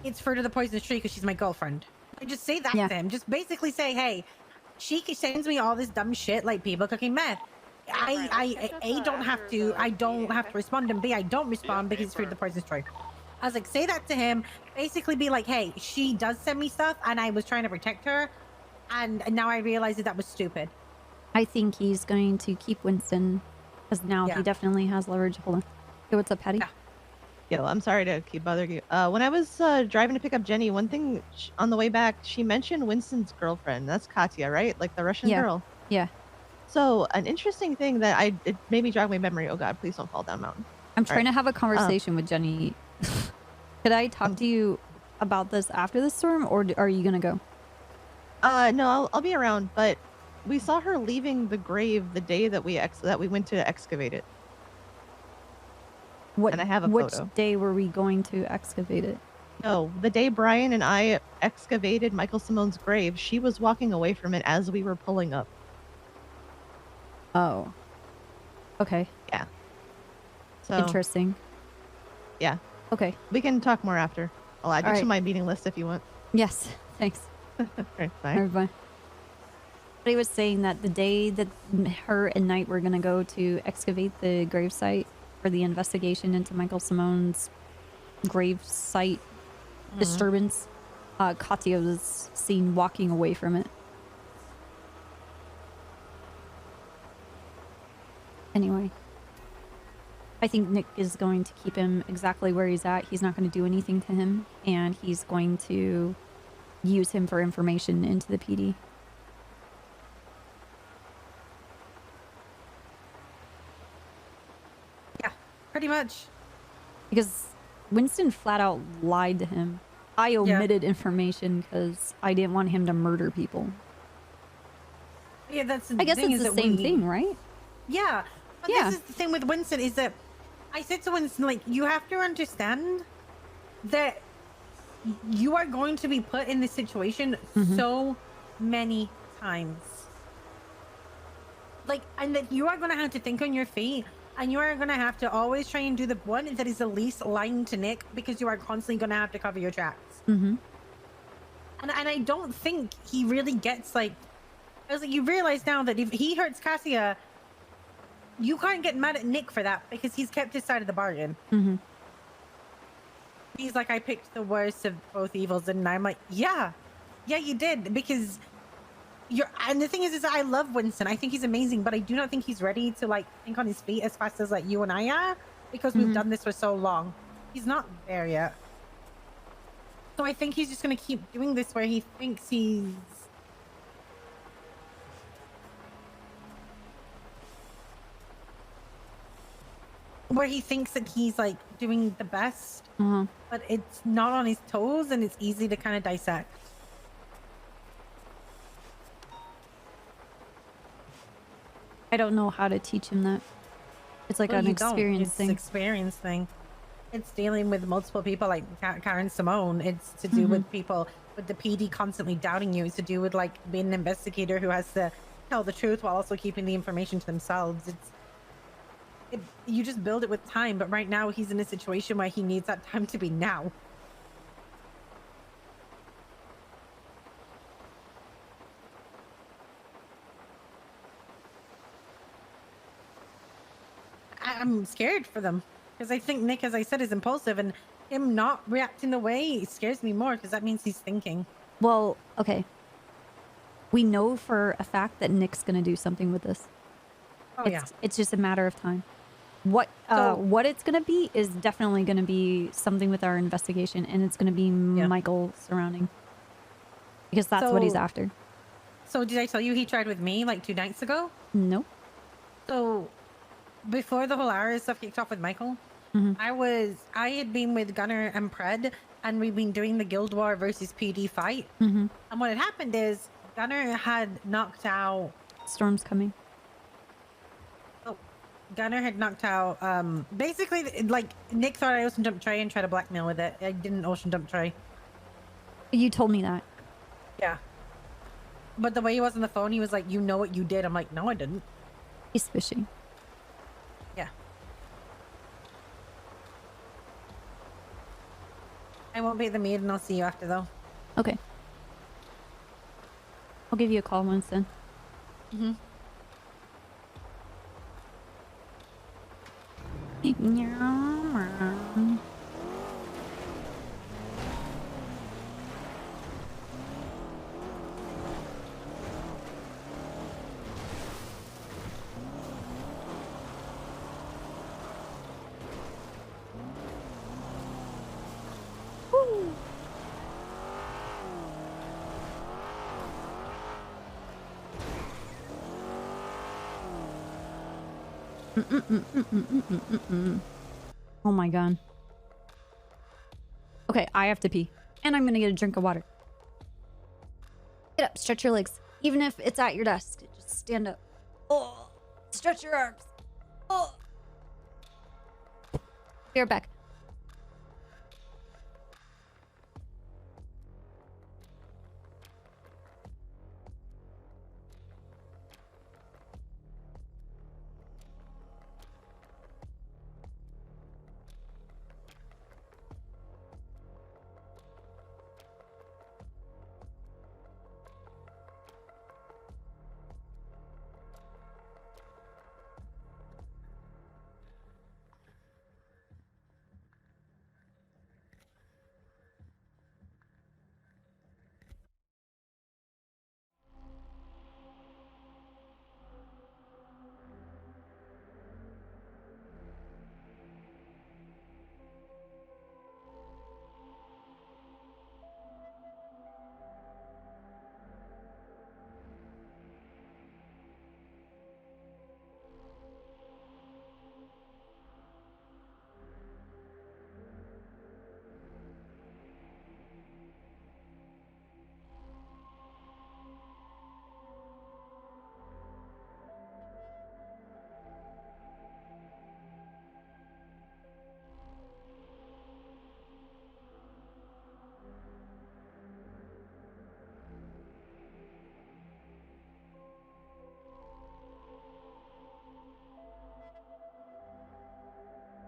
Speaker 18: it's further the poisonous tree because she's my girlfriend. Just say that to him. Just basically say, hey, she sends me all this dumb shit like people cooking meth. I don't have to respond, and B, I don't respond because it's food the poison's choice. I was like, say that to him. Basically be like, hey, she does send me stuff and I was trying to protect her, and now I realize that was stupid.
Speaker 1: I think he's going to keep Winston because now he definitely has leverage. Hold on. Hey, what's up, Patty?
Speaker 17: Yo, I'm sorry to keep bothering you. When I was driving to pick up Jenny, one thing on the way back, she mentioned Winston's girlfriend. That's Katya, right? Like the Russian girl.
Speaker 1: Yeah.
Speaker 17: So an interesting thing that it made me jog my memory. Oh God, please don't fall down mountain.
Speaker 1: I'm trying to have a conversation with Jenny. Could I talk to you about this after the storm, or are you gonna go?
Speaker 17: No, I'll be around. But we saw her leaving the grave the day that we went to excavate it. And I have a photo.
Speaker 1: Which day were we going to excavate it?
Speaker 17: No, the day Brian and I excavated Michael Simone's grave, she was walking away from it as we were pulling up.
Speaker 1: Oh. Okay.
Speaker 17: Yeah. So
Speaker 1: interesting.
Speaker 17: Yeah.
Speaker 1: Okay.
Speaker 17: We can talk more after. I'll add you to
Speaker 1: right.
Speaker 17: my meeting list if you want.
Speaker 1: Yes. Thanks.
Speaker 17: All right, bye.
Speaker 1: All right, bye. But he was saying that the day that her and Knight were going to go to excavate the gravesite for the investigation into Michael Simone's gravesite disturbance, Katya was seen walking away from it. Anyway, I think Nick is going to keep him exactly where he's at. He's not going to do anything to him, and he's going to use him for information into the PD.
Speaker 18: Yeah, pretty much.
Speaker 1: Because Winston flat out lied to him. I omitted information because I didn't want him to murder people.
Speaker 18: Yeah, that's.
Speaker 1: I guess it's the same thing, right?
Speaker 18: Yeah. But this is the thing with Winston is that I said to Winston, like, you have to understand that you are going to be put in this situation so many times. Like, and that you are going to have to think on your feet, and you are going to have to always try and do the one that is the least lying to Nick, because you are constantly going to have to cover your tracks. And I don't think he really gets, like, I was like, you realize now that if he hurts Cassia, you can't get mad at Nick for that because he's kept his side of the bargain. He's like, I picked the worst of both evils, and I'm like, yeah, you did, because you're. And the thing is I love Winston. I think he's amazing, but I do not think he's ready to like think on his feet as fast as like you and I are, because we've done this for so long. He's not there yet. So I think he's just gonna keep doing this where he thinks he's. Where he thinks that he's like doing the best, but it's not on his toes, and it's easy to kind of dissect.
Speaker 1: I don't know how to teach him that. It's like an experience thing.
Speaker 18: It's experience thing. It's dealing with multiple people like Karen Simone. It's to do with people with the PD constantly doubting you. It's to do with like being an investigator who has to tell the truth while also keeping the information to themselves. You just build it with time, but right now he's in a situation where he needs that time to be now. I'm scared for them because I think Nick, as I said, is impulsive, and him not reacting the way scares me more because that means he's thinking.
Speaker 1: Well, okay. We know for a fact that Nick's going to do something with this. It's just a matter of time. What it's going to be is definitely going to be something with our investigation, and it's going to be Michael surrounding, because that's what he's after.
Speaker 18: So did I tell you he tried with me like 2 nights ago?
Speaker 1: No.
Speaker 18: So before the whole Aria stuff kicked off with Michael, I had been with Gunner and Pred, and we've been doing the Guild War versus PD fight. And what had happened is Gunner had knocked out.
Speaker 1: Storm's coming.
Speaker 18: Gunner had knocked out, basically, like, Nick thought I ocean dumped Trey and tried to blackmail with it. I didn't ocean dump Trey.
Speaker 1: You told me that.
Speaker 18: Yeah. But the way he was on the phone, he was like, you know what you did. I'm like, no, I didn't.
Speaker 1: He's fishing.
Speaker 18: Yeah. I won't be at the meet, and I'll see you after, though.
Speaker 1: Okay. I'll give you a call once then.
Speaker 18: Mm-hmm.
Speaker 1: Woo. Oh my god. Okay, I have to pee. And I'm gonna get a drink of water. Get up, stretch your legs. Even if it's at your desk, just stand up. Oh, stretch your arms. Oh. Be right back.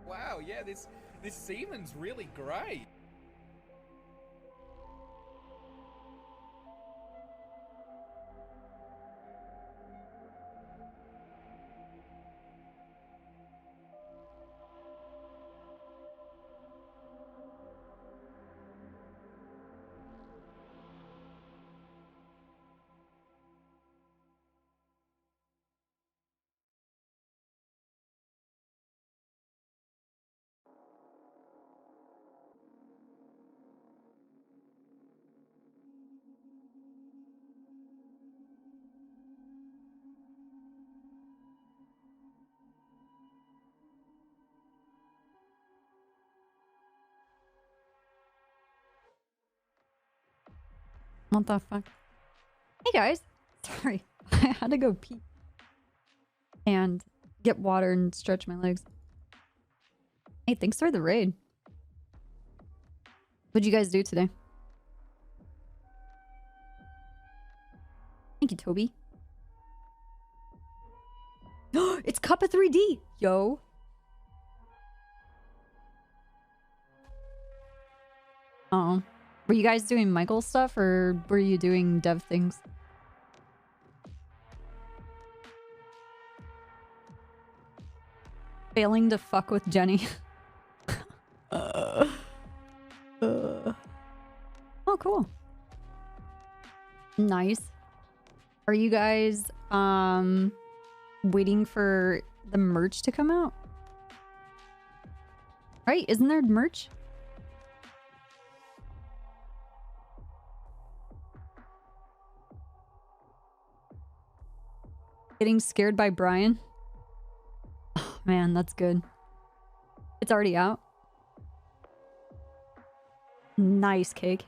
Speaker 16: Wow, yeah, this semen's really great.
Speaker 1: What the fuck? Hey guys. Sorry. I had to go pee. And get water and stretch my legs. Hey, thanks for the raid. What'd you guys do today? Thank you, Toby. It's Kappa 3D! Yo. Oh. Were you guys doing Michael stuff or were you doing dev things? Failing to fuck with Jenny. Oh, cool. Nice. Are you guys waiting for the merch to come out? Right? Isn't there merch? Getting scared by Brian? Oh, man, that's good. It's already out. Nice, Cake.